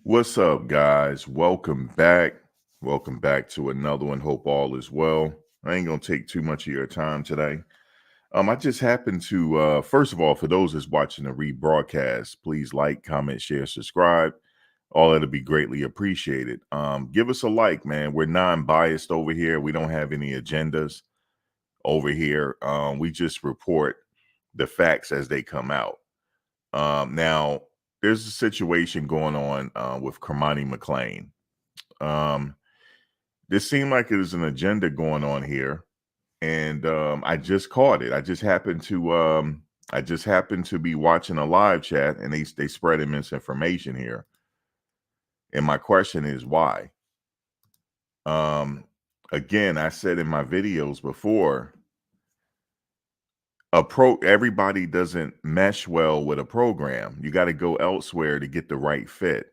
What's up, guys? Welcome back. Welcome back to another one. Hope all is well. I ain't gonna take too much of your time today. I just happened to first of all, for those that's watching the rebroadcast, please like, comment, share, subscribe. All that'll be greatly appreciated. Give us a like, man. We're non-biased over here. We don't have any agendas over here. We just report the facts as they come out. Now, there's a situation going on with Cormani McClain. Um, this seemed like there's an agenda going on here, and I just caught it. I just happened to be watching a live chat, and they spreading misinformation here. And my question is why? Um, Again, I said in my videos before, everybody doesn't mesh well with a program. You got to go elsewhere to get the right fit.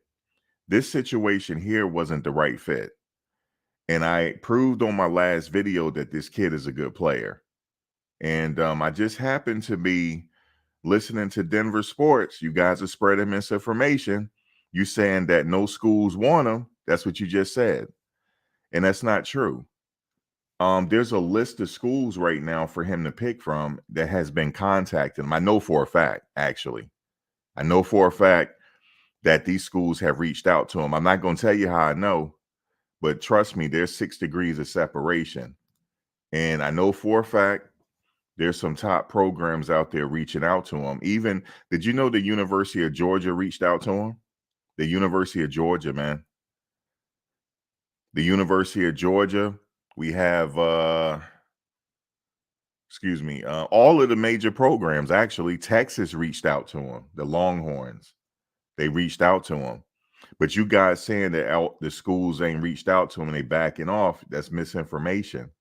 This situation here wasn't the right fit. And I proved on my last video that this kid is a good player. And I just happened to be listening to Denver Sports. You guys are spreading misinformation. You saying that no schools want him. That's what you just said. And that's not true. There's a list of schools right now for him to pick from that has been contacting him. I know for a fact, actually. I know for a fact that these schools have reached out to him. I'm not going to tell you how I know, but trust me, there's 6 degrees of separation. And I know for a fact there's some top programs out there reaching out to him. Even, did you know the University of Georgia reached out to him? The University of Georgia, man. The University of Georgia, we have, all of the major programs, actually. Texas reached out to him, the Longhorns. They reached out to him. But you guys saying that the schools ain't reached out to him and they backing off, that's misinformation.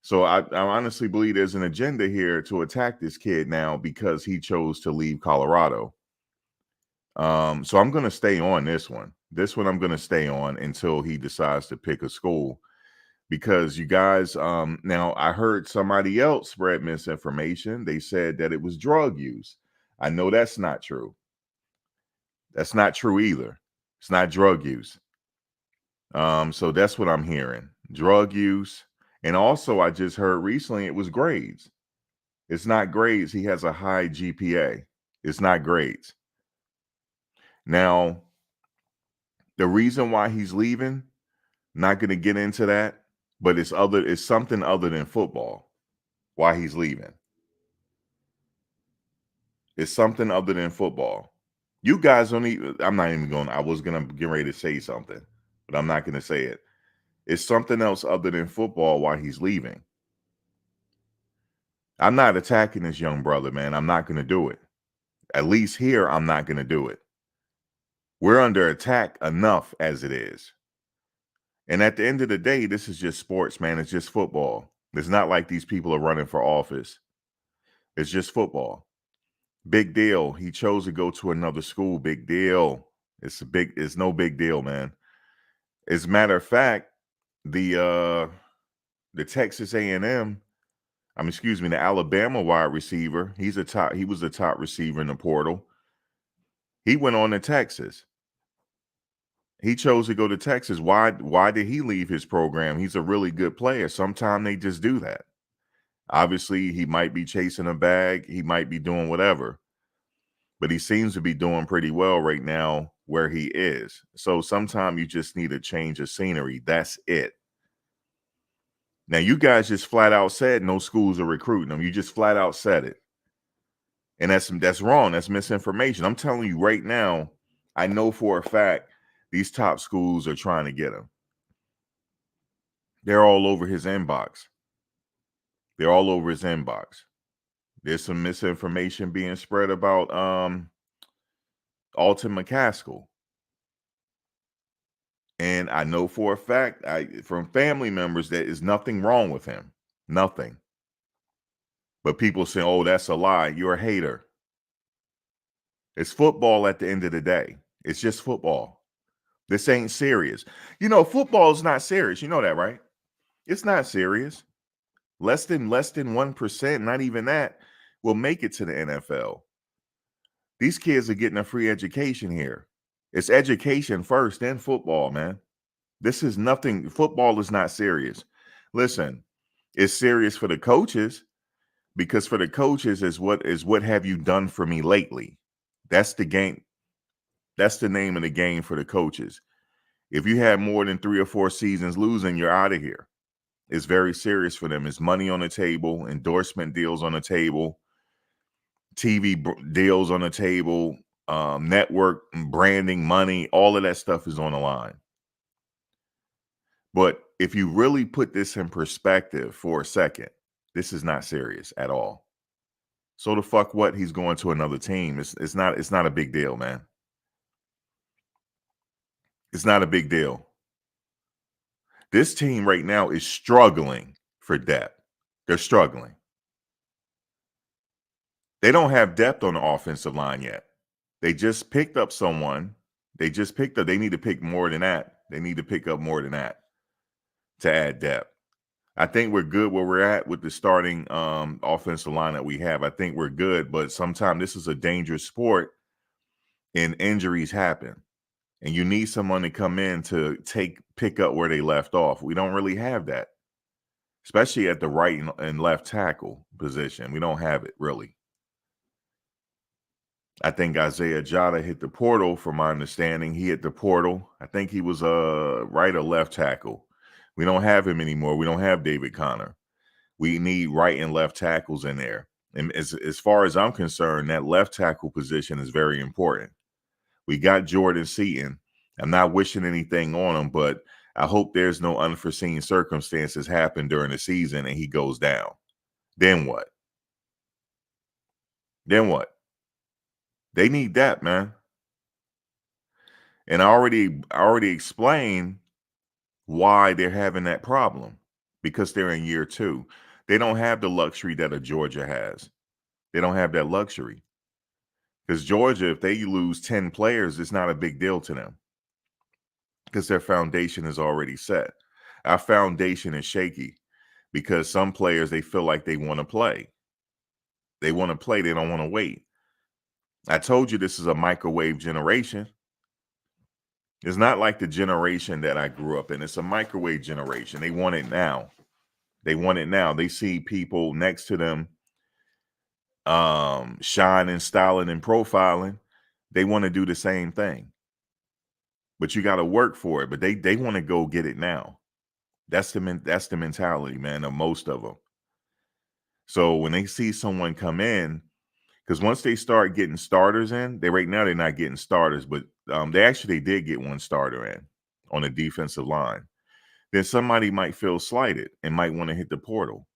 So I honestly believe there's an agenda here to attack this kid now because he chose to leave Colorado. So I'm going to stay on this one. This one I'm going to stay on until he decides to pick a school. Because you guys, now I heard somebody else spread misinformation. They said that it was drug use. I know that's not true. That's not true either. It's not drug use. So that's what I'm hearing. Drug use. And also, I just heard recently it was grades. It's not grades. He has a high GPA. It's not grades. Now, the reason why he's leaving, not going to get into that, but it's something other than football. Why he's leaving. It's something other than football. You guys don't even, I'm not even going, I was going to get ready to say something, but I'm not going to say it. It's something else other than football why he's leaving. I'm not attacking this young brother, man. I'm not going to do it. At least here, I'm not going to do it. We're under attack enough as it is. And at the end of the day, this is just sports, man. It's just football. It's not like these people are running for office. It's just football. Big deal. He chose to go to another school. Big deal. It's no big deal, man. As a matter of fact, the Texas A&M, the Alabama wide receiver, he was the top receiver in the portal. He went on to Texas. He chose to go to Texas. Why did he leave his program? He's a really good player. Sometimes they just do that. Obviously, he might be chasing a bag. He might be doing whatever. But he seems to be doing pretty well right now where he is. So sometimes you just need a change of scenery. That's it. Now, you guys just flat out said no schools are recruiting them. You just flat out said it. And that's wrong. That's misinformation. I'm telling you right now, I know for a fact these top schools are trying to get him. They're all over his inbox. They're all over his inbox. There's some misinformation being spread about Alton McCaskill. And I know for a fact, from family members, that is nothing wrong with him. Nothing. But people say, oh, that's a lie. You're a hater. It's football at the end of the day. It's just football. This ain't serious. You know, football is not serious. You know that, right? It's not serious. Less than 1%, not even that, will make it to the NFL. These kids are getting a free education here. It's education first, then football, man. This is nothing. Football is not serious. Listen, it's serious for the coaches because for the coaches is what have you done for me lately? That's the game. That's the name of the game for the coaches. If you have more than 3 or 4 seasons losing, you're out of here. It's very serious for them. It's money on the table, endorsement deals on the table, TV deals on the table, network branding, money, all of that stuff is on the line. But if you really put this in perspective for a second, this is not serious at all. So the fuck what? He's going to another team. It's not a big deal, man. It's not a big deal. This team right now is struggling for depth. They're struggling. They don't have depth on the offensive line yet. They just picked up someone. They need to pick more than that. They need to pick up more than that to add depth. I think we're good where we're at with the starting offensive line that we have. I think we're good, but sometimes this is a dangerous sport and injuries happen. And you need someone to come in to pick up where they left off. We don't really have that, especially at the right and left tackle position. We don't have it really. I think Isaiah Jada hit the portal, from my understanding. He hit the portal. I think he was a right or left tackle. We don't have him anymore. We don't have David Connor. We need right and left tackles in there. And as far as I'm concerned, that left tackle position is very important. We got Jordan Seaton. I'm not wishing anything on him, but I hope there's no unforeseen circumstances happen during the season and he goes down. Then what? Then what? They need that, man. And I already explained why they're having that problem, because they're in year 2. They don't have the luxury that a Georgia has. They don't have that luxury. Because Georgia, if they lose 10 players, it's not a big deal to them because their foundation is already set. Our foundation is shaky because some players, they feel like they want to play. They want to play. They don't want to wait. I told you this is a microwave generation. It's not like the generation that I grew up in. It's a microwave generation. They want it now. They want it now. They see people next to them shining, styling, and profiling. They want to do the same thing. But you got to work for it. But they want to go get it now. That's the mentality, man, of most of them. So when they see someone come in, because once they start getting starters in, right now they're not getting starters, but they did get one starter in on the defensive line. Then somebody might feel slighted and might want to hit the portal.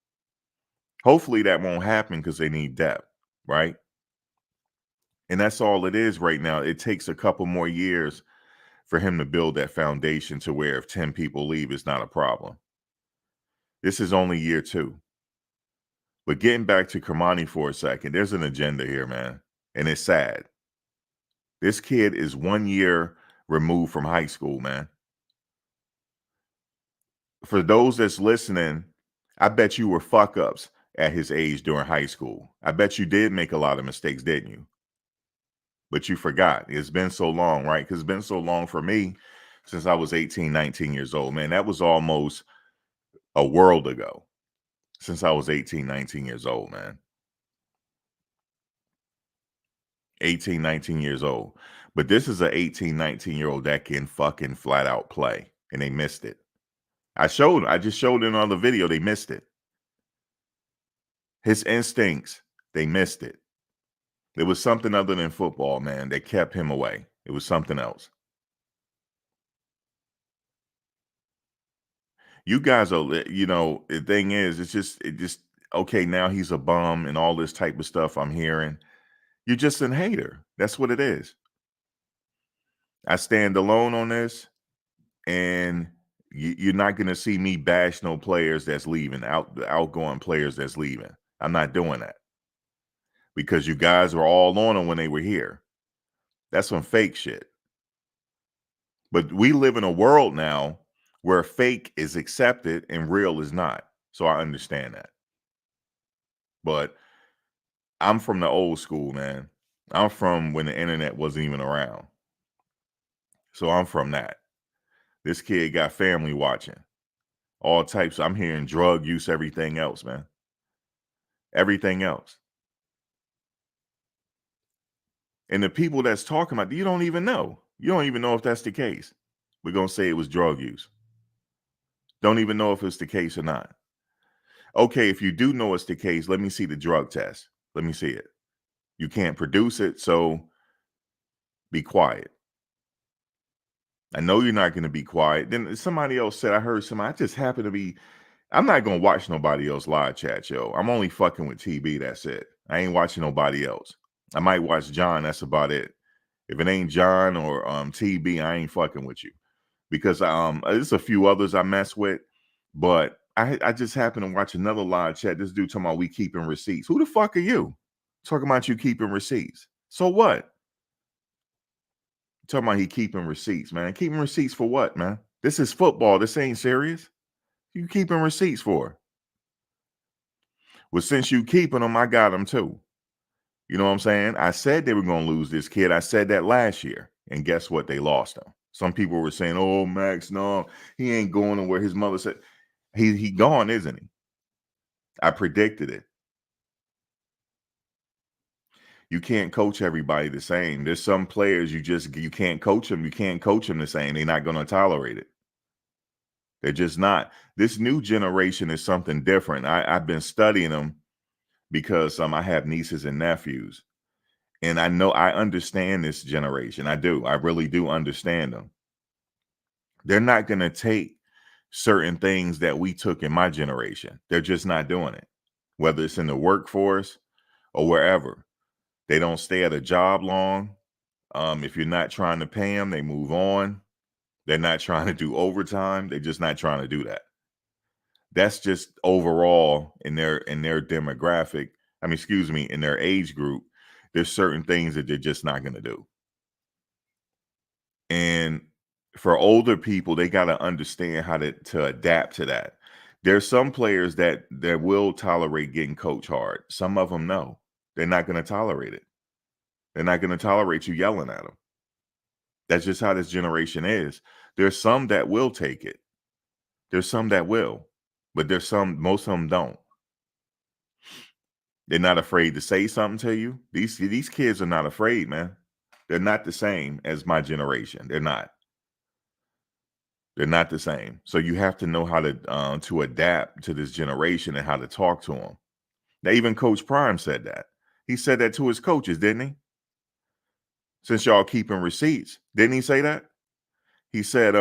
Hopefully that won't happen because they need depth, right? And that's all it is right now. It takes a couple more years for him to build that foundation to where if 10 people leave, it's not a problem. This is only year 2. But getting back to Cormani for a second, there's an agenda here, man. And it's sad. This kid is 1 year removed from high school, man. For those that's listening, I bet you were fuck ups at his age during high school. I bet you did make a lot of mistakes, didn't you? But you forgot. It's been so long, right? Because it's been so long for me since I was 18, 19 years old, man. That was almost a world ago since I was 18, 19 years old, man. 18, 19 years old. But this is an 18, 19-year-old that can fucking flat out play. And they missed it. I just showed in another video, they missed it. His instincts, they missed it. It was something other than football, man, that kept him away. It was something else. You guys are, the thing is, it just, okay, now he's a bum and all this type of stuff I'm hearing. You're just a hater. That's what it is. I stand alone on this, and you're not going to see me bash no players that's leaving, outgoing players that's leaving. I'm not doing that because you guys were all on them when they were here. That's some fake shit. But we live in a world now where fake is accepted and real is not. So I understand that. But I'm from the old school, man. I'm from when the internet wasn't even around. So I'm from that. This kid got family watching. All types. I'm hearing drug use, everything else, man. Everything else. And the people that's talking about, you don't even know. You don't even know if that's the case. We're going to say it was drug use. Don't even know if it's the case or not. Okay, if you do know it's the case, let me see the drug test. Let me see it. You can't produce it, so be quiet. I know you're not going to be quiet. Then somebody else said, I heard somebody, I just happen to be, I'm not going to watch nobody else live chat, yo. I'm only fucking with TB, that's it. I ain't watching nobody else. I might watch John, that's about it. If it ain't John or TB, I ain't fucking with you. Because there's a few others I mess with, but I just happened to watch another live chat. This dude talking about we keeping receipts. Who the fuck are you? Talking about you keeping receipts. So what? Talking about he keeping receipts, man. Keeping receipts for what, man? This is football. This ain't serious. You keeping receipts for? Well, since you keeping them, I got them too. You know what I'm saying? I said they were going to lose this kid. I said that last year. And guess what? They lost him. Some people were saying, oh, Max, no, he ain't going to where his mother said. He gone, isn't he? I predicted it. You can't coach everybody the same. There's some players you can't coach them. You can't coach them the same. They're not going to tolerate it. They're just not. This new generation is something different. I've been studying them because I have nieces and nephews. And I understand this generation. I do. I really do understand them. They're not going to take certain things that we took in my generation. They're just not doing it, whether it's in the workforce or wherever. They don't stay at a job long. If you're not trying to pay them, they move on. They're not trying to do overtime. They're just not trying to do that. That's just overall in their demographic. In their age group, there's certain things that they're just not going to do. And for older people, they got to understand how to adapt to that. There's some players that will tolerate getting coached hard. Some of them no, they're not going to tolerate it. They're not going to tolerate you yelling at them. That's just how this generation is. There's some that will take it. There's some that will, but most of them don't. They're not afraid to say something to you. These kids are not afraid, man. They're not the same as my generation. They're not. They're not the same. So you have to know how to adapt to this generation and how to talk to them. Now, even Coach Prime said that. He said that to his coaches, didn't he? Since y'all keeping receipts, didn't he say that? He said,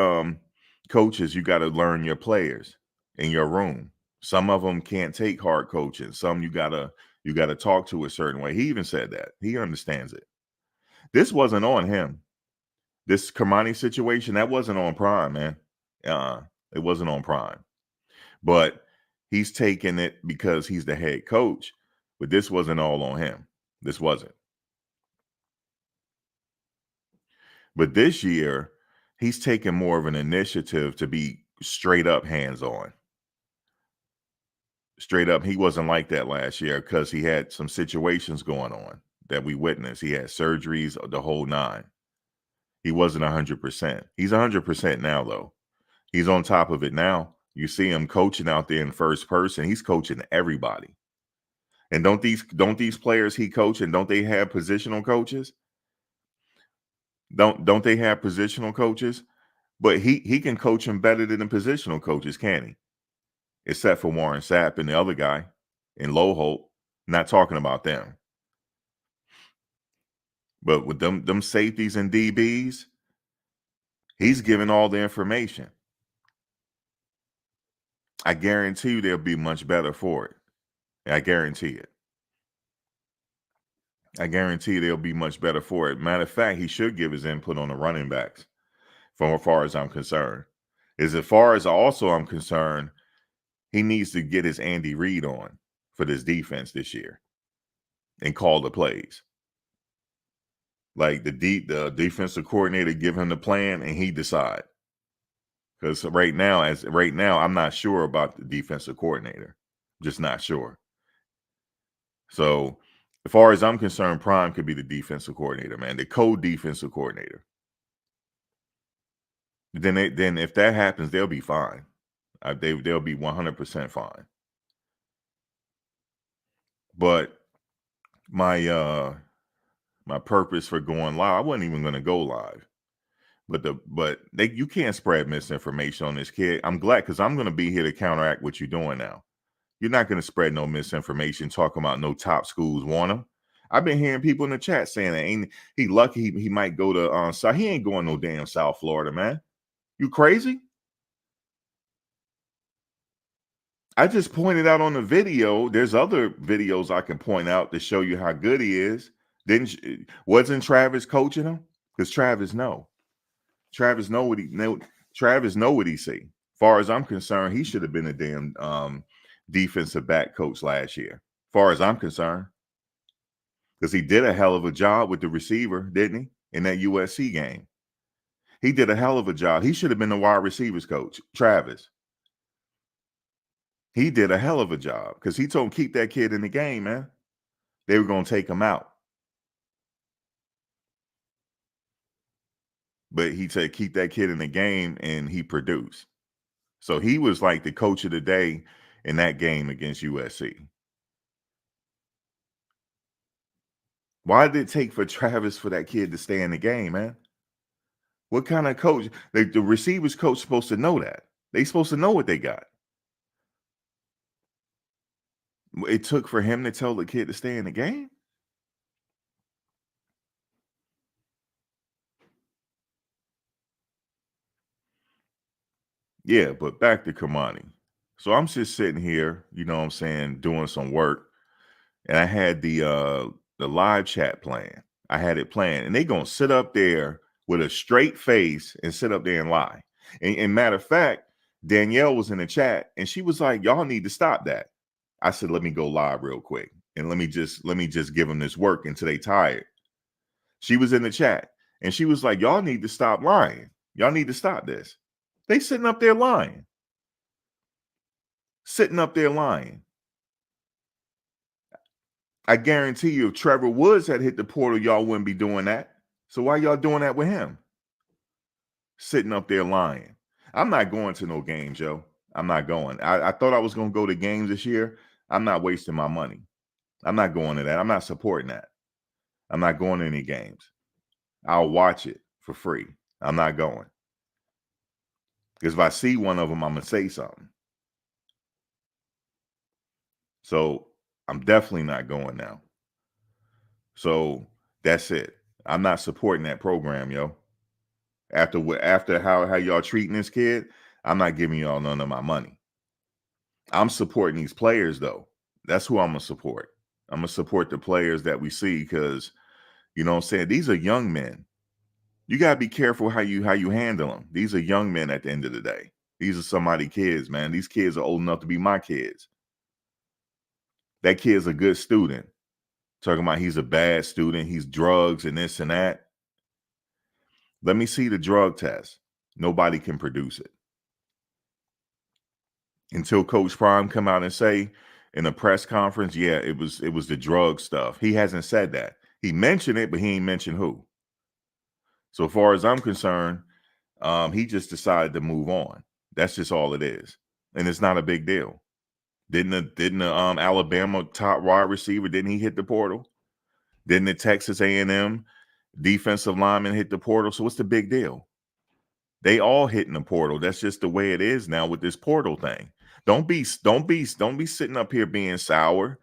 coaches, you got to learn your players in your room. Some of them can't take hard coaching. Some you gotta talk to a certain way. He even said that. He understands it. This wasn't on him. This Cormani situation, that wasn't on Prime, man. It wasn't on Prime. But he's taking it because he's the head coach. But this wasn't all on him. This wasn't. But this year, he's taking more of an initiative to be straight up hands-on. Straight up, he wasn't like that last year because he had some situations going on that we witnessed. He had surgeries, the whole nine. He wasn't 100%. He's 100% now, though. He's on top of it now. You see him coaching out there in first person. He's coaching everybody. And don't these players he coaching, don't they have positional coaches? Don't they have positional coaches? But he can coach them better than the positional coaches, can he? Except for Warren Sapp and the other guy in Lowholt. Not talking about them. But with them safeties and DBs, he's giving all the information. I guarantee you they'll be much better for it. I guarantee it. I guarantee they'll be much better for it. Matter of fact, he should give his input on the running backs, from as far as I'm concerned. As far as also I'm concerned, he needs to get his Andy Reid on for this defense this year and call the plays. Like the defensive coordinator give him the plan and he decide. Because right now, I'm not sure about the defensive coordinator. Just not sure. So as far as I'm concerned, Prime could be the defensive coordinator, man. The co-defensive coordinator. then if that happens, they'll be fine. They'll be 100% fine. But my purpose for going live, I wasn't even going to go live. But you can't spread misinformation on this kid. I'm glad, because I'm going to be here to counteract what you're doing now. You're not going to spread no misinformation talking about no top schools want him. I've been hearing people in the chat saying that ain't he lucky he might go to South. He ain't going no damn South Florida, man. You crazy? I just pointed out on the video. There's other videos I can point out to show you how good he is. Wasn't Travis coaching him? Because Travis know what he know. Travis know what he see. Far as I'm concerned, he should have been a damn defensive back coach last year. Far as I'm concerned, because he did a hell of a job with the receiver, didn't he? In that USC game, he did a hell of a job. He should have been the wide receivers coach, Travis. He did a hell of a job because he told him keep that kid in the game, man. They were going to take him out. But he said keep that kid in the game, and he produced. So he was like the coach of the day in that game against USC. Why did it take for Travis for that kid to stay in the game, man? What kind of coach? The receivers coach supposed to know that. They supposed to know what they got. It took for him to tell the kid to stay in the game? Yeah, but back to Cormani. So I'm just sitting here, you know what I'm saying, doing some work. And I had the live chat playing. I had it playing. And they going to sit up there with a straight face and sit up there and lie. And matter of fact, Danielle was in the chat and she was like, y'all need to stop that. I said, let me go live real quick. And let me just give them this work until they tired. She was in the chat and she was like, y'all need to stop lying. Y'all need to stop this. They sitting up there lying. Sitting up there lying. I guarantee you, if Trevor Woods had hit the portal, y'all wouldn't be doing that. So why y'all doing that with him? Sitting up there lying. I'm not going to no games, Joe. I'm not going. I thought I was going to go to games this year. I'm not wasting my money. I'm not going to that. I'm not supporting that. I'm not going to any games. I'll watch it for free. I'm not going. Because if I see one of them, I'm going to say something. So I'm definitely not going now. So that's it. I'm not supporting that program, yo. After how y'all treating this kid, I'm not giving y'all none of my money. I'm supporting these players, though. That's who I'm going to support. I'm going to support the players that we see because, you know what I'm saying, these are young men. You got to be careful how you handle them. These are young men at the end of the day. These are somebody's kids, man. These kids are old enough to be my kids. That kid's a good student. Talking about he's a bad student. He's drugs and this and that. Let me see the drug test. Nobody can produce it. Until Coach Prime come out and say in a press conference, yeah, it was the drug stuff. He hasn't said that. He mentioned it, but he ain't mentioned who. So far as I'm concerned, he just decided to move on. That's just all it is. And it's not a big deal. Didn't the Alabama top wide receiver, didn't he hit the portal? Didn't the Texas A&M defensive lineman hit the portal? So what's the big deal? They all hitting the portal. That's just the way it is now with this portal thing. Don't be sitting up here being sour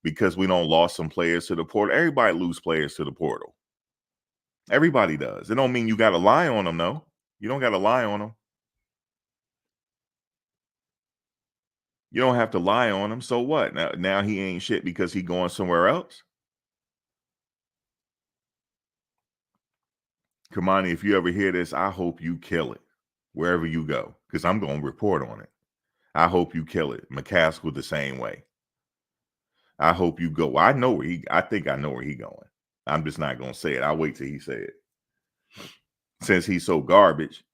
because we don't lost some players to the portal. Everybody lose players to the portal. Everybody does. It don't mean you got to lie on them, though. You don't got to lie on them. You don't have to lie on him. So what? Now he ain't shit because he going somewhere else. Cormani, if you ever hear this, I hope you kill it wherever you go because I'm going to report on it. I hope you kill it. McCaskill the same way. I hope you go. I think I know where he going. I'm just not going to say it. I'll wait till he say it. Since he's so garbage.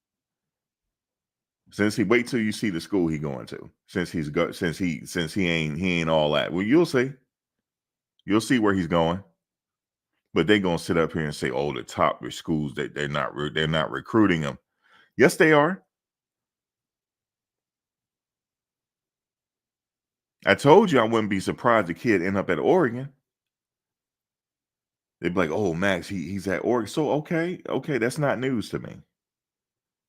Wait till you see the school he going to. Since he ain't all that. Well, you'll see. You'll see where he's going. But they gonna sit up here and say, "Oh, the top schools that they're not recruiting him." Yes, they are. I told you I wouldn't be surprised the kid end up at Oregon. They'd be like, "Oh, Max, he's at Oregon." So okay, that's not news to me.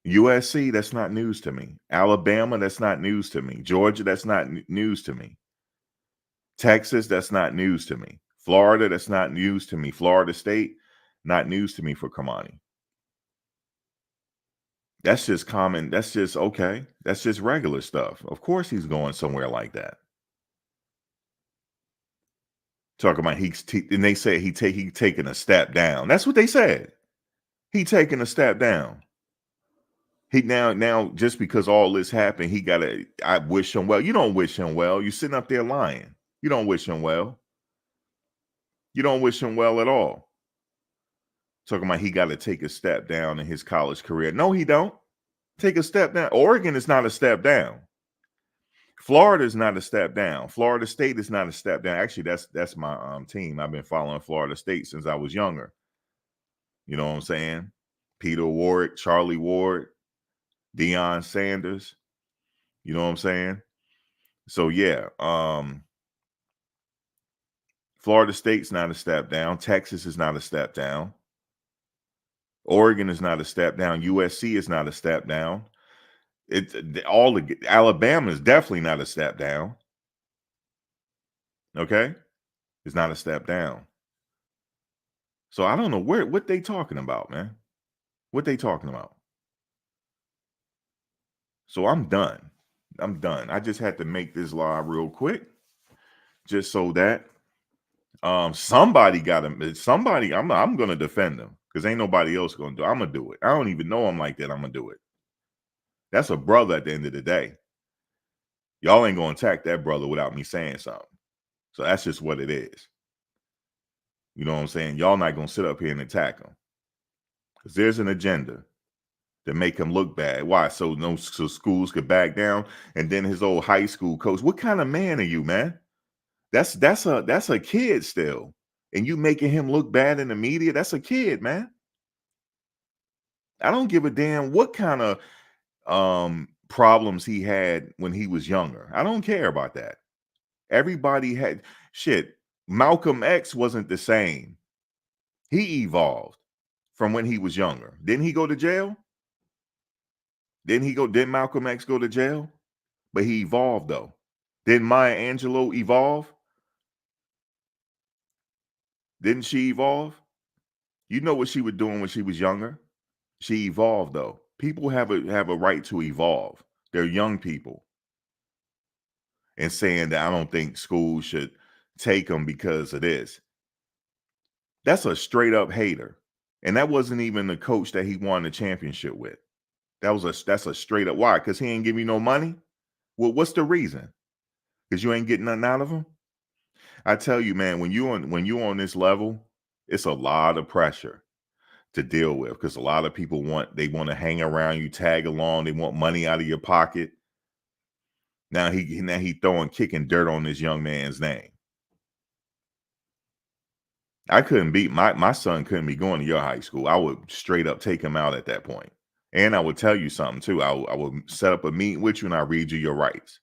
USC, that's not news to me. Alabama, that's not news to me. Georgia, that's not news to me. Texas, that's not news to me. Florida, that's not news to me. Florida State, not news to me for Cormani. That's just common. That's just okay. That's just regular stuff. Of course, he's going somewhere like that. Talking about and they said he taking a step down. That's what they said. He taking a step down. He now just because all this happened, he gotta. I wish him well. You don't wish him well. You're sitting up there lying. You don't wish him well. You don't wish him well at all. Talking about he got to take a step down in his college career. No, he don't. Take a step down. Oregon is not a step down. Florida is not a step down. Florida State is not a step down. Actually, that's my team. I've been following Florida State since I was younger. You know what I'm saying? Peter Warwick, Charlie Ward, Deion Sanders. You know what I'm saying? So yeah, Florida State's not a step down. Texas is not a step down. Oregon is not a step down. USC is not a step down. Alabama is definitely not a step down. Okay, it's not a step down. So I don't know what they talking about, man. What they talking about? So I'm done. I'm done. I just had to make this live real quick, just so that somebody got him. Somebody, I'm gonna defend them because ain't nobody else gonna do. I'm gonna do it. I don't even know him like that. I'm gonna do it. That's a brother at the end of the day. Y'all ain't gonna attack that brother without me saying something. So that's just what it is. You know what I'm saying? Y'all not gonna sit up here and attack him because there's an agenda to make him look bad. Why? So schools could back down. And then his old high school coach. What kind of man are you, man? That's a kid still, and you making him look bad in the media. That's a kid, man. I don't give a damn what kind of problems he had when he was younger. I don't care about that. Everybody had shit. Malcolm X wasn't the same. He evolved from when he was younger. Didn't he go to jail? Didn't Malcolm X go to jail? But he evolved though. Didn't Maya Angelou evolve? Didn't she evolve? You know what she was doing when she was younger? She evolved though. People have a right to evolve. They're young people. And saying that I don't think schools should take them because of this. That's a straight up hater. And that wasn't even the coach that he won the championship with. That's a straight up why? Because he ain't give you no money? Well, what's the reason? Because you ain't getting nothing out of him? I tell you, man, when you on this level, it's a lot of pressure to deal with because a lot of people want to hang around you, tag along, they want money out of your pocket. Now he kicking dirt on this young man's name. I couldn't be my son couldn't be going to your high school. I would straight up take him out at that point. And I would tell you something too. I would set up a meeting with you and I read you your rights.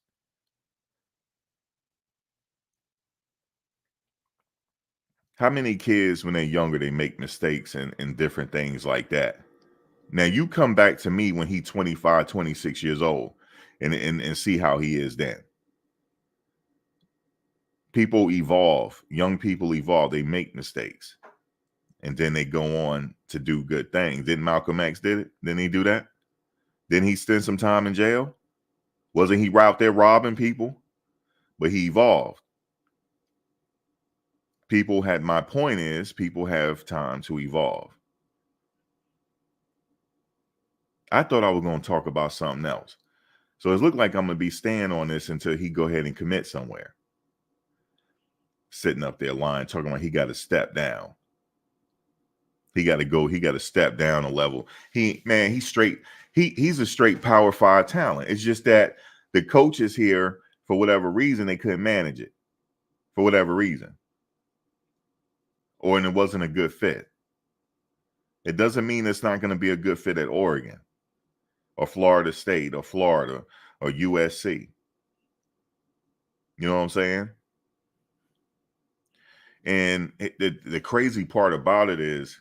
How many kids when they're younger they make mistakes and different things like that? Now you come back to me when he's 25, 26 years old and see how he is then. People evolve, young people evolve, they make mistakes. And then they go on to do good things. Didn't Malcolm X did it? Didn't he do that? Didn't he spend some time in jail? Wasn't he out there robbing people? But he evolved. My point is, people have time to evolve. I thought I was going to talk about something else. So it looked like I'm going to be staying on this until he go ahead and commit somewhere. Sitting up there lying, talking about he got to step down. He got to step down a level. He's straight. He's a straight Power 5 talent. It's just that the coaches here, for whatever reason, they couldn't manage it. For whatever reason. And it wasn't a good fit. It doesn't mean it's not going to be a good fit at Oregon. or Florida State or Florida or USC. You know what I'm saying? And the crazy part about it is,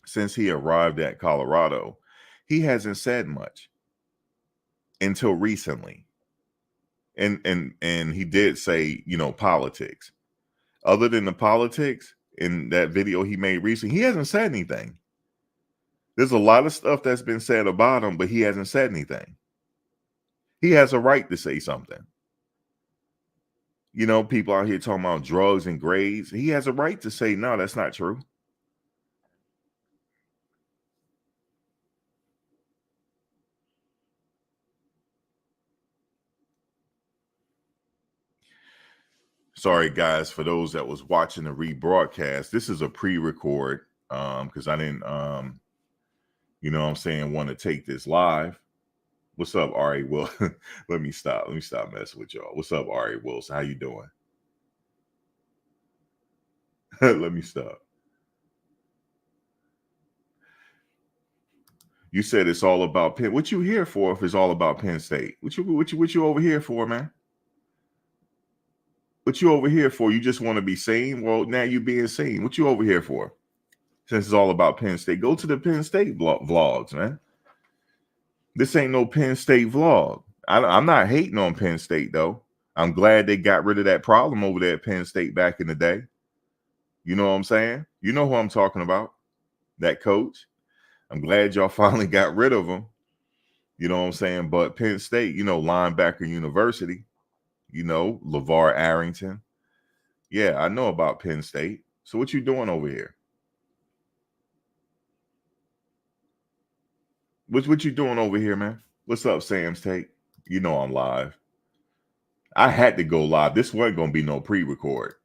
since he arrived at Colorado, he hasn't said much until recently. And he did say, politics. Other than the politics in that video he made recently, he hasn't said anything. There's a lot of stuff that's been said about him, but he hasn't said anything. He has a right to say something. People out here talking about drugs and grades. He has a right to say, no, that's not true. Sorry, guys, for those that was watching the rebroadcast. This is a pre-record because I didn't, want to take this live. What's up, Ari? Well, let me stop messing with y'all. What's up, Ari Wilson? How you doing? Let me stop. You said it's all about Penn. What you here for if it's all about Penn State? What you over here for, man? What you over here for? You just want to be seen? Well, now you being seen. What you over here for? Since it's all about Penn State, go to the Penn State vlogs, man. This ain't no Penn State vlog. I'm not hating on Penn State, though. I'm glad they got rid of that problem over there at Penn State back in the day. You know what I'm saying? You know who I'm talking about, that coach. I'm glad y'all finally got rid of him. You know what I'm saying? But Penn State, linebacker university, LeVar Arrington. Yeah, I know about Penn State. So what you doing over here? What you doing over here, man? What's up, Sam's Take? You know I'm live. I had to go live. This wasn't going to be no pre-record.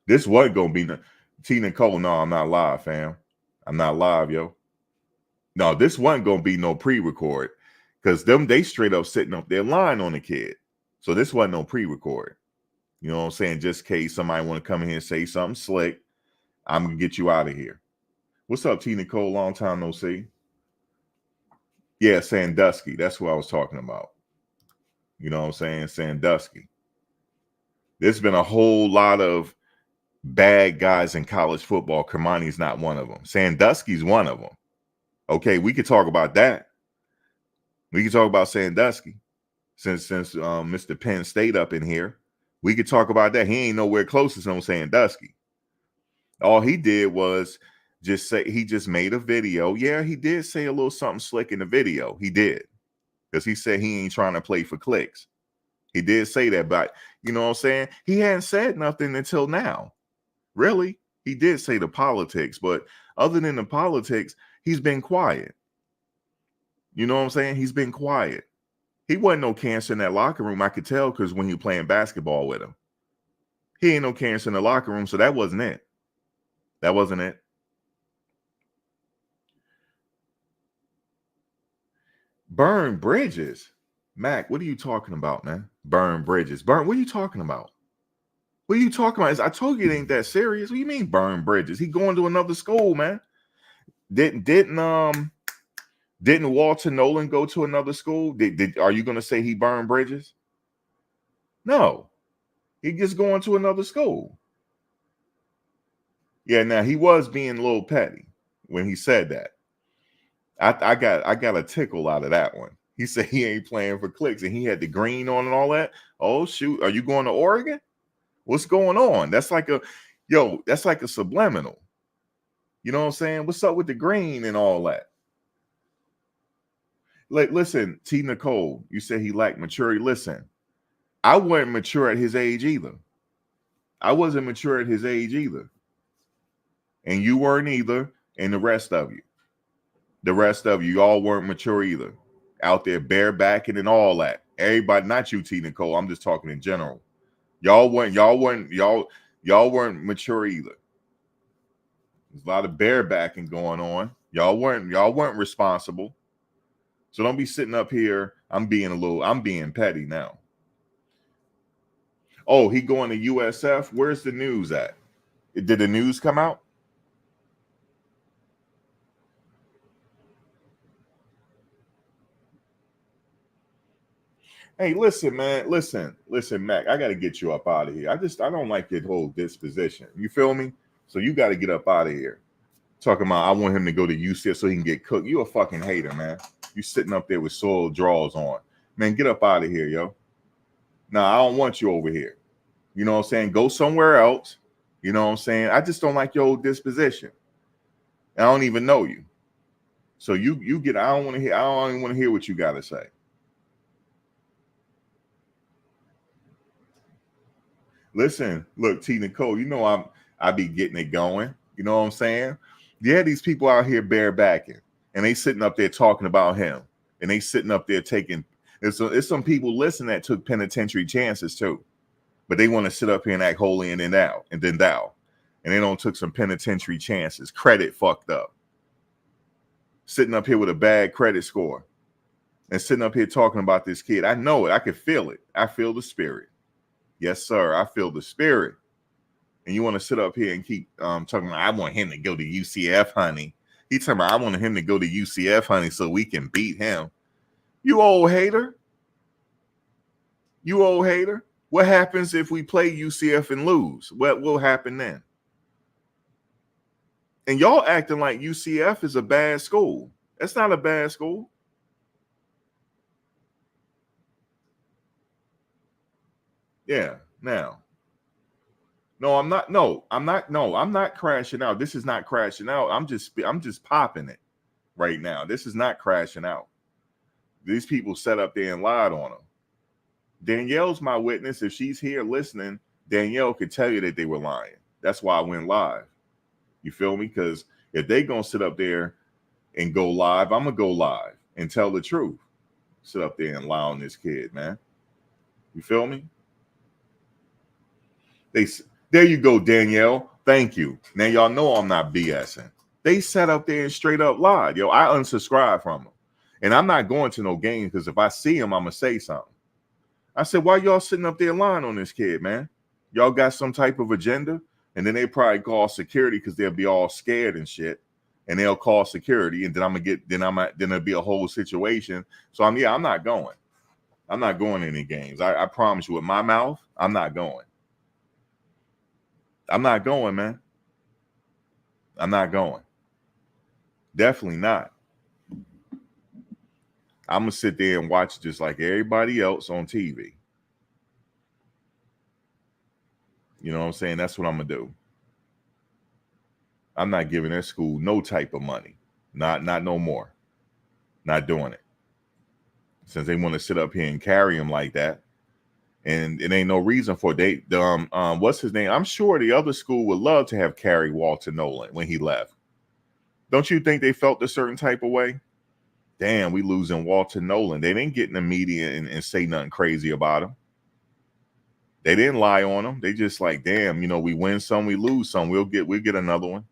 This wasn't going to be no... T. Nicole, no, I'm not live, fam. I'm not live, yo. No, this wasn't going to be no pre-record because they straight up sitting up there lying on the kid. So this wasn't no pre-record. You know what I'm saying? Just in case somebody want to come in here and say something slick, I'm going to get you out of here. What's up, T. Nicole? Long time no see. Yeah, Sandusky. That's what I was talking about. You know what I'm saying? Sandusky. There's been a whole lot of bad guys in college football. Cormani's not one of them. Sandusky's one of them. Okay, we could talk about that. We could talk about Sandusky. Since Mr. Penn State up in here, we could talk about that. He ain't nowhere closest on Sandusky. All he did was he just made a video. Yeah, he did say a little something slick in the video. He did. Because he said he ain't trying to play for clicks. He did say that, but you know what I'm saying? He hadn't said nothing until now. Really? He did say the politics, but other than the politics, he's been quiet. You know what I'm saying? He's been quiet. He wasn't no cancer in that locker room. I could tell because when you playing basketball with him, he ain't no cancer in the locker room. So that wasn't it. That wasn't it. Burn bridges. Mac, what are you talking about, man? Burn bridges. What are you talking about? What are you talking about? I told you it ain't that serious. What do you mean burn bridges? He going to another school, man. Didn't Walter Nolan go to another school? Are you gonna say he burned bridges? No. He just going to another school. Yeah, now he was being a little petty when he said that. I got a tickle out of that one. He said he ain't playing for clicks and he had the green on and all that. Oh shoot, are you going to Oregon? What's going on? That's like a subliminal. You know what I'm saying? What's up with the green and all that? Like, listen, T. Nicole, you said he lacked maturity. Listen, I wasn't mature at his age either. I wasn't mature at his age either. And you weren't either, and the rest of you all weren't mature either. Out there barebacking and all that. Everybody, not you, T. Nicole. I'm just talking in general. Y'all weren't mature either. There's a lot of barebacking going on. Y'all weren't responsible. So don't be sitting up here. I'm being petty now. Oh, he going to USF? Where's the news at? Did the news come out? Hey, listen, man. Listen, Mac. I got to get you up out of here. I don't like your whole disposition. You feel me? So you got to get up out of here. Talking about, I want him to go to UCF so he can get cooked. You a fucking hater, man. You sitting up there with soiled drawers on. Man, get up out of here, yo. Nah, I don't want you over here. You know what I'm saying? Go somewhere else. You know what I'm saying? I just don't like your old disposition. I don't even know you. So you get, I don't even want to hear what you gotta say. Listen, look, T Nicole, you know I be getting it going. You know what I'm saying? Yeah, these people out here barebacking and they sitting up there talking about him. And they sitting up there taking, there's some people listening that took penitentiary chances too. But they want to sit up here and act holy and then thou. And they don't took some penitentiary chances. Credit fucked up. Sitting up here with a bad credit score and sitting up here talking about this kid. I know it. I can feel it. I feel the spirit. Yes, sir. I feel the spirit. And you want to sit up here and keep talking about, I want him to go to UCF, honey. He talking about, I want him to go to UCF, honey, so we can beat him. You old hater. You old hater. What happens if we play UCF and lose? What will happen then? And y'all acting like UCF is a bad school. That's not a bad school. Yeah. Now. No, I'm not. No, I'm not. No, I'm not crashing out. This is not crashing out. I'm just popping it right now. This is not crashing out. These people sat up there and lied on them. Danielle's my witness. If she's here listening, Danielle could tell you that they were lying. That's why I went live. You feel me? Because if they gonna sit up there and go live, I'm gonna go live and tell the truth. Sit up there and lie on this kid, man. You feel me? There you go, Danielle. Thank you. Now y'all know I'm not BSing. They sat up there and straight up lied. Yo, I unsubscribed from them. And I'm not going to no games because if I see him, I'm gonna say something. I said, why y'all sitting up there lying on this kid, man? Y'all got some type of agenda? And then they probably call security because they'll be all scared and shit. And they'll call security, and then it'll be a whole situation. So I'm not going. I'm not going to any games. I promise you, with my mouth, I'm not going. I'm not going, man. I'm not going. Definitely not. I'm gonna sit there and watch just like everybody else on TV. You know what I'm saying? That's what I'm gonna do. I'm not giving their school no type of money. Not no more. Not doing it. Since they want to sit up here and carry him like that. And it ain't no reason for it. What's his name? I'm sure the other school would love to have carried Walter Nolan when he left. Don't you think they felt a certain type of way? Damn, we losing Walter Nolan. They didn't get in the media and say nothing crazy about him. They didn't lie on him. They just like, damn, we win some, we lose some. We'll get another one.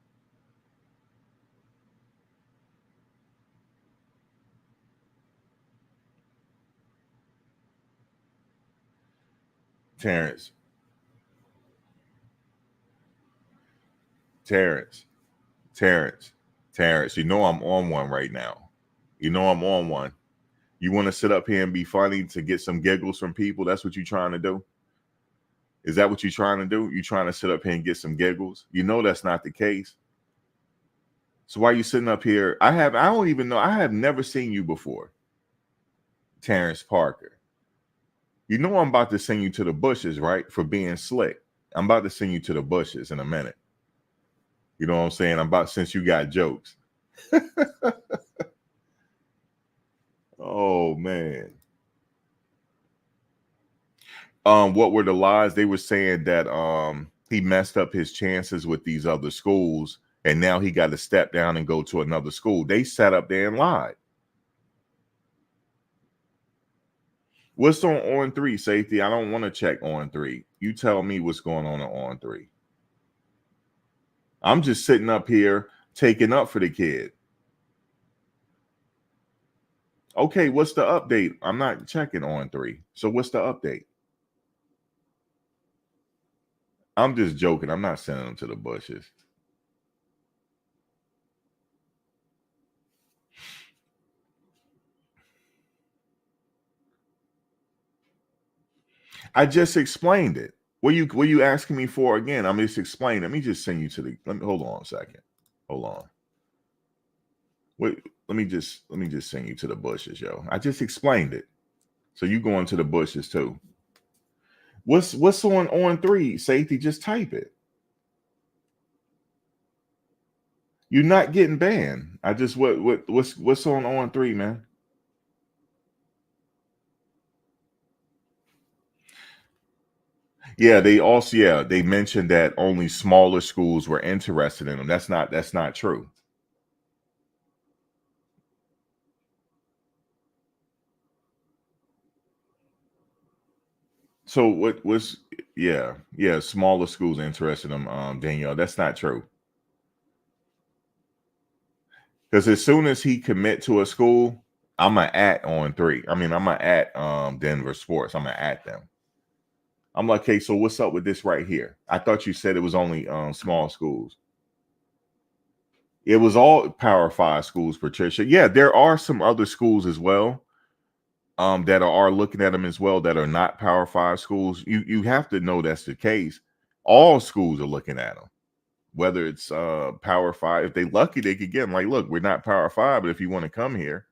Terrence, you know I'm on one right now. You know I'm on one. You want to sit up here and be funny to get some giggles from people? That's what you're trying to do? Is that what you're trying to do? You trying to sit up here and get some giggles? You know that's not the case. So why are you sitting up here? I don't even know. I have never seen you before. Terrence Parker. You know I'm about to send you to the bushes, right? For being slick. I'm about to send you to the bushes in a minute. You know what I'm saying? Since you got jokes. Oh man. What were the lies? They were saying that he messed up his chances with these other schools, and now he got to step down and go to another school. They sat up there and lied. What's on 3, safety? I don't want to check on 3. You tell me what's going on 3. I'm just sitting up here taking up for the kid. Okay, what's the update? I'm not checking on 3. So what's the update? I'm just joking. I'm not sending them to the bushes. I just explained it. What you asking me for again? I'm just explaining. Let me just send you to the. Hold on a second. Hold on. Wait. Let me just send you to the bushes, yo. I just explained it. So you going to the bushes too. What's on 3? Safety, just type it. You're not getting banned. I just what's on 3, man? Yeah, they mentioned that only smaller schools were interested in them. That's not true. So what was yeah, smaller schools interested in them, Danielle. That's not true. Because as soon as he commit to a school, I'm a at on 3. I mean, I'm a at Denver Sports. I'm a at them. I'm like, hey, so what's up with this right here? I thought you said it was only small schools. It was all Power 5 schools, Patricia. Yeah, there are some other schools as well that are looking at them as well that are not Power 5 schools. You have to know that's the case. All schools are looking at them, whether it's Power 5. If they lucky, they could get them. Like, look, we're not Power 5, but if you want to come here.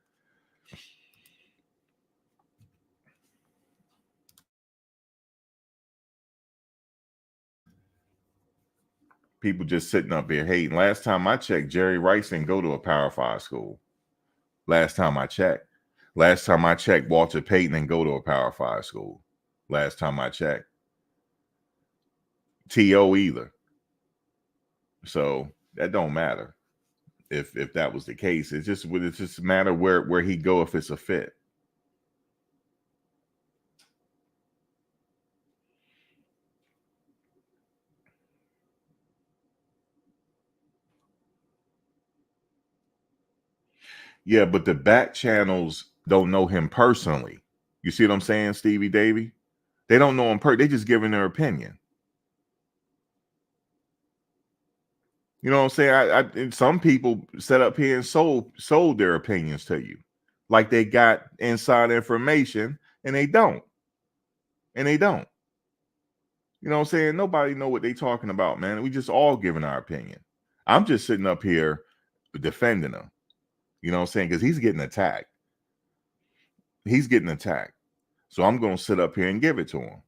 People just sitting up here hating. Last time I checked, Jerry Rice didn't go to a Power 5 school. Last time I checked. Walter Payton didn't go to a Power 5 school. Last time I checked. T.O. either. So that don't matter if that was the case. It's just a matter where he go if it's a fit. Yeah, but the back channels don't know him personally. You see what I'm saying, Stevie Davy? They don't know him they just giving their opinion. You know what I'm saying? And some people set up here and sold their opinions to you, like they got inside information, and they don't. And they don't. You know what I'm saying? Nobody know what they talking about, man. We just all giving our opinion. I'm just sitting up here defending him. You know what I'm saying? Because he's getting attacked. He's getting attacked. So I'm going to sit up here and give it to him.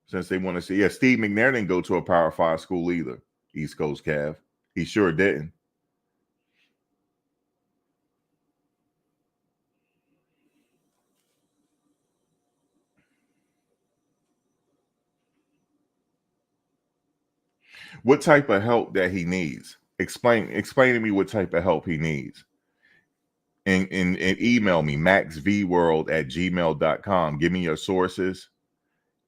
Since they want to see. Yeah, Steve McNair didn't go to a Power 5 school either. East Coast Cav. He sure didn't. What type of help that he needs? Explain to me what type of help he needs. And email me, maxvworld@gmail.com. Give me your sources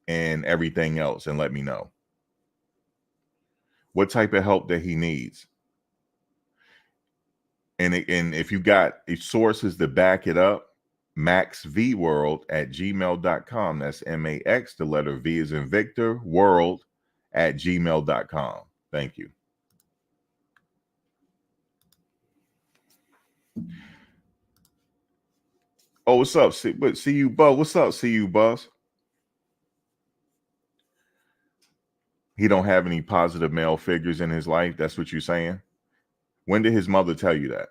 and everything else and let me know. What type of help that he needs. And if you got sources to back it up, maxvworld@gmail.com. That's MAX, the letter V is in Victor, world@gmail.com. Thank you. Oh, what's up? See you, Buzz. What's up? See you, Buzz. He don't have any positive male figures in his life. That's what you're saying? When did his mother tell you that?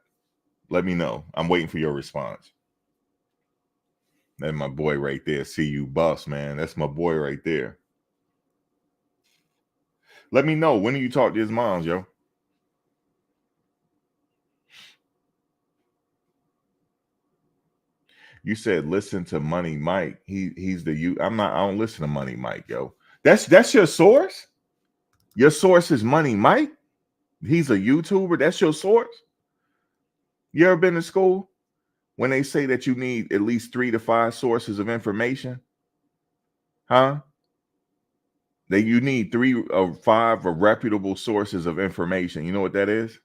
Let me know. I'm waiting for your response. That's my boy right there. See you, Bus, man. That's my boy right there. Let me know. When do you talk to his moms, yo? You said listen to Money Mike. He's the you. I don't listen to Money Mike, yo. That's your source? Your source is Money Mike? He's a YouTuber. That's your source? You ever been to school when they say that you need at least 3 to 5 sources of information? Huh? That you need 3 or 5 reputable sources of information. You know what that is?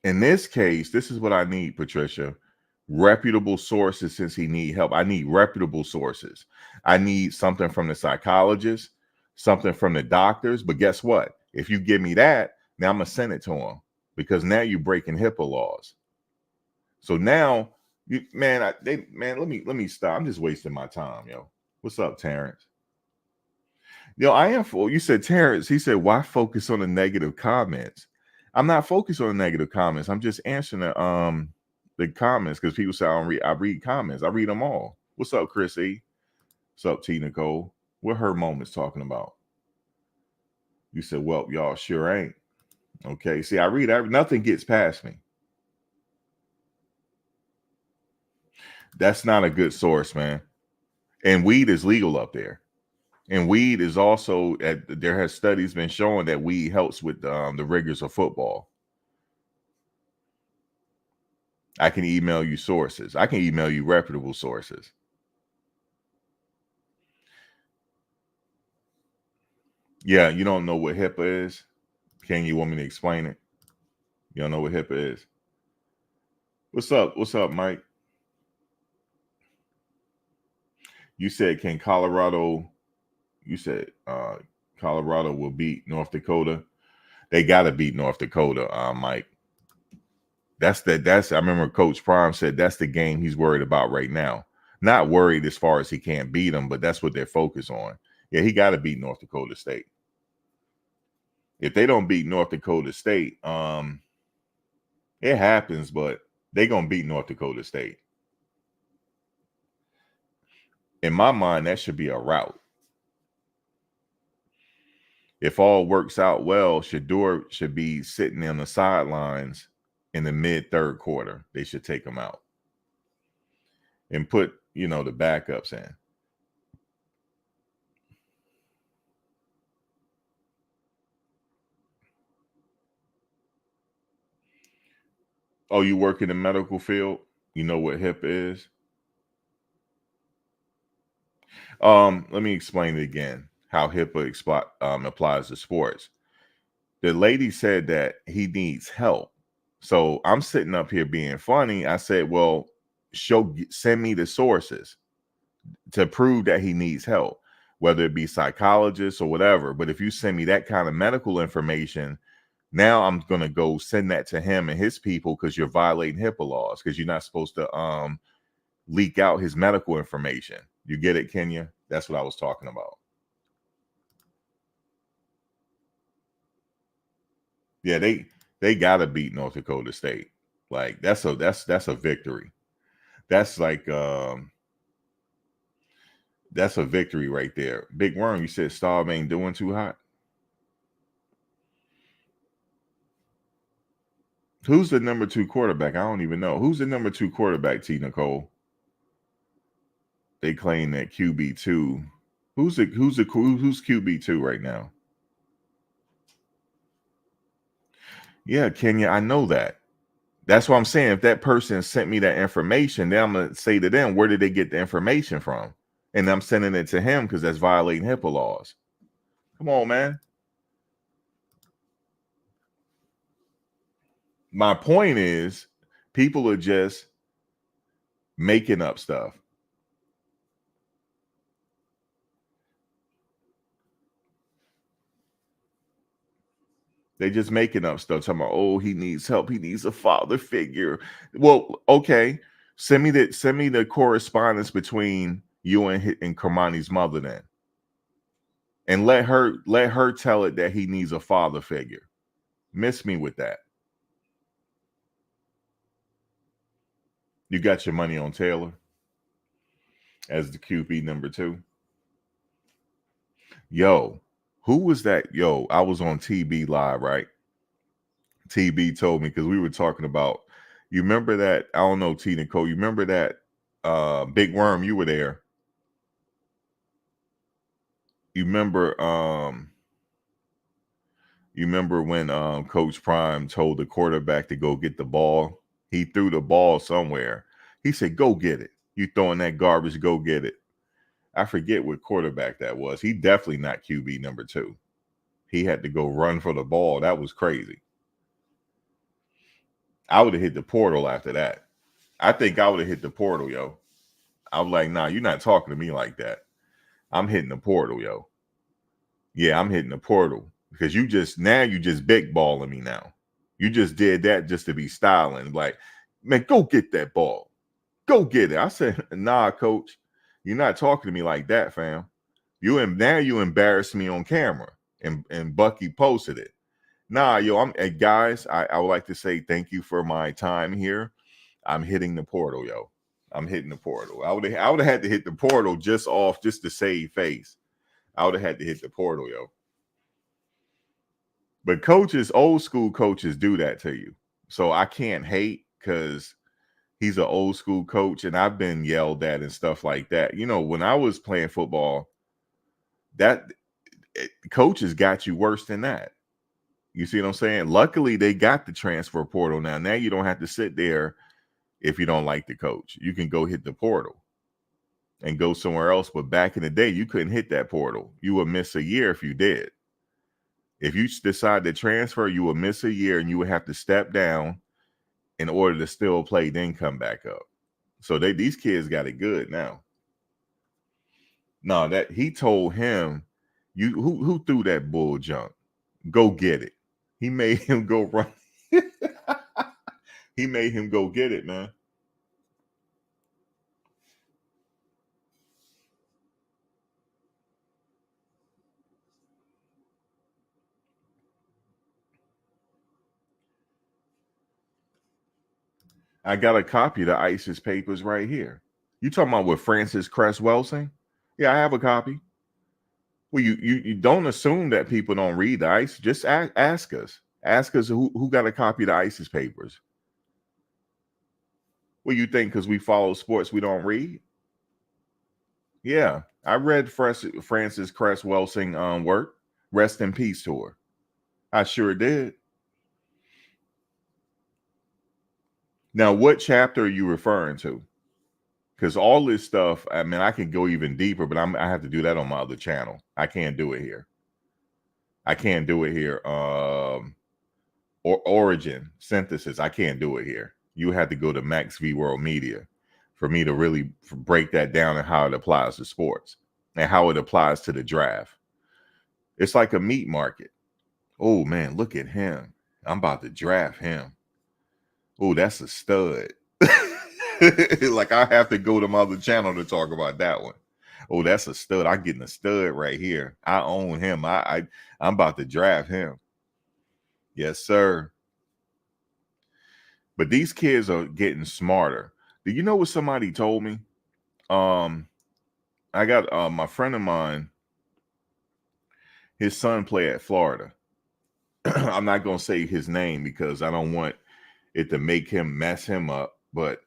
In this case, this is what I need, Patricia. Reputable sources, since he need help. I need reputable sources. I need something from the psychologist, something from the doctors. But guess what? If you give me that, now I'm going to send it to him, because now you're breaking HIPAA laws. So now Let me stop. I'm just wasting my time, yo. What's up, Terrence? Yo, I am for you said Terrence. He said, why focus on the negative comments? I'm not focused on the negative comments. I'm just answering the comments because people say I read comments. I read them all. What's up, Chris E? What's up, T Nicole? What her moments talking about? You said, well, y'all sure ain't. Okay. See, I read nothing gets past me. That's not a good source, man. And weed is legal up there. And weed is also there has studies been showing that weed helps with the rigors of football. I can email you sources. I can email you reputable sources. Yeah, you don't know what HIPAA is? Can you want me to explain it? You don't know what HIPAA is? What's up? What's up, Mike? You said can Colorado? You said Colorado will beat North Dakota. They got to beat North Dakota, Mike. That's I remember Coach Prime said that's the game he's worried about right now. Not worried as far as he can't beat them, but that's what they're focused on. Yeah, he got to beat North Dakota State. If they don't beat North Dakota State, it happens, but they're gonna beat North Dakota State. In my mind, that should be a rout. If all works out well, Shador should be sitting on the sidelines in the mid-third quarter. They should take him out and put, the backups in. Oh, you work in the medical field? You know what HIPAA is? Let me explain it again, how HIPAA applies to sports. The lady said that he needs help. So I'm sitting up here being funny. I said, well, send me the sources to prove that he needs help, whether it be psychologists or whatever. But if you send me that kind of medical information, now I'm going to go send that to him and his people because you're violating HIPAA laws because you're not supposed to leak out his medical information. You get it, Kenya? That's what I was talking about. Yeah, they gotta beat North Dakota State. Like that's a victory. That's like that's a victory right there. Big Worm, you said Staub ain't doing too hot. Who's the number 2 quarterback? I don't even know. Who's the number 2 quarterback, T Nicole? They claim that QB2. Who's QB2 right now? Yeah, Kenya, I know that. That's what I'm saying. If that person sent me that information, then I'm gonna say to them, where did they get the information from? And I'm sending it to him because that's violating HIPAA laws. Come on, man. My point is, people are just making up stuff. They just making up stuff. Talking about, oh, he needs help. He needs a father figure. Well, okay. Send me the correspondence between you and Cormani's mother then. And let her tell it that he needs a father figure. Miss me with that. You got your money on Taylor as the QB number 2. Yo, who was that? Yo, I was on TB Live, right? TB told me because we were talking about, you remember that? I don't know, T Nicole. You remember that Big Worm, you were there. You remember when Coach Prime told the quarterback to go get the ball? He threw the ball somewhere. He said, go get it. You throwing that garbage, go get it. I forget what quarterback that was. He definitely not QB number 2. He had to go run for the ball. That was crazy. I would have hit the portal after that. I think I would have hit the portal, yo. I was like, nah, you're not talking to me like that. I'm hitting the portal, yo. Yeah, I'm hitting the portal because you just big balling me now. You just did that just to be styling. Like, man, go get that ball. Go get it. I said, nah, coach, you're not talking to me like that, fam. Now you embarrassed me on camera. And Bucky posted it. Nah, yo, guys, I would like to say thank you for my time here. I'm hitting the portal, yo. I'm hitting the portal. I would have had to hit the portal just to save face. I would have had to hit the portal, yo. But old school coaches do that to you. So I can't hate because he's an old school coach and I've been yelled at and stuff like that. You know, when I was playing football, coaches got you worse than that. You see what I'm saying? Luckily, they got the transfer portal now. Now you don't have to sit there if you don't like the coach. You can go hit the portal and go somewhere else. But back in the day, you couldn't hit that portal. You would miss a year if you did. If you decide to transfer, you would miss a year and you would have to step down in order to still play, then come back up. So these kids got it good now. No, that he told him, who threw that bull junk? Go get it. He made him go run. He made him go get it, man. I got a copy of the ISIS papers right here. You talking about with Francis Cress Welsing? Yeah, I have a copy. Well, you don't assume that people don't read the ISIS. Just ask us. Ask us who got a copy of the ISIS papers. Well, you think because we follow sports we don't read? Yeah, I read Francis Cress Welsing work. Rest in peace to her. I sure did. Now, what chapter are you referring to? Because all this stuff, I mean, I can go even deeper, but I have to do that on my other channel. I can't do it here. I can't do it here. Origin, synthesis, I can't do it here. You have to go to Max V World Media for me to really break that down and how it applies to sports and how it applies to the draft. It's like a meat market. Oh, man, look at him. I'm about to draft him. Oh, that's a stud. Like I have to go to my other channel to talk about that one. Oh, that's a stud. I'm getting a stud right here. I own him. I'm about to draft him. Yes, sir. But these kids are getting smarter. Do you know what somebody told me? I got my friend of mine, his son play at Florida. I'm not gonna say his name because I don't want it to make him mess him up, but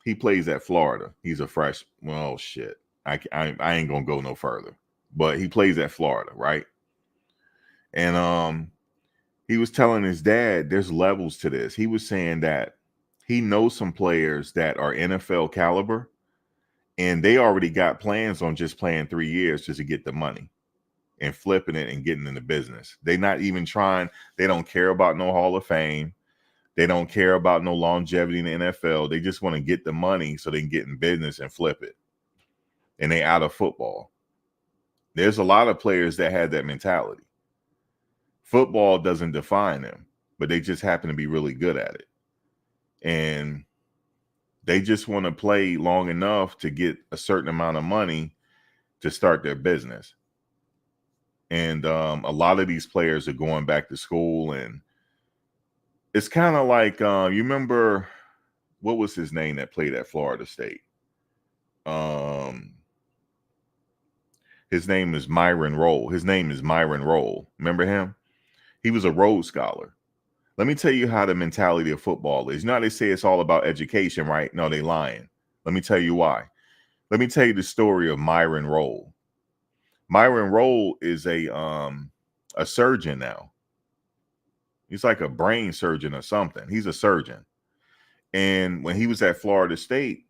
he plays at Florida. He's a fresh. Well, shit. I ain't gonna go no further. But he plays at Florida, right? And he was telling his dad there's levels to this. He was saying that he knows some players that are NFL caliber, and they already got plans on just playing 3 years just to get the money and flipping it and getting in the business. They not even trying. They don't care about no Hall of Fame. They don't care about no longevity in the NFL. They just want to get the money so they can get in business and flip it. And they out of football. There's a lot of players that had that mentality. Football doesn't define them, but they just happen to be really good at it. And they just want to play long enough to get a certain amount of money to start their business. And a lot of these players are going back to school, and it's kind of like you remember what was his name that played at Florida State? His name is Myron Rolle. Remember him? He was a Rhodes Scholar. Let me tell you how the mentality of football is. You know how they say it's all about education, right? No, they lying. Let me tell you why. Let me tell you the story of Myron Rolle. Myron Rolle is a surgeon now. He's like a brain surgeon or something. He's a surgeon. And when he was at Florida State,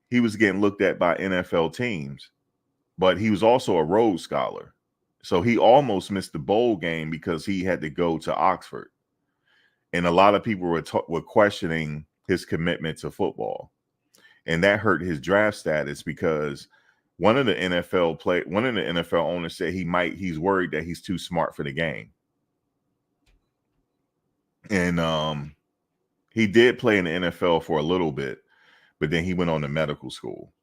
he was getting looked at by NFL teams, but he was also a Rhodes Scholar. So he almost missed the bowl game because he had to go to Oxford. And a lot of people were questioning his commitment to football. And that hurt his draft status because one of the NFL owners said he's worried that he's too smart for the game. And he did play in the NFL for a little bit, but then he went on to medical school.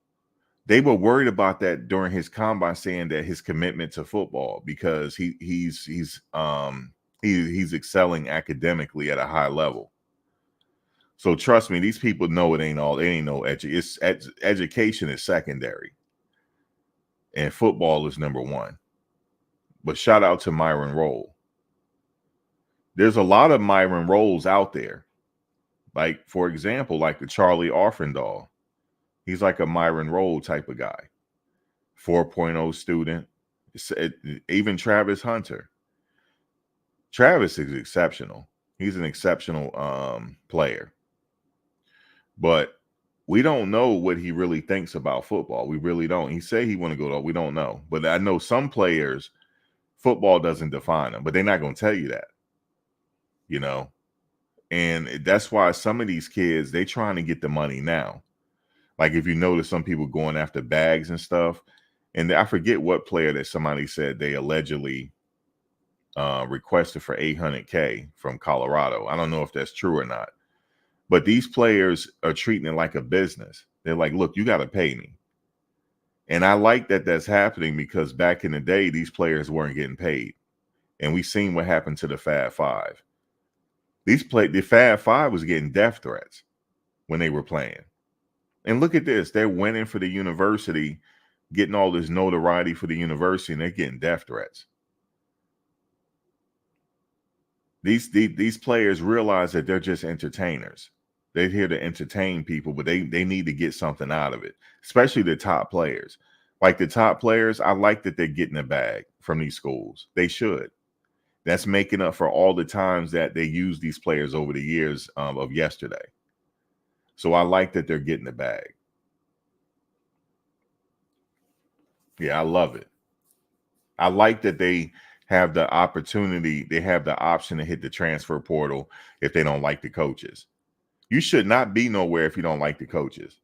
They were worried about that during his combine, saying that his commitment to football, because he's excelling academically at a high level. So trust me, these people know it ain't no education is secondary, and football is number one. But shout out to Myron Rolle. There's a lot of Myron Rolles out there. Like, for example, like the Charlie Arfindall. He's like a Myron Rolle type of guy. 4.0 student. Even Travis Hunter. Travis is exceptional. He's an exceptional player. But we don't know what he really thinks about football. We really don't. He said he want to go to, we don't know. But I know some players, football doesn't define them, but they're not going to tell you that, you know? And that's why some of these kids, they trying to get the money now. Like, if you notice, some people going after bags and stuff. And I forget what player that somebody said they allegedly requested for $800K from Colorado. I don't know if that's true or not. But these players are treating it like a business. They're like, look, you got to pay me. And I like that that's happening, because back in the day, these players weren't getting paid. And we seen what happened to the Fab Five. The Fab Five was getting death threats when they were playing. And look at this. They're winning for the university, getting all this notoriety for the university, and they're getting death threats. These players realize that they're just entertainers. They're here to entertain people, but they need to get something out of it, especially the top players. Like the top players, I like that they're getting a bag from these schools. They should. That's making up for all the times that they use these players over the years of yesterday. So I like that they're getting the bag. Yeah, I love it. I like that they have the opportunity, they have the option to hit the transfer portal if they don't like the coaches. You should not be nowhere if you don't like the coaches,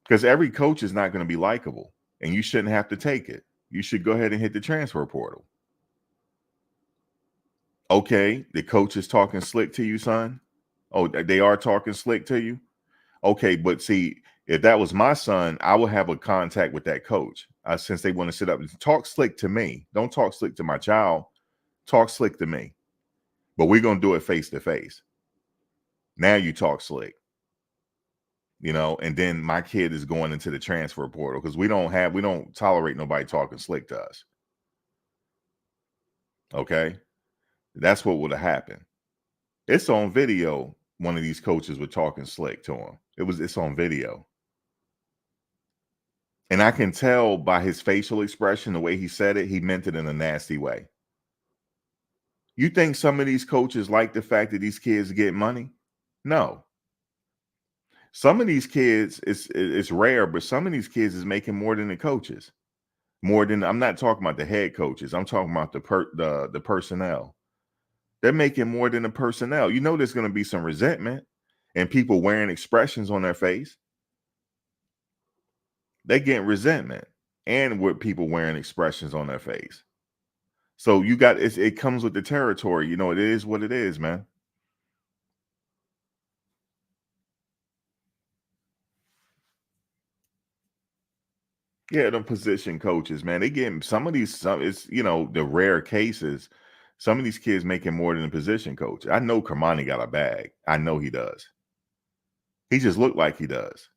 because every coach is not going to be likable, and you shouldn't have to take it. You should go ahead and hit the transfer portal. Okay, the coach is talking slick to you, son. Oh, they are talking slick to you. Okay, but see, if that was my son, I would have a contact with that coach. Since they want to sit up and talk slick to me, don't talk slick to my child. Talk slick to me. But we're going to do it face to face. Now you talk slick, you know, and then my kid is going into the transfer portal, because we don't tolerate nobody talking slick to us. Okay, that's what would have happened. It's on video. One of these coaches was talking slick to him. It's on video. And I can tell by his facial expression, the way he said it, he meant it in a nasty way. You think some of these coaches like the fact that these kids get money? No. Some of these kids, it's rare, but some of these kids is making more than the coaches. More than, I'm not talking about the head coaches. I'm talking about the personnel. They're making more than the personnel. You know, there's going to be some resentment and people wearing expressions on their face. They get resentment, and with people wearing expressions on their face. So you got, it comes with the territory. You know, it is what it is, man. Yeah, them position coaches, man, they get it's, you know, the rare cases. Some of these kids making more than a position coach. I know Cormani got a bag. I know he does. He just looked like he does.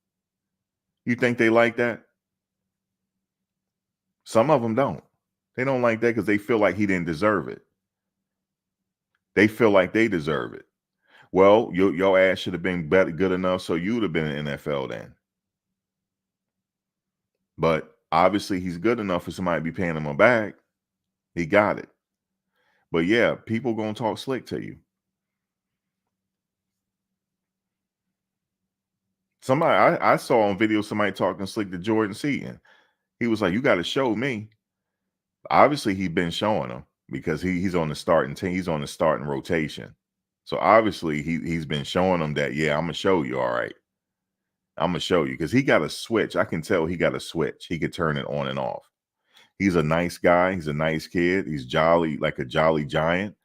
You think they like that? Some of them don't. They don't like that because they feel like he didn't deserve it. They feel like they deserve it. Well, your ass should have been good enough, so you would have been in NFL then. But obviously, he's good enough for somebody to be paying him a bag. He got it. But yeah, people gonna talk slick to you. Somebody I saw on video somebody talking slick to Jordan Seaton. He was like, "You got to show me." Obviously, he's been showing him, because he's on the starting team. He's on the starting rotation. So obviously, he's been showing them that, yeah, I'm gonna show you. All right, I'm gonna show you, because he got a switch. I can tell he got a switch. He could turn it on and off. He's a nice guy. He's a nice kid. He's jolly, like a jolly giant.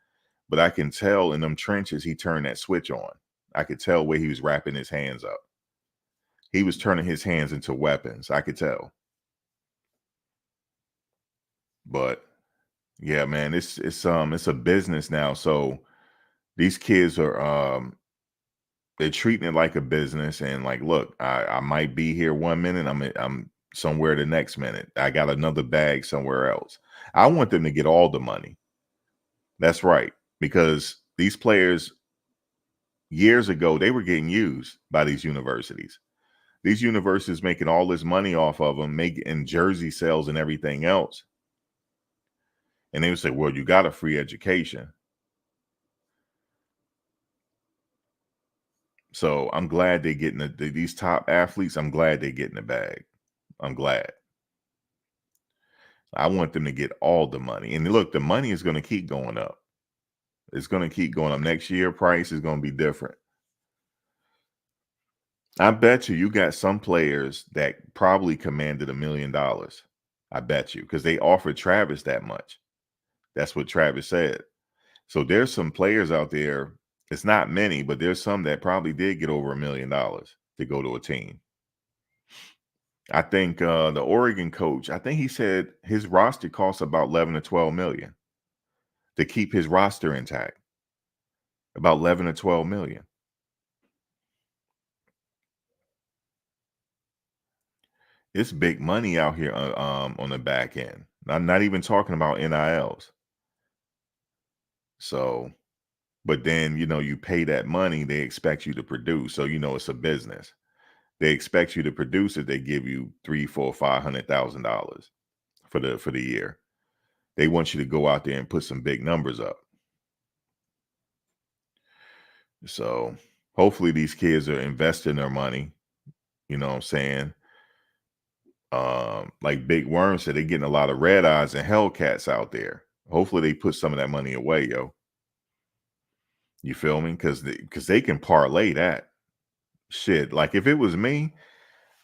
But I can tell in them trenches, he turned that switch on. I could tell where he was wrapping his hands up. He was turning his hands into weapons. I could tell. But yeah, man, it's a business now. So these kids are they're treating it like a business, and like, look, I might be here 1 minute, I'm somewhere the next minute. I got another bag somewhere else. I want them to get all the money. That's right, because these players years ago they were getting used by these universities. These universities making all this money off of them, making jersey sales and everything else. And they would say, "Well, you got a free education." So I'm glad they're getting these top athletes. I'm glad they're getting the bag. I'm glad. I want them to get all the money. And look, the money is going to keep going up. It's going to keep going up. Next year, price is going to be different. I bet you got some players that probably commanded $1 million. I bet you, because they offered Travis that much. That's what Travis said. So there's some players out there. It's not many, but there's some that probably did get over $1 million to go to a team. I think the Oregon coach, I think he said his roster costs about 11 to 12 million to keep his roster intact. About 11 to 12 million. It's big money out here on the back end. I'm not even talking about NILs. So, but then, you pay that money, they expect you to produce. So, it's a business. They expect you to produce it. They give you $300,000, $400,000, $500,000 for the year. They want you to go out there and put some big numbers up. So hopefully these kids are investing their money. You know what I'm saying? Like Big Worm said, they're getting a lot of red eyes and Hellcats out there. Hopefully they put some of that money away, yo. You feel me? Because they can parlay that shit. Like if it was me,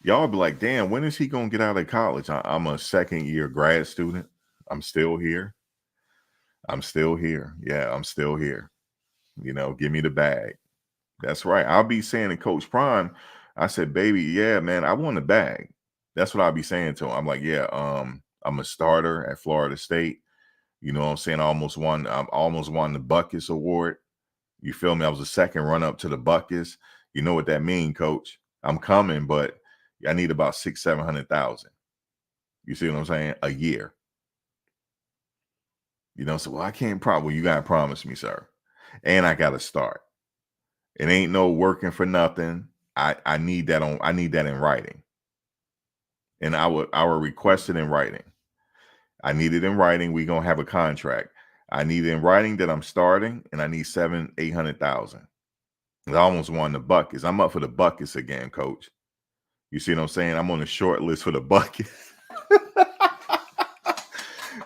y'all be like, damn, when is he gonna get out of college? I'm a second year grad student. I'm still here. I'm still here. Yeah, I'm still here. Give me the bag. That's right. I'll be saying to Coach Prime, I said, baby, yeah, man, I want a bag. That's what I'll be saying to him. I'm like, yeah, I'm a starter at Florida State. You know what I'm saying? I almost won the Buckus Award. You feel me? I was the second run up to the Buckus. You know what that mean, Coach? I'm coming, but I need about 600,000-700,000. You see what I'm saying? A year. So well, I can't well, you gotta promise me, sir. And I gotta start. It ain't no working for nothing. I need that in writing. And I would request it in writing. I need it in writing. We're gonna have a contract. I need it in writing that I'm starting, and I need 800,000. I almost won the Buckets. I'm up for the Buckets again, Coach. You see what I'm saying? I'm on the short list for the Buckets.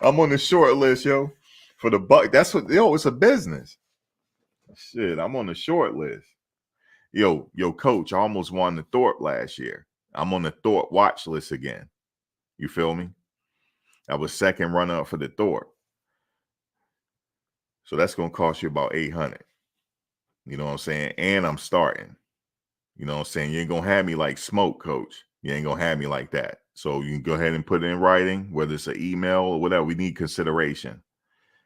I'm on the short list, yo, for the Buck. That's what, it's a business. Shit, I'm on the short list. Yo, Coach, I almost won the Thorpe last year. I'm on the Thorpe watch list again. You feel me? I was second runner up for the Thorpe. So that's going to cost you about 800. You know what I'm saying? And I'm starting. You know what I'm saying? You ain't going to have me like Smoke, Coach. You ain't going to have me like that. So you can go ahead and put it in writing, whether it's an email or whatever. We need consideration.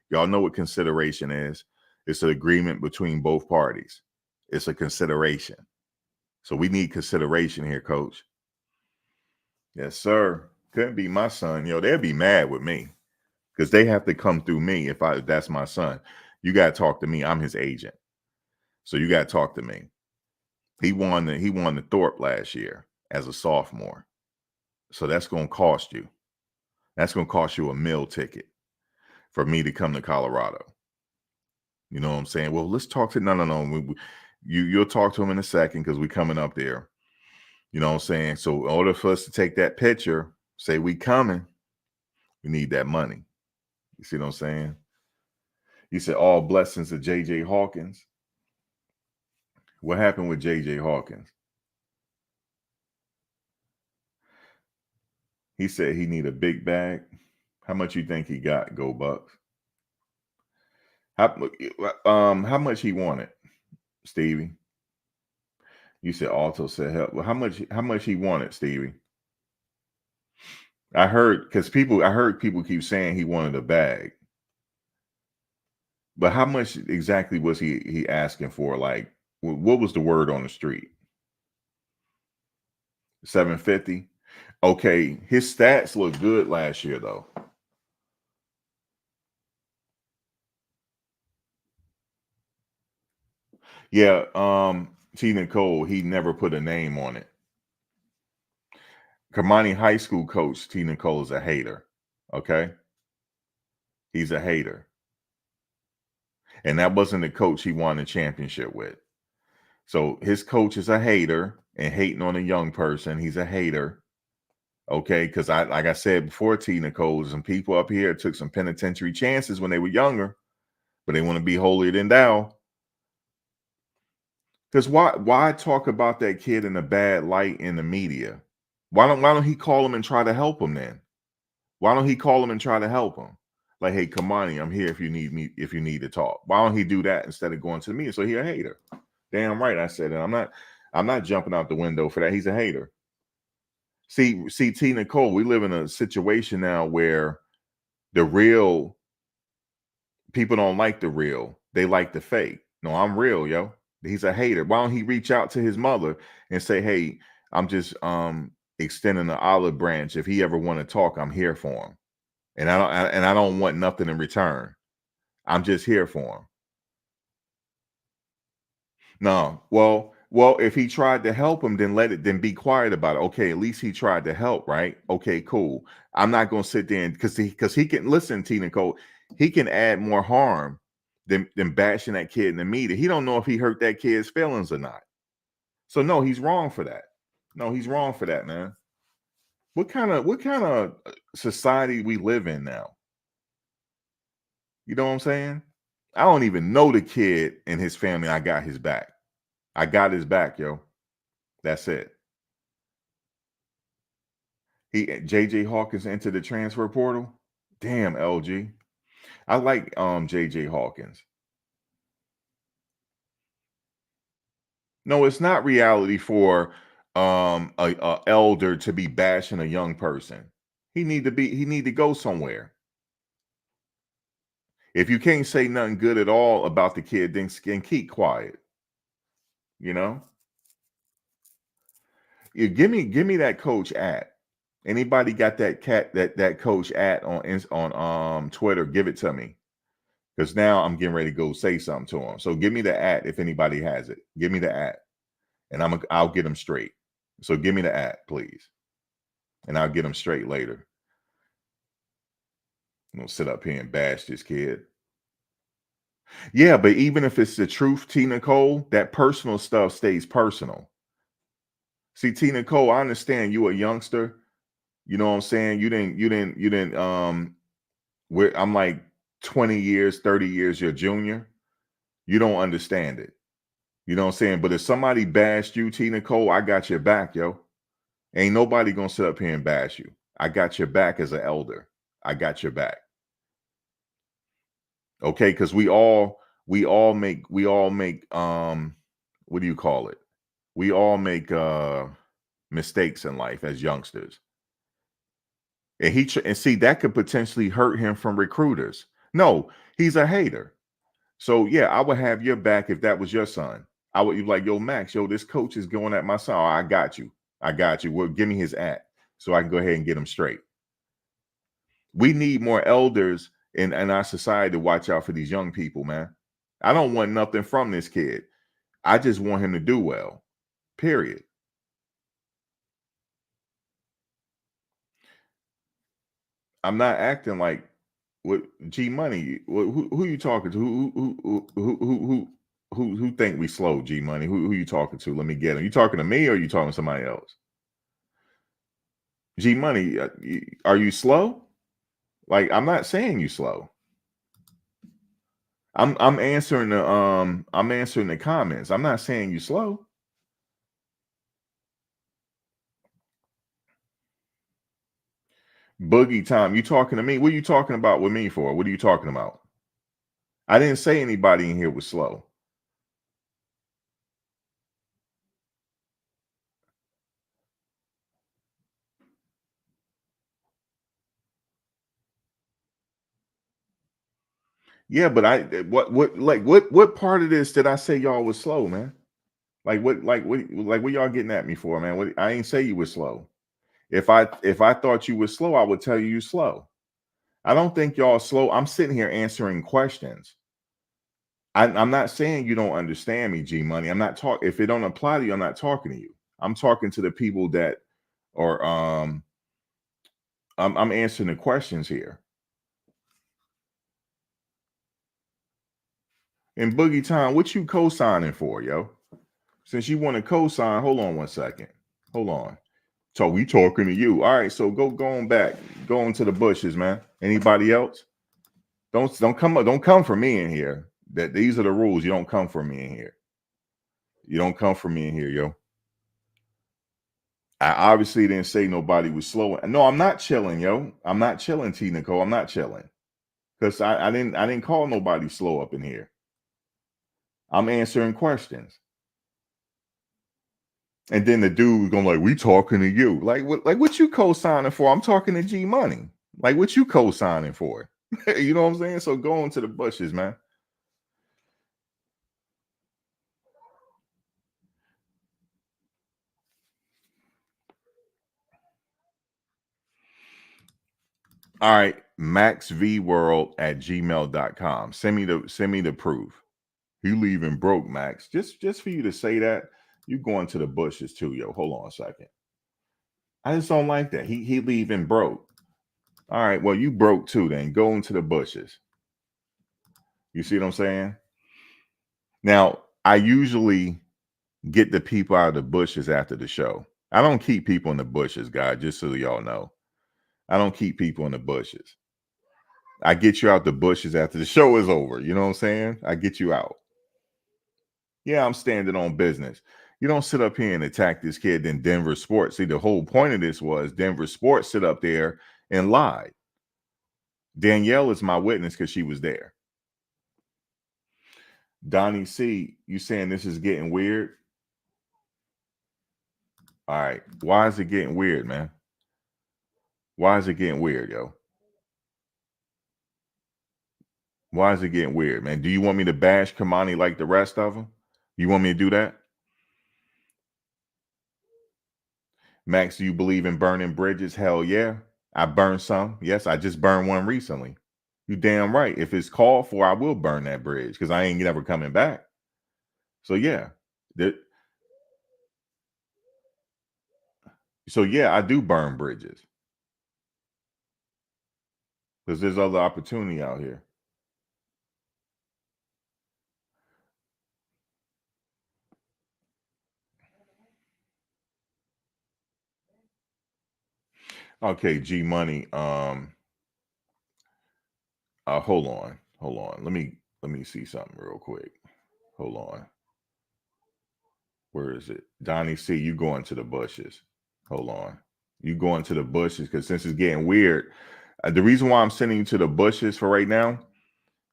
Y'all know what consideration is. It's an agreement between both parties. It's a consideration. So we need consideration here, Coach. Yes, sir. Couldn't be my son. They'd be mad with me because they have to come through me if that's my son. You got to talk to me. I'm his agent. So you got to talk to me. He won the Thorpe last year as a sophomore. So that's going to cost you. That's going to cost you a meal ticket for me to come to Colorado. You know what I'm saying? Well, let's talk to no. You'll talk to him in a second because we're coming up there. You know what I'm saying? So in order for us to take that picture, say we coming, we need that money. You see what I'm saying? You said all blessings to J.J. Hawkins. What happened with J.J. Hawkins? He said he need a big bag. How much you think he got? Go Bucks. How much he wanted, Stevie? You said Alto said help. Well, how much he wanted, Stevie? I heard people keep saying he wanted a bag. But how much exactly was he asking for? Like, what was the word on the street? 750. Okay, his stats looked good last year though. Yeah, T. Nicole, he never put a name on it. Cormani High School coach T. Nicole is a hater. Okay, he's a hater, and that wasn't the coach he won a championship with. So his coach is a hater and hating on a young person. He's a hater. Okay, because like I said before, T. Nicole, some people up here took some penitentiary chances when they were younger, but they want to be holier than thou. Because why talk about that kid in a bad light in the media? Why don't he call him and try to help him then? Why don't he call him and try to help him? Like, hey, Kamani, I'm here if you need me, if you need to talk. Why don't he do that instead of going to the media? So he a hater. Damn right, I said it. I'm not jumping out the window for that. He's a hater. See, T. Nicole, we live in a situation now where the real people don't like the real. They like the fake. No, I'm real, yo. He's a hater. Why don't he reach out to his mother and say, hey, I'm just extending the olive branch. If he ever want to talk, I'm here for him. And I don't want nothing in return. I'm just here for him. No, well, if he tried to help him, then be quiet about it. Okay, at least he tried to help, right? Okay, cool. I'm not gonna sit there and because he can listen, T. Nicole, he can add more harm than bashing that kid in the media. He don't know if he hurt that kid's feelings or not. So no, he's wrong for that. No, he's wrong for that, man. What kind of society we live in now? You know what I'm saying? I don't even know the kid and his family. I got his back. I got his back, yo. That's it. JJ Hawkins entered the transfer portal. Damn, LG. I like JJ Hawkins. No, it's not reality for a elder to be bashing a young person. He need to go somewhere. If you can't say nothing good at all about the kid, then keep quiet. You know? You give me that coach at. Anybody got that coach at on Twitter? Give it to me. Because now I'm getting ready to go say something to him. So give me the at if anybody has it. Give me the at, and I'll get them straight. So give me the at, please, and I'll get them straight later. I'm gonna sit up here and bash this kid. Yeah, but even if it's the truth, T. Nicole, that personal stuff stays personal. See, T. Nicole, I understand you a youngster. You know what I'm saying? You didn't. I'm like 20 years, 30 years your junior. You don't understand it. You know what I'm saying? But if somebody bashed you, T. Nicole, I got your back, yo. Ain't nobody gonna sit up here and bash you. I got your back as an elder. I got your back. Okay, because we all make what do you call it? We all make mistakes in life as youngsters. And see that could potentially hurt him from recruiters. No, he's a hater. So yeah, I would have your back if that was your son. I would be like, yo, Max, yo, this coach is going at my son. Oh, I got you. I got you. Well, give me his at so I can go ahead and get him straight. We need more elders in our society to watch out for these young people, man. I don't want nothing from this kid. I just want him to do well. Period. I'm not acting like what G Money. Who you talking to? Who think we slow? G Money. Who you talking to? Let me get him. You talking to me or you talking to somebody else? G Money. Are you slow? Like I'm not saying you slow. I'm answering the comments. I'm not saying you slow. Boogie time. You talking to me? What are you talking about with me for? What are you talking about? I didn't say anybody in here was slow. Yeah, but what part of this did I say y'all was slow, man? What y'all getting at me for, man? I ain't say you was slow. If I thought you was slow, I would tell you slow. I don't think y'all slow. I'm sitting here answering questions. I'm not saying you don't understand me, G Money. I'm not talking. If it don't apply to you, I'm not talking to you. I'm talking to the people that are. I'm answering the questions here. And Boogie Time, what you co-signing for, yo? Since you want to co-sign, hold on one second. Hold on. So we talking to you. All right, so go on back. Go into the bushes, man. Anybody else? Don't come for me in here. That these are the rules. You don't come for me in here. You don't come for me in here, yo. I obviously didn't say nobody was slow. No, I'm not chilling, yo. I'm not chilling, T Nicole. I'm not chilling. Because I didn't call nobody slow up in here. I'm answering questions. And then the dude going like, we talking to you. What you co-signing for? I'm talking to G Money. Like what you co-signing for? You know what I'm saying? So go into the bushes, man. All right, maxvworld@gmail.com. Send me the proof. He leaving broke, Max. Just for you to say that, you going to the bushes too, yo. Hold on a second. I just don't like that. He leaving broke. All right, well, you broke too, then go into the bushes. You see what I'm saying? Now, I usually get the people out of the bushes after the show. I don't keep people in the bushes, guys, just so y'all know. I don't keep people in the bushes. I get you out the bushes after the show is over. You know what I'm saying? I get you out. Yeah, I'm standing on business. You don't sit up here and attack this kid in Denver Sports. See, the whole point of this was Denver Sports sit up there and lied. Danielle is my witness because she was there. Donnie C, you saying this is getting weird? All right. Why is it getting weird, man? Why is it getting weird, yo? Why is it getting weird, man? Do you want me to bash Cormani like the rest of them? You want me to do that? Max, do you believe in burning bridges? Hell yeah. I burned some. Yes, I just burned one recently. You damn right. If it's called for, I will burn that bridge because I ain't never coming back. So yeah. So yeah, I do burn bridges. Because there's other opportunity out here. Okay, G Money. Hold on. Let me see something real quick. Hold on. Where is it? Donnie C, you going to the bushes. Hold on. You going to the bushes because since it's getting weird, the reason why I'm sending you to the bushes for right now,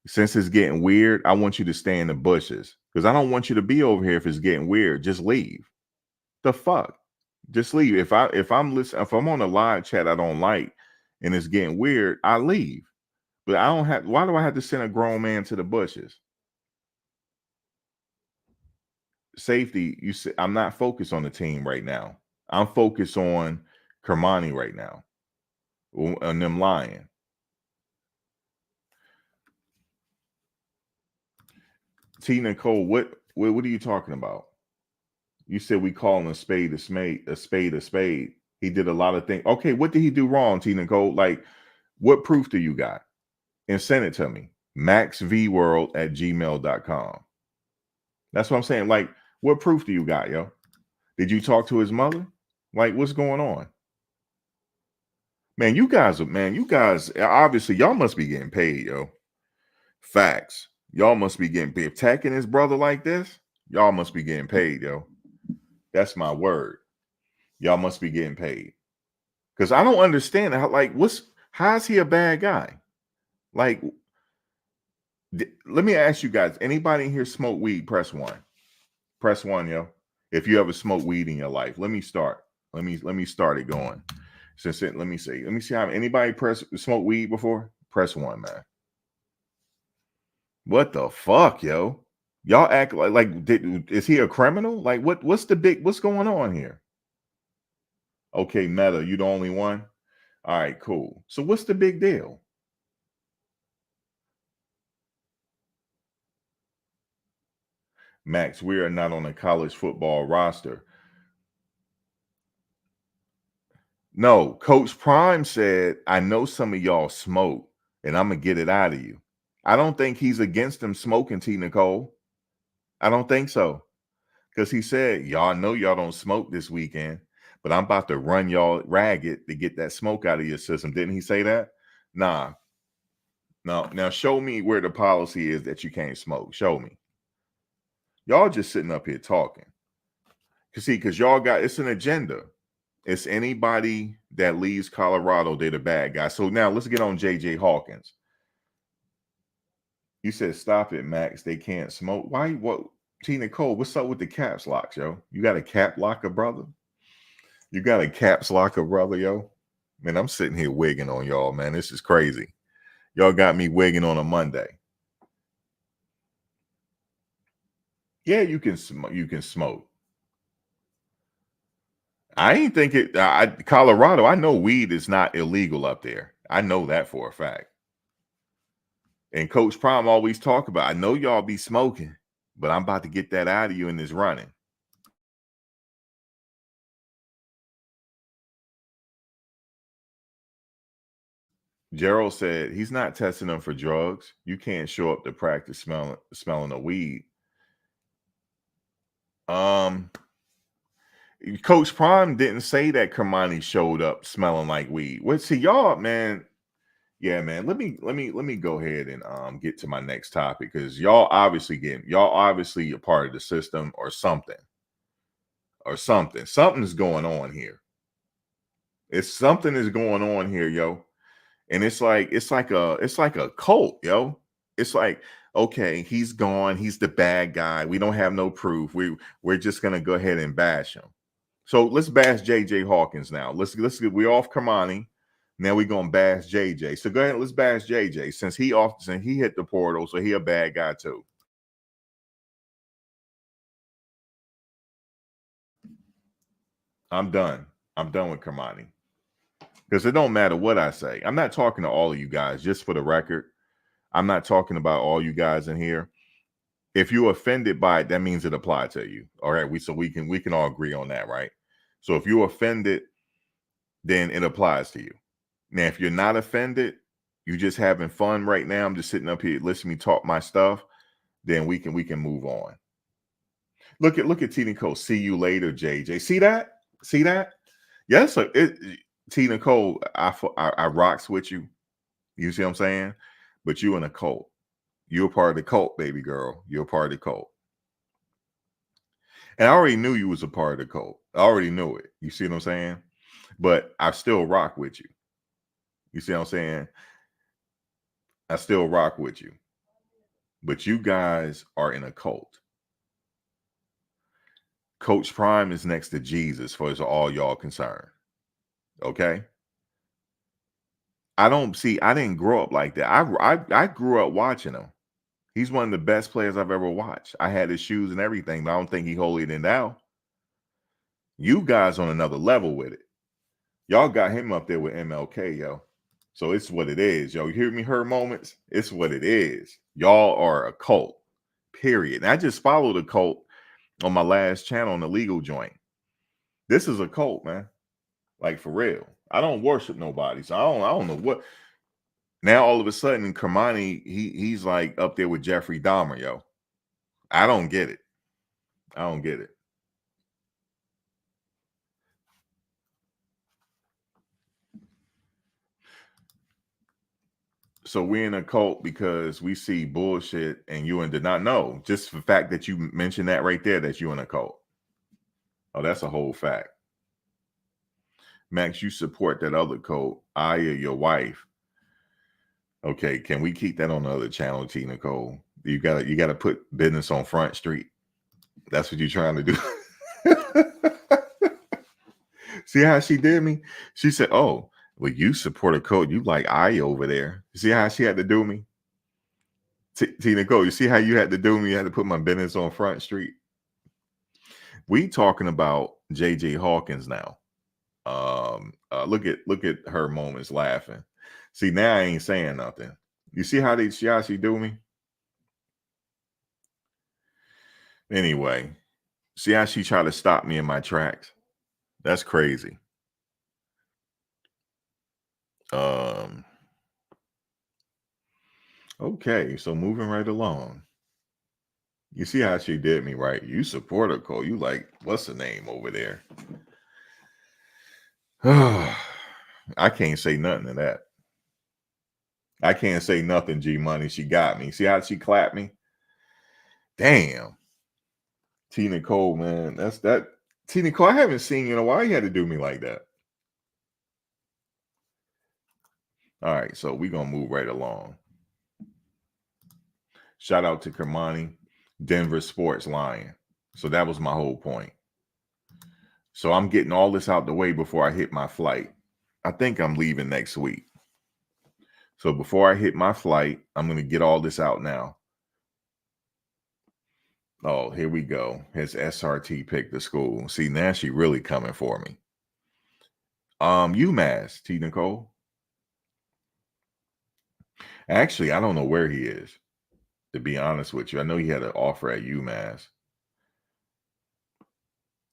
since it's getting weird, I want you to stay in the bushes because I don't want you to be over here if it's getting weird. Just leave. The fuck? Just leave. If I'm listening, if I'm on a live chat I don't like and it's getting weird, I leave. But I don't have. Why do I have to send a grown man to the bushes? Safety. You say I'm not focused on the team right now. I'm focused on Cormani right now, and them lying. T Nicole, what are you talking about? You said we calling a spade a spade, a spade a spade. He did a lot of things. Okay, what did he do wrong, T Nicole? Like, what proof do you got? And send it to me. maxvworld@gmail.com. That's what I'm saying. Like, what proof do you got, yo? Did you talk to his mother? Like, what's going on? Man, you guys, obviously, y'all must be getting paid, yo. Facts. Y'all must be getting paid. Attacking his brother like this, y'all must be getting paid, yo. That's my word. Y'all must be getting paid. Because I don't understand how, like, how's he a bad guy? Like, let me ask you guys, anybody in here smoke weed? Press one. Press one, yo. If you ever smoke weed in your life, let me start. Let me start it going. Let me see how anybody smoke weed before. Press one, man. What the fuck, yo? Y'all act is he a criminal? Like what's going on here? Okay, Meta, you the only one? All right, cool. So what's the big deal? Max, we are not on a college football roster. No, Coach Prime said, I know some of y'all smoke, and I'm gonna get it out of you. I don't think he's against them smoking, T. Nicole. I don't think so. Because he said, y'all know y'all don't smoke this weekend, but I'm about to run y'all ragged to get that smoke out of your system. Didn't he say that? Nah. No. Now show me where the policy is that you can't smoke. Show me. Y'all just sitting up here talking. Because y'all got, it's an agenda. It's anybody that leaves Colorado, they're the bad guy. So now let's get on JJ Hawkins. You said, stop it, Max. They can't smoke. Why? What? T. Nicole, what's up with the caps locks, yo? You got a cap locker, brother? You got a caps locker, brother, yo? Man, I'm sitting here wigging on y'all, man. This is crazy. Y'all got me wigging on a Monday. Yeah, you can smoke. You can smoke. I ain't think it. Colorado, I know weed is not illegal up there. I know that for a fact. And Coach Prime always talk about, I know y'all be smoking, but I'm about to get that out of you in this running. Gerald said he's not testing them for drugs. You can't show up to practice smelling a weed. Coach Prime didn't say that Cormani showed up smelling like weed. What? See, y'all, man. Yeah, man. Let me go ahead and get to my next topic, because y'all obviously a part of the system or something. Something's going on here. Something is going on here, yo. And it's like a cult, yo. It's like, okay, he's gone. He's the bad guy. We don't have no proof. We're just gonna go ahead and bash him. So let's bash JJ Hawkins now. We're off Cormani. Now we're gonna bash JJ. So go ahead, let's bash JJ since he hit the portal, so he a bad guy too. I'm done. I'm done with Cormani. Because it don't matter what I say. I'm not talking to all of you guys, just for the record. I'm not talking about all you guys in here. If you're offended by it, that means it applied to you. All right. We can all agree on that, right? So if you're offended, then it applies to you. Now, if you're not offended, you're just having fun right now, I'm just sitting up here listening to me talk my stuff, then we can move on. Look at T. Nicole. See you later, JJ. See that? See that? Yes, T. Nicole, I rocks with you. You see what I'm saying? But you in a cult. You're a part of the cult, baby girl. You're a part of the cult. And I already knew you was a part of the cult. I already knew it. You see what I'm saying? But I still rock with you. You see what I'm saying? I still rock with you. But you guys are in a cult. Coach Prime is next to Jesus for all y'all concerned. Okay? I didn't grow up like that. I grew up watching him. He's one of the best players I've ever watched. I had his shoes and everything, but I don't think he holier than thou. You guys on another level with it. Y'all got him up there with MLK, yo. So it's what it is, yo. You hear me? Her moments. It's what it is. Y'all are a cult. Period. And I just followed a cult on my last channel on the legal joint. This is a cult, man. Like, for real. I don't worship nobody, so I don't know what. Now all of a sudden, Cormani, he's like up there with Jeffrey Dahmer, yo. I don't get it. I don't get it. So we're in a cult because we see bullshit and you did not know. Just the fact that you mentioned that right there, that you're in a cult. Oh, that's a whole fact. Max, you support that other cult, Aya, your wife. Okay, can we keep that on the other channel, T. Nicole? You gotta put business on Front Street. That's what you're trying to do. See how she did me? She said, "Oh, well, you support a cult. You like Aya over there." See how she had to do me? Tina Cole, you see how you had to do me? You had to put my business on Front Street. We talking about JJ Hawkins now. Look at her moments laughing. See, now I ain't saying nothing. You see how she do me? Anyway, see how she tried to stop me in my tracks? That's crazy. Okay, so moving right along. You see how she did me, right? You support her, Cole. You like, what's the name over there? I can't say nothing to that. I can't say nothing, G Money. She got me. See how she clapped me? Damn. Tina Cole, man. That's that. Tina Cole, I haven't seen you in a while. You had to do me like that. All right, so we're going to move right along. Shout out to Cormani, Denver Sports Lion. So that was my whole point. So I'm getting all this out the way before I hit my flight. I think I'm leaving next week. So before I hit my flight, I'm going to get all this out now. Oh, here we go. His SRT picked the school. See, now she really coming for me. UMass, T. Nicole. Actually, I don't know where he is, to be honest with you. I know he had an offer at UMass.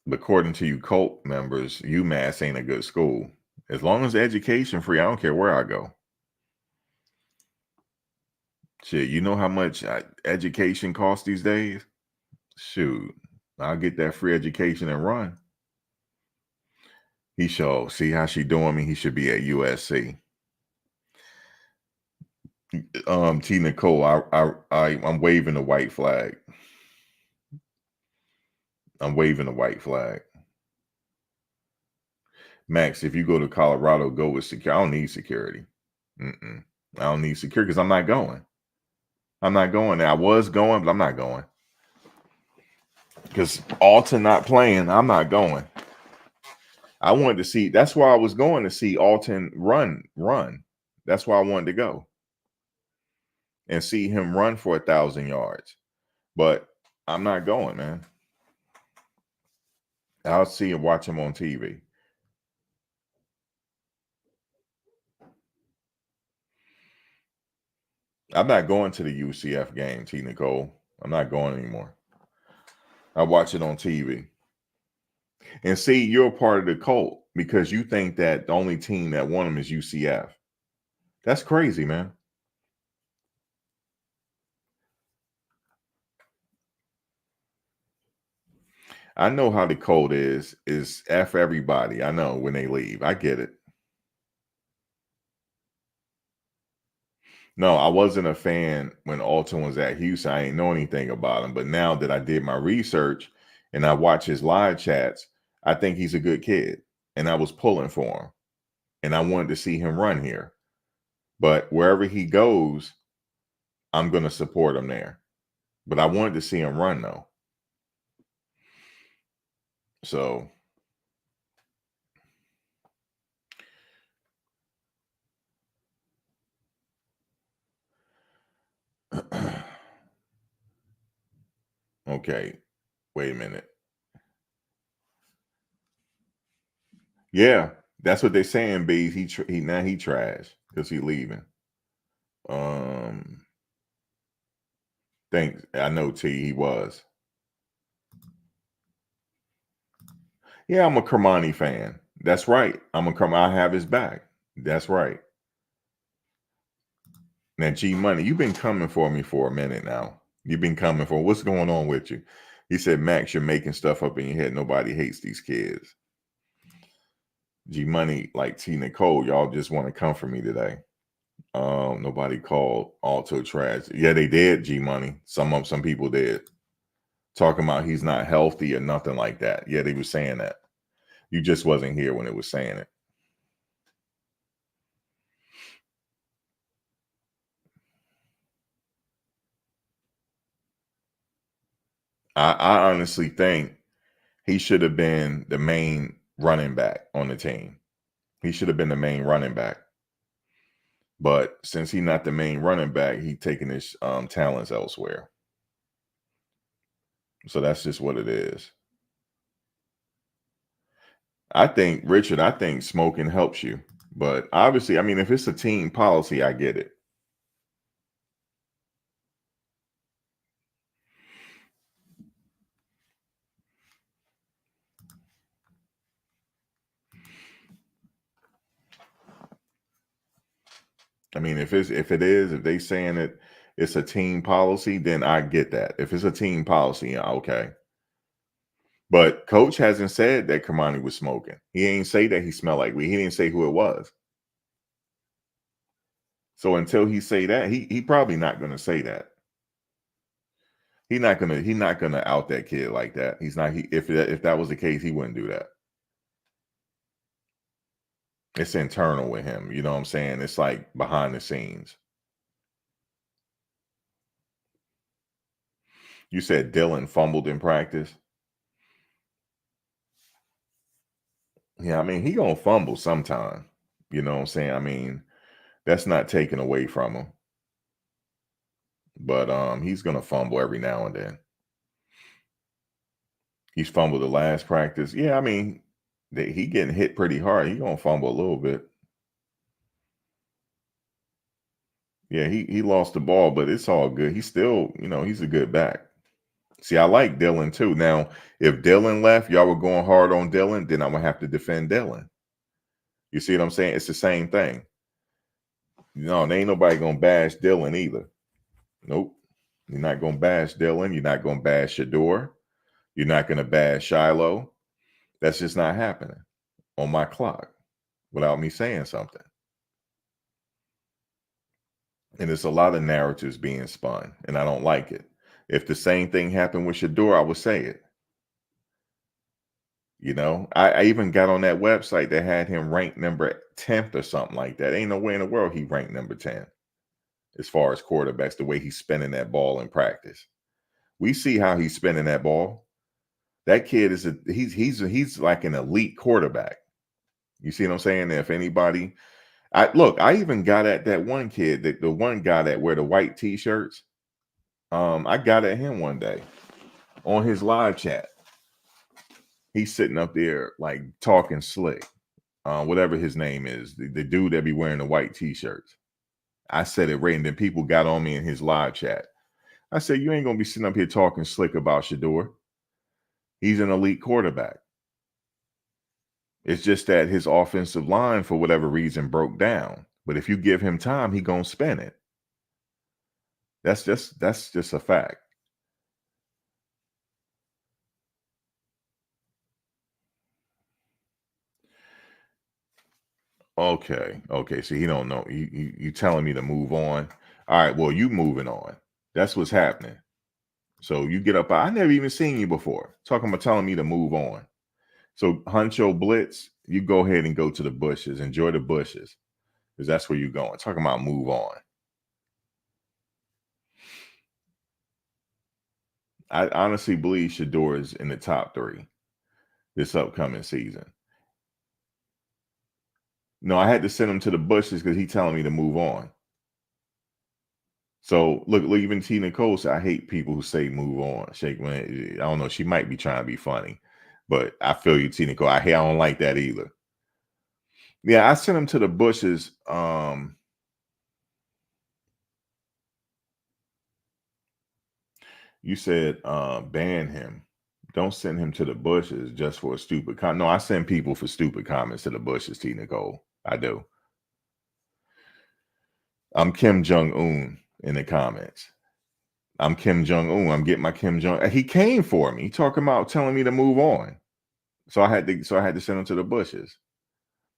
But according to you cult members, UMass ain't a good school. As long as education free, I don't care where I go. Shit, you know how much education costs these days? Shoot, I'll get that free education and run. He should see how she doing me. He should be at USC. T. Nicole, I'm waving the white flag. I'm waving the white flag. Max, if you go to Colorado, go with security. I don't need security. I don't need security because I'm not going. I'm not going. I was going, but I'm not going. Because Alton not playing, I'm not going. I wanted to see. That's why I was going to see Alton run. That's why I wanted to go and see him run for 1,000 yards. But I'm not going, man. I'll see and watch him on TV. I'm not going to the UCF game, T. Nicole. I'm not going anymore. I watch it on TV. And see, you're a part of the cult because you think that the only team that won them is UCF. That's crazy, man. I know how the cult is F everybody. I know when they leave. I get it. No, I wasn't a fan when Alton was at Houston. I ain't know anything about him. But now that I did my research and I watch his live chats, I think he's a good kid. And I was pulling for him. And I wanted to see him run here. But wherever he goes, I'm going to support him there. But I wanted to see him run, though. So. Okay. Wait a minute. Yeah, that's what they're saying, B. He now he trash because he leaving. Thanks. I know T. He was. Yeah, I'm a Cormani fan. That's right. I have his back. That's right. Now, G Money, you've been coming for me for a minute now. You've been coming for what's going on with you? He said, Max, you're making stuff up in your head. Nobody hates these kids. G Money, like T Nicole, y'all just want to come for me today. Nobody called Alto trash. Yeah, they did, G Money. Some people did. Talking about he's not healthy or nothing like that. Yeah, they were saying that. You just wasn't here when it was saying it. I honestly think he should have been the main running back on the team. He should have been the main running back. But since he's not the main running back, he taking his talents elsewhere. So that's just what it is. I think, Richard, I think smoking helps you. But obviously, I mean, if it's a team policy, I get it. I mean, if they saying it's a team policy, then I get that. If it's a team policy, yeah, okay. But coach hasn't said that Cormani was smoking. He ain't say that he smelled like weed. He didn't say who it was. So until he say that, he probably not gonna say that. He's not gonna out that kid like that. He's not. If that was the case, he wouldn't do that. It's internal with him. You know what I'm saying? It's like behind the scenes. You said Dylan fumbled in practice. Yeah, I mean, he gonna fumble sometime. You know what I'm saying? I mean, that's not taken away from him. But he's gonna fumble every now and then. He's fumbled the last practice. Yeah, I mean, he getting hit pretty hard. He gonna fumble a little bit. Yeah, he lost the ball, but it's all good. He's still, he's a good back. See, I like Dylan too. Now, if Dylan left, y'all were going hard on Dylan, then I'm gonna have to defend Dylan. You see what I'm saying? It's the same thing. No, there ain't nobody gonna bash Dylan either. Nope. You're not gonna bash Dylan. You're not gonna bash Shador. You're not gonna bash Shiloh. That's just not happening on my clock without me saying something. And it's a lot of narratives being spun, and I don't like it. If the same thing happened with Shador, I would say it. I even got on that website that had him ranked number 10th or something like that. Ain't no way in the world he ranked number 10 as far as quarterbacks, the way he's spinning that ball in practice. We see how he's spinning that ball. That kid he's like an elite quarterback. You see what I'm saying? If anybody, I even got at that one kid, the one guy that wear the white t-shirts. I got at him one day on his live chat. He's sitting up there like talking slick. Whatever his name is, the dude that be wearing the white t-shirts. I said it right, and then people got on me in his live chat. I said, you ain't gonna be sitting up here talking slick about Shador. He's an elite quarterback. It's just that his offensive line, for whatever reason, broke down. But if you give him time, he gonna spin it. That's just a fact. Okay. So he don't know. You telling me to move on. All right, well, you moving on. That's what's happening. So you get up. I never even seen you before. Talking about telling me to move on. So Huncho Blitz, you go ahead and go to the bushes. Enjoy the bushes. Because that's where you're going. Talking about move on. I honestly believe Shador is in the top 3 this upcoming season. No, I had to send him to the bushes because he's telling me to move on. So look, even T. Nicole said, I hate people who say move on. Shake man, I don't know. She might be trying to be funny, but I feel you, T. Nicole. I don't like that either. Yeah, I sent him to the bushes. You said ban him. Don't send him to the bushes just for a stupid comment. No, I send people for stupid comments to the bushes, T. Nicole. I do. I'm Kim Jong-un in the comments. I'm Kim Jong-un. I'm getting my Kim Jong. He came for me, talking about telling me to move on. So I had to send him to the bushes.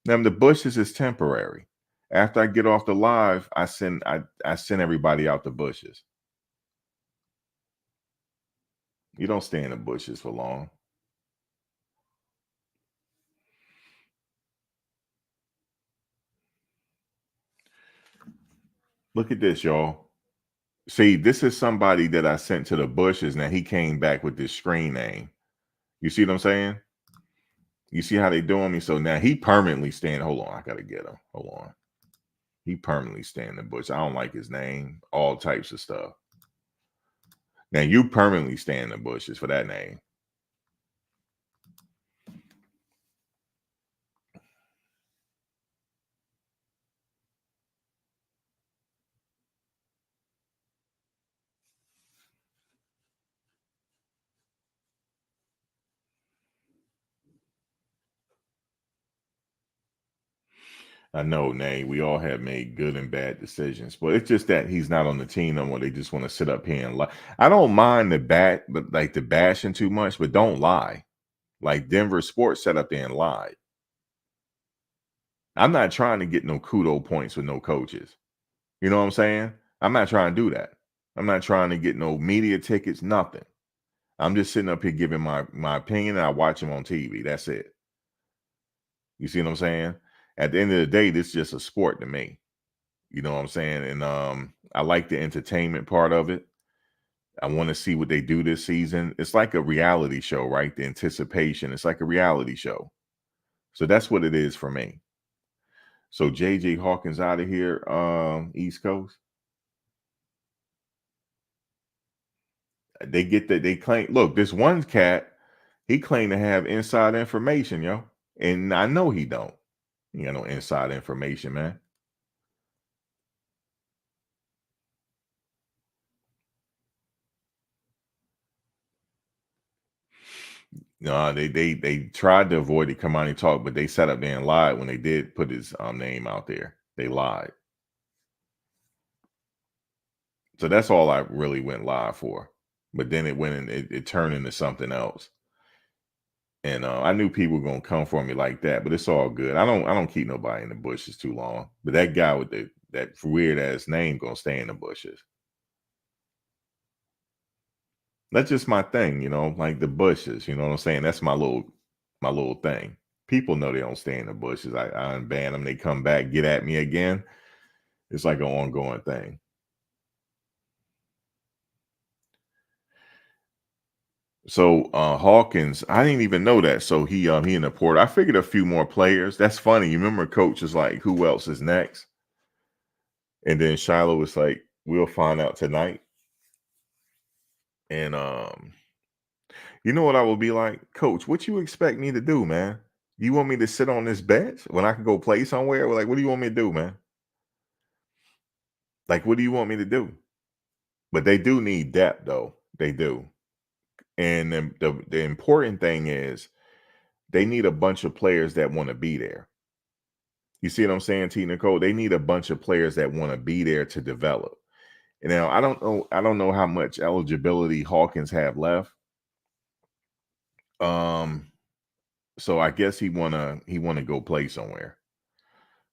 Now the bushes is temporary. After I get off the live, I send everybody out the bushes. You don't stay in the bushes for long. Look at this, y'all. See, this is somebody that I sent to the bushes. Now he came back with this screen name. You see what I'm saying? You see how they doing me? So now he permanently staying. Hold on, I gotta get him. Hold on. He permanently stay in the bush. I don't like his name. All types of stuff. Now you permanently stay in the bushes for that name. I know, Nay, we all have made good and bad decisions, but it's just that he's not on the team no more. They just want to sit up here and lie. I don't mind but like the bashing too much, but don't lie. Like Denver Sports sat up there and lied. I'm not trying to get no kudo points with no coaches. You know what I'm saying? I'm not trying to do that. I'm not trying to get no media tickets, nothing. I'm just sitting up here giving my opinion and I watch him on TV. That's it. You see what I'm saying? At the end of the day, this is just a sport to me. You know what I'm saying? And I like the entertainment part of it. I want to see what they do this season. It's like a reality show, right? The anticipation. It's like a reality show. So that's what it is for me. So JJ Hawkins out of here, East Coast. They claim, look, this one cat, he claimed to have inside information, yo. And I know he don't. You got no inside information, man. No, they tried to avoid the Cormani talk, but they sat up there and lied when they did put his name out there. They lied. So that's all I really went live for. But then it went and it turned into something else. And I knew people were gonna come for me like that, but it's all good. I don't keep nobody in the bushes too long. But that guy with that weird ass name gonna stay in the bushes. That's just my thing, like the bushes. You know what I'm saying? That's my little thing. People know they don't stay in the bushes. I unban them. They come back, get at me again. It's like an ongoing thing. So Hawkins, I didn't even know that. So he in the port. I figured a few more players. That's funny. You remember coach is like, who else is next? And then Shiloh was like, we'll find out tonight. And you know what I will be like? Coach, what you expect me to do, man? You want me to sit on this bench when I can go play somewhere? Like, what do you want me to do, man? Like, what do you want me to do? But they do need depth, though. They do. And the important thing is they need a bunch of players that want to be there. You see what I'm saying, T Nicole? They need a bunch of players that want to be there to develop. And now I don't know how much eligibility Hawkins have left. Um, so I guess he wanna go play somewhere.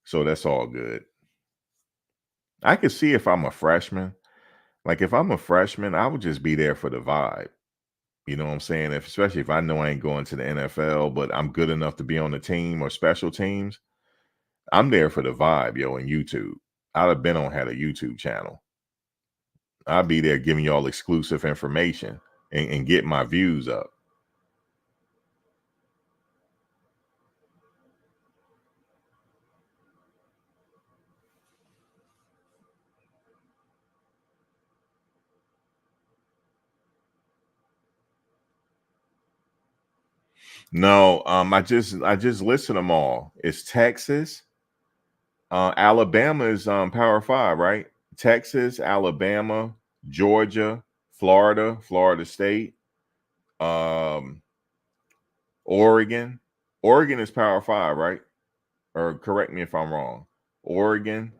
So that's all good. I could see if I'm a freshman. Like if I'm a freshman, I would just be there for the vibe. You know what I'm saying? Especially if I know I ain't going to the NFL, but I'm good enough to be on the team or special teams. I'm there for the vibe, yo, in YouTube. I'd have been had a YouTube channel. I'll be there giving y'all exclusive information and get my views up. No, I just listed them all. It's Texas, Alabama is Power Five, right? Texas, Alabama, Georgia, Florida State, um, Oregon. Oregon is Power Five, right? Or correct me if I'm wrong. Oregon,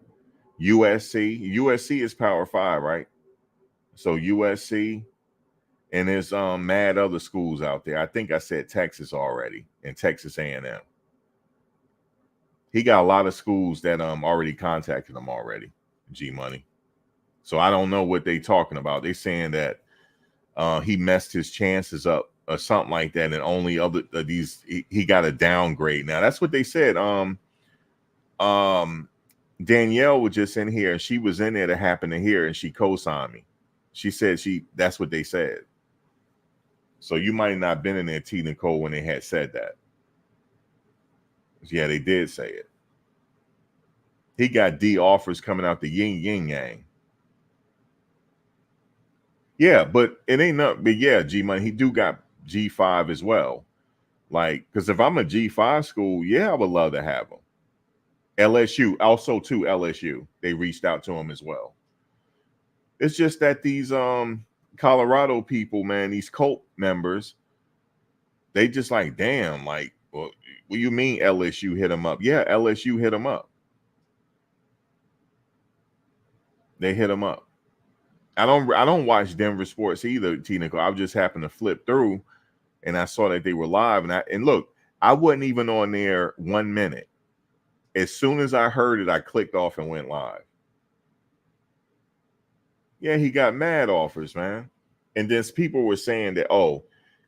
USC is Power Five, right? So USC, and there's mad other schools out there. I think I said Texas already, and Texas A&M. He got a lot of schools that already contacted him already. G Money. So I don't know what they talking about. They saying that he messed his chances up or something like that, and only other these he got a downgrade. Now that's what they said. Um, Danielle was just in here, and she was in there to happen to hear, and she co-signed me. She said that's what they said. So you might not have been in there, T Nicole, when they had said that. Yeah, they did say it. He got D offers coming out the yin yin yang. Yeah, but it ain't nothing. But yeah, G Money, he do got G5 as well. Like, because if I'm a G5 school, yeah, I would love to have him. LSU, also to LSU, they reached out to him as well. It's just that these Colorado people, man, these cult members, they just like, damn, like, well, what do you mean LSU hit him up? Yeah, LSU hit him up. They hit him up. I don't watch Denver sports either, Tina. I just happened to flip through and I saw that they were live. And look, I wasn't even on there 1 minute. As soon as I heard it, I clicked off and went live. Yeah, he got mad offers, man. And then people were saying that, oh,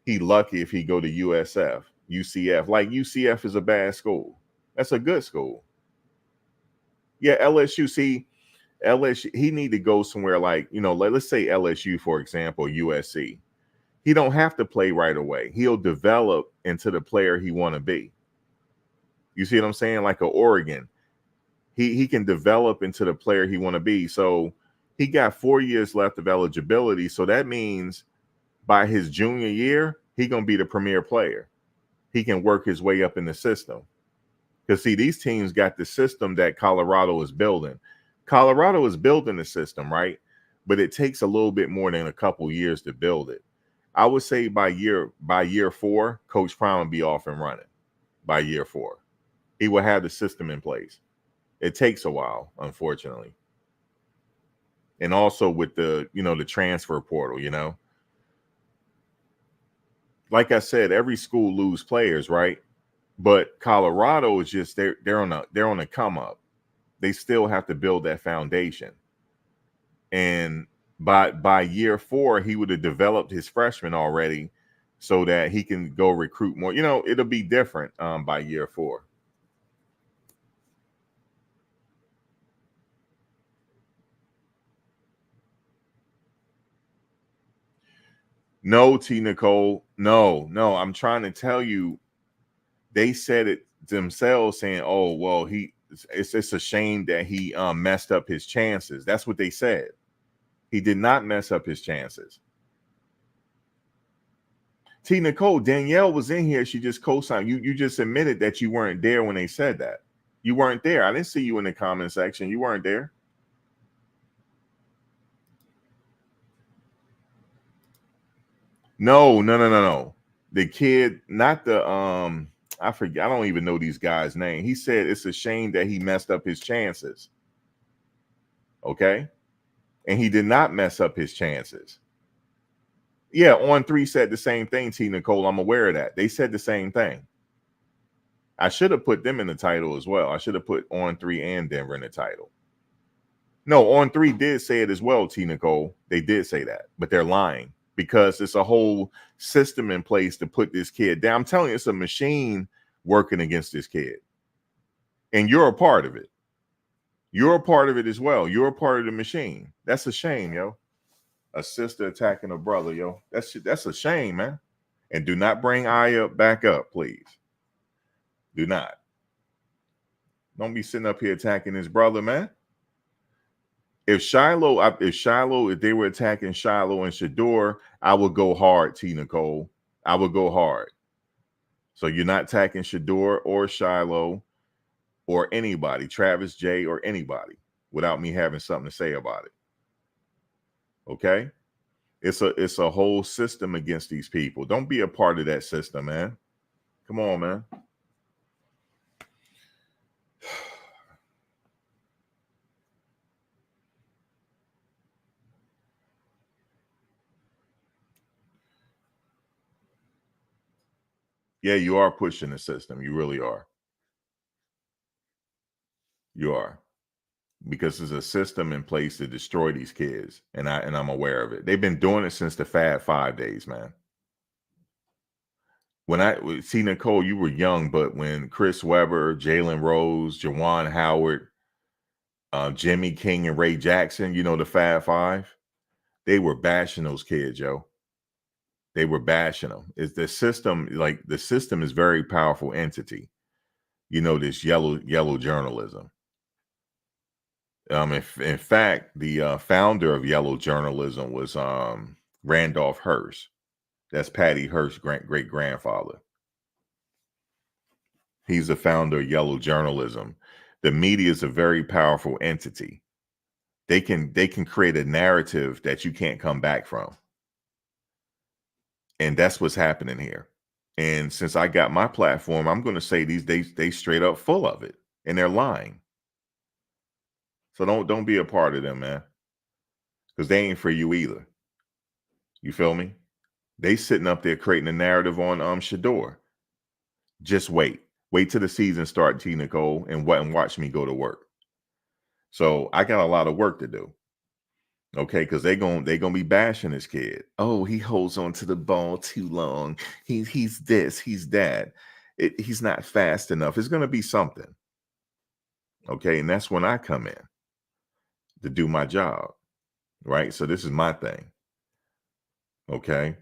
he lucky if he go to UCF. Like UCF is a bad school. That's a good school. Yeah, LSU. See, LSU, he need to go somewhere like, let's say LSU, for example, USC. He don't have to play right away. He'll develop into the player he want to be. You see what I'm saying? Like a Oregon. He can develop into the player he want to be. So he got 4 years left of eligibility. So that means by his junior year, he going to be the premier player. He can work his way up in the system. Because, see, these teams got the system that Colorado is building. Colorado is building the system, right? But it takes a little bit more than a couple years to build it. I would say by year 4, Coach Prime will be off and running by year 4. He will have the system in place. It takes a while, unfortunately. And also with the transfer portal, like I said, every school lose players, right? But Colorado is just they're on a come up. They still have to build that foundation. And by year 4, he would have developed his freshman already so that he can go recruit more. It'll be different by year 4. No, T. Nicole. No. I'm trying to tell you, they said it themselves, saying, "Oh, well, it's a shame that he messed up his chances." That's what they said. He did not mess up his chances. T. Nicole, Danielle was in here. She just co-signed. You just admitted that you weren't there when they said that. You weren't there. I didn't see you in the comment section. You weren't there. No. The kid, not the I forget. I don't even know these guys' name. He said it's a shame that he messed up his chances. Okay? And he did not mess up his chances. Yeah, On3 said the same thing, T. Nicole. I'm aware of that. They said the same thing. I should have put them in the title as well. I should have put On3 and Denver in the title. No, On3 did say it as well, T. Nicole. They did say that, but they're lying because it's a whole system in place to put this kid down. I'm telling you, it's a machine working against this kid. And you're a part of it. You're a part of it as well. You're a part of the machine. That's a shame, yo. A sister attacking a brother, yo. That's a shame, man. And do not bring Aya back up, please. Do not. Don't be sitting up here attacking his brother, man. If they were attacking Shiloh and Shador, I would go hard, T. Nicole. I would go hard. So you're not attacking Shador or Shiloh or anybody, Travis J or anybody, without me having something to say about it. Okay? It's a whole system against these people. Don't be a part of that system, man. Come on, man. Yeah, you are pushing the system. You really are. You are. Because there's a system in place to destroy these kids. And I'm aware of it. They've been doing it since the Fab 5 days, man. When I see Nicole, you were young, but when Chris Webber, Jalen Rose, Jawan Howard, Jimmy King, and Ray Jackson, the Fab 5, they were bashing those kids, yo. They were bashing them. It's the system, like the system is very powerful entity. This yellow journalism. In fact, the founder of yellow journalism was Randolph Hearst. That's Patty Hearst's great grandfather. He's the founder of yellow journalism. The media is a very powerful entity. They can create a narrative that you can't come back from. And that's what's happening here. And since I got my platform, I'm going to say they straight up full of it, and they're lying. So don't be a part of them, man, because they ain't for you either. You feel me? They sitting up there creating a narrative on Shador. Just wait till the season start, T. Nicole, and watch me go to work. So I got a lot of work to do. Okay, because they gonna be bashing this kid. Oh, he holds on to the ball too long. He's this, he's that. He's not fast enough. It's gonna be something. Okay, and that's when I come in to do my job. Right. So this is my thing. Okay.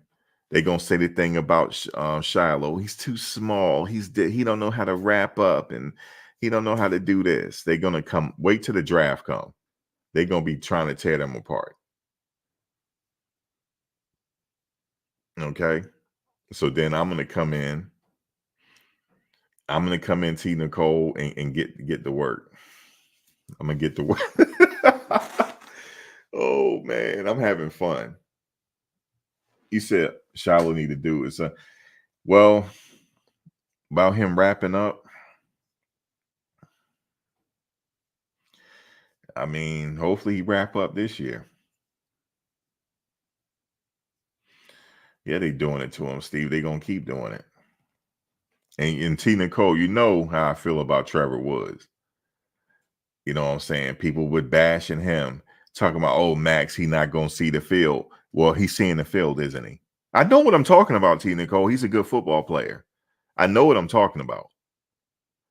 They gonna say the thing about Shiloh. He's too small. He don't know how to wrap up, and he don't know how to do this. They're gonna come. Wait till the draft come. They're gonna be trying to tear them apart. Okay. So then I'm gonna come in. I'm gonna come in, T. Nicole, and get to work. I'm gonna get to work. Oh man, I'm having fun. You said Shiloh need to do is well about him wrapping up. I mean, hopefully he wrap up this year. Yeah, they doing it to him, Steve. They gonna keep doing it. And T. Nicole, you know how I feel about Trevor Woods. You know what I'm saying? People would bashing him, talking about, oh, Max, he not gonna see the field. Well, he's seeing the field, isn't he? I know what I'm talking about, T. Nicole. He's a good football player. I know what I'm talking about.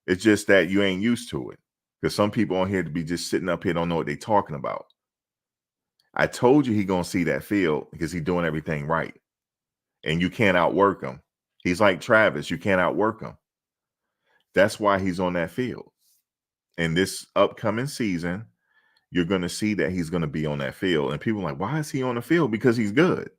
It's just that you ain't used to it. Because some people on here to be just sitting up here don't know what they're talking about. I told you he gonna see that field because he's doing everything right. And you can't outwork him. He's like Travis. You can't outwork him. That's why he's on that field. In this upcoming season, you're going to see that he's going to be on that field. And people are like, why is he on the field? Because he's good.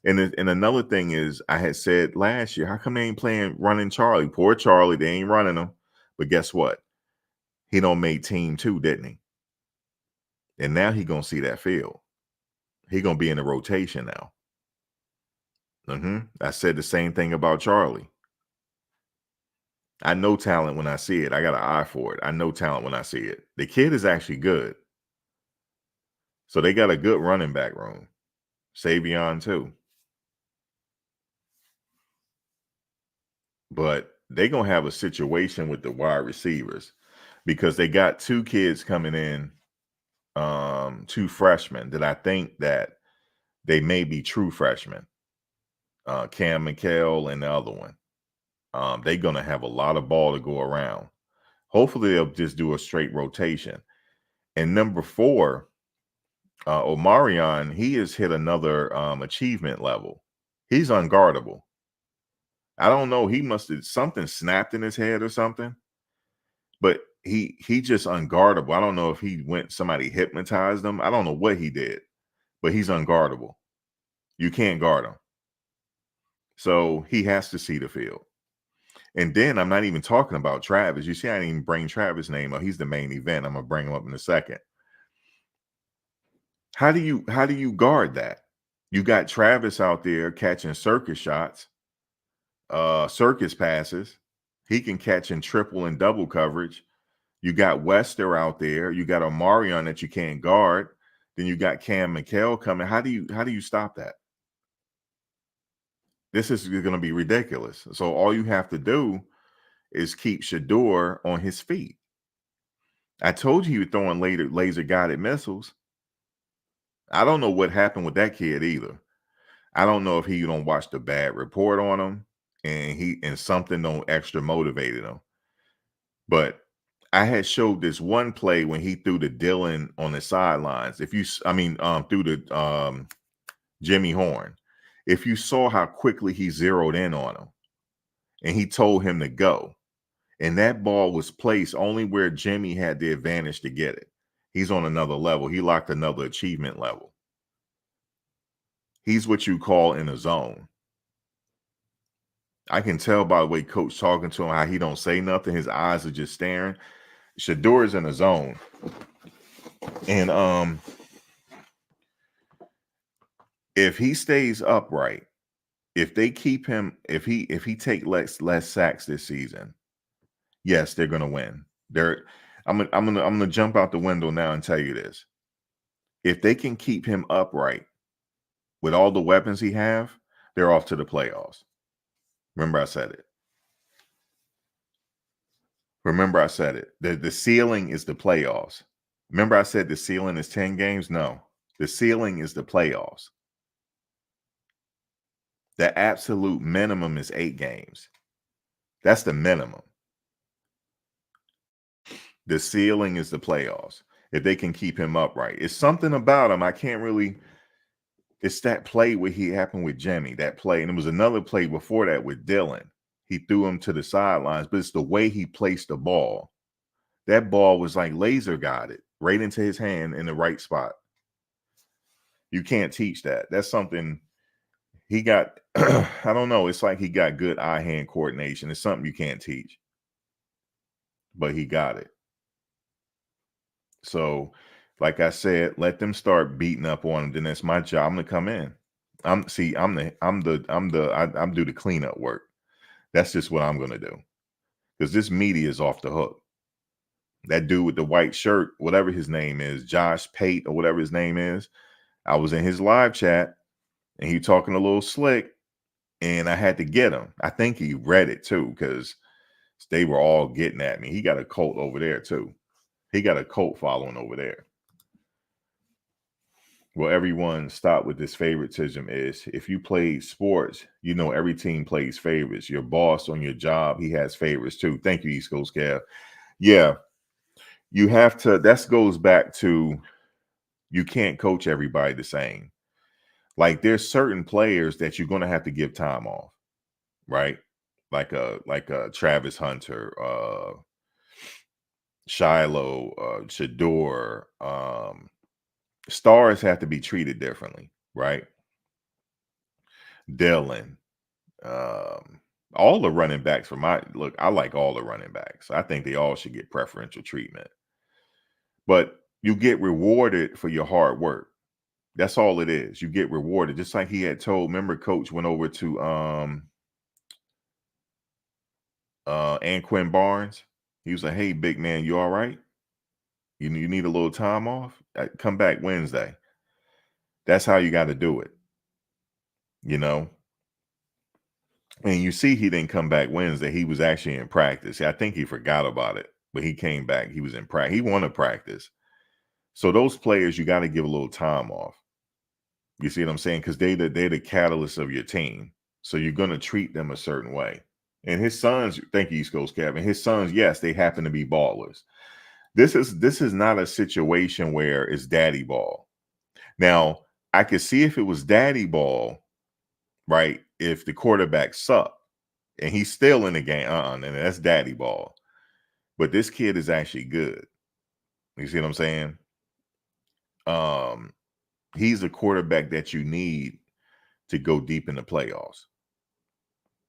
And another thing is, I had said last year, how come they ain't running Charlie? Poor Charlie, they ain't running him. But guess what? He don't make team 2, didn't he? And now he going to see that field. He going to be in the rotation now. I said the same thing about Charlie. I know talent when I see it. I got an eye for it. I know talent when I see it. The kid is actually good. So they got a good running back room. Savion too. But they're going to have a situation with the wide receivers because they got 2 kids coming in, 2 freshmen that I think that they may be true freshmen. Cam McHale and the other one. They're going to have a lot of ball to go around. Hopefully they'll just do a straight rotation. And number 4, Omarion, he has hit another achievement level. He's unguardable. I don't know. He must have something snapped in his head or something. But he just unguardable. I don't know if somebody hypnotized him. I don't know what he did, but he's unguardable. You can't guard him. So he has to see the field. And then I'm not even talking about Travis. You see, I didn't even bring Travis' name up. He's the main event. I'm gonna bring him up in a second. How do you guard that? You got Travis out there catching circus shots, circus passes. He can catch in triple and double coverage. You got Wester out there. You got Omarion that you can't guard. Then you got Cam McHale coming. How do you stop that? This is going to be ridiculous. So all you have to do is keep Shador on his feet. I told you he was throwing laser guided missiles. I don't know what happened with that kid either. I don't know if he don't watch the bad report on him and something don't extra motivated him. But I had showed this one play when he threw the Dylan on the sidelines. Through the Jimmy Horn. If you saw how quickly he zeroed in on him and he told him to go, and that ball was placed only where Jimmy had the advantage to get it. He's on another level. He locked another achievement level. He's what you call in a zone. I can tell by the way coach talking to him, how he don't say nothing. His eyes are just staring. Shador is in a zone. And if he stays upright, if they keep him, if he take less sacks this season, yes, they're gonna win. I'm gonna jump out the window now and tell you this. If they can keep him upright with all the weapons he have, they're off to the playoffs. Remember I said it. The ceiling is the playoffs. Remember I said the ceiling is 10 games? No. The ceiling is the playoffs. The absolute minimum is 8 games. That's the minimum. The ceiling is the playoffs. If they can keep him upright. It's something about him. I can't really. It's that play where he happened with Jimmy, that play. And there was another play before that with Dylan. He threw him to the sidelines, but it's the way he placed the ball. That ball was like laser guided right into his hand in the right spot. You can't teach that. That's something he got. I don't know. It's like he got good eye-hand coordination. It's something you can't teach. But he got it. So, like I said, let them start beating up on him. Then that's my job. I'm gonna come in. I do the cleanup work. That's just what I'm gonna do. Because this media is off the hook. That dude with the white shirt, whatever his name is, Josh Pate or whatever his name is, I was in his live chat and he talking a little slick, and I had to get him. I think he read it too, because they were all getting at me. He got a cult over there too. He got a cult following over there. Well, everyone stop with this favoritism. Is if you play sports, you know every team plays favorites. Your boss on your job, he has favorites too. Thank you, East Coast Cav. Yeah, you have to. That goes back to you can't coach everybody the same. Like there's certain players that you're going to have to give time off, right? Like a Travis Hunter, Shiloh, Shador, stars have to be treated differently, right? Dylan, all the running backs for I like all the running backs. I think they all should get preferential treatment. But you get rewarded for your hard work. That's all it is. You get rewarded. Just like he had told, remember coach went over to Anquin Barnes. He was like, "Hey, big man, you all right? You need a little time off? Come back Wednesday." That's how you got to do it. You know? And you see he didn't come back Wednesday. He was actually in practice. I think he forgot about it, but he came back. He was in practice. He wanted practice. So those players, you got to give a little time off. You see what I'm saying? Because they're the catalyst of your team. So you're going to treat them a certain way. And his sons, thank you, East Coast Kevin. His sons, yes, they happen to be ballers. This is not a situation where it's daddy ball. Now, I could see if it was daddy ball, right? If the quarterback sucked and he's still in the game, and that's daddy ball. But this kid is actually good. You see what I'm saying? He's a quarterback that you need to go deep in the playoffs.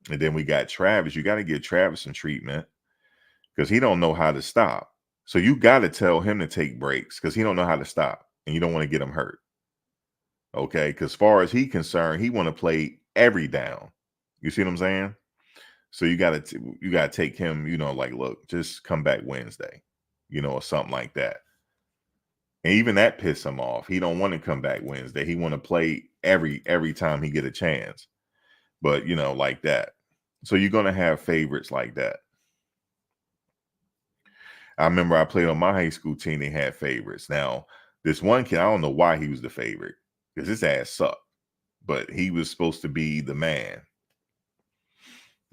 And then we got Travis. You got to give Travis some treatment because he don't know how to stop. So you got to tell him to take breaks because he don't know how to stop, and you don't want to get him hurt. Okay, because as far as he's concerned, he want to play every down. You see what I'm saying? So you got to take him. Like, look, just come back Wednesday, or something like that. And even that pissed him off. He don't want to come back Wednesday. He want to play every time he get a chance. But like that. So you're gonna have favorites like that. I remember I played on my high school team. They had favorites. Now, this one kid, I don't know why he was the favorite because his ass sucked, but he was supposed to be the man.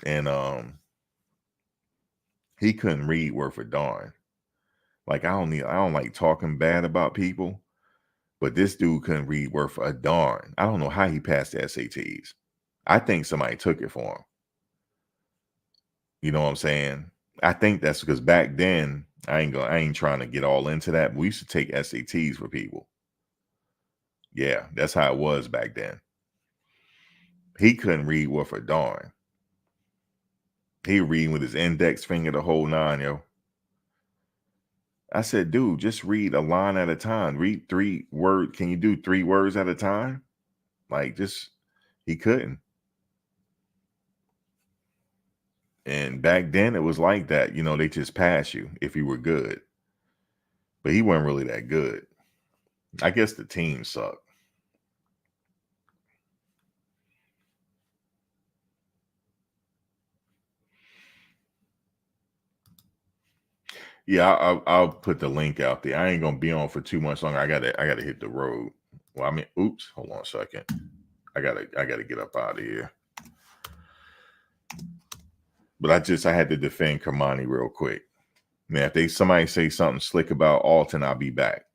And he couldn't read worth a darn. Like I don't like talking bad about people, but this dude couldn't read worth a darn. I don't know how he passed the SATs. I think somebody took it for him. You know what I'm saying? I think that's because back then, I ain't trying to get all into that. But we used to take SATs for people. Yeah, that's how it was back then. He couldn't read worth a darn. He reading with his index finger the whole nine, yo. I said, dude, just read a line at a time. Read 3 words. Can you do 3 words at a time? Like, just, he couldn't. And back then it was like that. You know, they just pass you if you were good. But he wasn't really that good. I guess the team sucked. Yeah, I'll put the link out there. I ain't gonna be on for too much longer. I gotta hit the road. Well, I mean, oops, hold on a second. I gotta get up out of here. But I had to defend Cormani real quick. Man, if somebody say something slick about Alton, I'll be back.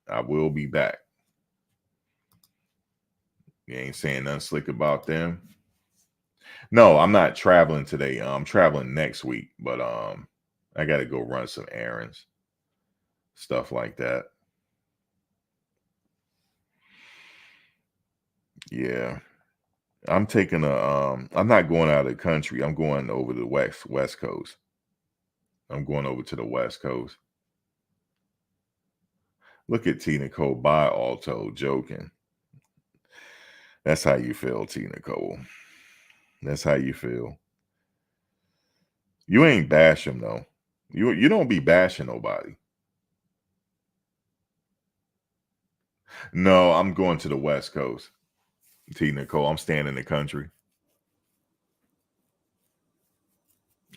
I will be back. You ain't saying nothing slick about them. No, I'm not traveling today. I'm traveling next week, but I gotta go run some errands. Stuff like that. Yeah. I'm taking I'm not going out of the country. I'm going over to the West Coast. I'm going over to the West Coast. Look at T. Nicole by Alto joking. That's how you feel, T. Nicole. That's how you feel. You ain't bash him though. You don't be bashing nobody. No, I'm going to the West Coast. T. Nicole, I'm staying in the country.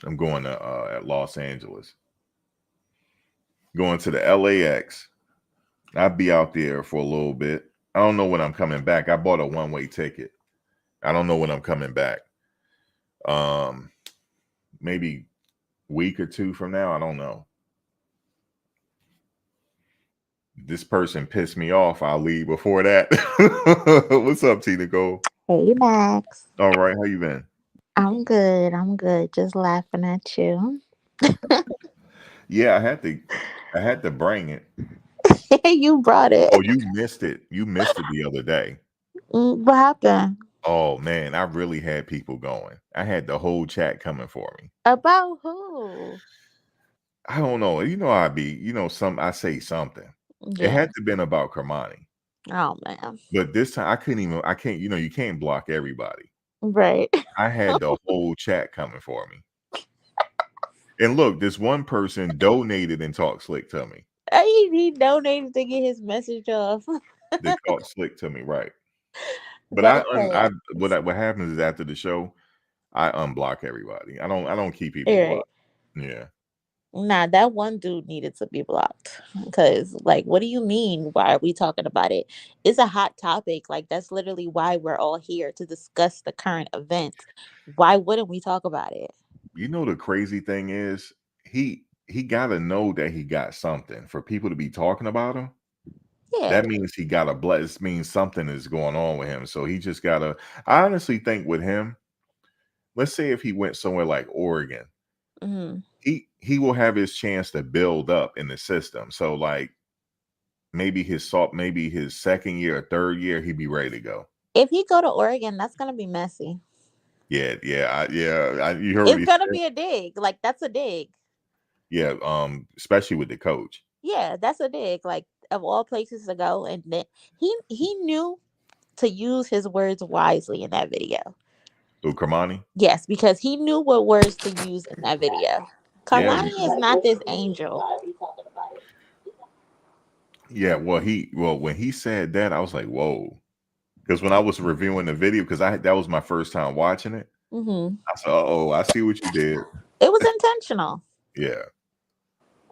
I'm going to at Los Angeles. Going to the LAX. I'll be out there for a little bit. I don't know when I'm coming back. I bought a one-way ticket. I don't know when I'm coming back. Maybe week or 2 from now. I don't know. This person pissed me off. I'll leave before that. What's up, T. Nicole? Hey, Max. All right. How you been? I'm good. I'm good. Just laughing at you. Yeah, I had to bring it. You brought it. Oh, you missed it. You missed it the other day. What happened? Oh man, I really had people going. I had the whole chat coming for me. About who? I don't know. You know, I say something. It Yeah. had to been about Cormani. Oh, man. But this time I can't, you can't block everybody. Right. I had the whole chat coming for me. And look, this one person donated and talked slick to me. He donated to get his message off. They talked slick to me, right? But But okay. what happens is after the show, I unblock everybody. I don't keep people Right. blocked. Yeah. Nah, that one dude needed to be blocked. Because, like, what do you mean? Why are we talking about it? It's a hot topic. Like, that's literally why we're all here to discuss the current events. Why wouldn't we talk about it? You know the crazy thing is he gotta know that he got something for people to be talking about him. Yeah. That means he got a bless means something is going on with him. So he just gotta I honestly think with him, let's say if he went somewhere like Oregon, Hmm. he will have his chance to build up in the system. So like maybe his second year or third year, he'd be ready to go. If he go to Oregon, that's gonna be messy. You heard what It's he gonna said. be a dig. Like that's a dig. Yeah, especially with the coach. Yeah, that's a dig. Like of all places to go, and then he knew to use his words wisely in that video. So Kermani, Yes, because he knew what words to use in that video. yeah, Carmani is not this angel. yeah. Well when he said that, I was like, whoa. Because when I was reviewing the video, because that was my first time watching it, Hmm. I said, oh, I see what you did. It was intentional. Yeah,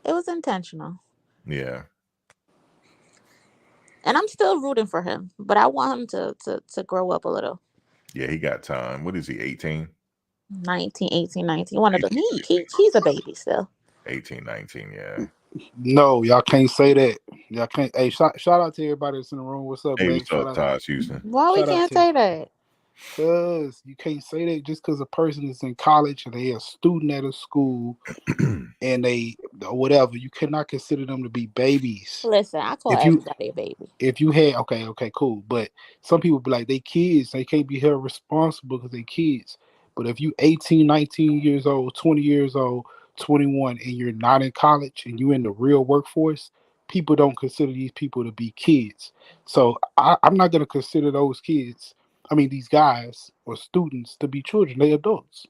It was intentional, yeah, and I'm still rooting for him. But I want him to grow up a little. yeah. He got time. What is he? 18? 19, 18, 19. One of them. 18, He's a baby still. 18, 19, yeah. No, y'all can't say that. Y'all can't. Hey, shout out to everybody that's in the room. What's up, Hey, Max? what's up, Todd Houston? Why we Shout out can't to. say that? Cause you can't say that just because a person is in college and they a student at a school and they or whatever, you cannot consider them to be babies. Listen, I call If you everybody a baby. if you had okay, cool. But some people be like, they kids, they can't be held responsible because they kids. But if you 18, 19 years old, 20 years old, 21, and you're not in college and you're in the real workforce, people don't consider these people to be kids. So I'm not gonna consider those kids, I mean these guys or students to be children. They adults.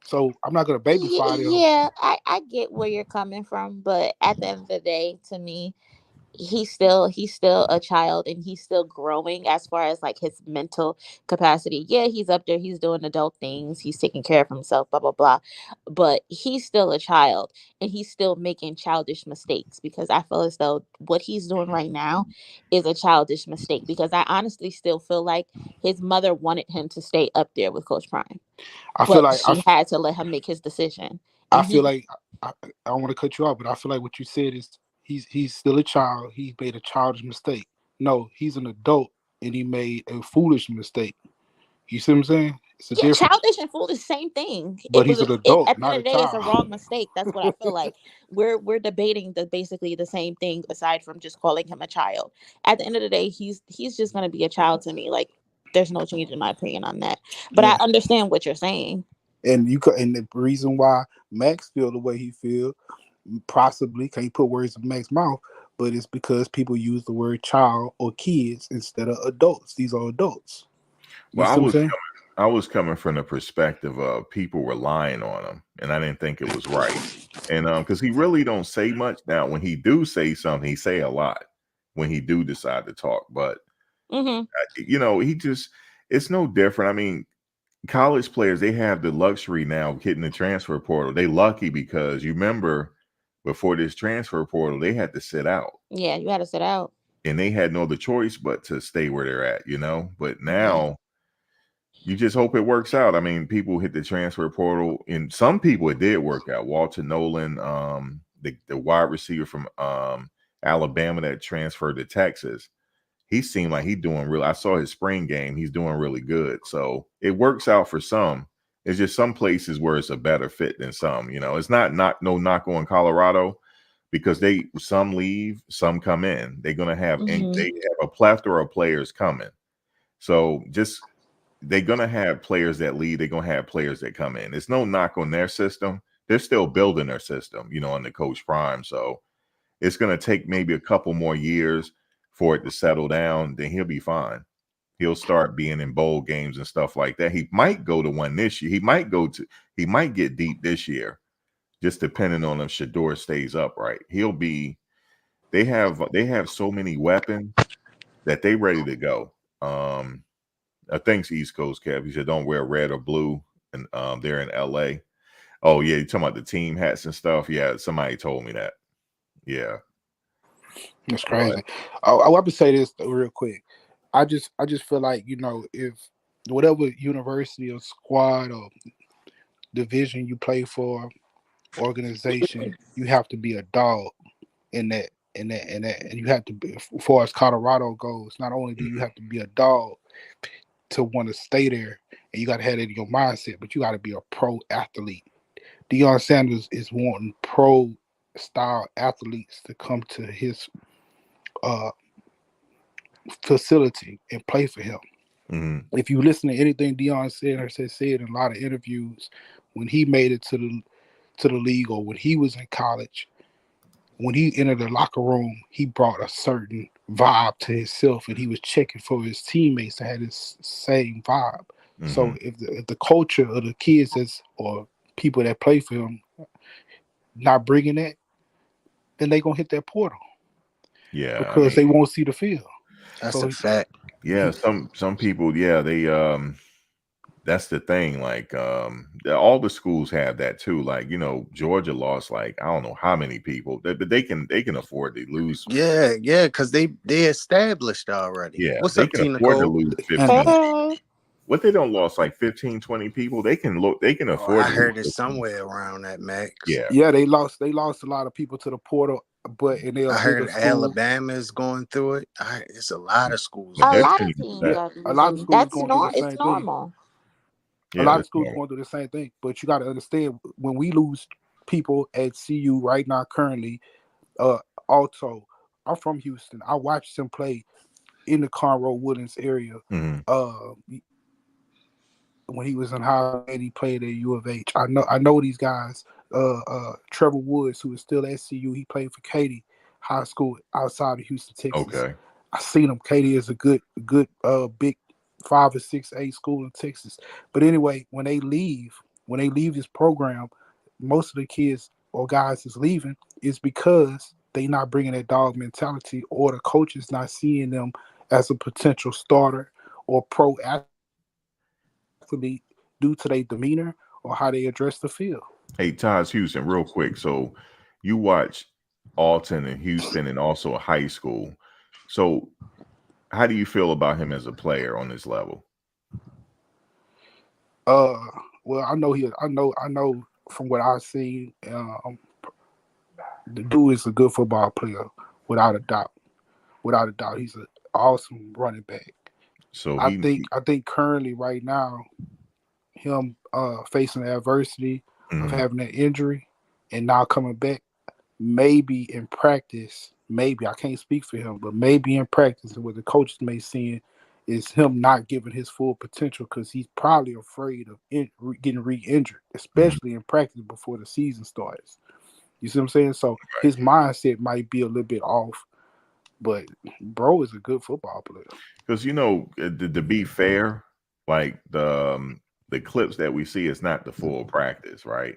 So I'm not gonna babyfy them. Yeah, I get where you're coming from, but at the end of the day, to me, he's still a child and he's still growing as far as like his mental capacity. Yeah, he's up there, he's doing adult things, he's taking care of himself, blah blah blah. But he's still a child and he's still making childish mistakes because I feel as though what he's doing right now is a childish mistake because I honestly still feel like his mother wanted him to stay up there with Coach Prime, I feel but like she had to let him make his decision. I And feel he like I don't want to cut you off, but I feel like what you said is he's still a child. He made a childish mistake. No, he's an adult and he made a foolish mistake. You see what I'm saying? It's a Yeah, difference. childish and foolish, same thing. But he's an adult, At the end not of a the day, it's a child. wrong mistake. That's what I feel like. We're debating basically the same thing aside from just calling him a child. At the end of the day, he's just gonna be a child to me. Like there's no change in my opinion on that. But I Yeah. understand what you're saying. And the reason why Max feel the way he feel, possibly can't put words in Max's mouth, but it's because people use the word child or kids instead of adults. These are adults. You Well, see what I'm saying? I was coming from the perspective of people relying on him, and I didn't think it was right. And because he really don't say much now. When he do say something, he say a lot. When he do decide to talk, but Hmm. he just it's no different. I mean, college players, they have the luxury now of hitting the transfer portal. They lucky because you remember before this transfer portal, they had to sit out Yeah, you had to sit out. and they had no other choice but to stay where they're at. But Hmm. now you just hope it works out. I mean, people hit the transfer portal, and some people it did work out. Walter Nolan, the wide receiver from Alabama that transferred to Texas, he seemed like he's doing real. I saw his spring game; he's doing really good. So it works out for some. It's just some places where it's a better fit than some. It's not no knock on Colorado because some leave, some come in. They're gonna have Hmm. they have a plethora of players coming. So just they're gonna have players that leave. They're gonna have players that come in. There's no knock on their system. They're still building their system, under Coach Prime. So it's gonna take maybe a couple more years for it to settle down. Then he'll be fine. He'll start being in bowl games and stuff like that. He might go to one this year. He might get deep this year, just depending on if Shador stays upright. He'll be. They have so many weapons that they ready to go. I think it's East Coast Cap. He said don't wear red or blue, and they're in LA. Oh yeah, you talking about the team hats and stuff? Yeah, somebody told me that. Yeah, It's but crazy. I want to say this real quick. I just feel like if whatever university or squad or division you play for, organization, you have to be a dog in that, and you have to be. As far as Colorado goes, not only do you have to be a dog to want to stay there, and you got to have it in your mindset, but you got to be a pro athlete. Deion Sanders is wanting pro style athletes to come to his uh, facility and play for him. mhm. If you listen to anything Deion Sanders has said in a lot of interviews, when he made it to the league or when he was in college, when he entered the locker room, he brought a certain vibe to himself, and he was checking for his teammates to have this same vibe. So Mhm. if the culture of the kids or people that play for him not bringing that, then they gonna hit that portal Yeah, I because mean, they won't see the field. That's So a fact. yeah, some people, yeah, they that's the thing. Like all the schools have that too. Like, Georgia lost like I don't know how many people, but they can afford to lose. Yeah, because they established already. Yeah, What's they up, can Tina afford to Cole? lose and 15. Hey. What they don't lost like 15, 20 people. They can Oh, afford I to lose heard it 15. somewhere around that, Max. Yeah. yeah, they lost a lot of people to the portal, but and they're a I bigger heard school. Alabama is going through it. It's a lot of schools But A doing their lot it. of team is teams Yeah, set. are a lot of losing. schools going through the It's same thing. normal. A Yeah, lot of that's schools normal. going through the same thing. But you got to understand when we lose people at CU right now currently. Also, I'm from Houston. I watched him play in the Conroe Woodlands area. Mhm. Uh, when he was in high school and he played at U of H. I know these guys. Trevor Woods, who is still at CU, he played for Katy High School outside of Houston, Texas. Okay. I seen him. Katy is a good big 5 or 6A school in Texas. But anyway, when they leave this program, most of the kids or guys is leaving is because they not bringing that dog mentality, or the coach is not seeing them as a potential starter or pro athlete due to their demeanor or how they address the field. Hey, Taj Houston, real quick. So you watch Alton and Houston and also a high school. So how do you feel about him as a player on this level? Well, I know from what I've seen, the dude is a good football player, without a doubt. Without a doubt, he's an awesome running back. So I think currently right now, him facing the adversity of Mhm. having that injury and now coming back, maybe in practice, maybe I can't speak for him, but maybe in practice, what the coaches may see is him not giving his full potential because he's probably afraid of getting re-injured, especially in practice before the season starts. You see what I'm saying? So his mindset might be a little bit off, but bro is a good football player. Because to be fair, like the clips that we see is not the full practice, right?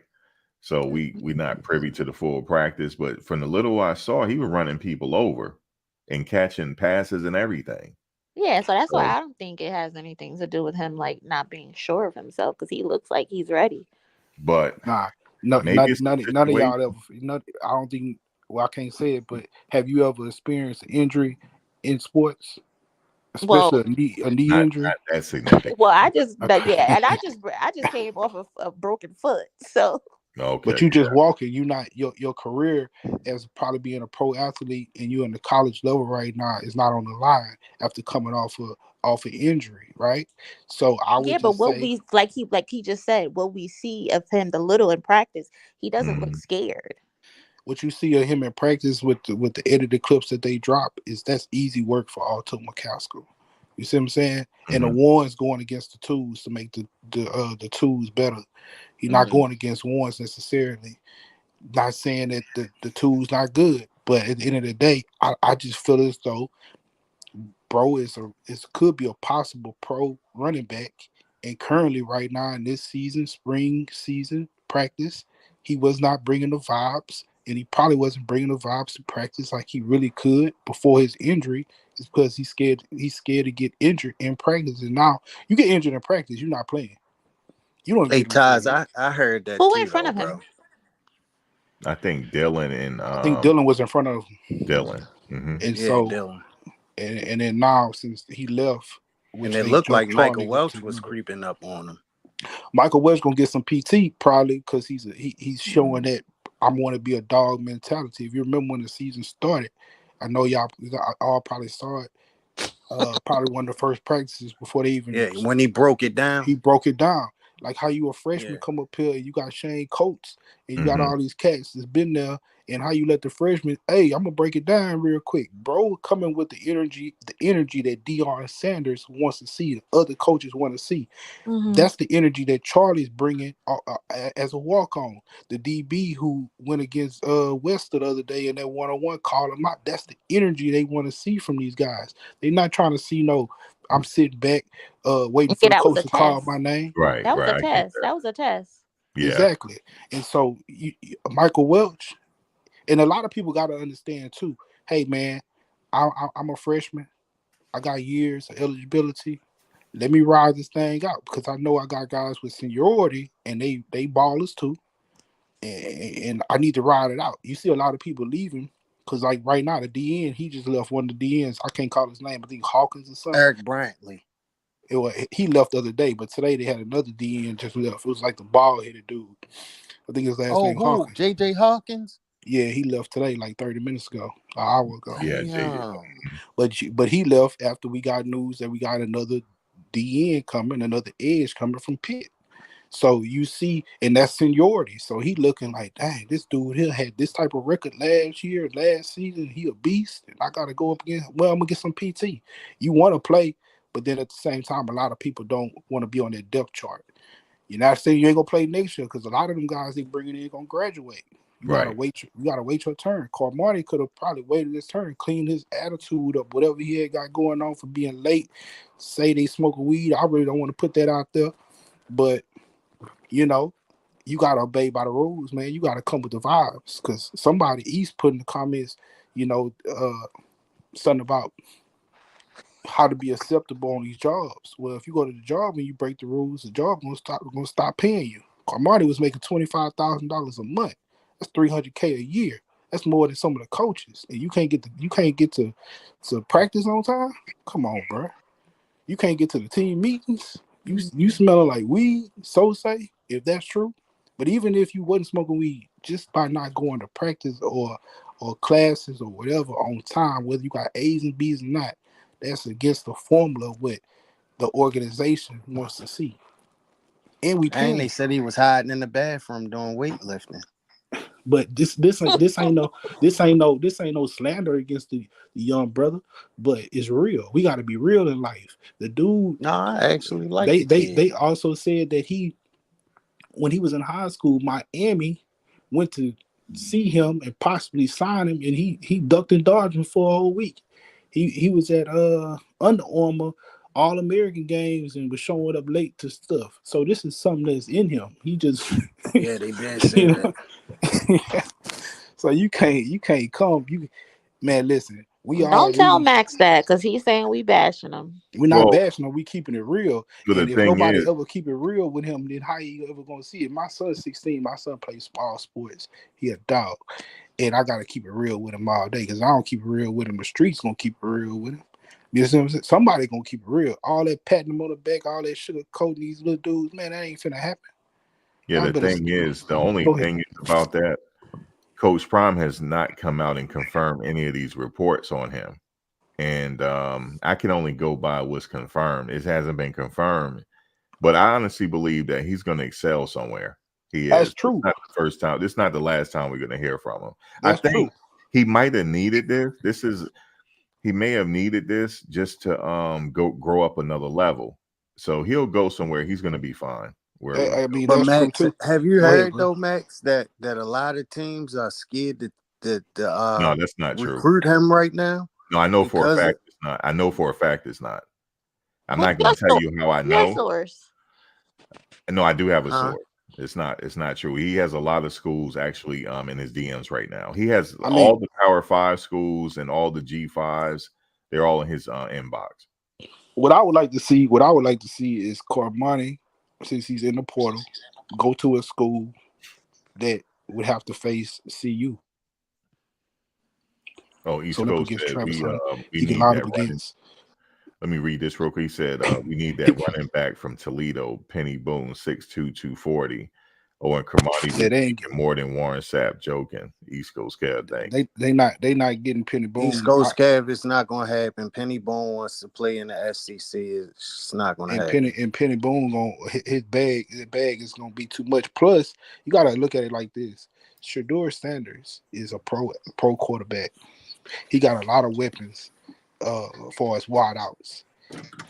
So we're not privy to the full practice, but from the little I saw, he was running people over and catching passes and everything. Yeah, so that's why So, I don't think it has anything to do with him like not being sure of himself because he looks like he's ready. but Nah, no, maybe it's a none of y'all situation. ever. I don't think. Well, I can't say it, but have you ever experienced an injury in sports, especially Well, a knee Not injury? that significant. well, I just but Okay. yeah, and I just came off of a broken foot, so But Okay, you just walking. You not your career as probably being a pro athlete, and you in the college level right now is not on the line after coming off an injury, right? So I yeah. would But just what say we like he just said, what we see of him the little in practice, he doesn't look Mhm. scared. what you see of him in practice with the edited clips that they drop is that's easy work for Alton McCaskill. You see what I'm saying? And the Mhm. one's going against the twos to make the twos better. He's not Hmm. going against ones necessarily. Not saying that the two's not good, but at the end of the day, I just feel as though bro could be a possible pro running back. And currently, right now in this season, spring season practice, he was not bringing the vibes, and he probably wasn't bringing the vibes to practice like he really could before his injury. It's because he's scared. He's scared to get injured in practice. And now you get injured in practice, you're not playing. You don't Hey get him. Taz, I heard that Who in too front though, of bro. him? I think Dylan and I think Dylan was in front of him, Dylan. Hmm. and Yeah, so Dylan. and then now since he left, And which it they looked like Michael Charlie Welch to was remember. creeping up on him. Michael Welch gonna get some PT probably because he's showing that I'm going to be a dog mentality. If you remember when the season started, I know y'all all probably saw it. Probably one of the first practices before they even Yeah, when he broke it down. he broke it down. Like how you a freshman Yeah. come up here and you got Shane Coates and you got Hmm. all these cats that's been there, and how you let the freshmen, hey, I'm gonna break it down real quick. Bro coming with the energy that Deion Sanders wants to see, the other coaches want to see. Hmm. That's the energy that Charlie's bringing as a walk on. The DB who went against Wester the other day in that 1-on-1 call him out. That's the energy they want to see from these guys. They're not trying to see no. I'm sitting back, waiting for Yeah, the that was coach a to call test. my name. Right, That was a right. I get test. that. That was a test. Yeah. Exactly. And so Michael Welch, and a lot of people got to understand too. Hey man, I'm a freshman. I got years of eligibility. Let me ride this thing out because I know I got guys with seniority and they ballers too, and I need to ride it out. You see a lot of people leaving because like right now the DN he just left one of the DNs. I can't call his name. I think Hawkins or something. Eric Brantley. He left the other day, but today they had another DN just left. It was like the bald headed dude. I think his last Oh, name who? Hawkins. JJ Hawkins? Yeah, he left today like 30 minutes ago, an hour ago. Yeah, JJ. Damn. But he left after we got news that we got another DN coming, another edge coming from Pitt. So you see, and that's seniority. So he looking like, dang, this dude here had this type of record last season. He a beast, and I got to go up against. Well, I'm gonna get some PT. You want to play, but then at the same time, a lot of people don't want to be on that depth chart. You're not saying you ain't gonna play next year because a lot of them guys they bringing in gonna graduate. You gotta Right. wait. You gotta wait your turn. Cormani could have probably waited his turn, cleaned his attitude up, whatever he had got going on for being late. Say they smoking weed. I really don't want to put that out there, but you know, you gotta obey by the rules, man. You gotta come with the vibes because somebody East put in the comments, something about how to be acceptable on these jobs. Well, if you go to the job and you break the rules, the job gonna stop paying you. Carmani was making $25,000 a month. That's $300K a year. That's more than some of the coaches. And you can't get to practice on time. Come on, bro. You can't get to the team meetings. You smelling like weed. So say if that's true. But even if you wasn't smoking weed, just by not going to practice or classes or whatever on time, whether you got A's and B's or not, that's against the formula of what the organization wants to see. And we And they paying. said he was hiding in the bathroom doing weightlifting. But this ain't no slander against the young brother, but it's real. We got to be real in life. The dude, No, I actually like they the they kid. they also said that when he was in high school, Miami went to see him and possibly sign him, and he ducked and dodged him for a whole week. He was at Under Armour All American games and was showing up late to stuff. So this is something that's in him. He just Yeah, they been you said know. that. So you can't come. Man, listen, Don't tell Max that because he's saying we bashing him. we're not Well, bashing him. We keeping it real. so the And if thing nobody is, ever keep it real with him, then how you ever gonna see it? My son's 16. My son plays small sports. He a dog, and I gotta keep it real with him all day because I don't keep it real with him. The streets gonna keep it real with him. You see what I'm saying? Somebody gonna keep it real. All that patting him on the back, all that sugar coating these little dudes, man, that ain't finna happen. yeah, I the better thing is, the only go ahead. thing is about that, Coach Prime has not come out and confirmed any of these reports on him. And I can only go by what's confirmed. It hasn't been confirmed, but I honestly believe that he's going to excel somewhere. He That's is. It's true. not the first time. This is not the last time we're going to hear from him. I That's true. think he might have needed this. He may have needed this just to grow up another level. So he'll go somewhere. He's going to be fine wherever he I goes. mean, But that's true Max, too. have you Go ahead, heard bro. though, Max, that a lot of teams are scared to No, that's not true. recruit him right now? No, I know for a Because fact it's not. I know for a fact it's not. I'm Who's not your going to tell source? you how I Your know. source. No, I do have a huh? source. It's not true. He has a lot of schools actually in his DMs right now. He has I mean, all the Power 5 schools and all the G5s. They're all in his inbox. what I would like to see is Cormani, since he's in the portal, go to a school that would have to face CU. Oh, So East up Coast against said Travis Hunter. we He can need line that up running. against. Let me read this real quick. He said we need that running back from Toledo, Penny Boone, 6'2", 240. Oh, and Cormani Yeah, be they ain't making more than Warren Sapp. Joking. East Coast Kev, thank you. they not getting Penny East Boone. Coast Cav, it's not gonna happen. Penny Bone wants to play in the SEC. It's not gonna happen. Penny Boone gonna his bag is gonna be too much. Plus, you gotta look at it like this: Shador Sanders is a pro quarterback. He got a lot of weapons for his wide outs.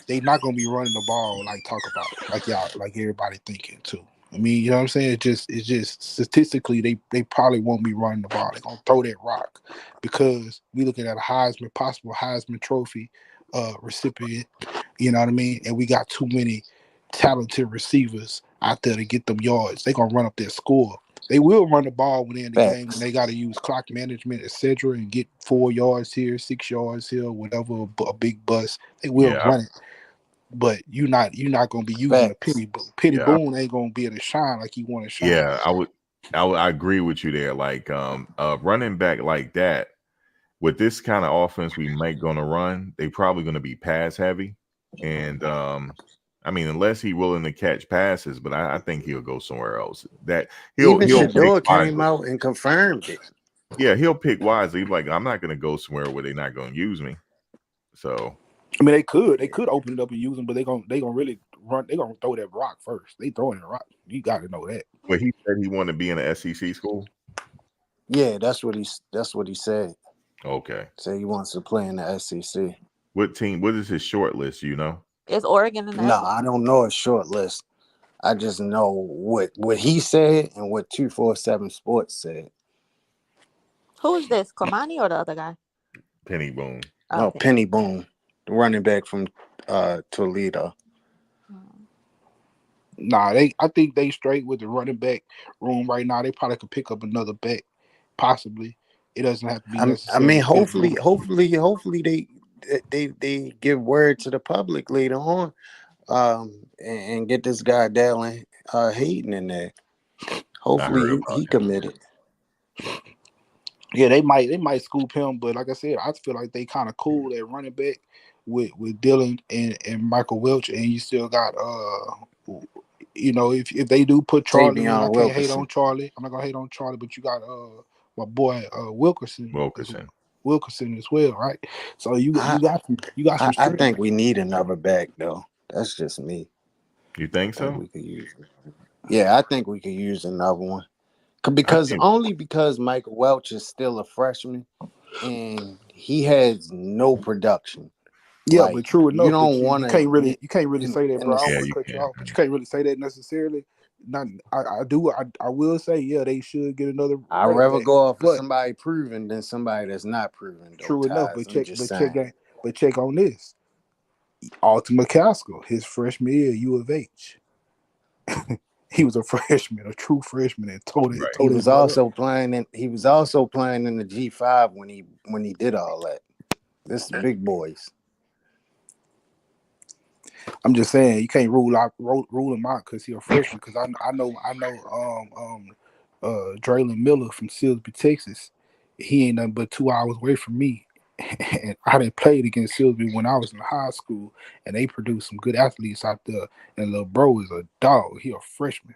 They not gonna be running the ball like everybody thinking too. I mean, you know what I'm saying? It's just statistically they probably won't be running the ball. They're gonna throw that rock because we looking at a possible Heisman Trophy recipient. You know what I mean? And we got too many talented receivers out there to get them yards. They're gonna run up their score. They will run the ball when they're in the game when Facts. they got to use clock management, etc., and get 4 yards here, 6 yards here, whatever, a big bust. They will Yeah, run it, but you're not gonna be using a Facts. Penny yeah, Boone ain't gonna be able to shine like he want to shine. yeah. I agree with you there. Like running back like that with this kind of offense we might gonna run, they probably gonna be pass heavy. And I mean, unless he's willing to catch passes, but I think he'll go somewhere else. That he'll Even pick Shador came wisely. out and confirmed it. Yeah, he'll pick wisely. He's like, I'm not gonna go somewhere where they're not gonna use me. So I mean, they could open it up and use him, but they gonna really run. They're gonna throw that rock first. They throwing the rock. You got to know that. But he said he wanted to be in an SEC school. Yeah, that's what he said. Okay. Said he wants to play in the SEC. What team? What is his short list? You know? Is Oregon in the No, SEC? I don't know a short list. I just know what he said and what 247 Sports said. Who is this? Cormani or the other guy? Penny Boone. No, Okay. Penny Boone, the running back from Toledo. Nah, I think they straight with the running back room right now. They probably could pick up another back, possibly. It doesn't have to be I necessarily. mean, hopefully they give word to the public later on, and get this guy Dallin Hayden in there. I Hopefully heard about he him. committed. Yeah, they might scoop him, but like I said, I feel like they kind of cool at running back with Dylan and Michael Welch, and you still got if they do put Charlie in, I Tavion can't hate Wilkerson. on Charlie. I'm not gonna hate on Charlie, but you got my boy Wilkerson as well, right? So you I, got some I strength. think we need another back though. That's just me. You think I think so? we could use. Yeah, I think we could use another one. I think Because Michael Welch is still a freshman and he has no production. Yeah, Like but true you enough, but don't want you to can't really say that, bro. I don't yeah, want to you cut you can. off, but you can't really say that necessarily. Not, I will say, yeah, they should get another I'd running rather back, go off of but somebody proven than somebody that's not proven though, true enough, Taz. I'm just saying. check on this. Alton McCaskill, his freshman year, U of H. He was a freshman, a true freshman, and Right. He his was butt up. also playing in the G5 when he did all that. This is big boys. I'm just saying you can't rule him out because he's a freshman. Because I know Draylon Miller from Silsbee, Texas. He ain't nothing but 2 hours away from me, and I done played against Silsbee when I was in high school, and they produced some good athletes out there. And little bro is a dog. He a freshman.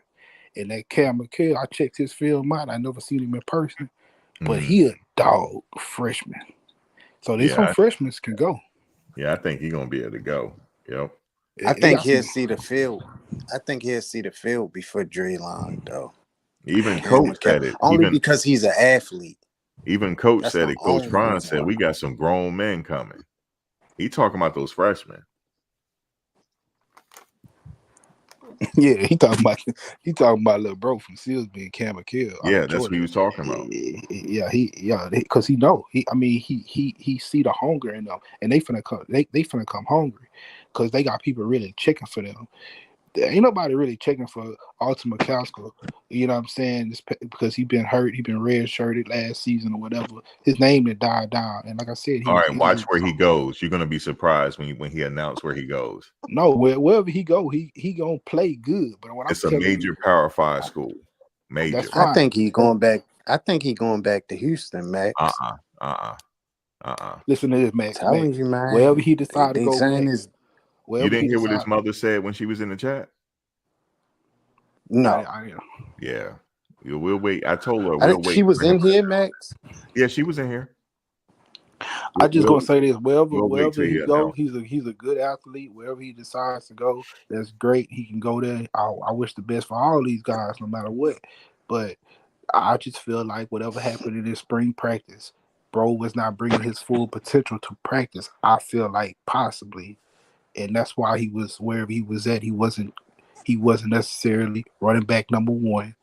And that Cam McKell, I checked his film out. I never seen him in person, but he a dog freshman. So there's some freshmen can go. Yeah, I think he's gonna be able to go. Yep. I They think got he'll some. see the field. I think he'll see the field before Draylon though. Even Cam Coach McKell. said it. Only because he's an athlete. Even Coach That's said the it. Coach only Franz reason said why. we got some grown men coming. He talking about those freshmen. Yeah, he talking about little bro from Silsbee and Cam McKell out Yeah, of that's what he Georgia. was talking about. Yeah, because he know he see the hunger in them, and they finna come hungry, because they got people really checking for them. There ain't nobody really checking for Alton McCaskill. You know what I'm saying? Because he been hurt, he been red shirted last season or whatever. His name had died down, and like I said, All right, watch where he goes. You're gonna be surprised when he announced where he goes. No, wherever he go, he gonna play good. But what It's I'm a telling major you, Power 5 school. Major. that's fine. I think he going back to Houston, Max. Listen to this, Max. Telling you, man. Wherever he decide to They go, saying Max. You didn't hear what his mother said when she was in the chat? No. Yeah. We'll wait. I told her I we'll think wait. she was in here, Max. Yeah, she was in here. I just gonna say this: wherever he go, he's he's a good athlete. Wherever he decides to go, that's great. He can go there. I wish the best for all these guys, no matter what. But I just feel like whatever happened in his spring practice, bro was not bringing his full potential to practice. I feel like possibly, and that's why he was wherever he was at. He wasn't necessarily running back number one,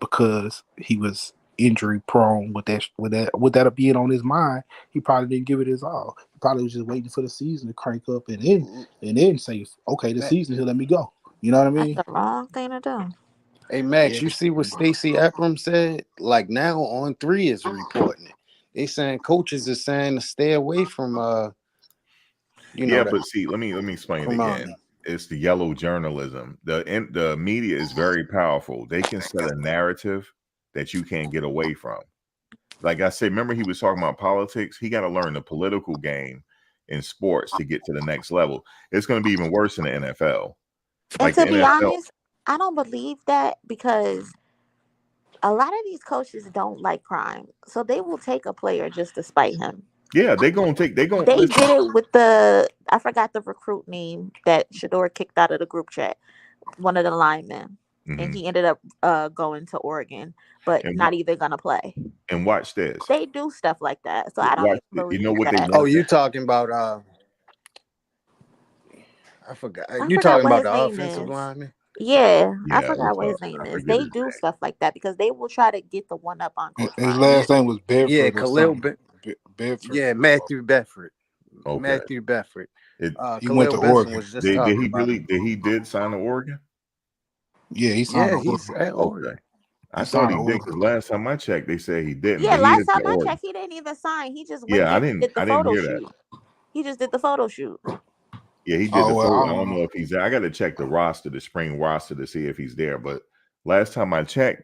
because he was injury prone. With that being on his mind, he probably didn't give it his all. He probably was just waiting for the season to crank up and then say, okay, the season here, let me go. You know what I mean? That's the wrong thing to do. Hey Max, you see what Stacey Akram said? Like now On3 is reporting it. They saying coaches are saying to stay away from but see, let me explain it Cormani. again. It's the yellow journalism. The media is very powerful. They can set a narrative that you can't get away from. Like I said, remember he was talking about politics. He got to learn the political game in sports to get to the next level. It's going to be even worse in the NFL. And to be honest, I don't believe that, because a lot of these coaches don't like crime, so they will take a player just to spite him. Yeah, they gonna take. They gonna They listen. did it with I forgot the recruit name that Shador kicked out of the group chat. One of the linemen, and Mhm. he ended up going to Oregon, but And not even gonna play. watch this. They do stuff like that, so I don't Watch. even You know believe what they that. Oh, want? you talking about I forgot. I You forgot talking what about his the name offensive is. lineman? Yeah, I Yeah, forgot it's what his name I is. forget They his do name. stuff like that because they will try to get the one up on Coach His Prime. Yeah, last name was yeah, Bedford or Khalil. something. Bedford. Yeah, Matthew Bedford. Okay. Matthew Bedford. It He went Khalil to Benson Oregon. was just did talking he about really him. did sign to Oregon? Yeah, he signed Yeah, to he's Oregon. at Okay. Oregon. I He thought signed he to did Oregon. because last time I checked, they said he didn't, Yeah, but he last is at time I Oregon. checked, he didn't even sign. He just went Yeah, there and did the I didn't photo hear that. shoot. He just did the photo shoot. Yeah, he did Oh the well, photo. I don't know if he's there. I got to check the roster, the spring roster, to see if he's there. But last time I checked,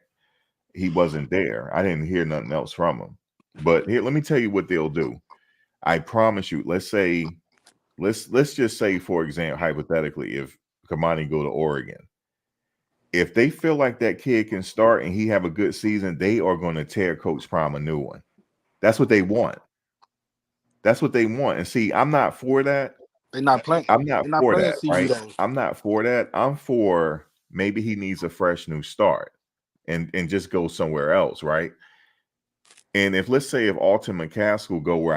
he wasn't there. I didn't hear nothing else from him. But here, let me tell you what they'll do. I promise you. Let's just say, for example, hypothetically, if Cormani go to Oregon, if they feel like that kid can start and he have a good season, they are going to tear Coach Prime a new one. That's what they want. That's what they want. And see, I'm not for that. they're not playing. I'm not They're not for playing that, CU right? though. I'm not for that. I'm for maybe he needs a fresh new start and just go somewhere else, right? And if let's say if Alton McCaskill go where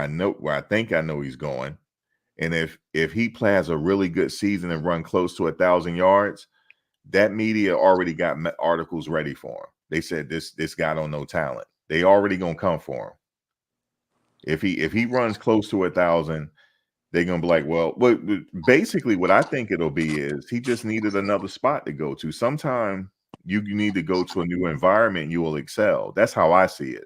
I think I know he's going, and if he plans a really good season and run close to 1,000 yards, that media already got articles ready for him. They said this guy don't know talent. They already gonna come for him. If he runs close to 1,000, they're gonna be like, well, basically what I think it'll be is he just needed another spot to go to. Sometime you need to go to a new environment, you will excel. That's how I see it.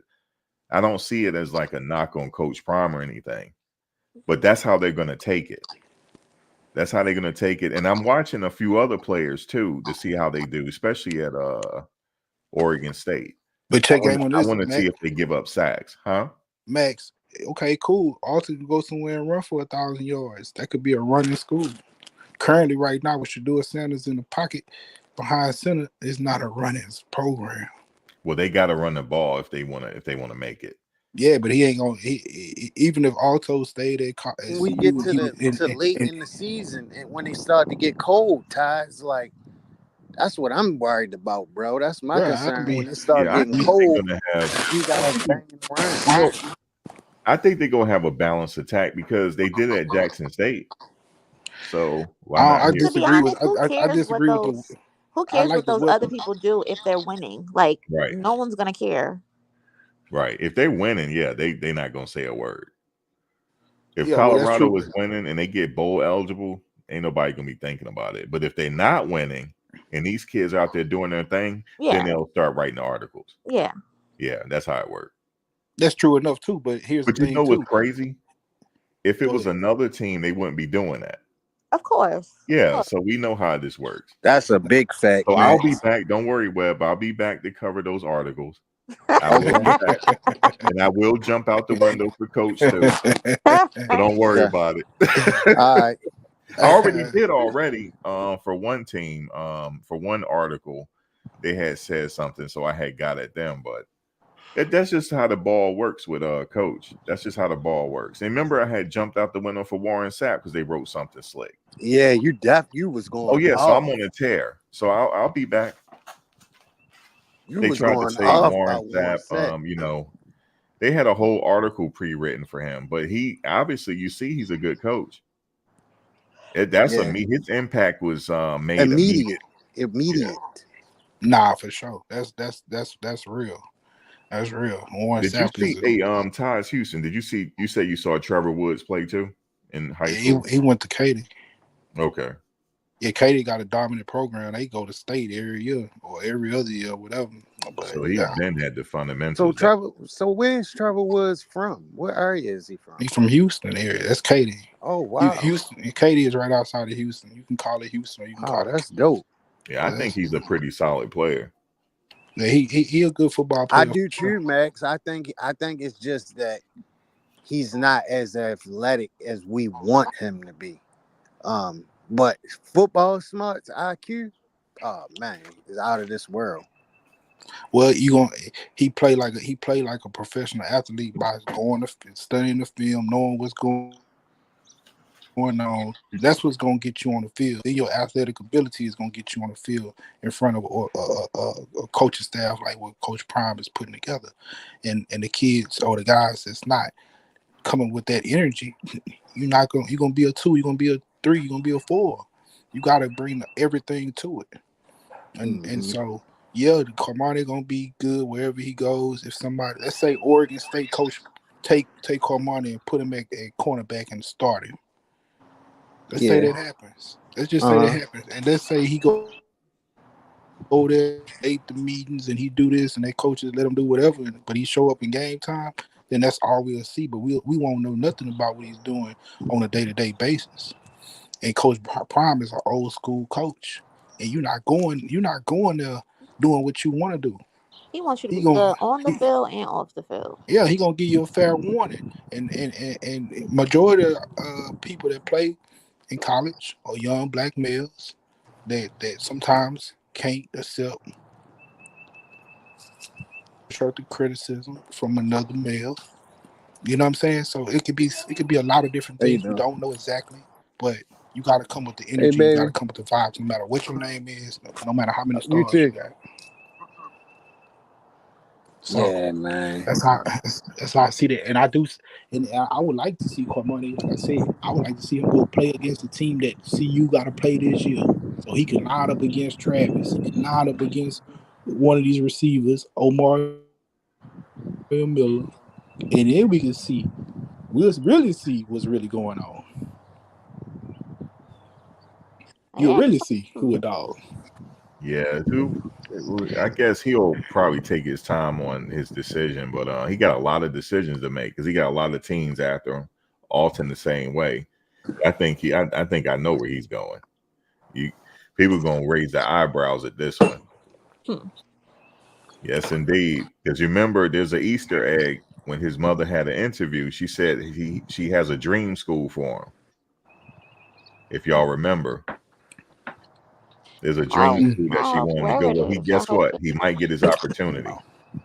I don't see it as like a knock on Coach Prime or anything, but that's how they're gonna take it. That's how they're gonna take it. And I'm watching a few other players too to see how they do, especially at Oregon State. But check game on I this, want to see if they give up sacks, huh? Max. Okay, cool. Alton can go somewhere and run for 1,000 yards. That could be a running school. Currently, right now, with Shador Sanders in the pocket behind center, is not a running program. Well, they got to run the ball if they wanna make it. Yeah, but he ain't gonna. Even if Alto stayed at When we get CU, to he was late in the season and when they start to get cold, ties like that's what I'm worried about, bro. That's my bro. I could concern. be. When they start Yeah, I getting think they're cold, gonna have. you I guys think banging around. you know. I think they're gonna have a balanced attack because they did it at Jackson State. So why not I here? To be disagree with. honest, who I cares what disagree with the. those who I cares like what the those other weapon. people do if they're winning? Like Right, no one's gonna care. right. If they're winning, yeah, they're not gonna say a word. If Yeah, well, that's Colorado true. is winning and they get bowl eligible, ain't nobody gonna be thinking about it. But if they're not winning and these kids are out there doing their thing, then Yeah, they'll start writing articles. yeah, Yeah, that's how it works. That's true enough too. But here's the But you thing know what's too. crazy? If it Go was ahead. another team, they wouldn't be doing that. of course. Yeah, so we know how this works. That's a big fact, So I'll be Max. back. Don't worry, Webb. I'll be back to cover those articles. I will be Okay. back, and I will jump out the window for Coach too. So don't worry Okay. about it. All right. I already did already. For one team, for one article, they had said something, so I had got at them. But that's just how the ball works with Coach. That's just how the ball works. And remember, I had jumped out the window for Warren Sapp because they wrote something slick. Yeah, you was Oh going yeah, so I'm off. on a tear. So I'll be back. You They was tried to going say off Warren about Warren Sapp. Sapp. They had a whole article pre-written for him, but he obviously, you see, he's a good coach. Yeah. His impact was made immediate. Immediate. Yeah. Immediate. Nah, for sure. That's real. That's real. Warren Did you Sapp is see Taj Houston? Did you see? You say you saw Trevor Woods play too in high school? he went to Katy. Okay. Yeah, Katy got a dominant program. They go to state every year or every other year, whatever. But So he yeah, then had the fundamentals. So where's Trevor Woods from? What area is he from? he's from Houston area. That's Katy. Oh wow. Houston. Katy is right outside of Houston. You can call it Houston or you can Oh, call it. that's dope. Yeah, I think he's a pretty solid player. Yeah, he a good football I player. do too, Max. I think it's just that he's not as athletic as we want him to be. But football smarts, IQ, oh man, is out of this world. Well, he played like a professional athlete by studying the film, knowing what's going on. That's what's gonna get you on the field. Then your athletic ability is gonna get you on the field in front of a coaching staff like what Coach Prime is putting together, and the kids or the guys that's not coming with that energy, you're gonna be a 2, you're gonna be a 3, you're gonna be a 4. You gotta bring everything to it. And Mm-hmm. so yeah, the Cormani gonna be good wherever he goes. If somebody, let's say Oregon State coach take Cormani and put him at cornerback and start him. Let's say Yeah. that happens. Let's just say that Uh-huh. happens. And let's say he go there, create the meetings, and he do this, and they coaches let him do whatever, but he show up in game time. Then that's all we'll see. But we won't know nothing about what he's doing on a day-to-day basis. And Coach Prime is an old school coach, and you're not going there doing what you want to do. He wants you to He be gonna good on the he, field and off the field. yeah, he gonna give you a fair warning. And majority of people that play in college are young black males that sometimes can't accept constructive criticism from another male. You know what I'm saying? So it could be a lot of different There you things we go. don't know exactly, but you got to come with the Hey, energy. You got to baby. come with the vibes, no matter what your name is, no matter how many You stars you too. got. So Yeah, man. that's how I see that, and I would like to see Cormani. Like I said, I would like to see him go play against the team that CU got to play this year, so he can line up against Travis. He can line up against one of these receivers, Omar Miller, and then we'll really see what's really going on. You'll Yeah. really see who a dog. Yeah, who? I guess he'll probably take his time on his decision, but he got a lot of decisions to make because he got a lot of teams after him, all in the same way. I think I know where he's going. You, people gonna raise their eyebrows at this one. Hmm. Yes, indeed. Because you remember, there's an Easter egg when his mother had an interview. She said she has a dream school for him. If y'all remember, there's a dream Oh, Mm. school that she wanted to wherever go. it Well, he is, I guess hope what? they, He might get his opportunity,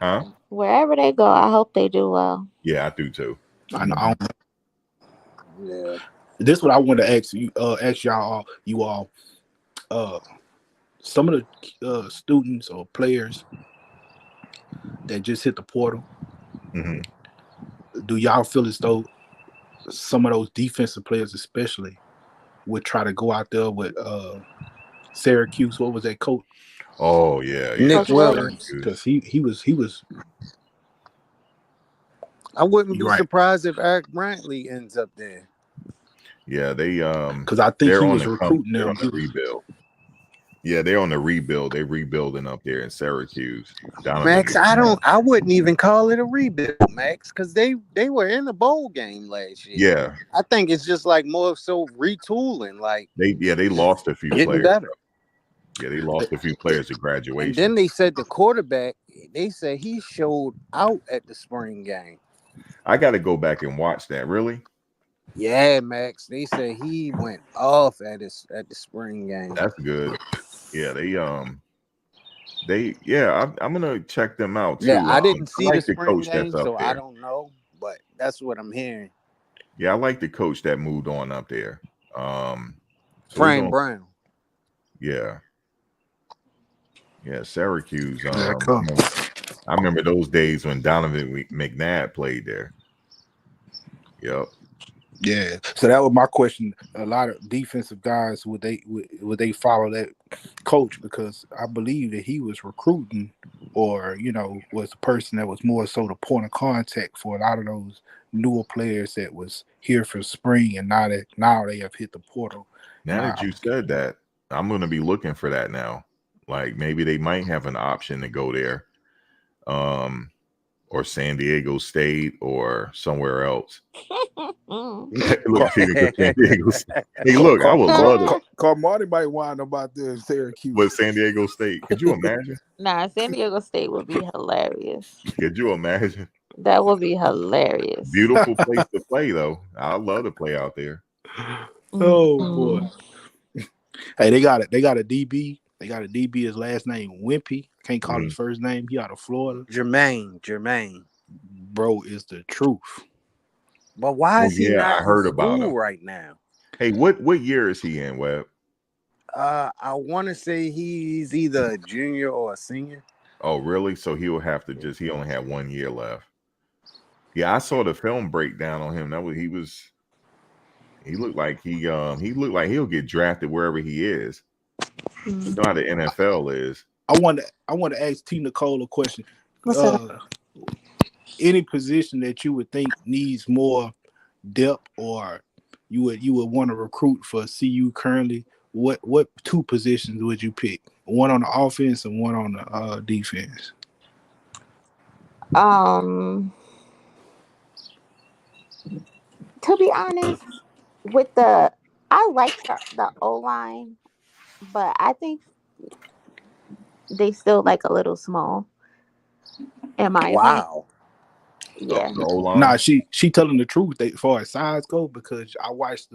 huh? wherever they go, I hope they do well. Yeah, I do too. I don't, Yeah. this is what I wanted to ask you, ask you all. Uh, some of the students or players that just hit the portal, Hmm. do y'all feel as though some of those defensive players, especially, would try to go out there with Syracuse? What was that coach? Oh yeah, yeah. Nick Coach Williams. Williams. Because Syracuse. he was I wouldn't you're be right. surprised if Eric Brantley ends up there. Yeah, Because I think they're he on was the come. recruiting They're them. on the rebuild. Yeah, they're on the rebuild. They're rebuilding up there in Syracuse. Donovan Max, I McNabb. don't. I wouldn't even call it a rebuild, Max, because they were in the bowl game last year. Yeah, I think it's just like more so retooling, like they just lost a few getting players. better. Yeah, they lost a few players to And graduation. then they said the quarterback. They said he showed out at the spring game. I got to go back and watch that. Really, Yeah, Max. They said he went off at the spring game. that's good. Yeah, yeah. I'm gonna check them out Yeah, too. I didn't I see the like the spring coach that's game, up so I there. don't know, but that's what I'm hearing. Yeah, I like the coach that moved on up there. Um, so we're Frank gonna, Brown. yeah, yeah. Syracuse. Yeah, come. I remember those days when Donovan McNabb played there. Yep. Yeah. So that was my question. A lot of defensive guys would they follow that coach, because I believe that he was recruiting, or was the person that was more so the point of contact for a lot of those newer players that was here for spring, and now they have hit the portal. Now And that you said that, I'm gonna be looking for that now. Like maybe they might have an option to go there, um, or San Diego State or somewhere else. Look, Peter, because San Diego State. Hey, look, I would love to. Carmody might wind up out there in With Syracuse. San Diego State, could you imagine? Nah, San Diego State would be hilarious. Could you imagine? That would be hilarious. Beautiful place to play, though. I love to play out there. Oh boy. Mm-mm. Hey, they got it. They got a DB They got a DB. His last name Wimpy. Can't call his first name. He out of Florida. Jermaine. Bro is the truth. But why is he not I heard in about school him right now? Hey, what year is he in, Webb? I want to say he's either a junior or a senior. Oh, really? So he will have to he only had 1 year left. Yeah, I saw the film breakdown on him. He looked like he'll get drafted wherever he is. You know how the NFL is. I want to ask T. Nicole a question. What's up? Any position that you would think needs more depth, or you would want to recruit for CU currently, what 2 positions would you pick? One on the offense and one on the defense. To be honest, I like the O-line, but I think they still like a little small, in my opinion. Yeah. The O-line? Nah, she telling the truth as far as size go, because I watched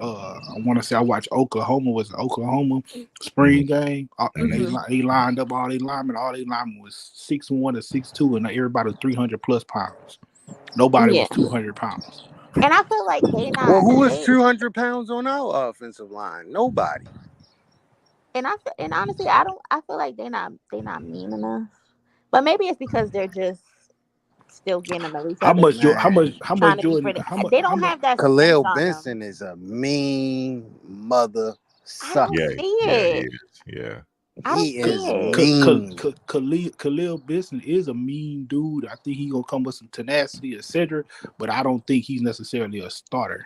I want to say I watched Oklahoma spring game, and they lined up all they linemen. All they linemen was 6'1" or 6'2", and everybody was 300 plus pounds. Nobody was 200 pounds. And I feel like they not. Well, who is 200 pounds on our offensive line? Nobody. And honestly, I feel like they not mean enough. But maybe it's because they're just still getting them. How much Jordan? They don't have that. Khalil Benson is a mean mother sucker. He is mean. Khalil Benson is a mean dude. I think he gonna come with some tenacity, etc. But I don't think he's necessarily a starter.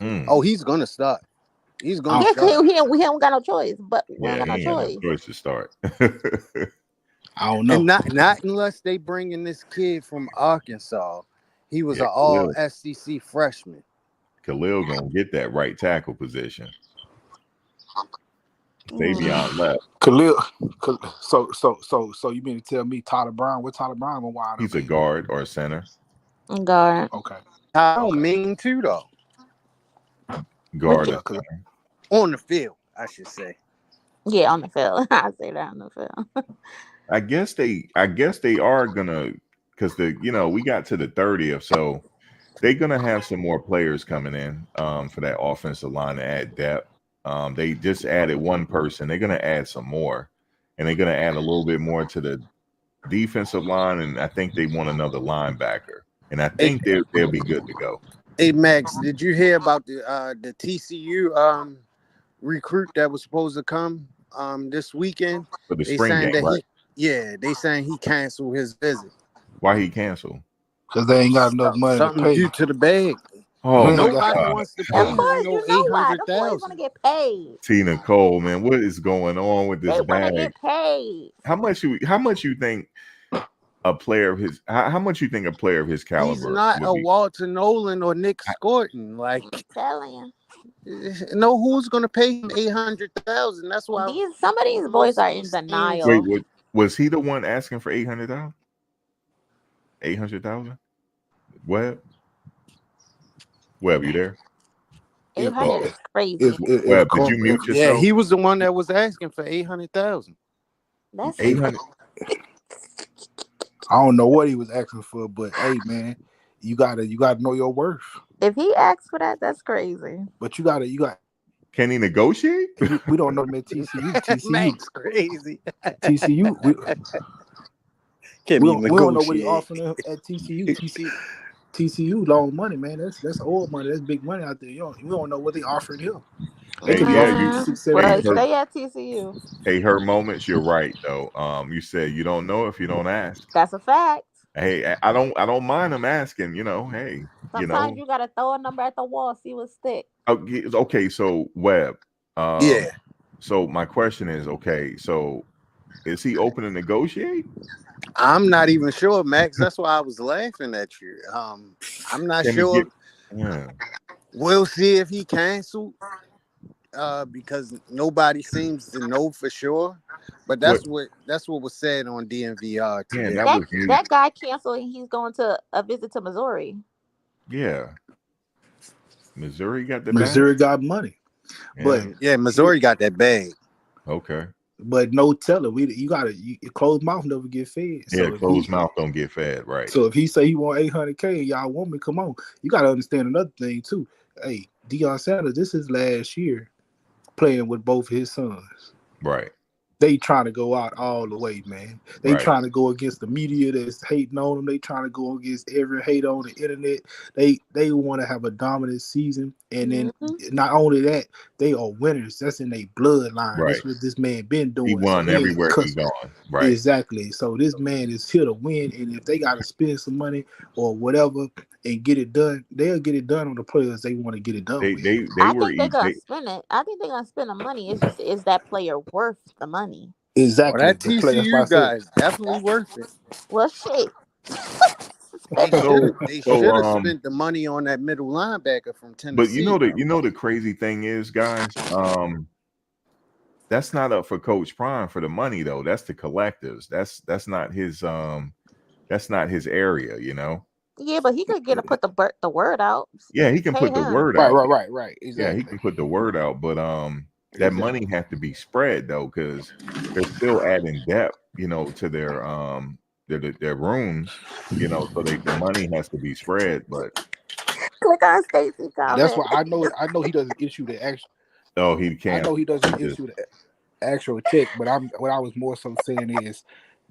Oh, he's gonna start. He's gonna. We haven't got no choice. But we ain't got no choice. No choice to start. I don't know. And not unless they bring in this kid from Arkansas. He was an all SEC freshman. Khalil gonna get that right tackle position. Davion left. Khalil. So you mean to tell me Tyler Brown? What Tyler Brown gonna wind up? He's a guard or a center. Guard. Okay. I don't mean to though. Guard on the field, I should say. Yeah, on the field. I say that on the field. I guess they are gonna, because we got to the 30th, so they're gonna have some more players coming in for that offensive line to add depth. They just added one person. They're gonna add some more, and they're gonna add a little bit more to the defensive line, and I think they want another linebacker, and I think they'll be good to go. Hey Max, did you hear about the TCU recruit that was supposed to come this weekend? For the spring game, right? They saying he canceled his visit. Why he canceled? Because they ain't got enough money to pay. Due to the bag. Oh, nobody wants to pay. Of course, you know why. The boys want to get paid. T. Nicole, man, what is going on with this bag? They want to get paid. How much you think a player of his? How much you think a player of his caliber? He's not a Walter Nolan or Nick Scorton. Like, I'm telling you. No, who's gonna pay him $800,000? That's why some of these boys are in denial. Wait, was he the one asking for $800,000? $800,000? Webb, you there? 800 is crazy. Webb, did you mute yourself? Yeah, he was the one that was asking for $800,000. That's 800. I don't know what he was asking for, but hey, man, you gotta know your worth. If he asks for that, that's crazy. But you got. Can he negotiate? We don't know him at TCU. Max crazy. TCU. We don't know what he offering at TCU. TCU loan money, man. That's old money. That's big money out there. We don't know what they offering him. Stay at TCU. Hey, her moments. You're right though. You said you don't know if you don't ask. That's a fact. Hey, I don't mind them asking. Hey, sometimes you gotta throw a number at the wall, see what sticks. Okay, so Webb. Yeah. So my question is, okay, so is he open to negotiate? I'm not even sure, Max. That's why I was laughing at you. I'm not sure. We'll see if he canceled. Because nobody seems to know for sure, but that's what was said on DNVR today. That guy canceled and he's going to a visit to Missouri. Yeah, Missouri got the Missouri got money, yeah. but Missouri got that bag. Okay. But no telling. You gotta closed mouth never get fed. Yeah, closed mouth don't get fed, right? So if he say he want 800K, y'all want me? Come on. You gotta understand another thing too. Hey, Deion Sanders, this is last year playing with both his sons. Right. They trying to go out all the way, man. They trying to go against the media that's hating on them. They trying to go against every hate on the internet. They want to have a dominant season, and then not only that, they are winners. That's in their bloodline. Right. That's what this man been doing. He won everywhere he gone. Right. Exactly. So this man is here to win, and if they got to spend some money or whatever and get it done, they'll get it done on the players they want to get it done with. I think they're gonna spend it. I think they're gonna spend the money. It's just, is that player worth the money? Exactly. Well, that TCU guy is definitely worth it. Well, shit. They should have spent the money on that middle linebacker from Tennessee. But you know the crazy thing is, guys, that's not up for Coach Prime for the money though. That's the collectives. That's not his area, you know. Yeah, but he could put the word out. Yeah, he can put the word out. Right. Exactly. Yeah, he can put the word out, but that money has to be spread though, because they're still adding depth, you know, to their rooms, you know, so the money has to be spread. But click on Stacy comment. That's why I know he doesn't issue the actual. Oh, he can't. I know he doesn't issue the actual check, but what I was more so saying is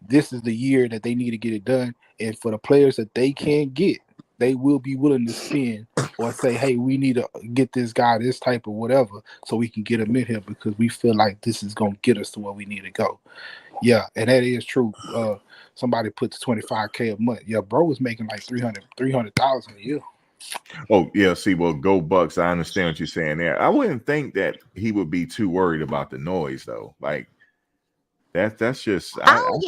this is the year that they need to get it done, and for the players that they can't get, they will be willing to spend or say, hey, we need to get this guy this type of whatever so we can get him in here because we feel like this is going to get us to where we need to go. Yeah, and that is true. Somebody puts 25K a month. Yeah, bro was making like 300,000 a year. Oh, yeah. See, well, go Bucks. I understand what you're saying there. I wouldn't think that he would be too worried about the noise, though. Like, that's just. I don't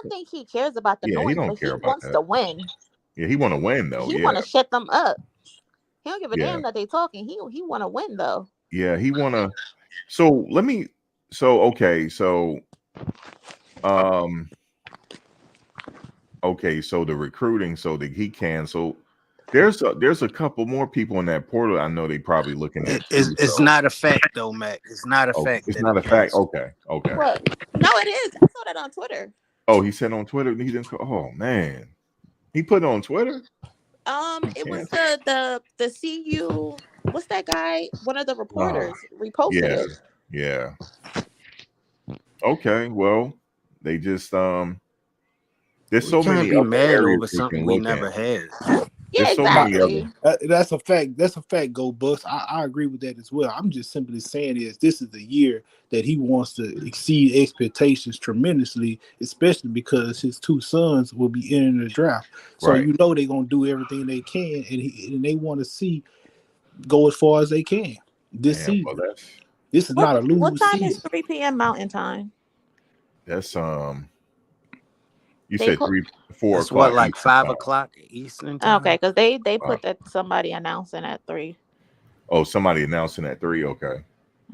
think he cares about the noise. He don't care he about wants that. to win. Yeah, he want to win, though. He want to shut them up. He don't give a damn that they talking. He want to win, though. Yeah, he want to. So let me. So okay. So, okay. So the recruiting. So that he canceled. There's a couple more people in that portal. I know they probably looking at. It's not a fact though, Mac. It's not a fact. It's not a fact. Okay. What? No, it is. I saw that on Twitter. Oh, he said on Twitter. He didn't. Oh man, he put it on Twitter. It was the CU. What's that guy? One of the reporters reposted it. Yeah. Okay. Well, they just there's so many other areas over we something we never had. Yeah, exactly. That's a fact. That's a fact. Go Bus. I agree with that as well. I'm just simply saying this is the year that he wants to exceed expectations tremendously, especially because his two sons will be entering the draft. So you know they're gonna do everything they can, and they want to see go as far as they can this season. Well, this is not a lose. What time season. is 3 p.m. Mountain time? That's you said 4 o'clock. What, like 5 o'clock Eastern time? Okay, because they put that somebody announcing at 3. Oh, somebody announcing at 3. Okay.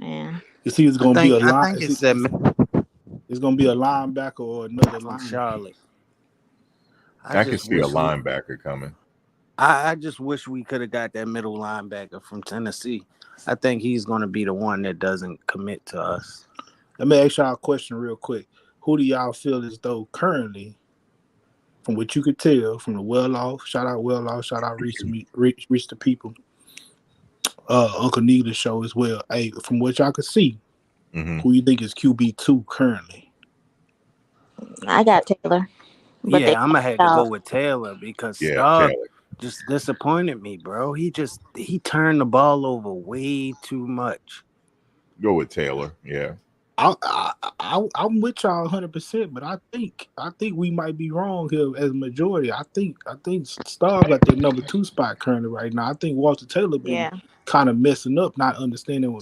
Yeah. You see, it's gonna be a line. I think it's gonna be a linebacker or another line. Charlotte. I can see a linebacker coming. I just wish we could have got that middle linebacker from Tennessee. I think he's going to be the one that doesn't commit to us. Let me ask y'all a question real quick. Who do y'all feel as though currently, from what you could tell from the Well-Off, shout out Well-Off, shout out Reach the People, Uncle Needler's show as well. Hey, from what y'all could see, who you think is QB2 currently? I got Taylor. But I'm going to have to go with Taylor because Staub just disappointed me, bro. He turned the ball over way too much. Go with Taylor, yeah. I'm with y'all 100%, but I think we might be wrong here as a majority. I think Staub got the number 2 spot currently right now. I think Walter Taylor been kind of messing up, not understanding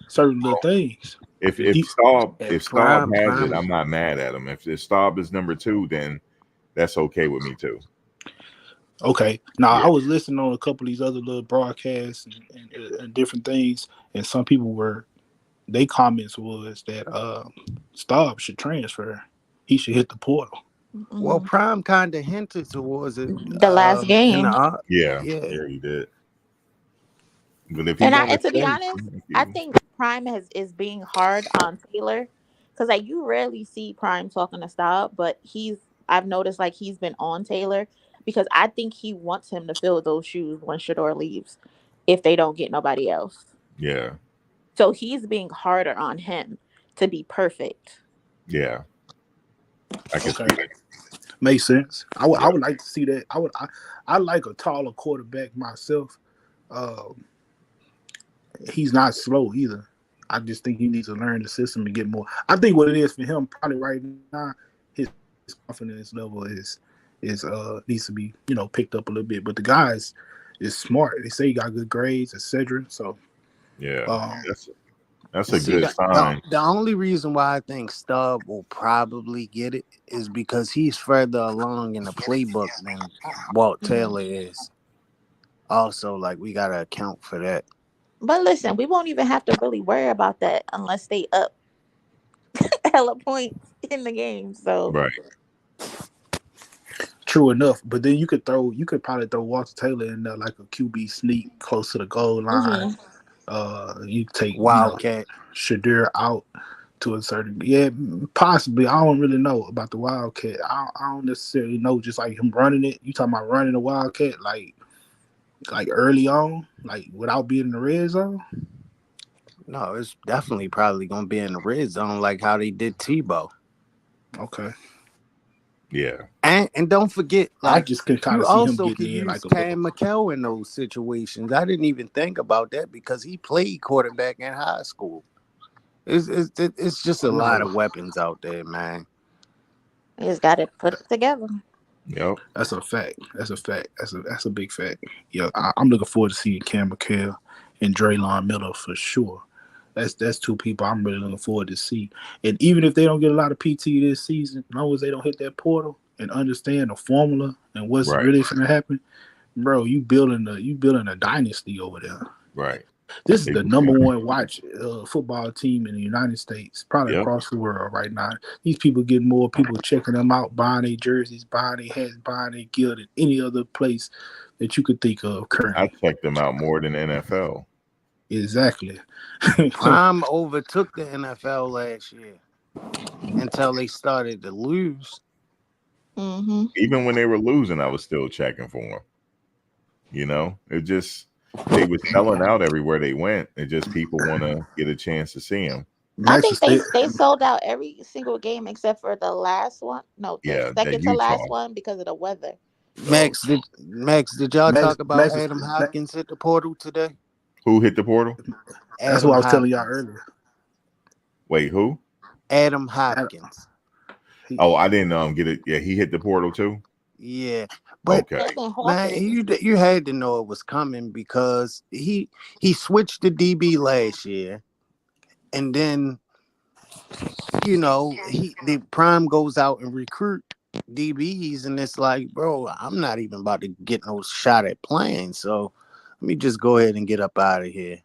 certain little things. If Staub has it, I'm not mad at him. If Staub is number 2, then that's okay with me too. Okay. Now I was listening on a couple of these other little broadcasts and different things, and some people their comments was that Staub should transfer. He should hit the portal. Well, Prime kind of hinted towards it the last game. Yeah, he did. But if he want And to to be stay, honest, I think Prime is being hard on Taylor because like you rarely see Prime talking to stop, but I've noticed like he's been on Taylor because I think he wants him to fill those shoes when Shador leaves if they don't get nobody else. yeah, So he's being harder on him to be perfect. yeah, I can Okay, see that. makes sense. I Yep, would like to see that. I like a taller quarterback myself. Um, he's not slow either. I just think he needs to learn the system and get more. I think what it is for him probably right now, his confidence level is needs to be picked up a little bit. But the guy is smart. They say he got good grades, etc. So yeah, um, that's a See, good sign. the only reason why I think Stubb will probably get it is because he's further along in the playbook than Walt Mhm. Taylor is. Also, like, we got to account for that. But listen, we won't even have to really worry about that unless they up hella points in the game. So Right. true enough. But then you could probably throw Walter Taylor in there like a QB sneak close to the goal line. hmm You take Wildcat. Shadir out to a certain possibly. I don't really know about the Wildcat. I don't necessarily know just like him running it. You talking about running the Wildcat like early on, like without being in the red zone? No, it's definitely probably going to be in the red zone like how they did Tebow. Okay. Yeah. And don't forget, I like, just can kind you of see him also getting could in use like a little. Cam McKell in those situations. I didn't even think about that because he played quarterback in high school. It's just a lot No, of weapons out there, man. you just got to put it together. Yep. that's a fact. That's a fact. That's a big fact. Yeah, I'm looking forward to seeing Cam McHale and Draylon Miller for sure. That's two people I'm really looking forward to see. And even if they don't get a lot of PT this season, as long as they don't hit that portal and understand the formula and what's Right. really going to happen, bro, you building a dynasty over there. Right. This is They the just number got. one watch football team in the United States, probably Yep. across the world right now. These people get more people checking them out, buying their jerseys, buying their hats, buying their gear than any other place that you could think of I currently. checked them out more than NFL. Exactly. Prime overtook the NFL last year until they started to lose. hmm Even when they were losing, I was still checking for them. It just they were selling out everywhere they went. It just people want to get a chance to see them. I Max think was stay, they sold out every single game except for the last one. No, the Yeah, that second to last Utah. one because of the weather. So Max, did y'all Max, talk about Max was, Adam Hopkins hit the portal today? who hit the portal? that's what Adam I was telling y'all Hopkins. earlier. Wait, who? Adam Adam, Hopkins. he, Oh, I didn't get it. Yeah, he hit the portal too. Yeah, but Okay. That's in man, Hawkins. you had to know it was coming because he switched to DB last year, and then the Prime goes out and recruit DBs, and it's like, bro, I'm not even about to get no shot at playing, so let me just go ahead and get up out of here.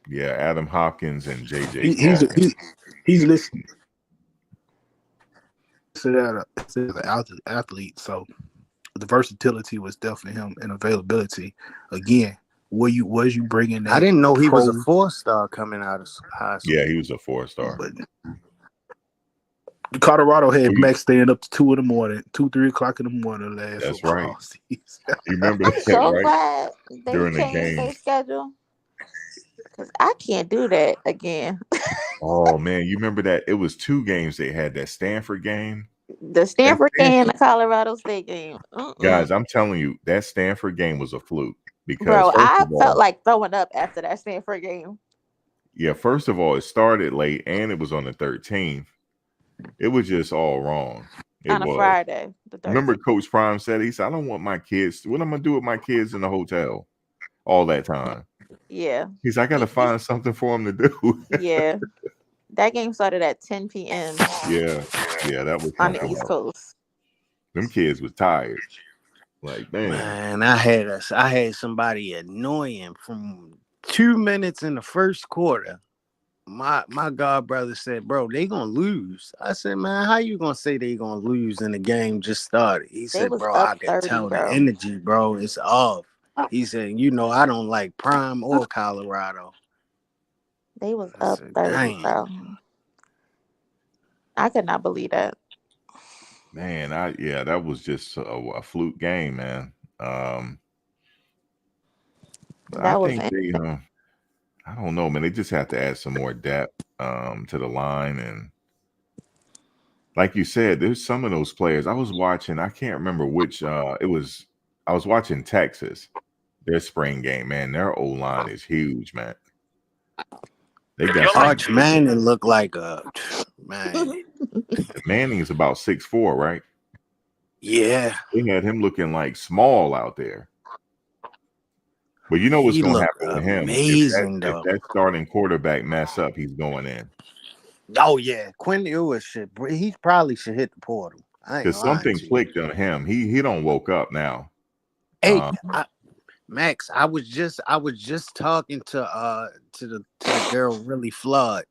Yeah, Adam Hopkins and JJ he he's Carlton. he's listed as an athlete, so the versatility was definitely him and availability. Again, was you bringing I that didn't know he was a pro? 4-star coming out of high school. Yeah, he was a 4-star. But Colorado Who had you- Max staying up to 2 in the morning, 2-3 o'clock in the morning last That's right. football season. You remember I'm that, so right? glad they During the changed game. their schedule because I can't do that again. Oh man, you remember that? It was 2 games they had. That Stanford game. The That Stanford game and Stanford the Colorado State game. guys, I'm telling you, that Stanford game was a fluke because Bro, first I of felt all, like throwing up after that Stanford game it started late and it was on the 13th. It was just all wrong. It on a was. Friday, the Remember 13th. Coach Prime said, he said, I don't want my kids. What I'm gonna do with my kids in the hotel all that time? Yeah. He said, I gotta find something for them to do. Yeah. That game started at 10 p.m. Yeah. Yeah, that was on the something East else. Coast. Them kids was tired. Like, man. Man, I had somebody annoying from 2 minutes in the first quarter. My god brother said, bro, they gonna lose. I said, man, how you gonna say they gonna lose and the game just started? He They said, was bro, up I could 30, tell the bro. energy, bro, it's off. He said, you know, I don't like Prime or Colorado. They was I up said, 30, damn. bro. I could not believe that. Man, that was just a fluke game, man. I That was think they, I don't know, man. They just have to add some more depth to the line, and like you said, there's some of those players I was watching. I can't remember which it was. I was watching Texas, their spring game. Man, their O line is huge, man. They got some. Arch Manning looked like a man. Manning is about 6'4", right? Yeah, They had him looking like small out there. But you know what's he going to looked happen with him amazing if though. that starting quarterback mess up, he's going in. Oh yeah, Quinn Ewers should. He probably should hit the portal. I ain't Because lying something to you. clicked on him. He don't woke up now. Hey, Max, I was just talking to the girl Really Flood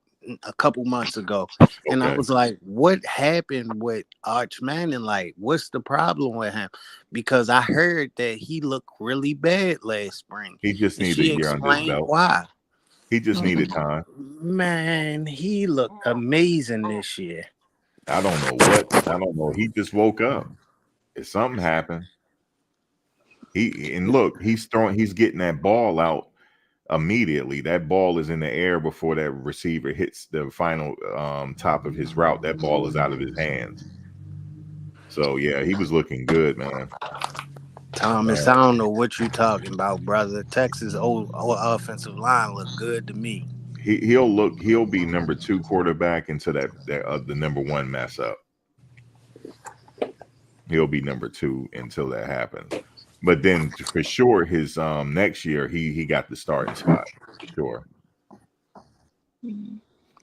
a couple months ago, and I Okay. was like, "What happened with Arch Manning? Like, what's the problem with him?" Because I heard that he looked really bad last spring. He just And needed a she year under his explained belt. why. He just needed time. Man, he looked amazing this year. I don't know what. I don't know. He just woke up. If something happened, look, he's getting that ball out immediately. That ball is in the air before that receiver hits the final top of his route. That ball is out of his hands. So yeah, he was looking good, man. Thomas, I don't know what you talking about, brother. Texas old offensive line look good to me. He'll be number 2 quarterback until the number 1 mess up. He'll be number 2 until that happens. But then for sure, his next year he got the starting spot for sure.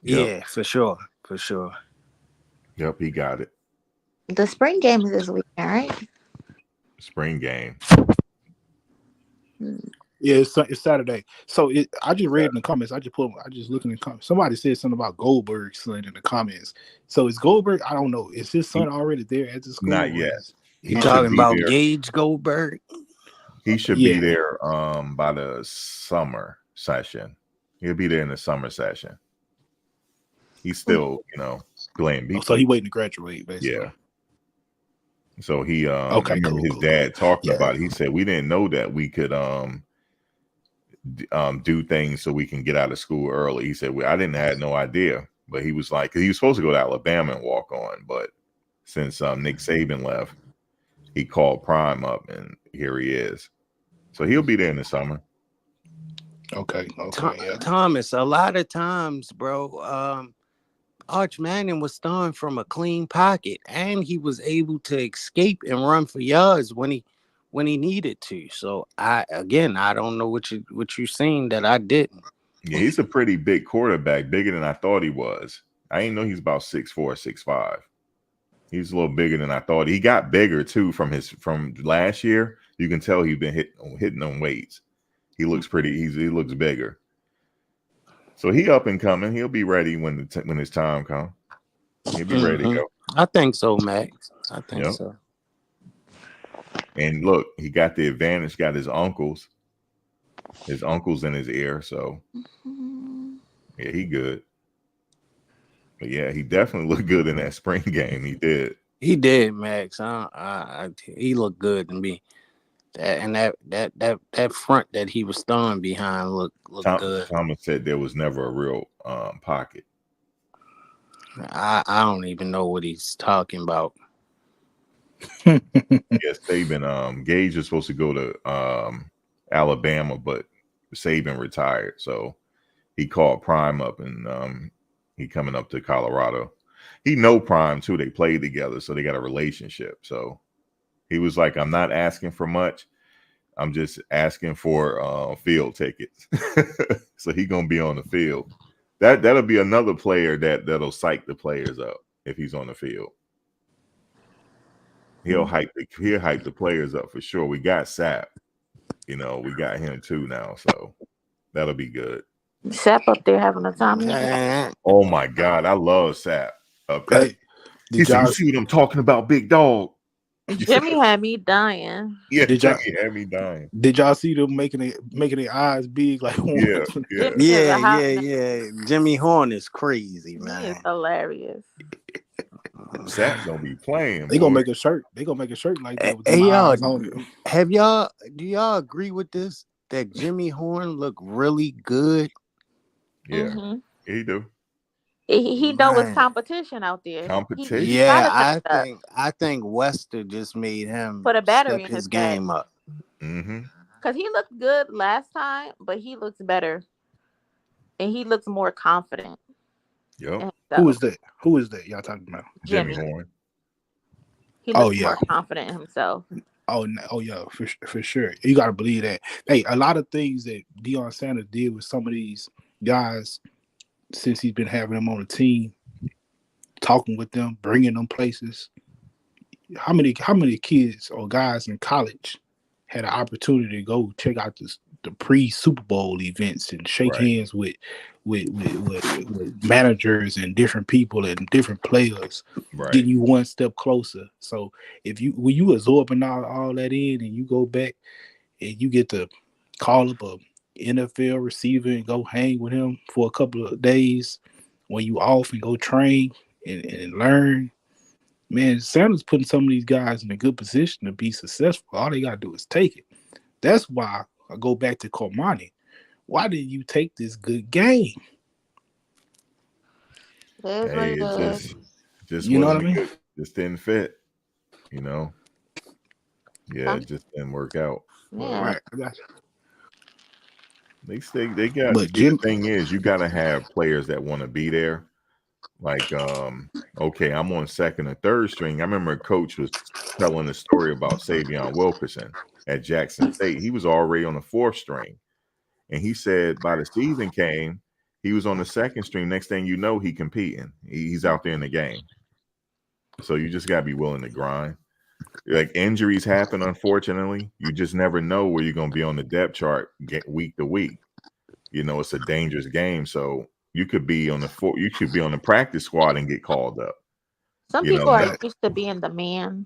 Yeah, for sure, for sure. Yep, he got it. The spring game is this weekend, right? Spring game. Yeah, it's Saturday. So I just read in the comments. I just looked in the comments. Somebody said something about Goldberg's son in the comments. So is Goldberg? I don't know. Is his son already there at the school? Not yet. You talking about Gage Goldberg? He should be there by the summer session. He'll be there in the summer session. He's still, playing. So he waiting to graduate, basically. Yeah. So he okay, I remember his dad talking about it. He said we didn't know that we could do things so we can get out of school early. He said I didn't have no idea, but he was like, 'cause he was supposed to go to Alabama and walk on, but since Nick Saban left, he called Prime up, and here he is. So he'll be there in the summer. Okay. Thomas, a lot of times, bro, Arch Manning was throwing from a clean pocket, and he was able to escape and run for yards when he needed to. So I don't know what you're seeing that I didn't. Yeah, he's a pretty big quarterback, bigger than I thought he was. I didn't know he's about 6'4", 6'5". He's a little bigger than I thought. He got bigger too from last year. You can tell he's been hitting on weights. He looks he looks bigger. So he up and coming. He'll be ready when his time comes. He'll be ready to go. I think so, Max. I think so. And look, he got the advantage. Got his uncles in his ear. So yeah, he good. But yeah, he definitely looked good in that spring game. He did. He did, Max. He looked good to me. That front that he was throwing behind looked good. Thomas said there was never a real pocket. I don't even know what he's talking about. Yes, Saban. Gage is supposed to go to Alabama, but Saban retired, so he called Prime up, and he coming up to Colorado. He know Prime too. They played together, so they got a relationship. So he was like, "I'm not asking for much. I'm just asking for field tickets." So he gonna be on the field. That'll be another player that'll psych the players up if he's on the field. He'll hype the players up for sure. We got Sapp, we got him too now, so that'll be good. Sapp up there having a time. Oh my God, I love Sapp. Hey, he said, "You see what I'm talking about, big dog?" Jimmy had me dying. Yeah, Did y'all Jimmy had me dying. did y'all see them making their eyes big like Yeah, yeah. Jimmy is a hot mess. Yeah. Jimmy Horn is crazy, He is man. hilarious. Them Saps don't be playing, They gonna boy. make a shirt. They gonna make a shirt like that with Hey them y'all, eyes on it. do y'all agree with this? That Jimmy Horn look really good? Yeah, Hmm he do. He know it's Man. competition out there. He Competition. Yeah, gotta step it up. I think Wester just made him Put a battery step in his his back. game up. Mm-hmm. Cause he looked good last time, but he looks better and he looks more confident Yep. in Who himself. is that? Who is that y'all talking about? Jimmy Jimmy. Horn. He Oh looks yeah. more confident in himself. Oh yeah, for sure. You gotta believe that. Hey, a lot of things that Deion Sanders did with some of these guys since he's been having them on the team, talking with them, bringing them places. How many kids or guys in college had an opportunity to go check out the pre Super Bowl events and shake Right. hands with managers and different people and different players, Right. getting you one step closer. So if you when you absorbing all that in and you go back and you get to call up a NFL receiver and go hang with him for a couple of days when you off and go train and learn. Man, Sanders putting some of these guys in a good position to be successful. All they gotta do is take it. That's why I go back to Cormani. Why didn't you take this good game? It is what Hey, it it is. just You know what wasn't I a mean? good. Just didn't fit. You know. Yeah, Some it just didn't work out. But yeah. Right. I got you. they got. But See, the Jim, thing is, you got to have players that want to be there. Like, okay, I'm on second or third string. I remember a coach was telling a story about Savion Wilkerson at Jackson State. He was already on the fourth string. And he said by the season came, he was on the second string. Next thing you know, he competing. He's out there in the game. So you just gotta be willing to grind. Like injuries happen, unfortunately. You just never know where you're gonna be on the depth chart week to week. You know, it's a dangerous game. So you could be on you could be on the practice squad and get called up. Some You know, people are now, used to being the man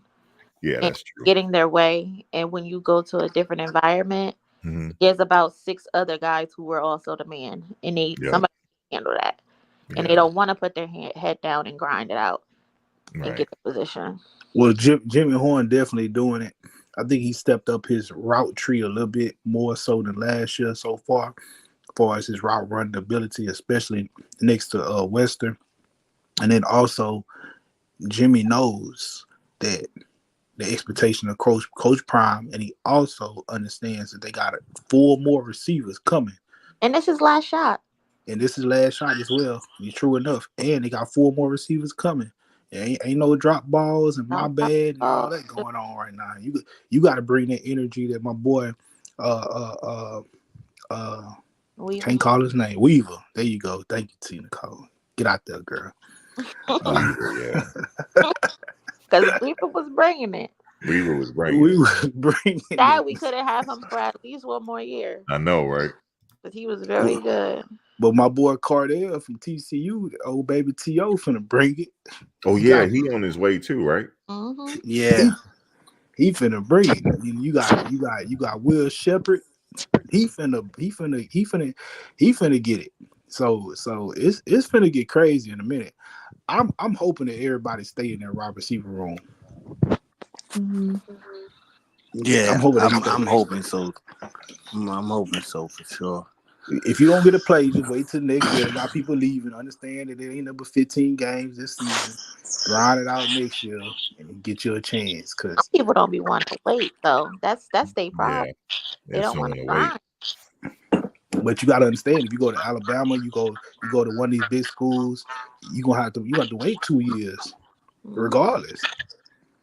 yeah, and that's true. getting their way. And when you go to a different environment, Mm-hmm. there's about 6 other guys who were also the man. And Yep. somebody can handle that. And they Yeah. don't want to put their head down and grind it out and Right. get the position. well, Jimmy Horn definitely doing it. I think he stepped up his route tree a little bit more so than last year so far as his route running ability, especially next to Western. And then also Jimmy knows that the expectation of Coach Prime, and he also understands that they got 4 more receivers coming. And this is last shot. And this is last shot as well. He's true enough. And they got 4 more receivers coming. Ain't no drop balls and my No, bad and all no, that going on right now. You got to bring that energy that my boy Weaver. can't call his name, Weaver. There you go. Thank you, Tina Cole. Get out there, girl. Weaver, yeah. Because Weaver was bringing it. Weaver was bringing We it. were bringing Sad it. we couldn't have him for at least one more year. I know, right? But he was very good. But my boy Cardell from TCU, old baby T.O. finna bring it. Oh He yeah, got, he on his way too, right? Hmm he, Yeah. he finna bring it. You got Will Shepherd. He finna get it. So it's finna get crazy in a minute. I'm hoping that everybody stay in that wide receiver room. hmm I'm Yeah. hoping they I'm stay. hoping so. I'm hoping so for sure. If you don't get a play, just wait till next year. They got people leaving. Understand that it ain't number 15 games this season. Grind it out next year and get you a chance. Some Cause people don't be wanting to wait though. That's their problem. Yeah, They it's don't want on to the wait. grind. but you gotta understand if you go to Alabama, you go to one of these big schools, you have to wait 2 years Mhm. regardless.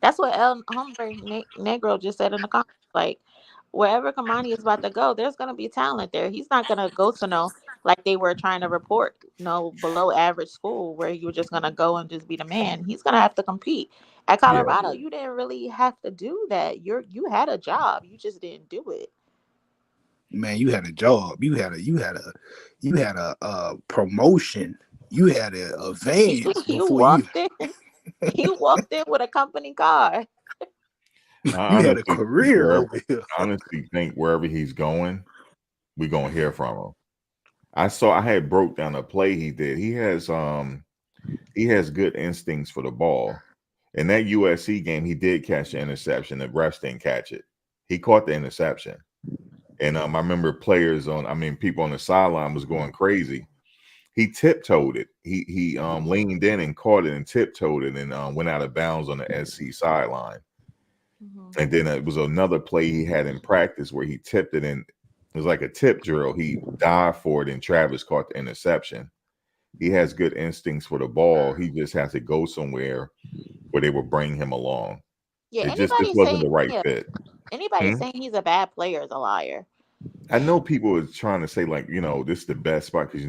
That's what El Hombre Negro just said in the comments. Like, wherever Kamani is about to go, there's gonna be talent there. He's not gonna go to no like they were trying to report no below average school where you were just gonna go and just be the man. He's gonna have to compete. At Yeah, Colorado, you didn't really have to do that. You had a job, you just didn't do it. Man, you had a job. You had a promotion. You had a advance You before you. walked in. You walked in with a company car. I You had a honestly think career over here. wherever he's going, we're gonna hear from him. I had broke down a play he did. He has good instincts for the ball. In that USC game, he did catch the interception. The refs didn't catch it. He caught the interception. And I remember people on the sideline was going crazy. He tiptoed it. He leaned in and caught it and tiptoed it and went out of bounds on the SC sideline. Mm-hmm. And then it was another play he had in practice where he tipped it, and it was like a tip drill. He dived for it, and Travis caught the interception. He has good instincts for the ball. He just has to go somewhere where they will bring him along. Yeah, This anybody wasn't saying the right fit. anybody saying he's a bad player is a liar. I know people are trying to say this is the best spot because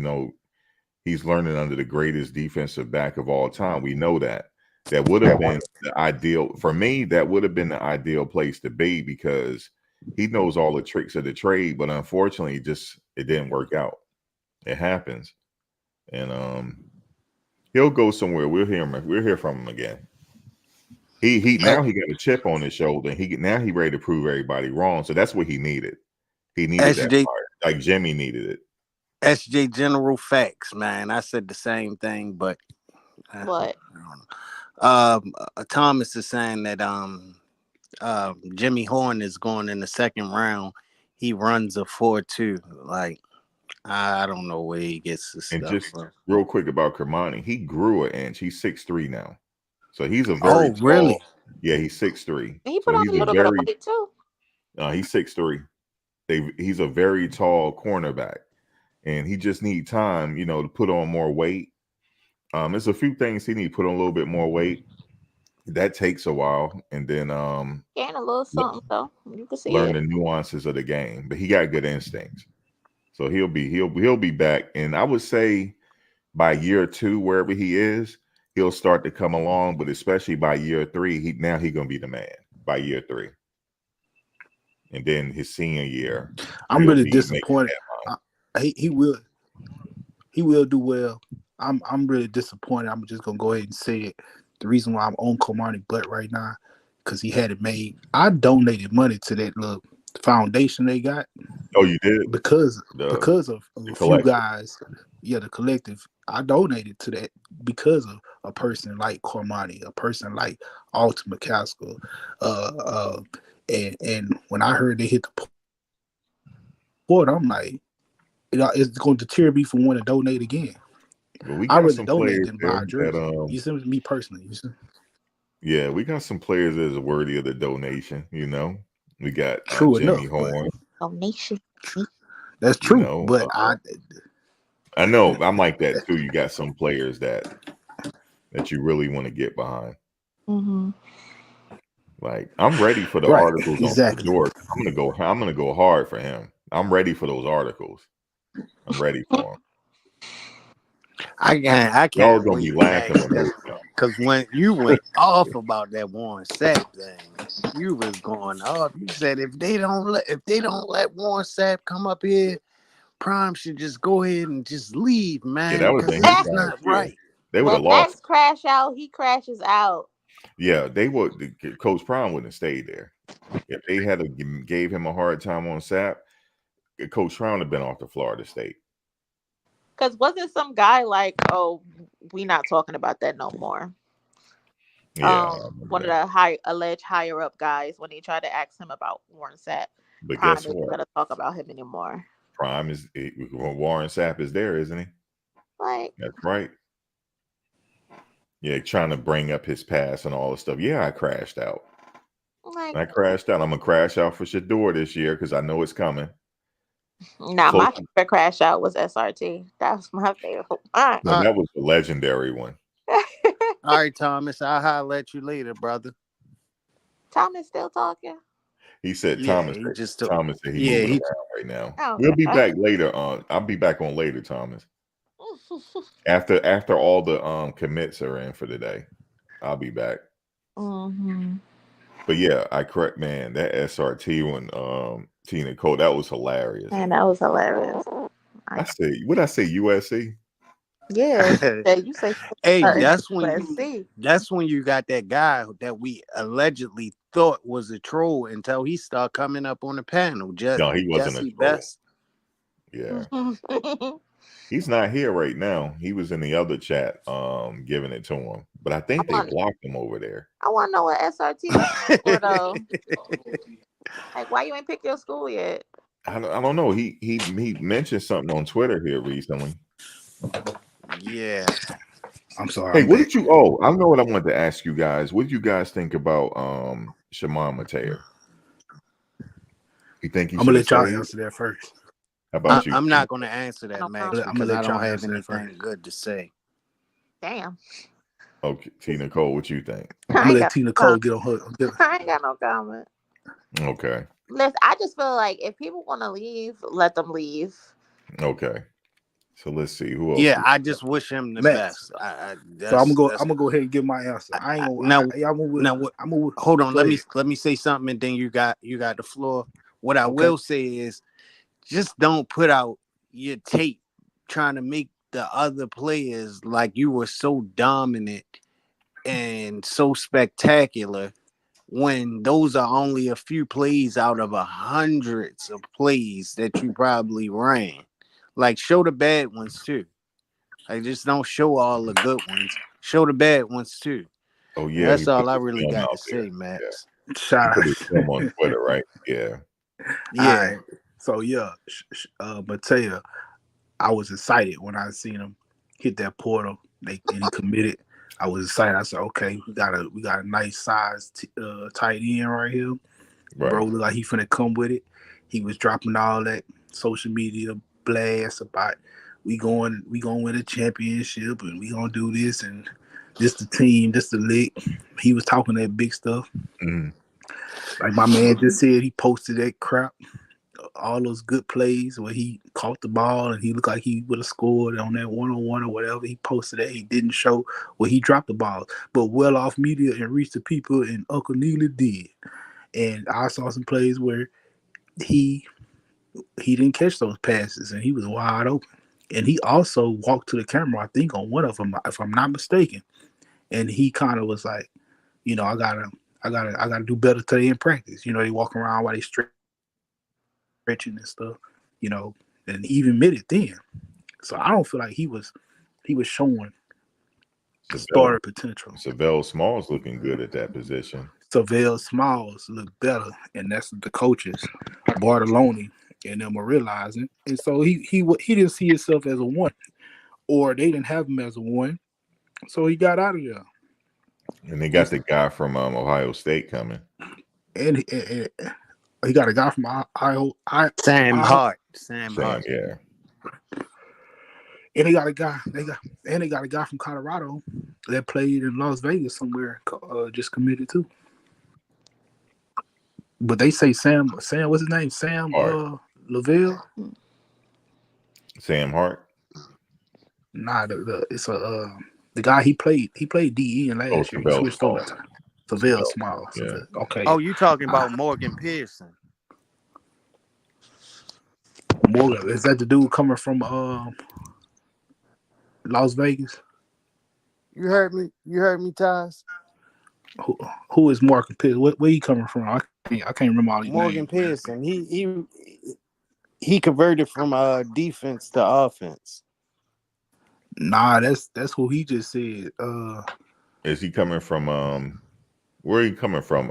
he's learning under the greatest defensive back of all time. We know that. That would have been the ideal for me. That would have been the ideal place to be because he knows all the tricks of the trade. But unfortunately, it didn't work out. It happens, and he'll go somewhere. We'll hear from him again. He now he got a chip on his shoulder. And he ready to prove everybody wrong. So that's what he needed. He needed that part, like Jimmy needed it. SJ General Facts, man. I said the same thing, but What? Thomas is saying that Jimmy Horn is going in the second round. He runs a 4.2. Like, I don't know where he gets this And stuff just from. real quick about Cormani, he grew an inch. He's 6'3" now, so he's a very tall. Really? Yeah, he's 6'3". He put on a little bit of weight too. He's 6'3". He's a very tall cornerback, and he just need time, to put on more weight. There's a few things he need to put on a little bit more weight. That takes a while, and then Gain a little something though. You can see learn it. the nuances of the game. But he got good instincts, so he'll be back. And I would say by year 2, wherever he is, he'll start to come along. But especially by year 3, he gonna be the man by year 3. And then his senior year, I'm really disappointed. He will do well. I'm really disappointed. I'm just gonna go ahead and say it. The reason why I'm on Cormani butt right now, because he had it made. I donated money to that little foundation they got. Oh, you did? Because of a few guys. Yeah, the collective. I donated to that because of a person like Cormani, a person like Alton McCaskill. And when I heard they hit the port, I'm like, it's going to deter me from wanting to donate again. Well, I rather donate than buy a jersey. You see, me personally. You see? Yeah, we got some players that is worthy of the donation. We got Jimmy Horn. Donation. That's true, but I know I'm like that too. You got some players that you really want to get behind. Mm-hmm. Like I'm ready for the articles on Fedor. I'm gonna go hard for him. I'm ready for those articles. I'm ready for him. I can't. Y'all gonna be laughing because when you went off about that Warren Sapp thing, you was going off. You said if they don't let Warren Sapp come up here, Prime should just go ahead and just leave, man. Yeah, that would have been not right. They would have lost. Max crash out, he crashes out. Yeah, they would. Coach Prime wouldn't have stayed there. If they had gave him a hard time on Sapp, Coach Prime would have been off to Florida State. Because wasn't some guy like, oh, we not talking about that no more? Yeah. One of the alleged higher up guys, when he tried to ask him about Warren Sapp, but Prime guess isn't what? going to talk about him anymore. Prime Warren Sapp is there, isn't he? Like, that's right. Yeah, trying to bring up his past and all this stuff. Yeah, I crashed out. I crashed out. I'm gonna crash out for Shador this year because I know it's coming. Nah, my favorite crash out was SRT. That was my favorite one. That was the legendary one. All right, Thomas. I'll holler at you later, brother. Thomas still talking? He said Thomas said he's moving around right now. Oh, we'll be back later on. I'll be back on later, Thomas. After all the commits are in for the day, I'll be back. Mm-hmm. But yeah, I correct, man. That SRT one, Tina Cole, that was hilarious. Man, that was hilarious. I say USC. Yeah, you say. Hey, that's when you got that guy that we allegedly thought was a troll until he started coming up on the panel. No, he wasn't a Jesse troll. Best. Yeah. He's not here right now. He was in the other chat, giving it to him. But I think they blocked him over there. I want to know what SRT for though. Like, why you ain't pick your school yet? I don't know. He mentioned something on Twitter here recently. Yeah. I'm sorry. Hey, what did you? Oh, I know what I wanted to ask you guys. What do you guys think about Shimon Mateo? You think he I'm gonna let y'all stayed? answer that first. How about you? I'm not going to answer that, No Max, comment. because I don't have answer that anything first. good to say. Damn. Okay, T. Nicole, what you think? I'm gonna let T. Nicole get on her. I ain't got no comment. Okay. Listen, I just feel like if people want to leave, let them leave. Okay. So let's see who else. Yeah, I just wish him the best. So I'm gonna go ahead and give my answer. I ain't gonna hold on. Let me say something, and then you got the floor. What I will say is, just don't put out your tape trying to make the other players like you were so dominant and so spectacular when those are only a few plays out of hundreds of plays that you probably ran. Like, show the bad ones too. Like, just don't show all the good ones. Show the bad ones too. Oh yeah, that's all I really got to say, Max. Shout out. Film on Twitter, right? Yeah. Yeah. Right. So yeah, Mateo, I was excited when I seen him hit that portal. And he committed. I was excited. I said, okay, we got a nice size tight end right here. Right. Bro looked like he finna come with it. He was dropping all that social media blast about we going win a championship and we gonna do this and this the team, this the lick. He was talking that big stuff. Mm-hmm. Like my man just said, he posted that crap. All those good plays where he caught the ball and he looked like he would have scored on that one-on-one or whatever. He posted that. He didn't show where he dropped the ball, but well off media and reached the people, and Uncle Neely did. And I saw some plays where he didn't catch those passes and he was wide open. And he also walked to the camera, I think, on one of them, if I'm not mistaken. And he kind of was like, you know, I gotta do better today in practice. You know, they walk around while they stretching and stuff, you know, and he even admitted then. So I don't feel like he was showing the starter potential. Savell Smalls looking good at that position. Savell Smalls look better, and that's the coaches, Bartoloni and them are realizing. And so he didn't see himself as a one, or they didn't have him as a one, so he got out of there. And they got the guy from Ohio State coming, and he got a guy from Sam Hart. Yeah. And they got a guy from Colorado that played in Las Vegas somewhere, just committed too. But they say Sam, what's his name? Sam Lavelle. Sam Hart. Nah, it's the guy he played DE in last year. He switched over to Savell Smalls. Yeah. Okay. Oh, you talking about Morgan Pearson? Morgan, is that the dude coming from Las Vegas? You heard me, Taz? Who is Morgan Pearson? Where he coming from? I can't remember all these Morgan names. Pearson. He converted from defense to offense. Nah, that's who he just said. Is he coming from where are you coming from?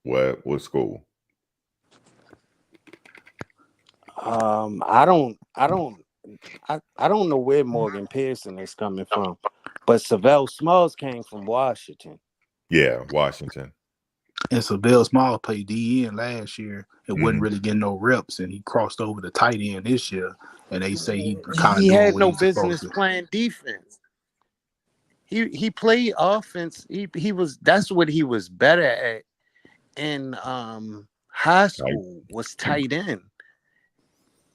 What school? I don't know where Morgan Pearson is coming from, but Savell Smalls came from Washington. Yeah, Washington. And Savell Smalls played DN last year and wasn't really getting no reps, and he crossed over to tight end this year. And they say he had no business playing defense. He played offense. That's what he was better at in high school, was tight end.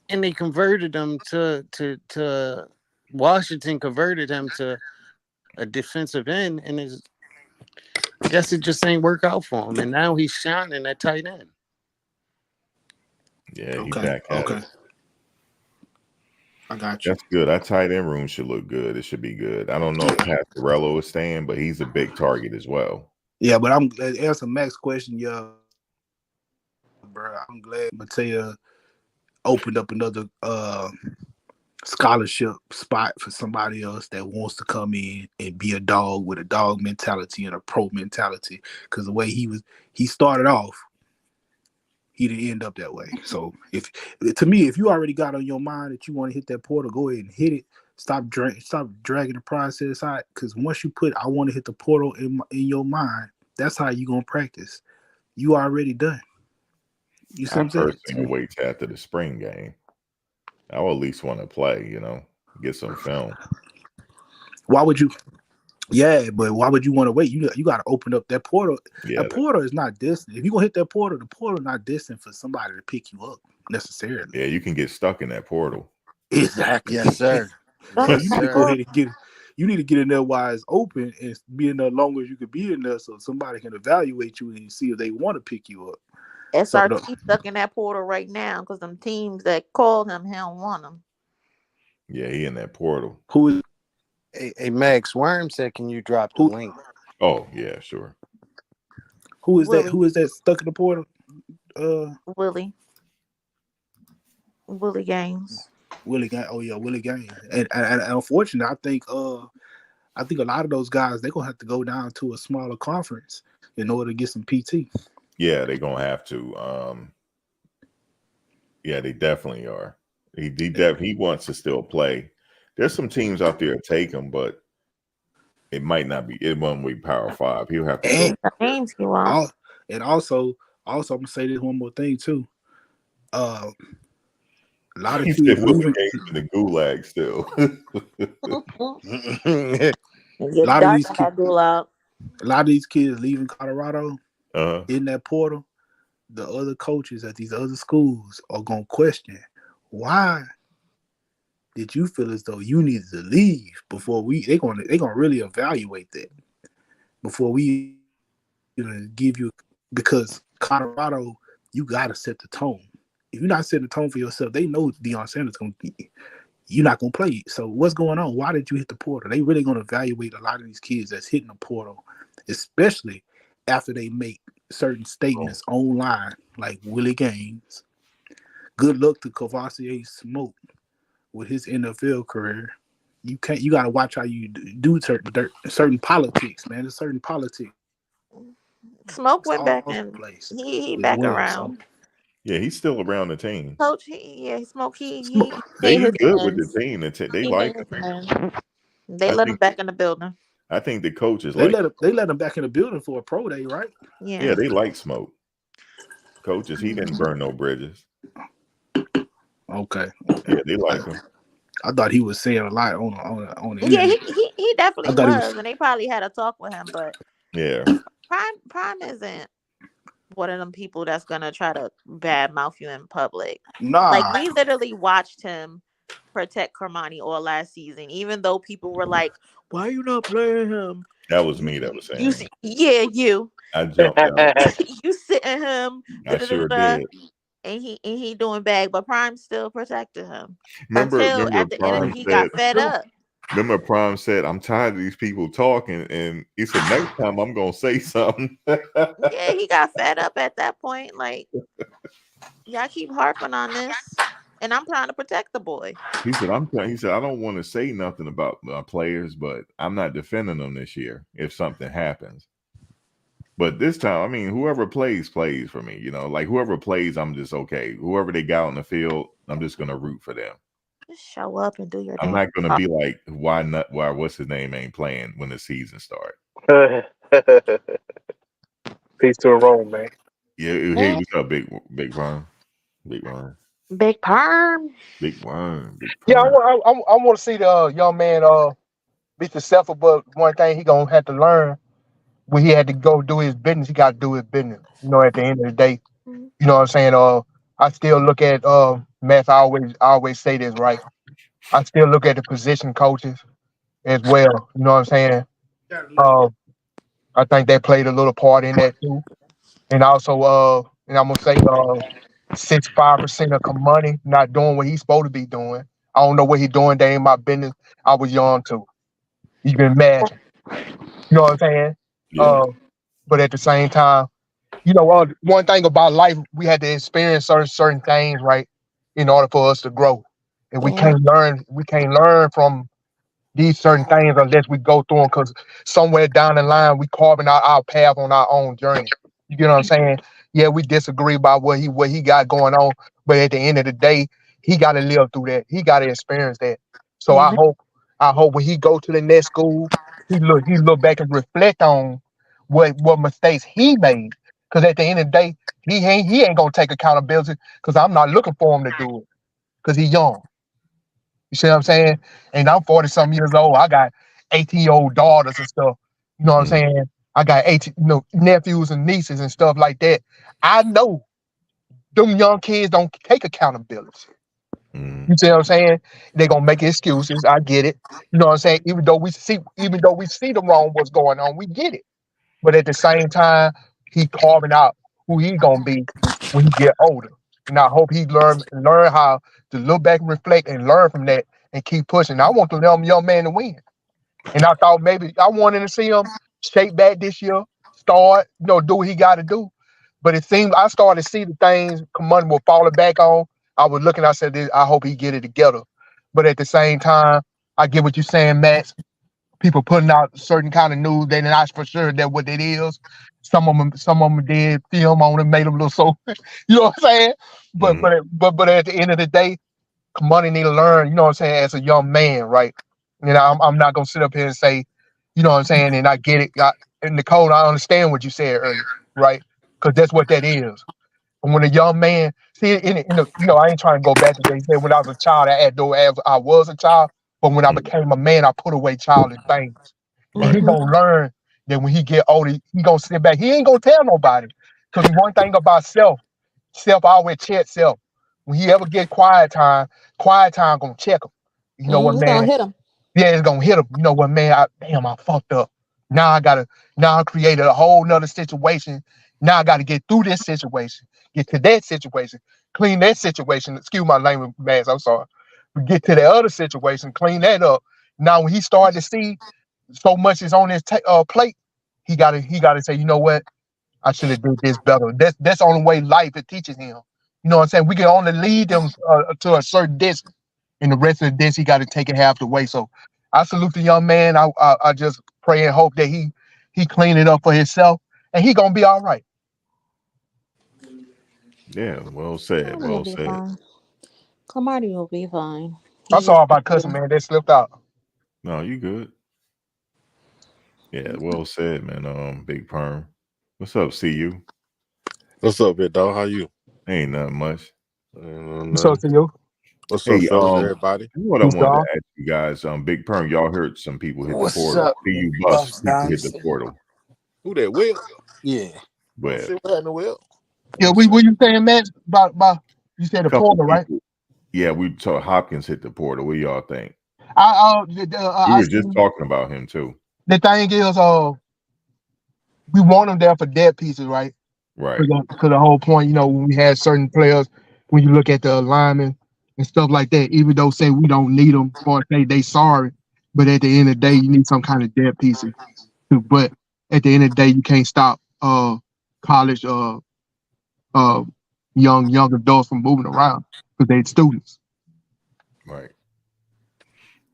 And they converted him to Washington converted him to a defensive end, and I guess it just ain't work out for him. And now he's shining at tight end. Yeah, he's back at it. I got you. That's good. That tight end room should look good. It should be good. I don't know if Pastorello is staying, but he's a big target as well. Yeah, but I'm glad to answer Max's question. Yeah, bro, I'm glad Matea opened up another scholarship spot for somebody else that wants to come in and be a dog with a dog mentality and a pro mentality. Because the way he started off, he didn't end up that way. So if you already got on your mind that you want to hit that portal, go ahead and hit it. Stop dragging the process out. Because once you put I want to hit the portal in your mind, that's how you gonna practice. You already done. You see I what I'm saying? personally will wait till after the spring game. I will at least want to play, get some film. Why would you? Yeah, but why would you want to wait? You got to open up that portal. Yeah, That portal is not distant. If you gonna hit that portal, the portal not distant for somebody to pick you up necessarily. yeah, you can get stuck in that portal. Exactly. Yes, sir. So Yes, you need to sir. go ahead and get. You need to get in there while it's open and be in there long as you can be in there, so somebody can evaluate you and see if they want to pick you up. So SRT stuck in that portal right now because them teams that called him, he don't want him. Yeah, he in that portal. who is Hey, Max Worm said, "Can you drop the who link?" Oh, yeah, sure. who is that? Willie. Who is that stuck in the portal? Willie Gaines. Willie Gaines. Oh yeah, Willie Gaines. And unfortunately, I think a lot of those guys they're gonna have to go down to a smaller conference in order to get some PT. Yeah, they're gonna have to. Yeah, they definitely are. He wants to still play. There's some teams out there take him, but it might not be. It won't be Power 5. He'll have to And go. Gaines he wants. also, I'm gonna say this one more thing too. A lot of He kids said Willie leaving. Gaines in the gulag still. It gets lot of dark these in kids, that gulag. a lot of these kids leaving Colorado Uh-huh. in that portal. The other coaches at these other schools are gonna question why did you feel as though you needed to leave before they're gonna really evaluate that before we give you, because Colorado, you gotta set the tone. If you're not setting the tone for yourself, they know Deion Sanders you're not gonna play. So what's going on? Why did you hit the portal? They really gonna evaluate a lot of these kids that's hitting the portal, especially after they make certain statements online, like Willie Gaines. Good luck to Cavassier Smoke with his NFL career. You gotta watch how you do certain politics, man. There's certain politics Smoke went all back over the and place he as back well. So around. Yeah, he's still around the team. Coach, Smoke he They made are his good with the amends. team. They He like made his him. amends. They I let him think. back in the building. I think the coaches they like. let him back in the building for a pro day, right? Yeah. Yeah, they like Smoke. Coaches, he didn't burn no bridges. Okay. Yeah, they like him. I thought he was saying a lot on the Yeah, internet. he definitely I thought he was. was, and they probably had a talk with him. But Yeah, Prime isn't one of them people that's gonna try to badmouth you in public. Like Nah. we literally watched him protect Cormani all last season, even though people were like, "Why are you not playing him?" that was me that was saying You, that. you, I jumped out. you sitting him, I sure did. and he doing bad, but Prime still protected him Remember until at the end Prime he said. got fed up. Remember Prime said, "I'm tired of these people talking," and he said, "Next time I'm gonna say something." Yeah, he got fed up at that point. Like, y'all keep harping on this, and I'm trying to protect the boy. He said, He said, "I don't want to say nothing about players, but I'm not defending them this year if something happens." But this time, I mean, whoever plays for me. Like whoever plays, I'm just okay. Whoever they got on the field, I'm just gonna root for them. Just show up and do your I'm damn. not gonna be like, why not? Why what's his name ain't playing when the season starts? Peace to the room, man. Yeah, hey, what's up, big Ron? Big Ron. Big Perm. Big Ron. Big Yeah, Ron. I want to see the young man be successful, but one thing he gonna have to learn when he had to go do his business, he got to do his business. At the end of the day, you know what I'm saying. I still look at Matt. I always say this, right. I still look at the position coaches as well. You know what I'm saying. Uh, I think they played a little part in that too. And also, and I'm gonna say, 65% of money not doing what he's supposed to be doing. I don't know what he's doing. That ain't my business. I was young too. You can imagine. You know what I'm saying? Yeah. Uh, But at the same time, one thing about life, we had to experience certain things, right, in order for us to grow. And we Yeah. can't learn. We can't learn from these certain things unless we go through them, because somewhere down the line we carving out our path on our own journey. You get what I'm saying? Yeah, we disagree about what he got going on, but at the end of the day, he got to live through that. He got to experience that. So I Yeah. hope I hope when he go to the next school, he look back and reflect on what mistakes he made. Because at the end of the day, he ain't gonna take accountability, because I'm not looking for him to do it, because he's young. You see what I'm saying? And I'm 40 some years old. I got 18-year-old daughters and stuff. You know what I'm Mm, saying? I got 18, nephews and nieces and stuff like that. I know them young kids don't take accountability. mm, You see what I'm saying? They're gonna make excuses. I get it. You know what I'm saying? Even though we see the wrong what's going on, we get it. But at the same time, he carving out who he gonna be when he get older. And I hope he learn how to look back and reflect and learn from that and keep pushing. I want the young man to win. And I thought maybe I wanted to see him shake back this year, start, do what he got to do. But it seemed I started to see the things Commander were falling back on. I was looking, I said, I hope he get it together. But at the same time, I get what you're saying, Max. People putting out certain kind of news, they're not for sure that what it is. Some of them did film on it, made them look so, you know what I'm saying? But mm. but but at the end of the day, money need to learn, you know what I'm saying, as a young man, right? And I'm not gonna sit up here and say, you know what I'm saying, and I get it. And Nicole, I understand what you said earlier, right? Because that's what that is. And when a young man, see, I ain't trying to go back to that. He said when I was a child, I had though as I was a child, but when I Mm, became a man, I put away childish things. And he right. Hmm. gonna learn that when he get older, he gonna sit back. He ain't gonna tell nobody. Because one thing about self always check self. When he ever get quiet time gonna check him. You know what, It's gonna man? hit him. Yeah, it's gonna hit him. You know what, man? I fucked up. Now I created a whole nother situation. Now I gotta get through this situation, get to that situation, clean that situation. Excuse my language, man. I'm sorry. Get to the other situation, clean that up. Now when he started to see so much is on his plate, he gotta say, you know what? I should have did this better. That's the only way life it teaches him. You know what I'm saying? We can only lead them to a certain distance, and the rest of the distance he got to take it half the way. So I salute the young man. I just pray and hope that he clean it up for himself, and he gonna be all right. Yeah, well said. Marty will Well be said. fine. Marty will be fine. I'm He just sorry about cussing, man. That slipped out. No, you good. Yeah, well said, man. Big Perm. What's up, CU? What's up, big dog? How you? Ain't nothing much. Ain't no What's up nothing. to you? What's up, Hey, fellas? Everybody? you know what I Who's wanted to dog? ask you guys? Big Perm, y'all heard some people hit the What's portal. up, CU bus Buffs people hit the Dynasty? portal. Who that? Will? Yeah. Oh But shit, what happened, Will? Yeah, What's what up? you saying, Max? About you said a the couple portal, right? people. Yeah, we saw Hopkins hit the portal. What do y'all think? We I were see. just talking about him too. The thing is, we want them there for depth pieces, right? Right. Because the whole point, when we had certain players, when you look at the alignment and stuff like that, even though say we don't need them or say they sorry, but at the end of the day, you need some kind of depth pieces too. But at the end of the day, you can't stop college uh young adults from moving around because they're students. Right.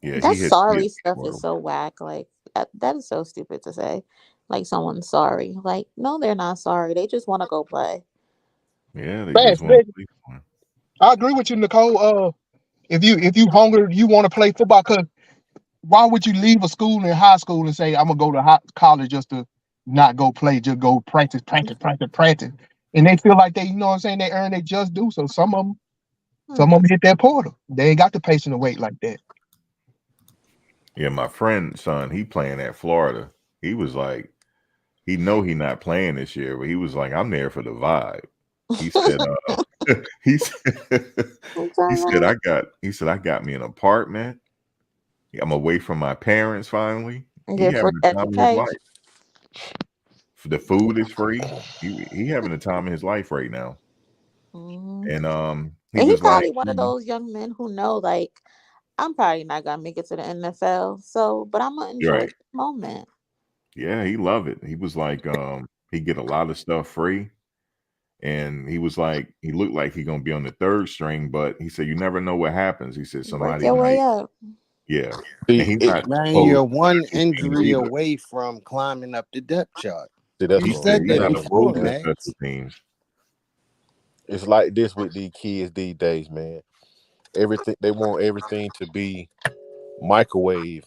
Yeah, That he hit sorry the stuff is portal. so whack. Like that is so stupid to say. Like someone's sorry. Like no, they're not sorry. They just want to go play. Yeah, they just Fast, want to sleep on. I agree with you, Nicole. If you hungry, you want to play football. Cause why would you leave a school in high school and say I'm gonna go to college just to not go play, just go practice, practice, practice, practice? And they feel like they, you know what I'm saying, they earn their just do. So some of them hit that portal. They ain't got the patience to wait like that. Yeah, my friend's son, he playing at Florida. He was like, he know he not playing this year, but he was like, I'm there for the vibe. He said, he said, I got me an apartment. I'm away from my parents finally. He Get free having the time of his life. education. The food is free. He having the time of his life right now. Mhm. And he And he was like, probably one of those young men who know, like, I'm probably not gonna make it to the NFL. So, but I'm gonna you're enjoy right. the moment. Yeah, he loved it. He was like, he get a lot of stuff free. And he was like, he looked like he gonna be on the third string, but he said you never know what happens. He said Work somebody your way might, up. yeah. And See, he's not Man, supposed you're to one touch the teams injury either. away from climbing up the depth chart. that's You He what I'm said said you're that not saying, before, supposed to man. touch Max. the teams. It's like this with these kids these days, man. Everything they want everything to be microwave.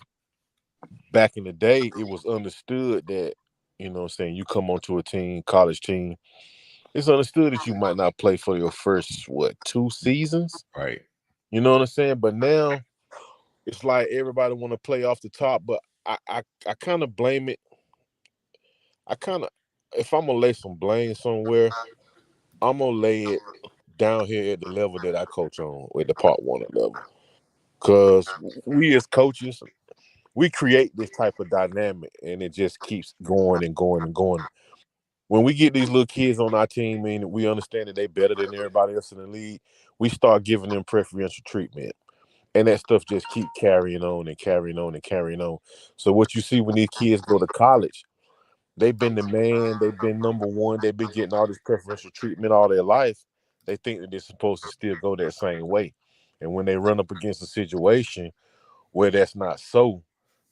Back in the day, it was understood that, you know what I'm saying, you come onto a team, college team, it's understood that you might not play for your first, 2 seasons? Right. You know what I'm saying? But now, it's like everybody want to play off the top, but I kind of blame it. If I'm going to lay some blame somewhere, I'm going to lay it down here at the level that I coach on, at the Part 1 level. Because we as coaches, we create this type of dynamic, and it just keeps going and going and going. When we get these little kids on our team and we understand that they better than everybody else in the league, we start giving them preferential treatment. And that stuff just keep carrying on and carrying on and carrying on. So what you see when these kids go to college, they've been the man, they've been number one, they've been getting all this preferential treatment all their life. They think that they're supposed to still go that same way. And when they run up against a situation where that's not so,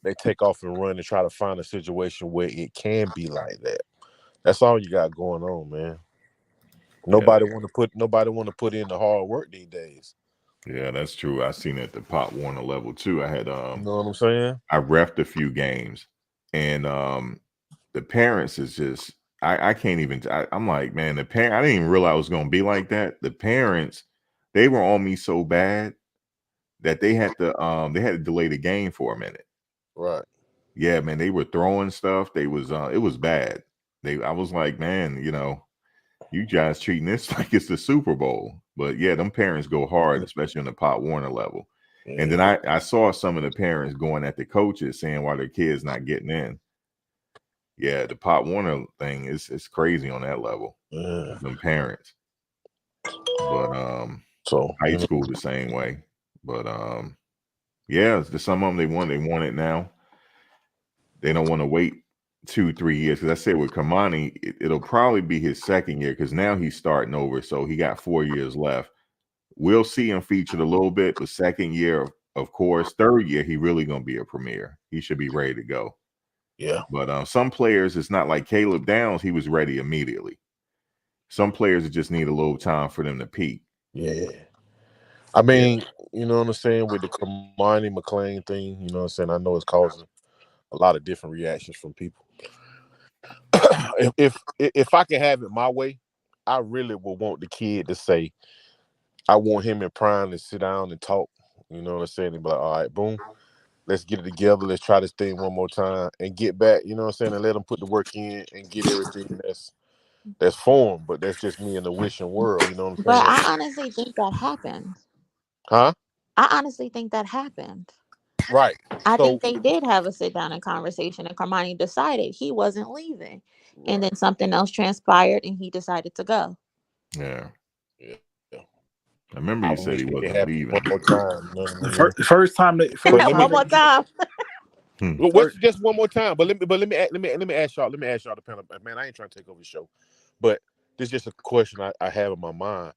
they take off and run and try to find a situation where it can be like that. That's all you got going on, man. Nobody want to put in the hard work these days. Yeah, that's true. I seen it at the Pop Warner level too. I had You know what I'm saying? I refed a few games, and the parents is just I can't even. I'm like, man, the parent. I didn't even realize it was gonna be like that. The parents, they were on me so bad that they had to delay the game for a minute. Right. Yeah, man, they were throwing stuff. They was it was bad. I was like, man, you guys treating this like it's the Super Bowl. But yeah, them parents go hard, especially on the Pop Warner level. Yeah. And then I saw some of the parents going at the coaches saying why their kids not getting in. Yeah, the Pop Warner thing is crazy on that level. Yeah. Them parents. But So high school the same way. But yeah, some of them they want it now. They don't want to wait 2-3 years. Because I said with Cormani, it'll probably be his second year because now he's starting over. So he got 4 years left. We'll see him featured a little bit, but second year, of course, third year, he really gonna be a premier. He should be ready to go. yeah. But some players, it's not like Caleb Downs, he was ready immediately. Some players just need a little time for them to peak. Yeah. I mean, you know what I'm saying, with the Cormani McClain thing, you know what I'm saying, I know it's causing a lot of different reactions from people. if I can have it my way, I really would want the kid to say, I want him and Prime to sit down and talk. You know what I'm saying? And be like, all right, boom, let's get it together. Let's try this thing one more time and get back. You know what I'm saying? And let them put the work in and get everything that's formed. But that's just me in the wishing world. You know what I'm But saying? I honestly think that happened. Huh? I honestly think that happened. Right. I So, think they did have a sit down and conversation, and Cormani decided he wasn't leaving. And right. then something else transpired, and he decided to go. Yeah. Yeah. I remember I you said wish he it wasn't happened leaving. one more time. You know what I mean? First time they But first let me time One they more time. Well, what's first, just one more time? But let me ask y'all. Let me ask y'all the panel. Man, I ain't trying to take over the show, but this is just a question I have in my mind.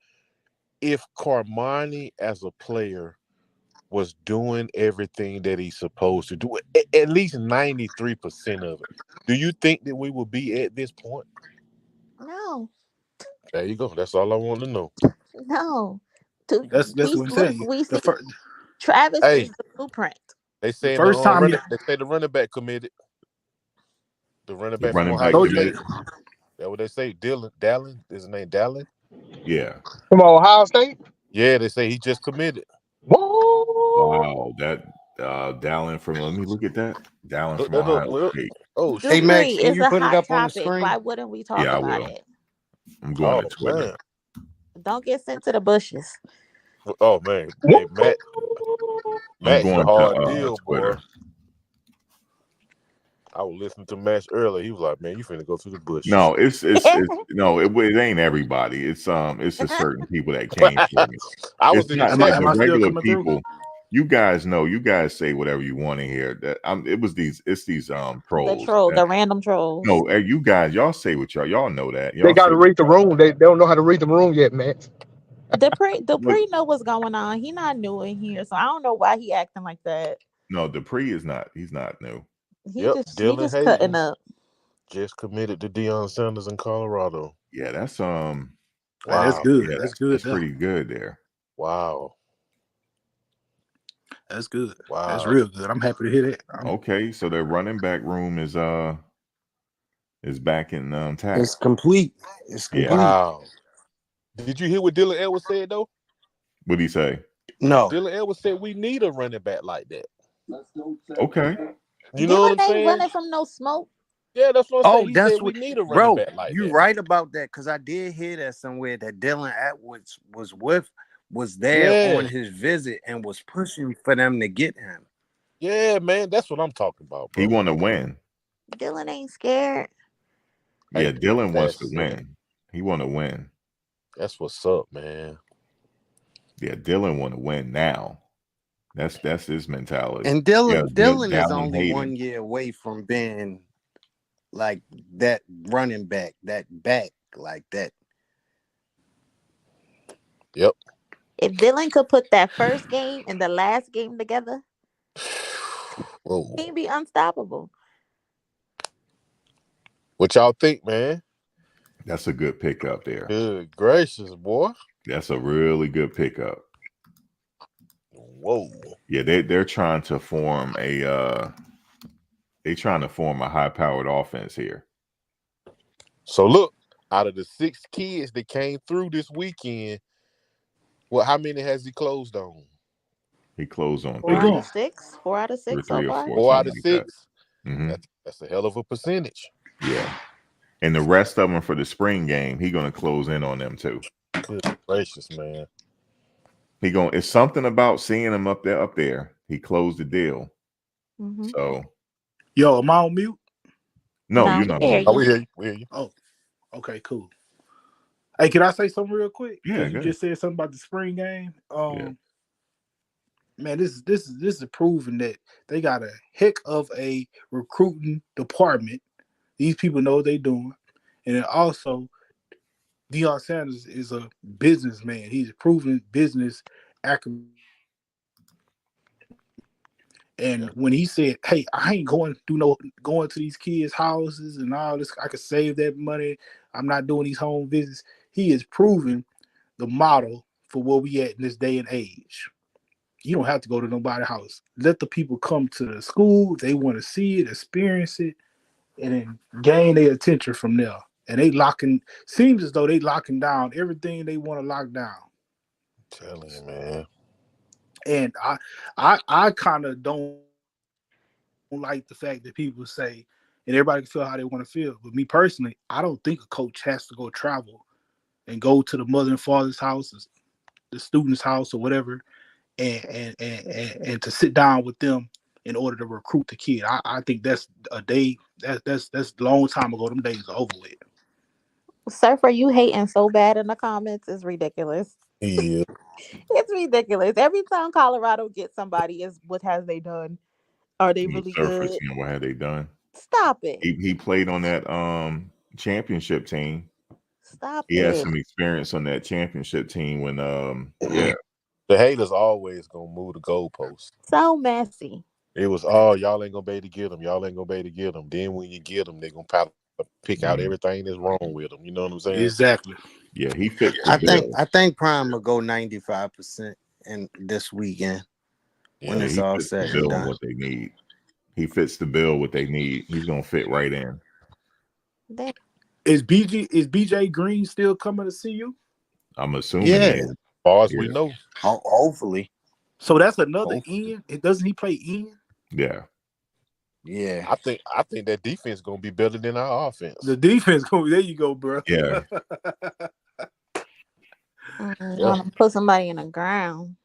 If Cormani as a player was doing everything that he's supposed to do, at least 93% of it, do you think that we would be at this point? No, There you go. That's all I want to know. no. that's We what I'm look. saying. We The see first Travis Hey, is the blueprint. they the saying first time you the running back committed. The running The back from running I back Ohio told you State. committed. That's what they say. Dallin. Is his name Dallin? Yeah. From Ohio State. Yeah, they say he just committed. Whoa. Wow. That Dallin from let me look at that. Dallin Look from that up. Ohio Look. State. Oh Hey, shit. Max, Dupree can is you a put it hot up on the topic. screen? Why wouldn't we talk Yeah, I about will. it? I'm going to Oh Twitter. man. Don't get sent to the bushes. Oh man. Woo. Hey, I'm Matt's the going to hard deal, boy. Twitter. I was listening to Matt earlier. He was like, "Man, you finna go through the bushes." No, it's no, it ain't everybody. It's a certain people that came for me. I was It's in the not am I chat like am the I with him. still regular coming through? people. You guys know. You guys say whatever you want to hear. That it's these The trolls. troll, the random trolls. No, you guys, y'all say what y'all know that. They Y'all got say to read the room. They don't know how to read the room yet, man. Dupree know what's going on. He not new in here, so I don't know why he acting like that. no, Dupree is not. He's not new. He Yep, just Dylan cutting Hayden up. just committed to Deion Sanders in Colorado. Yeah, that's Hey, that's Wow. good. Yeah, That's good. that's pretty good there. Wow. That's good. Wow. That's real good. I'm happy to hear that. Okay, so their running back room is back in tack. It's complete. It's Yeah. complete. Wow. Did you hear what Dylan Edwards said though? What'd he say? No. Dylan Edwards said we need a running back like that. Okay. You know what I'm Dylan ain't saying? running from no smoke. Yeah, that's what I'm saying. Oh, He that's said we what, need a running bro. back like You that. right about that because I did hear that somewhere that Dylan Atwoods was there on his visit and was pushing for them to get him. Yeah, man, that's what I'm talking about, bro. He want to win. Dylan ain't scared. Yeah, Dylan wants to That's win. He want to win. That's what's up, man. Yeah, Dylan want to win now. That's his mentality. And Yeah, Dylan is Dallin only Hayden. 1 year away from being like that running back, that back like that. Yep. If Dylan could put that first game and the last game together, Whoa. he'd be unstoppable. What y'all think, man? That's a good pickup there. Good gracious, boy. That's a really good pickup. Whoa. Yeah, they're trying to form a high-powered offense here. So look, out of the 6 kids that came through this weekend, how many has he closed on? He closed on Four He out three, of six. 4 out of 6 so three or far. 4, 4 out something of like 6. that. Mm-hmm. That's a hell of a percentage. Yeah, and the rest of them for the spring game, he gonna close in on them too. Good gracious, man. It's something about seeing him up there. He closed the deal. Mm-hmm. So Yo, am I on mute? no, No, you're we not can hear on. Oh, you. we hear you. We hear you. Oh, okay, cool. Hey, can I say something real quick? Yeah, Because you good. just said something about the spring game. Yeah. Man, this is proving that they got a heck of a recruiting department. These people know what they're doing, and then also Deion Sanders is a businessman. He's a proven business acumen. And when he said, "Hey, I ain't going to these kids' houses and all this, I could save that money. I'm not doing these home visits." He is proving the model for where we at in this day and age. You don't have to go to nobody's house. Let the people come to the school. They want to see it, experience it, and then gain their attention from there. And seems as though they locking down everything they want to lock down. I'm telling you, man. And I kind of don't like the fact that people say, and everybody can feel how they want to feel. But me personally, I don't think a coach has to go travel and go to the mother and father's house, the student's house, or whatever, and to sit down with them in order to recruit the kid. I think that's a day that's a long time ago. Them days are over with. Surfer, you hating so bad in the comments. It's ridiculous. Yeah. It's ridiculous. Every time Colorado gets somebody, is what has they done? Are they really Surface, good? what had they done? Stop it. He played on that championship team. Stop He had it. some experience on that championship team when The haters always gonna move the goalposts. So messy. It was, y'all ain't gonna be able to get them. Y'all ain't gonna be able to get them. Then when you get them, they gonna pick out everything that's wrong with them. You know what I'm saying? Exactly. Yeah, he fits the bill. I think Prime will go 95% in this weekend when it's He all fits the said and bill on done. what they need. He fits the bill what they need. He's gonna fit right in. Is BJ Green still coming to see you? I'm assuming. Yeah, Yeah. As far as we know. hopefully. So that's another Hopefully. end. Doesn't he play end? Yeah. Yeah. I think that defense gonna be better than our offense. The defense going. There you go, bro. Yeah. Want to put somebody in the ground.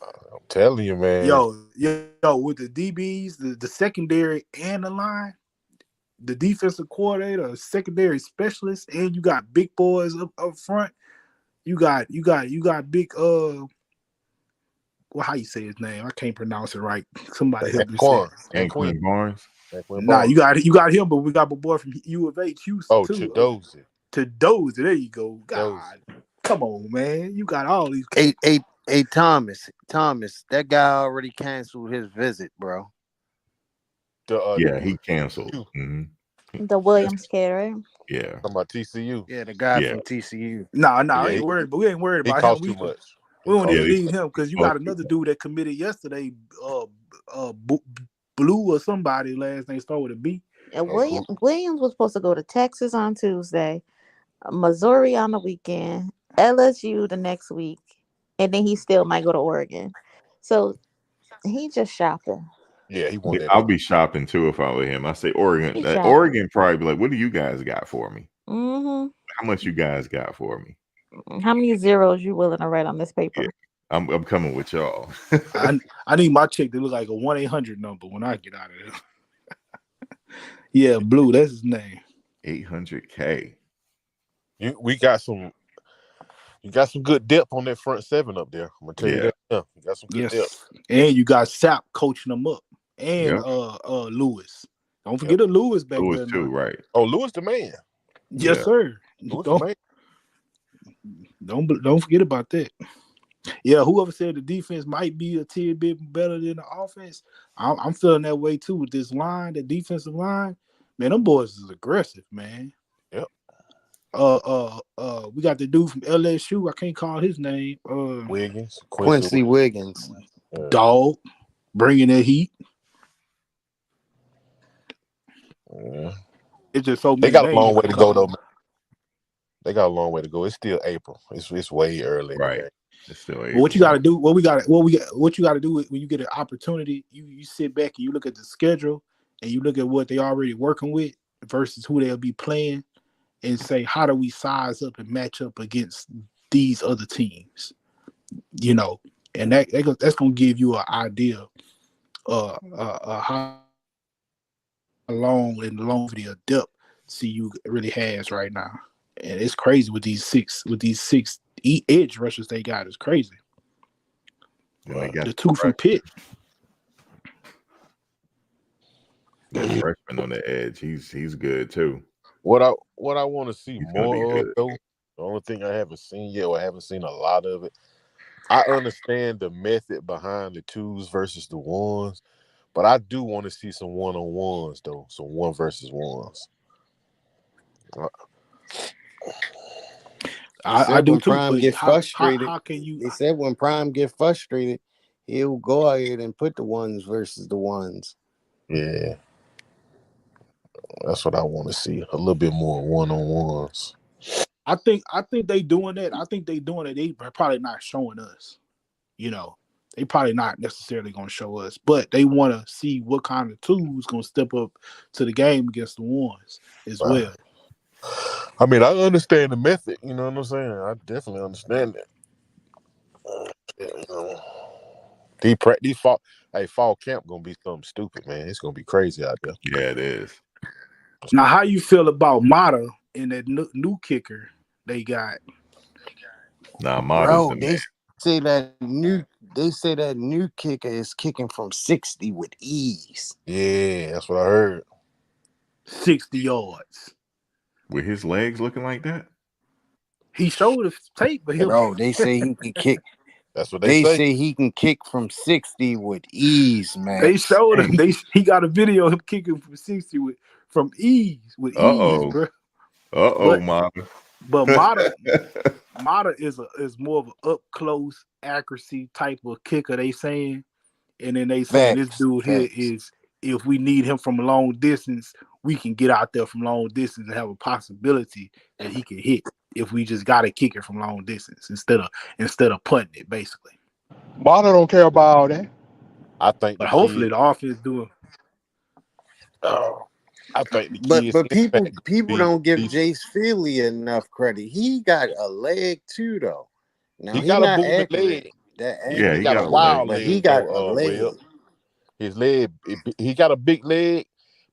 I'm telling you, man. Yo, with the DBs, the secondary and the line, the defensive coordinator, secondary specialist, and you got big boys up front. You got big how you say his name? I can't pronounce it right. Somebody help me say Quan. it. Anquin Barnes. Nah, you got him, but we got my boy from U of H, Houston Oh, too. Chidozie. Chidozie, there you go. Dozie. God, come on, man. You got all these. Hey, Thomas, that guy already canceled his visit, bro. Yeah, he canceled. Mm-hmm. The Williams kid, right? Yeah. Talking about TCU. Yeah, the guy Yeah. from TCU. Nah, Yeah, ain't worried, but we ain't worried He about him. cost too much. We don't Yeah, even need him because you got cost too another dude that committed yesterday. Blue or somebody last name start with a B. And Williams was supposed to go to Texas on Tuesday, Missouri on the weekend, LSU the next week, and then he still might go to Oregon. So he just shopping. Yeah, he wanted. I'll be shopping too if I were him. I say Oregon. He's shopping. Oregon probably be like, "What do you guys got for me? Mm-hmm. How much you guys got for me? How many zeros you willing to write on this paper? Yeah. I'm coming with y'all." I need my check to look like a 1-800 number when I get out of there. Yeah, Blue, that's his name. $800K. We got some. You got some good depth on that front seven up there. I'm gonna tell you that. Yeah, you got some good depth. And you got Sap coaching them up, and Lewis. Don't forget the Lewis back Lewis there too, now. right? Oh, Lewis the man. Yes, sir. Lewis the man. Don't forget about that. Yeah, whoever said the defense might be a tidbit better than the offense, I'm feeling that way too with this line, the defensive line. Man, them boys is aggressive, man. Yep. We got the dude from LSU. I can't call his name. Wiggins, Quincy Wiggins. Dog, bringing that heat. Yeah. It's just so they many got a names long way to to go call. though. They got a long way to go. It's still April. It's way early. Right. It's still April. But what you got to do? What you got to do when you get an opportunity, you sit back and you look at the schedule and you look at what they already working with versus who they'll be playing, and say, how do we size up and match up against these other teams? You know, and that's gonna give you an idea how long and longevity of depth CU really has right now. And it's crazy with these six edge rushers they got. It's crazy. The two from Pitt. That freshman on the edge, he's good too. What I want to see more of though, the only thing I haven't seen yet, or I haven't seen a lot of it. I understand the method behind the twos versus the ones, but I do want to see some one-on-ones though, some one versus ones. I do too. Prime get frustrated. How can you? They said when Prime get frustrated, he'll go ahead and put the ones versus the ones. Yeah, that's what I want to see. A little bit more one-on-ones. I think they doing that. I think they doing it. They probably not showing us. You know, they probably not necessarily going to show us, but they want to see what kind of tools going to step up to the game against the ones as well. I mean, I understand the method. You know what I'm saying? I definitely understand that. Fall camp gonna be something stupid, man. It's gonna be crazy out there. Yeah, it is. Now, how you feel about Mata and that new kicker they got? Nah, Mata's the man. They say that new kicker is kicking from 60 with ease. Yeah, that's what I heard. 60 yards. With his legs looking like that? He showed the tape, but they say he can kick. That's what they say he can kick from 60 with ease, man. They showed him. He got a video of him kicking from 60 from ease with ease, bro. Mata. But Mata is more of an up close accuracy type of kicker. They saying, and then they saying this dude here is, if we need him from a long distance, we can get out there from long distance and have a possibility that he can hit if we just got to kick it from long distance instead of punting it, basically. Mata don't care about all that. I think, but hopefully the offense doing. I think the kids. But people don't give Jace Feely enough credit. He got a leg too, though. Now he got a booming leg. He got a wild leg. leg. He got a leg. His leg, he got a big leg,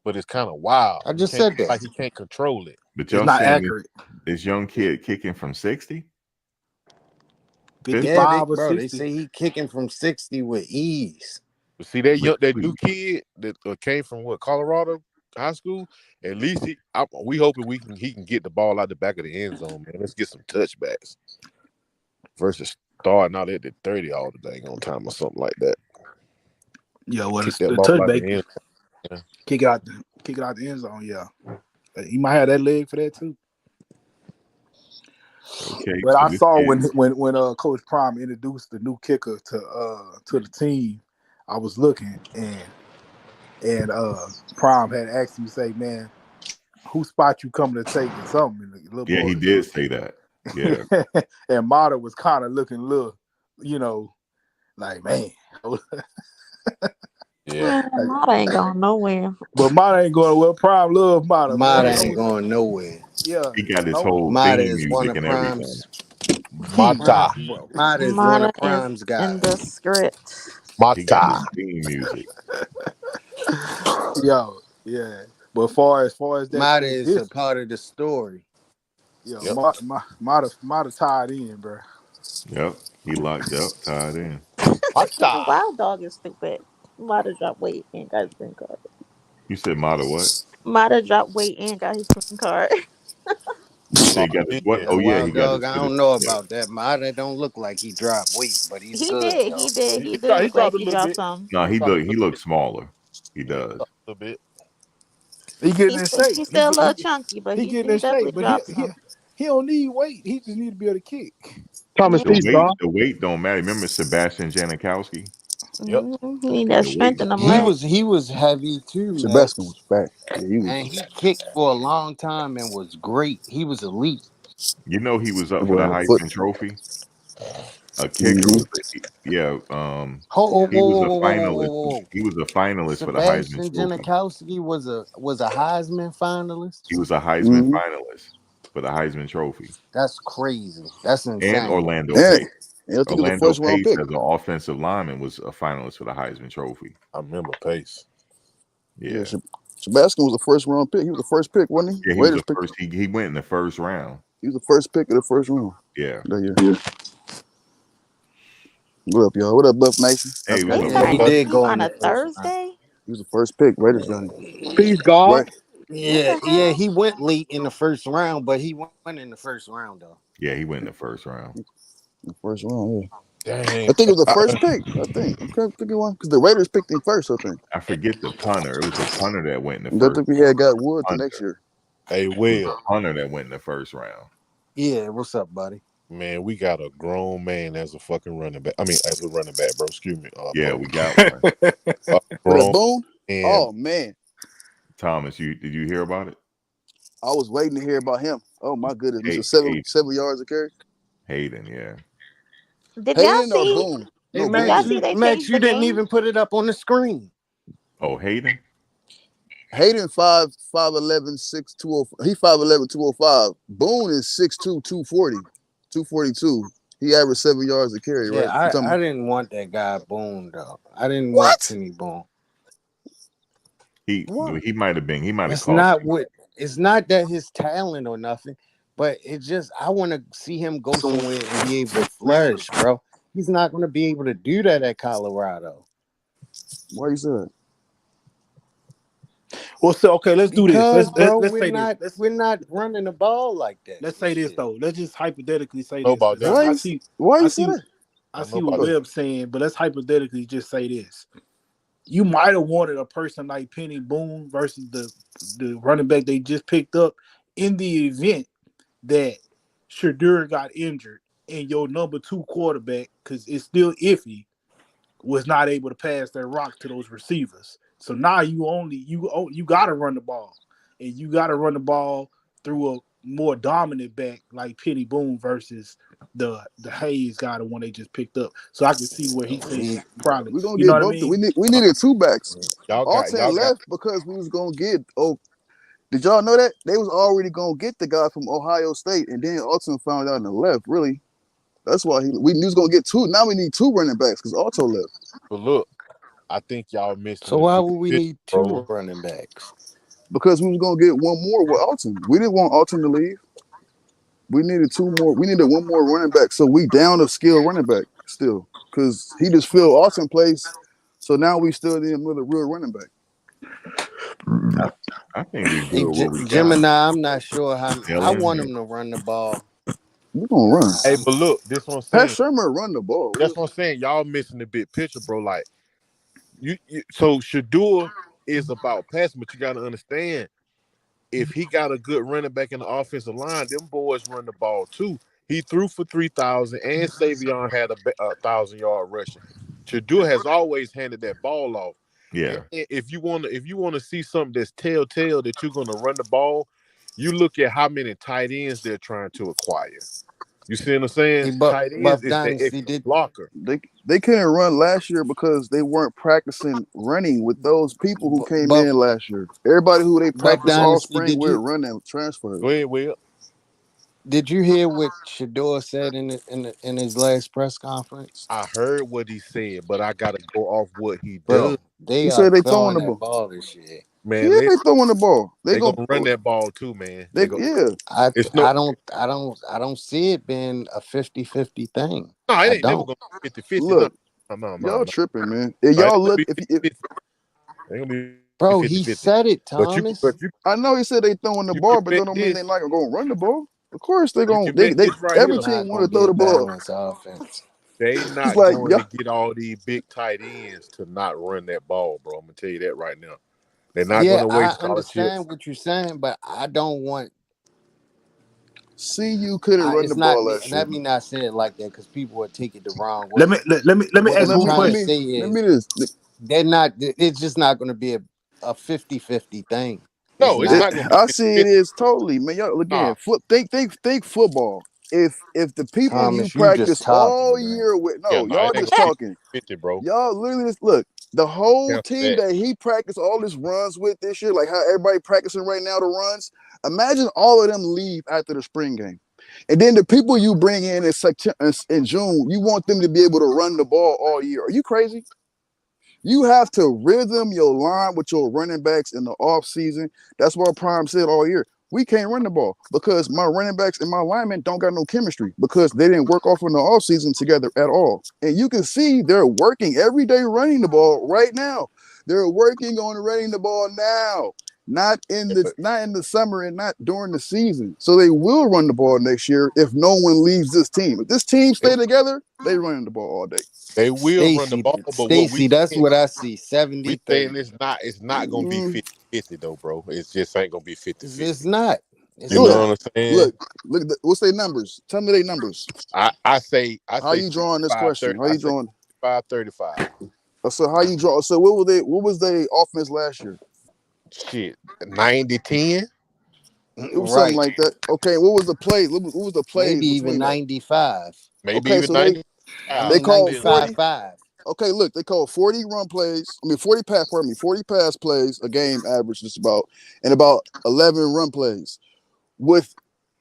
but it's kind of wild. I just said that. Like he can't control it. But y'all it's not saying accurate. This young kid kicking from 60? 55 or bro. They 60. say he kicking from 60 with ease. But see that new kid that came from Colorado high school. At least we hoping he can get the ball out the back of the end zone, man. Let's get some touchbacks versus starting out at the 30 all the dang on time or something like that. Yeah, well, Kick that the ball out touchback, the end zone. kick it out the end zone. Yeah, he might have that leg for that too. Okay, But so I this saw kid, when Coach Prime introduced the new kicker to the team, I was looking and Prime had asked him to say, "Man, who spot you coming to take or something?" And the little yeah, boy he was did say that. Yeah, and Mata was kind of looking little, like, man. Yeah. Mata ain't going nowhere. But Mata ain't going well. Prime love Mata, man. Mata yeah, ain't going nowhere. Yeah, he got his no, whole Mata theme is one music of and everything. Prime's Mata. Mata is one Mata of is Prime's in guys. the script. He got his Mata. theme music. yo, yeah. But far as Mata that is a this, part of the story. yo, Yep. Mata tied in, bro. Yep, he locked up, tied in. Mata. Wild Dog is stupid. Mata dropped weight and got his green card. You said Mata what? Mata dropped weight and got his green card. You said Oh, he got his what? yeah. Oh That yeah, he wild got dog, his I don't know citizenship. about that. Mata don't look like he dropped weight, but he's He good did. He though. did. He He do look like dropped a he little dropped bit. some. No, He dropped a he little bit. looks smaller. He He does. dropped a little bit. He getting in shape. He's still a little chunky, but He he getting in shape, definitely but dropped some. he don't need weight. He just need to be able to kick. Thomas, Yeah. peace, God. The weight don't matter. Remember Sebastian Janikowski? Yep. He need that The weight strength in don't them matter. legs. He was heavy too, Sebastian Max. was fat. Yeah, he And was. he kicked for a long time and was great. He was elite. You know he was That up for boy the had a foot. Heisman Trophy. A kicker Mm-hmm. was yeah. Whoa, whoa, He was whoa, a whoa, whoa, whoa, finalist. whoa, whoa. He was a finalist for the Heisman Sebastian Trophy. Janikowski was a Heisman finalist. He was a Heisman Mm-hmm. finalist for the Heisman Trophy. That's crazy. That's And insane. Orlando And, Pace. and I think he was a Orlando first round Pace pick. as an offensive lineman was a finalist for the Heisman Trophy. I remember Pace. Yeah, Yeah. Sebastian was a first round pick. He was the first pick, wasn't he? Yeah, he was Raiders the picked. first. He went in the first round. He was the first pick of the first round Yeah. that year. Yeah. What up, y'all? What up, Buff Nation? Hey, They what up, Yeah, he cutting Buff? his did teeth go in on the a first round. Thursday. He was the first pick. Raiders got him. Peace, God. Right. What Yeah, the yeah, hell? he went late in the first round, but he went in the first round though. Yeah, he went in the first round. The first round, yeah. Dang. I think it was the first pick. I think. I'm trying to think of one. Because the Raiders picked him first, I think. I forget the punter. It was a punter that went in the And I first. think we had got Wood the Punter. next year. Hey, It was Will, a punter that went in the first round. Yeah, what's up, buddy? man, we got a grown man as a fucking running back. I mean, as a running back, bro. Excuse me. Yeah, Bro. we got one. A With a grown Boone? man. Oh, man. Thomas, did you hear about it? I was waiting to hear about him. Oh, my goodness. Mr. Hayden, 7 yards of carry. Hayden, yeah. Did y'all Hayden or see? Boone? Hey No, Did Boone y'all Max, did. see they Max, changed you the didn't game? even put it up on the screen. Oh, Hayden? Hayden 5'11", 6'2", he 5'11", 205. Boone is 6'2", 240, 242. He averaged 7 yards a carry, right? Yeah, You talking I about, didn't want that guy Boone though. I didn't want what? Penny Boone. He What? might have It's cost not you. what it's not that his talent or nothing, but it just I want to see him go somewhere and be able to flourish, bro. He's not going to be able to do that at Colorado. Why you say that? Well, so okay, let's do this. Because, bro, Let's say this. we're not running the ball like that. Let's say This this year. though. Let's just hypothetically say Know this about because that, Why man. you, why I you say see, that? I I know see what about that. Webb's saying. But let's hypothetically just say this. You might have wanted a person like Penny Boone versus the running back they just picked up in the event that Shadur got injured and your number 2 quarterback, because it's still iffy, was not able to pass that rock to those receivers. So now you got to run the ball, and you got to run the ball through a more dominant back like Penny Boone versus the Hayes guy, the one they just picked up. So I can see where he's saying probably, We're gonna you know get what I both. mean? We needed 2 backs. Y'all got Alton left because we was gonna get. Oh, did y'all know that they was already gonna get the guy from Ohio State, and then Alton found out and left. Really, that's why we was gonna get 2. Now we need 2 running backs because Alto left. but look, I think y'all missing So the why two would we positions, need 2 bro. running backs? Because we was gonna get one more with Alton. We didn't want Alton to leave. We needed two more. We needed one more running back. So we down a skilled running back still because he just filled Austin place. So now we still need another real running back. I think we Hey, good what we got. Gemini, I'm not sure how. I Dylan, want him to run the ball. We're gonna run. Hey, but look, this what I'm Pat saying. Shermer run the ball. That's what I'm saying. Y'all missing the big picture, bro. Like you so Shador is about passing, but you got to understand if he got a good running back in the offensive line, them boys run the ball too. He threw for 3,000, and Savion had a 1,000-yard rushing. Shador has always handed that ball off. And yeah. if you want to see something that's telltale that you're going to run the ball, you look at how many tight ends they're trying to acquire. You see what I'm Hey, saying? Tight ends Buff is the Dynasty extra did. blocker. They couldn't run last year because they weren't practicing running with those people who came Buff in last year. Everybody who they Buff practiced all Dynasty, spring with running transferred. Go ahead, Will. did you hear what Shador said in his last press conference? I heard what he said, but I got to go off what he does. Bro, they He are said they throwing throwing the that ball. ball this year. Man, Yeah, they throwing the ball. They they go. gonna run that ball too, man. They yeah. It's no, I don't see it being a 50-50 thing. no, it I ain't never don't. gonna be 50-50. No, Look, no, no, y'all no. tripping, man. If No, it y'all ain't gonna look, be if 50-50. It ain't gonna be Bro, 50-50. he said it, But you, Thomas. but you, I know he said they throwing the you can ball, but bet that don't mean this. they're not gonna run the ball. Of course they You gonna. can bet They this right It's every here. team not want gonna to be throw a the ball. balanced offense. They It's not like going y'all. to get all these big tight ends to not run that ball, bro. I'm gonna tell you that right now. They're not Yeah, gonna I waste scholarships. understand what you're saying, but I don't want. CU couldn't run the It's not. ball last year. Let me not say it like that because people would take it the wrong Let way. me let me What So ask I'm one trying let to question. me say let is me this. they're not. It's just not going to be a 50-50 thing. It's No, it's It, not. not gonna be I see it 50-50. is totally, man. Y'all Nah, again. Think football. If the people you Thomas, you just practice talking, all bro. year with, yeah, no, no, it y'all ain't just gonna be talking. 50, bro. Y'all literally just look. The whole Cancel team that. that he practiced all his runs with this year, like how everybody practicing right now the runs. Imagine all of them leave after the spring game, and then the people you bring in September, in June, you want them to be able to run the ball all year. Are you crazy? You have to rhythm your line with your running backs in the off season. That's what Prime said all year. We can't run the ball because my running backs and my linemen don't got no chemistry because they didn't work off in the off season together at all. And you can see they're working every day running the ball right now. They're working on running the ball now, not in the summer and not during the season. So they will run the ball next year if no one leaves this team. If this team They, stay together, they running the ball all day. they will run the ball, but what we That's saying, what I see. we 70-30. saying it's not gonna be Mm, 50-50 though, bro. It's just ain't gonna be 50-50. It's not. It's You know Look, what not. I'm saying? look, what's their numbers? Tell me their numbers. I How say you drawing this question? 65-30. How I you say drawing? 65-35. So how you draw? So what were they? What was their offense last year? Shit, 90-10, It was something Right. like that. Okay, what was the play? What was the plays Maybe even between that? 95. maybe Okay, even so I 95. they mean called Depends. 40. 95-5. Okay, look, they called 40 run plays. I mean 40 pass. Pardon me, 40 pass plays a game average just about, and about 11 run plays with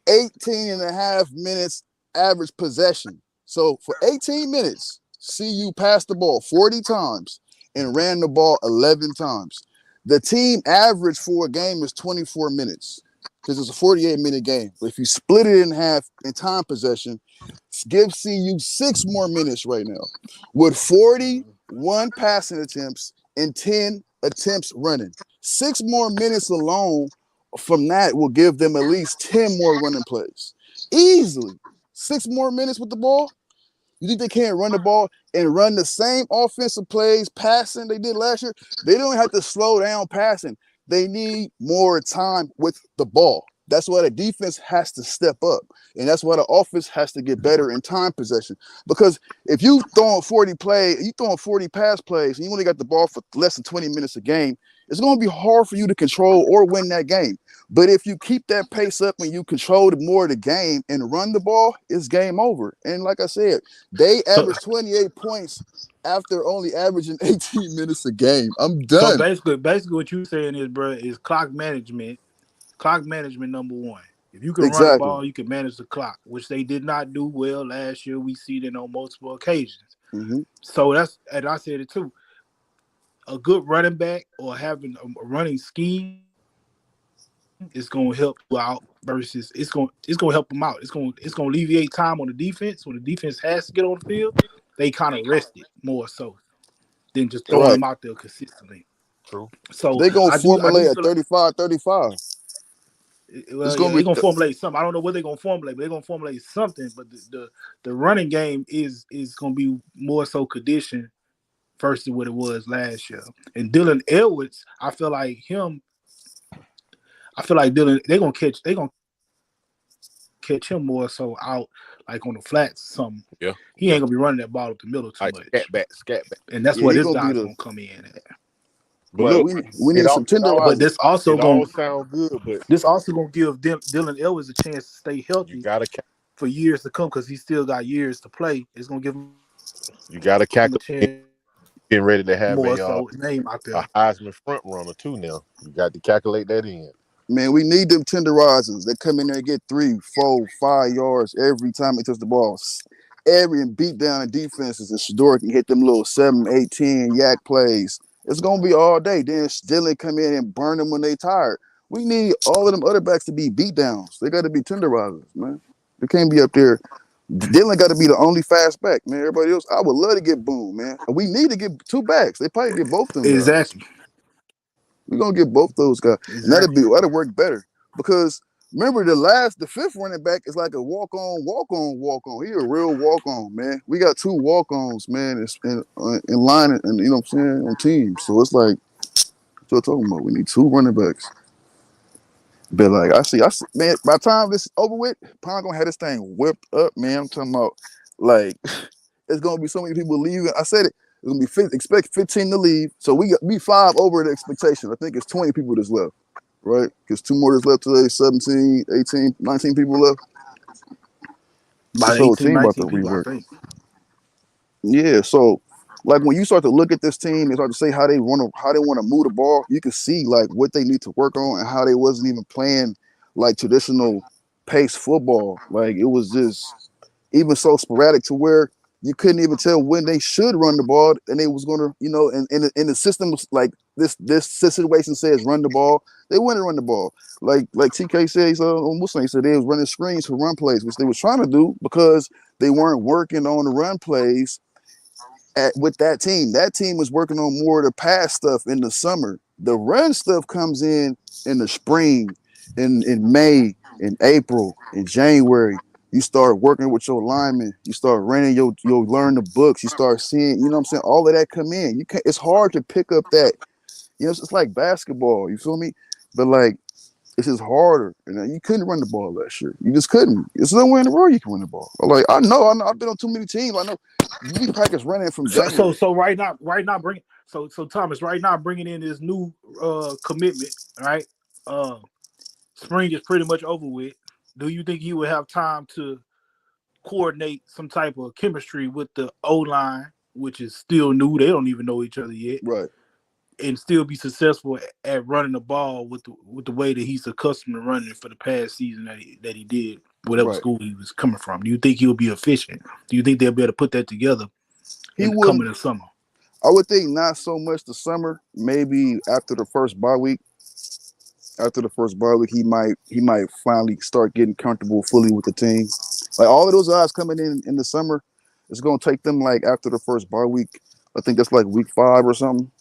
18 and a half minutes average possession. So for 18 minutes, CU passed the ball 40 times and ran the ball 11 times. The team average for a game is 24 minutes because it's a 48-minute game. But if you split it in half in time possession, give CU 6 more minutes right now with 41 passing attempts and 10 attempts running. 6 more minutes alone from that will give them at least 10 more running plays. Easily. 6 more minutes with the ball. You think they can't run the ball and run the same offensive plays passing they did last year? They don't have to slow down passing. They need more time with the ball. That's why the defense has to step up. And that's why the offense has to get better in time possession. Because if you throwing 40 pass plays and you only got the ball for less than 20 minutes a game, it's going to be hard for you to control or win that game. But if you keep that pace up and you control more of the game and run the ball, it's game over. And like I said, they So average 28 points after only averaging 18 minutes a game. I'm so done. basically what you saying is, bro, is clock management. Clock management number one. If you can run the Exactly. ball, you can manage the clock, which they did not do well last year. We see it on multiple occasions. Mm-hmm. So and I said it too. A good running back or having a running scheme It's gonna help you out versus it's gonna help them out. It's gonna alleviate time on the defense when the defense has to get on the field. They kind of rest it more so than just throwing Right. them out there consistently. True. So They gonna I do formulate at feel like 35, 35. It's well, yeah, gonna they're be gonna formulate something. I don't know what they're gonna formulate, but they're gonna formulate something. But the running game is gonna be more so conditioned versus what it was last year. And Dylan Edwards, I feel like Dylan they're gonna catch him more so out like on the flats or something. Yeah. He ain't gonna be running that ball up the middle too Like much. scat back. And that's Yeah, where he this gonna be guy's the gonna come in at. But right. look, We it need all some it all But tenderizers. it all sound good, but this also gonna give Dylan Edwards a chance to stay you healthy gotta for years to come because he still got years to play. It's gonna give him a chance calculate getting ready to more have so his name out there. a Heisman front runner too. Now you got to calculate that in. Man, we need them tenderizers that come in there and get 3, 4, 5 yards every time they touch the ball. Every and beat down the defenses and Shador can hit them little 7, 8, 10 yak plays. It's gonna be all day. Then Dillon come in and burn them when they tired. We need all of them other backs to be beat downs. They got to be tenderizers, man. They can't be up there. Dillon got to be the only fast back, man. Everybody else, I would love to get Boom, man. We need to get 2 backs. They probably get both them guys. Exactly. We're gonna get both those guys, and Exactly. that'll work better because remember the fifth running back is like a walk on, walk on, walk on. He a real walk on, man. We got 2 walk ons, man, in line, and you know what I'm saying, on teams. So it's like what you're talking about. We need 2 running backs. But like I see, man. By the time this is over with, Pond gonna have this thing whipped up, man. I'm talking about like it's gonna be so many people leaving. I said it. It's gonna be expect 15 to leave. So we 5 over the expectation. I think it's 20 people that's left, right? Because 2 more that's left today, 17, 18, 19 people left. About This whole 18, team about 19 to people, I rework. think. Yeah, so like when you start to look at this team and start to say how they want to move the ball, you can see like what they need to work on and how they wasn't even playing like traditional pace football. Like it was just even so sporadic to where you couldn't even tell when they should run the ball and they was gonna, and the system was like this situation says run the ball. They wouldn't run the ball. Like TK said, on Muslim, he said they was running screens for run plays, which they was trying to do because they weren't working on the run plays with that team. That team was working on more of the pass stuff in the summer. The run stuff comes in the spring, in May, in April, in January. You start working with your linemen. You start running you'll learn the books. You start seeing, you know what I'm saying, all of that come in. You can't. It's hard to pick up that. It's like basketball. You feel me? But like it's just harder. And you couldn't run the ball last year. You just couldn't. It's nowhere in the world you can run the ball. Like I know. I've been on too many teams. I know. We practice running from So so January. so right now bring so Thomas right now bringing in this new commitment, right? Uh Spring is pretty much over with. Do you think you would have time to coordinate some type of chemistry with the O line, which is still new? They don't even know each other yet, Right. and still be successful at running the ball with the way that he's accustomed to running it for the past season that he did, whatever Right. school he was coming from. Do you think he'll be efficient? Do you think they'll be able to put that together He in the wouldn't. coming summer? I would think not so much the summer. Maybe after the first bye week. After the first bye week, he might finally start getting comfortable fully with the team. Like all of those guys coming in the summer, it's gonna take them like after the first bye week. I think that's like week 5 or something.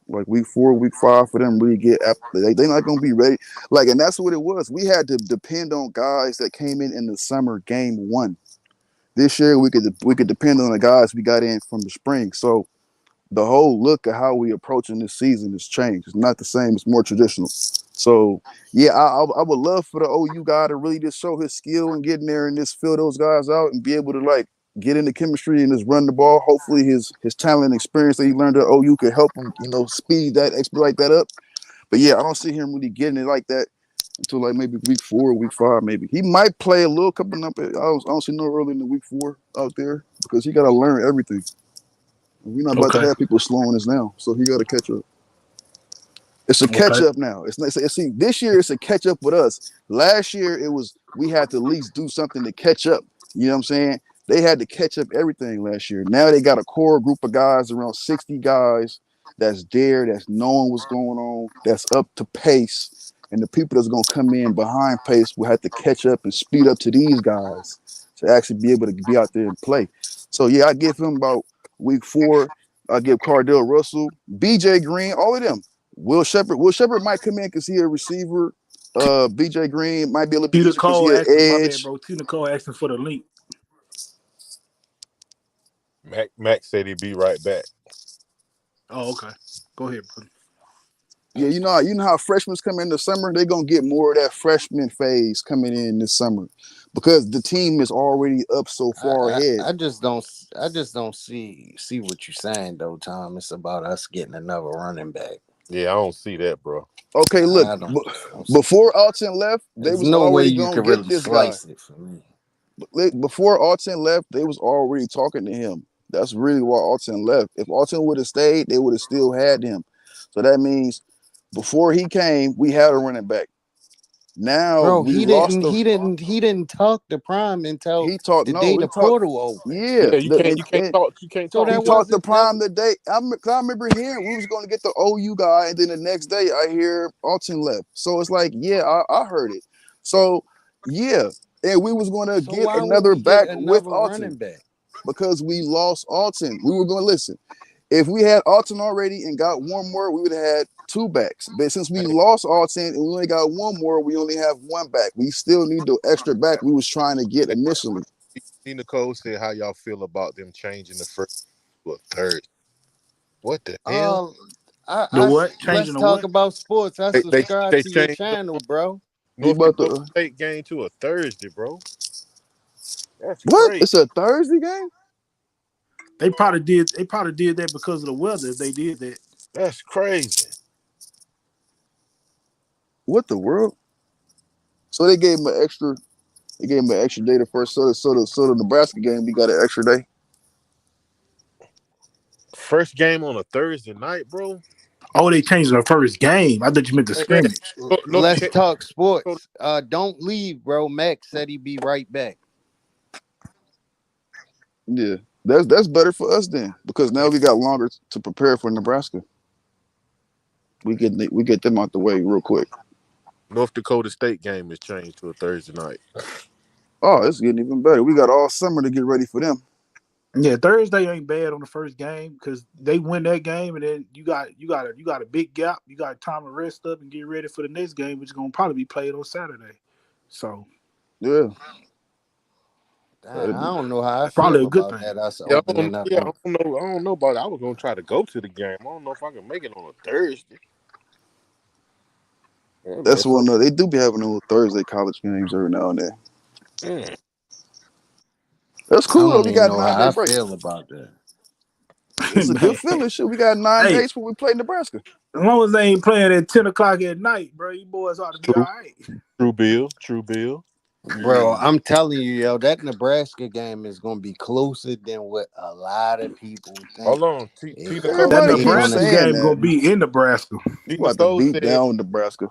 Like week 4, week 5 for them really get up. They're not gonna be ready. Like, and that's what it was. We had to depend on guys that came in the summer game 1. This year we could depend on the guys we got in from the spring. So the whole look at how we approaching this season has changed. It's not the same. It's more traditional. So yeah, I would love for the OU guy to really just show his skill and get in there and just fill those guys out and be able to like get into chemistry and just run the ball. Hopefully his talent and experience that he learned at OU could help him, speed that, expedite that up. But yeah, I don't see him really getting it like that until like maybe week 4, week 5, maybe. He might play a little coming up. I don't see no early in the week 4 out there because he got to learn everything. We're not about to Okay. have people slowing us down, so he got to catch up. It's a catch Okay. up now. See, this year it's a catch up with us. Last year it was we had to at least do something to catch up. You know what I'm saying? They had to catch up everything last year. Now they got a core group of guys, around 60 guys, that's there, that's knowing what's going on, that's up to pace, and the people that's gonna come in behind pace will have to catch up and speed up to these guys to actually be able to be out there and play. So yeah, I give him about week 4. I give Cardell Russell, BJ Green, all of them. Will Shepherd. Will Shepherd might come in because he a receiver. BJ Green might be a little bit Tina easier because he Cole an asking, my bad, edge. bro. Tina Cole asking for the link. Mac said he'd be right back. Oh, okay. Go ahead, bro. Yeah, you know how freshmen come in the summer, they're gonna get more of that freshman phase coming in this summer because the team is already up so far ahead. I just don't see what you're saying though, Tom. It's about us getting another running back. Yeah, I don't see that, bro. Okay, look, I don't before Alton left, they There's was no way already you gonna can get really this guy. slice it for me. Before Alton left, they was already talking to him. That's really why Alton left. If Alton would have stayed, they would have still had him. So that means before he came, we had a running back. Now Bro, we lost the. he didn't talk to Prime until He talked. the No, day he the talked. portal opened. Yeah, Yeah, you can't So talk. he that talked to wasn't that Prime the day. I remember hearing we was going to get the OU guy, and then the next day I hear Alton left. So it's like, yeah, I heard it. So yeah, and we was going to so get why would another we get back with another Alton running back? because we lost Alton. We were going to listen. If we had Alton already and got one more, we would have had 2 backs. But since we lost Alton and we only got one more, we only have 1 back. We still need the extra back we was trying to get initially. Nicole said how y'all feel about them changing the first to a third. What the hell? The what? Let's Changing the talk what? about sports. I subscribe They to your changed channel, bro. We North about Dakota to State game to a Thursday, bro. That's what? crazy. It's a Thursday game? They probably did that because of the weather. If they did that, That's crazy. What the world? So they gave him an extra. They gave him an extra day the first. So the Nebraska game, we got an extra day. First game on a Thursday night, bro. oh, they changed the first game. I thought you meant the Yeah. scrimmage. Let's talk Dakota. sports. Don't leave, bro. Max said he'd be right back. Yeah, that's better for us then because now we got longer to prepare for Nebraska. We get them out the way real quick. North Dakota State game is changed to a Thursday night. Oh, it's getting even better. We got all summer to get ready for them. Yeah, Thursday ain't bad on the first game because they win that game, and then you got a big gap. You got time to rest up and get ready for the next game, which is gonna probably be played on Saturday. So Yeah, Damn, I don't know how I probably feel a good about thing. that. Us Yeah, opening up. I don't know. I don't know about it. I was gonna try to go to the game. I don't know if I can make it on a Thursday. that's one. They do be having those Thursday college games every now and then. Mm. That's I cool though. don't We even got know 9 how day I break. feel about that. It's a good Man. feeling. Shit, we got 9 Hey, days when we play Nebraska. as long as they ain't playing at 10 o'clock at night, bro, you boys ought to be all right. True Bill. Bro, I'm telling you, yo, that Nebraska game is gonna be closer than what a lot of people think. Hold on, T Nicole. That Everybody Said, keeps Nebraska saying game that. gonna be in Nebraska. T We about to Nicole beat said. down Nebraska,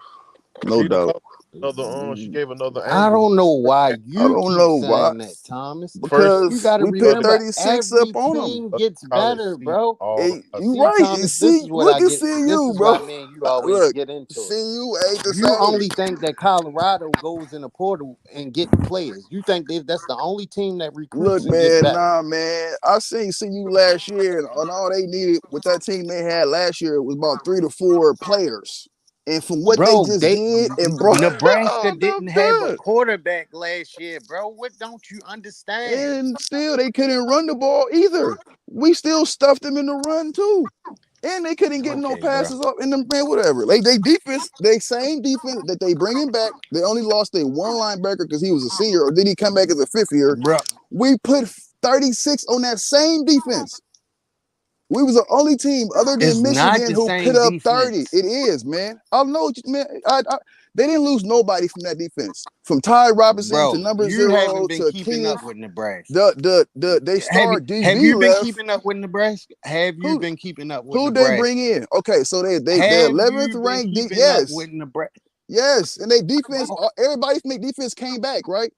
no T doubt. Nicole. She gave another I angle. don't know why I you don't keep know why. saying that, Thomas. First, You Because got to we put remember, 36 every up on them. team gets college better, season bro. all Hey, around. you See, right. Thomas, this See, is what look I at get. This CU, is bro. why, man, you always Look, get into it. CU ain't the You same. only think that Colorado goes in a portal and get players. You think that's the only team that Look, recruits and get man, better. nah, man. I seen CU last year, and all they needed with that team they had last year was about 3 to 4 players. And from what they Bro, just did and brought, Nebraska oh, didn't have a good. quarterback last year, bro. What don't you understand? And still, they couldn't run the ball either. We still stuffed them in the run too. And they couldn't get no Okay, bro. passes up in them, man, whatever. Like they defense, they same defense that they bringing back. They only lost their one linebacker because he was a senior, or did he come back as a 5th year? Bro, We put 36 on that same defense. We was the only team other it's than not Michigan the who put same up 30. defense. It is, man. I know, man. They didn't lose nobody from that defense. From Ty Robinson to Bro, number you 0 haven't been to keeping Kenyon. up with Nebraska. They start Have DB you been left. keeping up with Nebraska? Have you Who been keeping up with who they Nebraska? bring in? Okay, so they Have 11th you been ranked. keeping up Yes, with Nebraska? yes, and they defense. Everybody from their defense came back, right?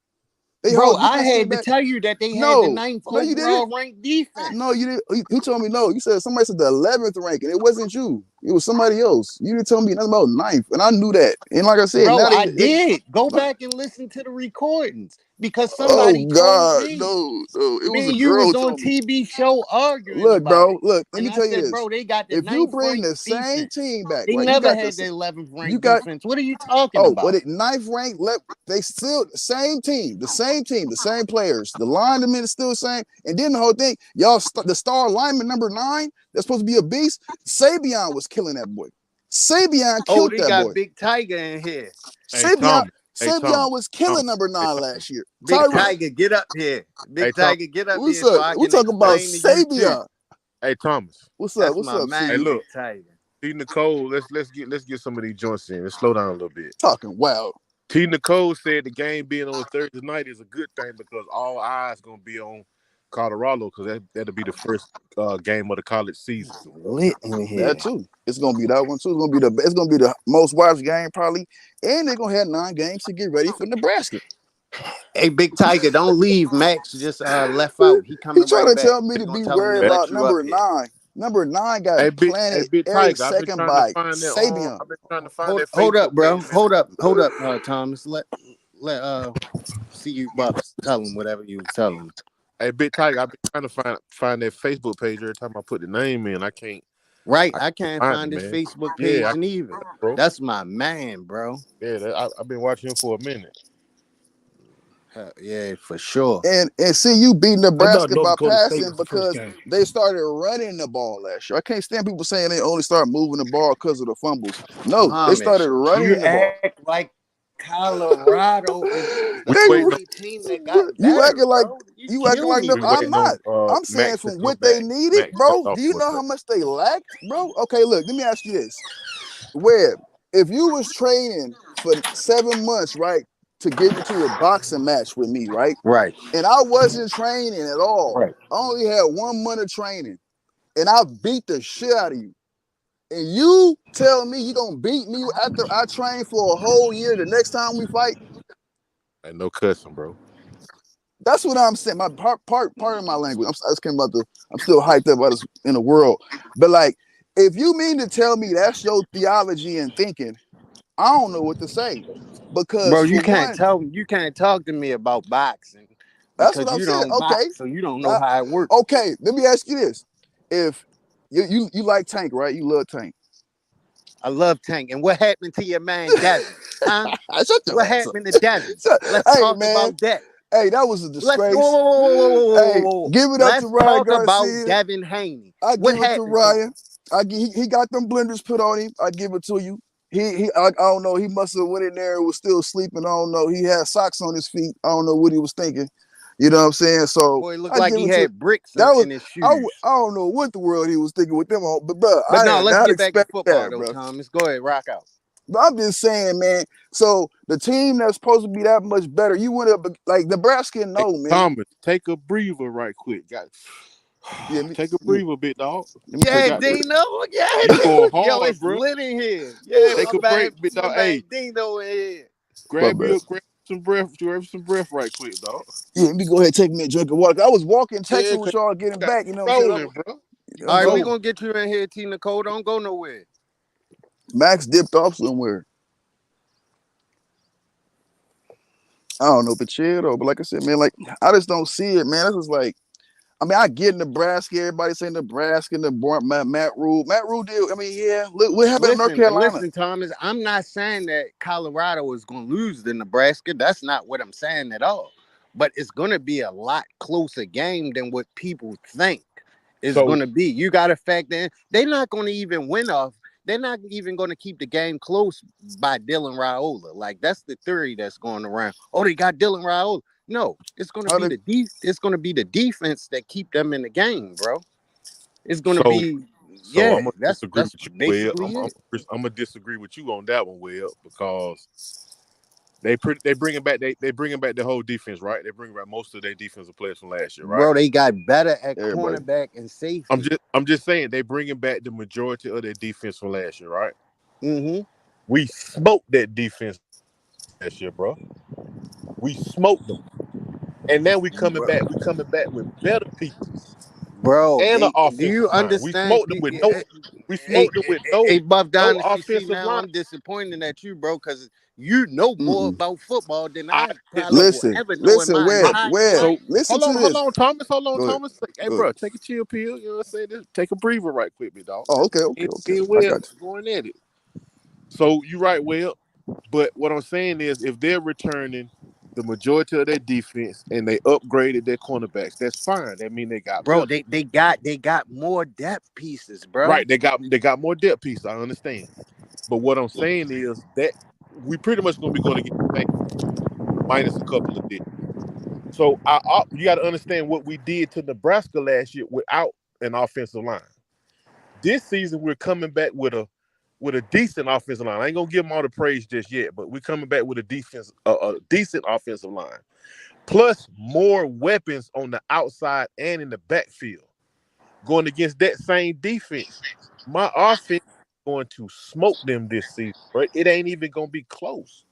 They Bro, hold I defense had to back. tell you that they had the No, 9th no, you didn't. overall ranked defense. No, you didn't. You told me no. You said somebody said the 11th ranking. It wasn't you. It was somebody else. You didn't tell me nothing about 9th, and I knew that. And like I said, Bro, now I they did. Go back and listen to the recordings because oh somebody told God, me. no. It was Me a and you girl was who on told me. TV show arguing Look, about bro. it. Look, let And me I tell you said, this. bro, they got the If you 9th bring ranked the same defense. team back, They right? You never got had the this. 11th You ranked got defense. What are you talking oh, but about? at 9th rank, they still the same team, the same players. The lineman is still the same, and then the whole thing, the star lineman number 9, that's supposed to be a beast. Sabian was killing that boy. Sabian Oh, killed they that boy. got Big Tiger in here. Hey Sabian, Thomas. Hey Thomas. Sabian was killing Thomas. number Hey 9 Thomas. last year. Big Tyreek, Tiger, get up here. Hey Big Thomas. Tiger, get up what's here so up? I We can talking about explain to you too. Sabian. Hey Thomas. What's up? That's What's my up, man, Hey, CU? look. Big Tiger. T Nicole, let's get some of these joints in. Let's slow down a little bit. Talking wild. T Nicole said the game being on a Thursday night is a good thing because all eyes gonna be on Colorado because that'll be the first game of the college season. Lit in here. That too. It's gonna be that one too. It's gonna be the most watched game probably, and they're gonna have 9 games to get ready for Nebraska. Hey, Big Tiger, don't leave. Max just left out. He He coming trying right to back. tell me We're to gonna be tell him worried to Hey, about let you up number here. 9. Number 9 got planted Big every Tiger, I've been second trying to by find that. Sabian. I've been trying to find that Hold up, Facebook bro. page, man. Hold up, Thomas. Let see you Buffs tell him whatever you tell him. Hey, Big Tiger, I've been trying to find that Facebook page every time I put the name in. I can't I can't find find it, his man. Facebook Yeah, page neither. bro. That's my man, bro. Yeah, I've been watching him for a minute. Yeah, for sure. And CU beat What about Nebraska North by Dakota State passing was the first because game? they started running the ball last year. I can't stand people saying they only start moving the ball because of the fumbles. No, they started You running the ball. act like Colorado is the We They waiting on only team that got you better, acting like bro. You you acting kill like me them. we with I'm waiting that. not. on I'm saying Max to from come what they back. needed, Max bro. stepped off Do you for a know how second. much they lacked, bro? Okay, look, let me ask you this. Webb, if you was training for 7 months, right, to get into a boxing match with me, right? Right. And I wasn't training at all. Right. I only had 1 month of training. And I beat the shit out of you. And you tell me you gonna beat me after I train for a whole year the next time we fight? Ain't no cussing, bro. That's what I'm saying. My part of my language. I just came about I'm still hyped up about this in the world. But like, if you mean to tell me that's your theology and thinking, I don't know what to say. Because Bro, for one, you can't talk to me about boxing that's what because I'm you saying. don't Okay. box, so you don't know how it works. Okay, let me ask you this. If you like Tank, right? You love Tank. I love Tank. And what happened to your man Devin? Huh? Shut your What ass up. happened to Devin? Let's Hey talk man, about that. hey, that was a Let's disgrace. Hey, give it up to Let's Ryan talk about Garcia. Devin Haney. I What give it to happened to him? Ryan. He got them blenders put on him. I give it to you. I don't know. He must have went in there and was still sleeping. I don't know. He had socks on his feet. I don't know what he was thinking. You know what I'm saying? So Boy, it looked I like give he it to had bricks that was in his I shoes. don't know what the world he was thinking with them on, but bro, But I no, did let's not get back to expect football that, though, bro. Thomas. Go ahead, rock out. But I'm just saying, man. So the team that's supposed to be that much better, you went up like Nebraska. No, man. Thomas, take a breather right quick. Yeah, Take a breather, big dog. Yeah, Dino. Yeah, You going yo, hard, it's bro. lit in here. Yeah, Take a break, big dog. Hey, Dino in here. grab some breath right quick, dog. Yeah, let me go ahead and take me a drink of water. I was walking, texting Yeah, with y'all, getting got back. You know what I'm saying? bro. All right, we Rolling. gonna get you in here, T. Nicole. Don't go nowhere. Max dipped off somewhere. I don't know if it's chill though, but like I said, man, like I just don't see it, man. This is like, I mean, I get Nebraska. Everybody saying Nebraska, Matt Rule. Matt Rule did. I mean, yeah. Look what happened in North Carolina. Listen, Thomas. I'm not saying that Colorado is gonna lose to Nebraska. That's not what I'm saying at all. But it's gonna be a lot closer game than what people think it's gonna be. You got to factor in. They're not gonna even win off. They're not even going to keep the game close by Dylan Raiola. Like that's the theory that's going around. Oh, they got Dylan Raiola. No, it's going to be it's going to be the defense that keep them in the game, bro. It's going to be I'm gonna that's disagree with you, basically Will. it. I'm gonna disagree with you on that one, Will, because they bringing back the whole defense, right? They bring back most of their defensive players from last year, right? Bro, they got better at cornerback and safety. I'm just saying they bringing back the majority of their defense from last year, right? Mm-hmm. We smoked that defense last year, bro. We smoked them. And now we coming back with better pieces Bro, and an do offensive you line. We understand? smoked them with no Buff Dynasty. See, offensive now line. I'm disappointed at you, bro, because you know more Mm-mm. about football than I I did probably so will Listen, ever know in listen, my Webb, entire Webb, life. so listen to hold this. on, Thomas. Go ahead. Hey, Go ahead. bro, take a chill pill. You know what I'm saying? Just take a breather right quick, me dog. Oh, okay. Me and I Will got you. going at it. So you right, Will. But what I'm saying is, if they're returning the majority of their defense and they upgraded their cornerbacks, that's fine. That means they got Bro, better. they got more depth pieces, bro. Right? They got more depth pieces. I understand. But what I'm saying is that we pretty much gonna be going against the same minus a couple of dicks. So you got to understand what we did to Nebraska last year without an offensive line. This season we're coming back with a decent offensive line. I ain't gonna give them all the praise just yet, but we're coming back with a decent offensive line, plus more weapons on the outside and in the backfield. Going against that same defense, my offense is going to smoke them this season. Right? It ain't even gonna be close.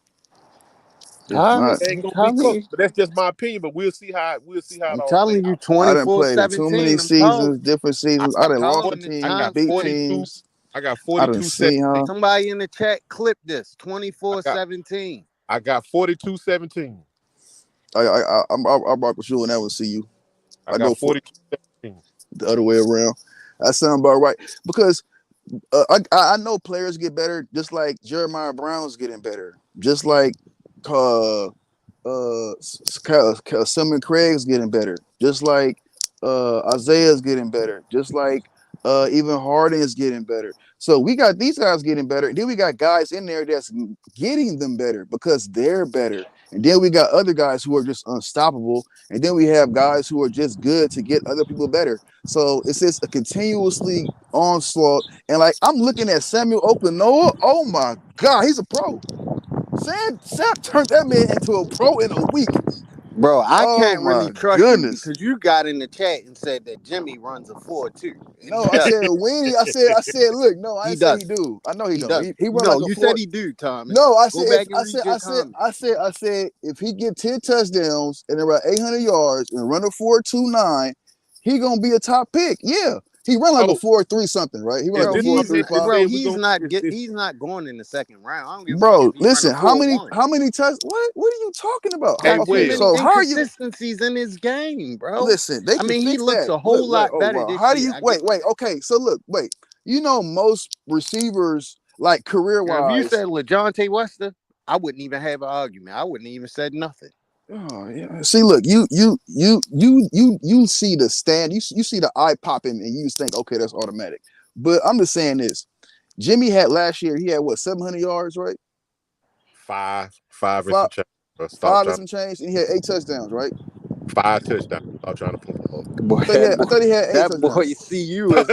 It's All right, not. It ain't I'm gonna be telling close. you. But that's just my opinion. But we'll see how it I'm all plays telling you, out. I done played in too many 24-17. I'm calling. seasons, different I seasons. I got done lost to Calling the I teams, got time beat 40. 42. teams. I got I done 42 seen 17. how. Somebody in the chat, clip this. I got 24-17. I got 42 17. I rock with you and never see you. I I go got for 42 17. the other way around. That sound about right because I know players get better, just like Jeremiah Brown's getting better, just like Simon Craig's getting better, just like Isaiah's getting better, just like even Harden is getting better. So we got these guys getting better. Then we got guys in there that's getting them better because they're better. And then we got other guys who are just unstoppable. And then we have guys who are just good to get other people better. So it's just a continuously onslaught. And like I'm looking at Samuel Okanoa. Oh my God, he's a pro. Sam turned that man into a pro in a week. Bro, I Oh can't really my trust you goodness. because you got in the chat and said that Jimmy runs a 4.2. And No, he I said doesn't. Weenie. I said, look, no, I He didn't say he doesn't. do. I know he He don't. doesn't. He run like No, a you said four. he do, Thomas. No, I Go said if back and read your comment. I said if he get 10 touchdowns and around 800 yards and run a 4.29, he gonna be a top pick. Yeah. He run like a Oh, 4.3 something, right? He run is like a Bro, this what they 4.35. said we're gonna he's not going in the second round. I don't give a fuck Bro, if he run a listen, 4.1. how many touchdowns? What are you talking about? Hey Got too Okay, Will. many so how are you inconsistencies in his game, bro. listen, they I can mean, he fix looks that. a Look, whole wait, lot oh better wow. this How do year. you I get wait, okay. So look, wait. You know, most receivers, like career now. If you wise, said LeJohntay Wester, I wouldn't even have an argument. I wouldn't even said nothing. oh yeah. See, look, you see the stand, you see the eye popping, and you just think, okay, that's automatic. But I'm just saying this. Jimmy had last year, he had what, 700 yards, right? Five and Five, some change. Stop five and trying some change, and he had 8 touchdowns, right? 5 touchdowns. Stop trying to pull them up. Boy, I thought he had eight that boy, touchdowns. see you as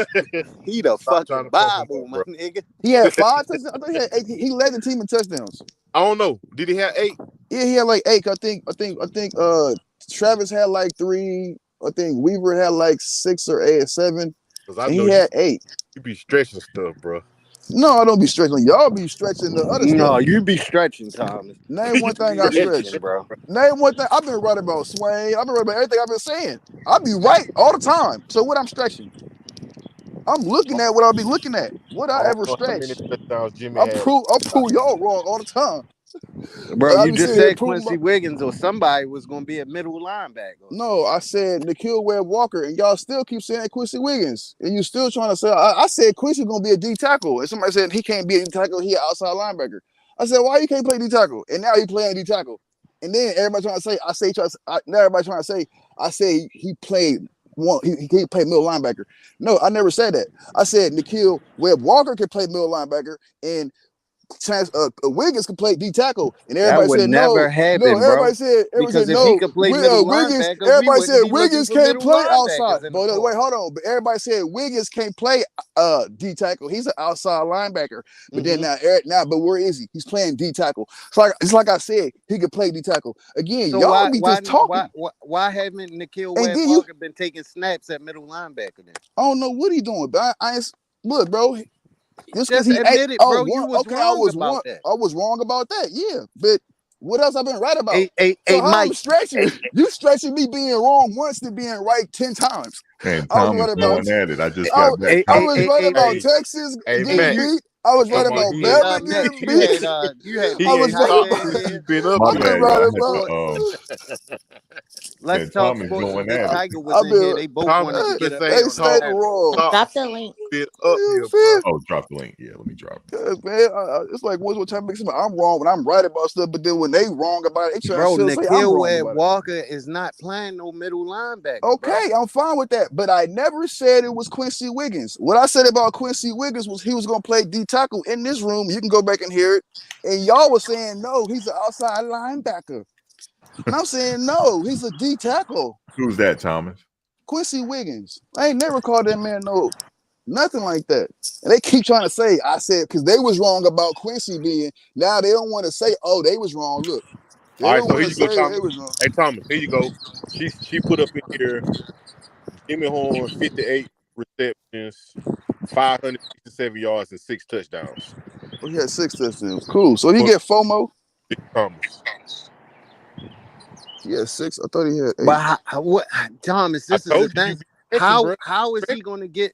he the Stop trying fucking to pump them Bible, up, my bro. nigga. He had 5 touchdowns. I thought he had eight. He led the team in touchdowns. I don't know. Did he have 8? Yeah, he had like eight. I think Travis had like three. I think Weaver had like 6 or 8 or 7. Because I And know he you had 8. be stretching stuff, bro. No, I don't be stretching. Y'all be stretching the other No, stuff. you be stretching, Thomas. Name one You thing You I be stretch. reaching, bro. Name one thing. I've been right about Swain. I've been right about everything I've been saying. I be right all the time. So what I'm stretching? I'm looking at what I'll be looking at. What I I don't ever know how many stretch. touchdowns Jimmy I had. prove y'all wrong all the time. Bro, I you be just sitting here said proving Quincy Wiggins or somebody was gonna be a middle linebacker or some No, I shit. said Nikhil Webb Walker, and y'all still keep saying Quincy Wiggins, and you still trying to say I said Quincy gonna be a D tackle, and somebody said he can't be a D tackle, he an outside linebacker. I said why you can't play D tackle, and now he playing D tackle, and then everybody trying to say now everybody trying to say I say he played one he can't play middle linebacker. No, I never said that. I said Nikhil Webb Walker can play middle linebacker, and Wiggins can play D tackle, and That everybody would said never no, no. happen, Everybody bro. said Because if he no. could play middle Wiggins. linebacker, we Everybody wouldn't said be looking Wiggins for can't middle play outside. linebackers in the But wait, portal. hold on. But everybody said Wiggins can't play D tackle. He's an outside linebacker. But then but where is he? He's playing D tackle. It's like I said, he could play D tackle again. So Y'all be just talking, why haven't Nikhil and Webb then Walker been taking snaps at middle linebacker then? I don't know what he doing. But look, bro. Just because Just he ate admit it, bro. You was okay, I wrong was about that. wrong about that. Yeah, but What else I've been right about? Hey, So how I'm Mike. stretching? You stretching me being wrong once to being right 10 times. And I was Tom right is about. going at it. I just I, got back. Hey, I hey, Tom, was hey, right hey, about Hey, Texas hey, getting Mac. beat. I was right Come on, about he ain't Bama Mac, getting you beat. had he Big I was ain't right Tiger stopped in about. since he here. been up my I've here. been bad, y'all. right I Talk had about. sports. Let's I've talk Tom is sports. going And Big at it. Tiger was in here. been. They both Thomas, wanted to you get been up saying They there and stayed Tom battle. wrong. stop Drop the link. been up You here, feel? bro. Oh, drop the link. Yeah, let me drop it. Cause man, it's like once one time makes me I'm wrong when I'm right about stuff, but then when they wrong about it, they try to Bro, still say I'm Nikhil wrong about it. Walker is not playing no middle linebacker, bro. Okay, I'm fine with that, but I never said it was Quincy Wiggins. What I said about Quincy Wiggins was he was gonna play D tackle in this room. You can go back and hear it, and y'all was saying no, he's an outside linebacker, and I'm saying no, he's a D tackle. Who's that, Thomas? Quincy Wiggins. I ain't never called that man no nothing like that. And they keep trying to say I said because they was wrong about Quincy being. Now they don't want to say oh they was wrong. Look, they All right, don't so want here to you go, say they Thomas. was wrong. Hey, Thomas, here you go. She put up in here Jimmy Horn, 58 receptions, 567 yards, and 6 touchdowns. Oh, he had 6 touchdowns. Cool. So he But get FOMO. Big Thomas. He had 6. I thought he had 8. But what, Thomas? I This is the told you thing. be stretching, bro. How is he going to get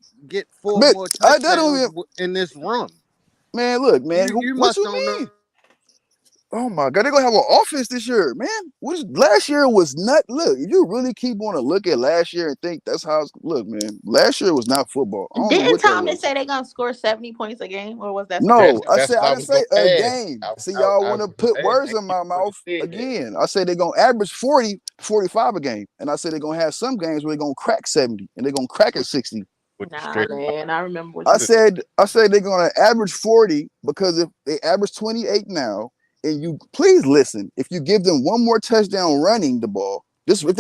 4 But more I that don't touchdowns even in this run? man. Look, man. You What must you don't know. mean? Oh my God, they're gonna have an offense this year, man. Last year was not. Look, if you really keep on to look at last year and think that's how it's look, man. Last year was not football. I don't know Didn't what that Thomas was. say they gonna score 70 points a game, or was that somebody No, That's else? I that's said what I I didn't was gonna say a ask. game. I, See, I, y'all I want was to gonna put ask words in you my what mouth you said that. again. I said they're gonna average 40, 45 a game, and I said they're gonna have some games where they're gonna crack 70 and they're gonna crack at 60. What you Nah, stretch? man. I remember what I you said. said they're gonna average 40 because if they average 28 now, and you please listen, if you give them one more touchdown running the ball, this if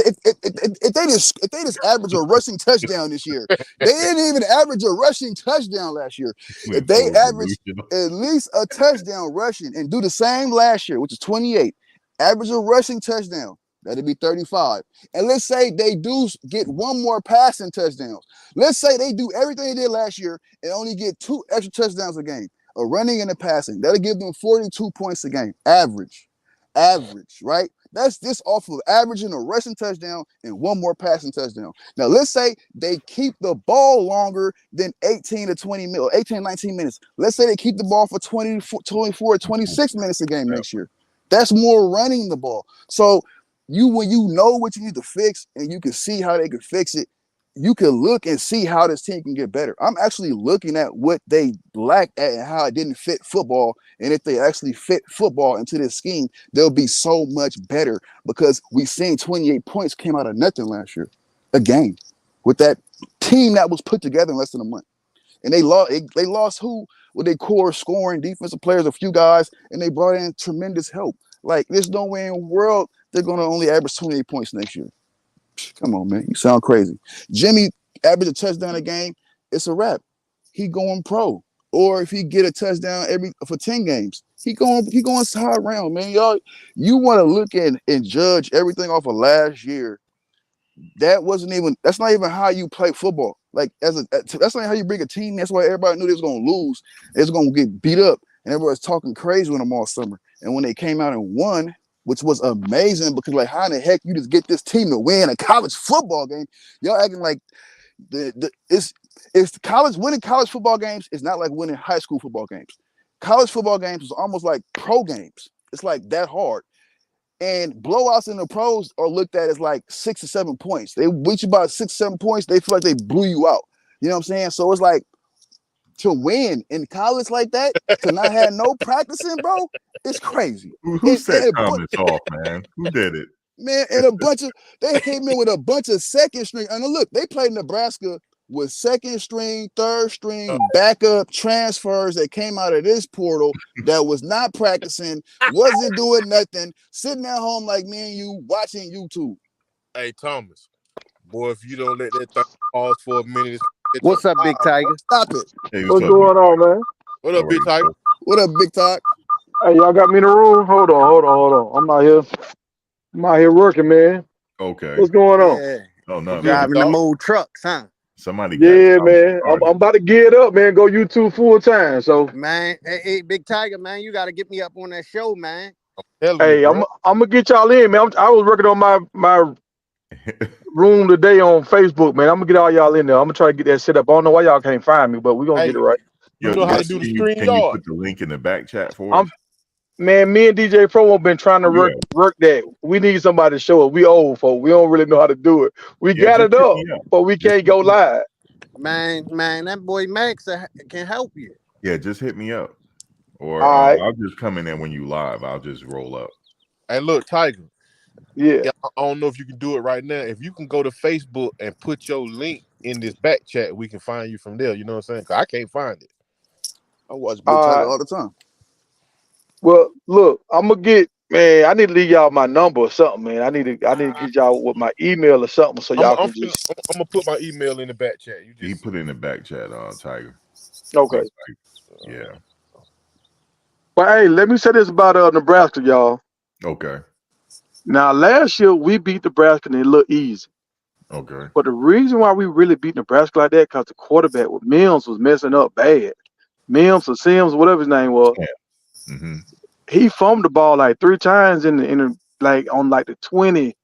they just average a rushing touchdown this year, they didn't even average a rushing touchdown last year. If Went they full average delusional. at least a touchdown rushing and do the same last year, which is 28, average a rushing touchdown, that'd be 35. And let's say they do get one more passing touchdowns. Let's say they do everything they did last year and only get 2 extra touchdowns a game, a running and a passing. That'll give them 42 points a game, average. Average, right? That's just off of averaging a rushing touchdown and one more passing touchdown. Now, let's say they keep the ball longer than 18 to 20 minutes, 18, 19 minutes. Let's say they keep the ball for 24, 26 minutes a game next year. That's more running the ball. So when you know what you need to fix and you can see how they can fix it, you can look and see how this team can get better. I'm actually looking at what they lacked at and how it didn't fit football. And if they actually fit football into this scheme, they'll be so much better because we seen 28 points came out of nothing last year, a game with that team that was put together in less than a month. And they lost. They lost who with their core scoring defensive players, a few guys, and they brought in tremendous help. Like there's no way in the world they're gonna only average 28 points next year. Come on, man. You sound crazy. Jimmy average a touchdown a game, it's a wrap. He going pro. Or if he get a touchdown every for 10 games, he going high round, man. Y'all, you want to look at and judge everything off of last year. That's not even how you play football. Like that's not how you bring a team. That's why everybody knew they was gonna lose. They was gonna get beat up, and everybody was talking crazy with them all summer. And when they came out and won, which was amazing because like how in the heck you just get this team to win a college football game? Y'all acting like it's college winning college football games is not like winning high school football games. College football games is almost like pro games. It's like that hard. And blowouts in the pros are looked at as like 6 or 7 points. They reach about 6 or 7 points, they feel like they blew you out. You know what I'm saying? So it's like to win in college like that, to not have no practicing, bro, it's crazy. Who set Thomas off, man? Who did it? Man, and a bunch of they came in with a bunch of second string. And look, they played Nebraska with second string, third string, backup transfers that came out of this portal that was not practicing, wasn't doing nothing, sitting at home like me and you watching YouTube. Hey, Thomas, boy, if you don't let that thing pause for a minute, What's up, Big Tiger? Stop it. Hey, What's going on, man? What up, Big Tiger? What up, Big Talk? Hey, y'all got me in the room? Hold on. I'm out here working, man. Okay. What's going on? Yeah. Oh no, Driving them old trucks, huh? Somebody Yeah, got man. I'm about to get up, man. Go YouTube full time. So Man, hey, Big Tiger, man, you got to get me up on that show, man. telling you, Hey, bro. I'm gonna get y'all in, man. I was working on my room today on Facebook, man. I'm gonna get all y'all in there. I'm gonna try to get that set up. I don't know why y'all can't find me, but we're gonna Hey, get it right. you Yo, know how yo, to do the can you StreamYard? put the link in the back chat for I'm us? Man, me and DJ Pro have been trying to Yeah, work that. We need somebody to show us. We old folk. We don't really know how to do it. We yeah. got Just it hit up, me up. but we Just can't hit go me up. live. Man, that boy Max can help you. Yeah, just hit me up, or All right. I'll just come in there when you live. I'll just roll up. Hey, look, Tiger. Yeah. Yeah, I don't know if you can do it right now. If you can go to Facebook and put your link in this back chat, we can find you from there. You know what I'm saying? 'Cause I can't find it. I watch Big All Tiger right. all the time. Well, look, I'm gonna get, man. I need to leave y'all my number or something, man. I need to get y'all with my email or something so I'm y'all I'm, can just. I'm gonna put my email in the back chat. You He just put it in the back chat, Tiger. Okay. Big Tiger. Yeah. But hey, let me say this about Nebraska, y'all. Okay. Now, last year we beat Nebraska and it looked easy. Okay. But the reason why we really beat Nebraska like that, because the quarterback with Mims was messing up bad. Mims or Sims, whatever his name was, Yeah. Mm-hmm. he fumbled the ball like 3 times in like on like the 20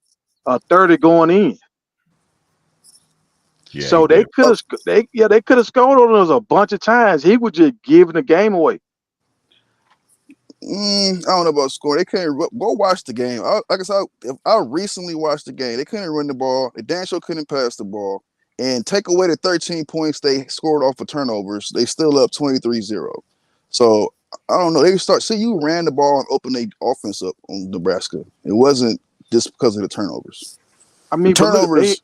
or 30 going in. Yeah, he So they did. could have they could have scored on us a bunch of times. He was just giving the game away. I don't know about scoring. They couldn't go watch the game. Like I said, I recently watched the game. They couldn't run the ball. The Dan Show couldn't pass the ball. And take away the 13 points they scored off of turnovers, they still up 23-0. So I don't know. They start see you ran the ball and opened the offense up on Nebraska. It wasn't just because of the turnovers. I The mean, but look, turnovers,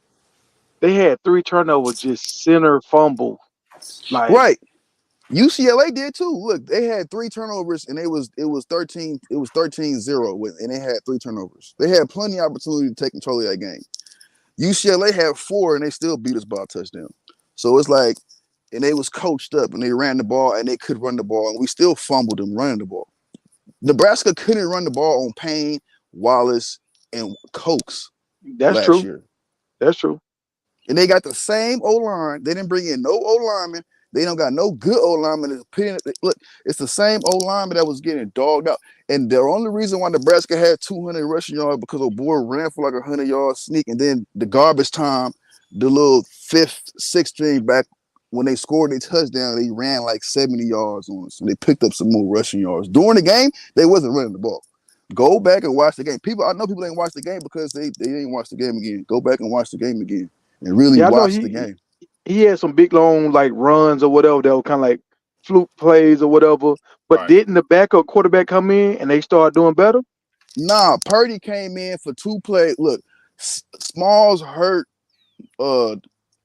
they had 3 turnovers, just center fumble. Like right. UCLA did too. Look, they had 3 turnovers and it was 13-0 and they had 3 turnovers. They had plenty of opportunity to take control of that game. UCLA had 4 and they still beat us by a touchdown. So it's like, and they was coached up and they ran the ball and they could run the ball and we still fumbled them running the ball. Nebraska couldn't run the ball on Payne, Wallace, and Cokes that's last true. year. That's true. And they got the same O line. They didn't bring in no O lineman. They don't got no good O lineman. Look, it's the same O lineman that was getting dogged out. And the only reason why Nebraska had 200 rushing yards because a boy ran for like 100 yards sneak, and then the garbage time, the little fifth, sixth string back when they scored a touchdown, they ran like 70 yards on us. And they picked up some more rushing yards during the game. They wasn't running the ball. Go back and watch the game. I know people ain't watch the game because they didn't watch the game again. Go back and watch the game again and really Yeah, I know watch the game. he had some big long like runs or whatever that were kind of like fluke plays or whatever. But right. didn't the backup quarterback come in and they started doing better? Nah, Purdy came in for 2 plays. Look, Smalls hurt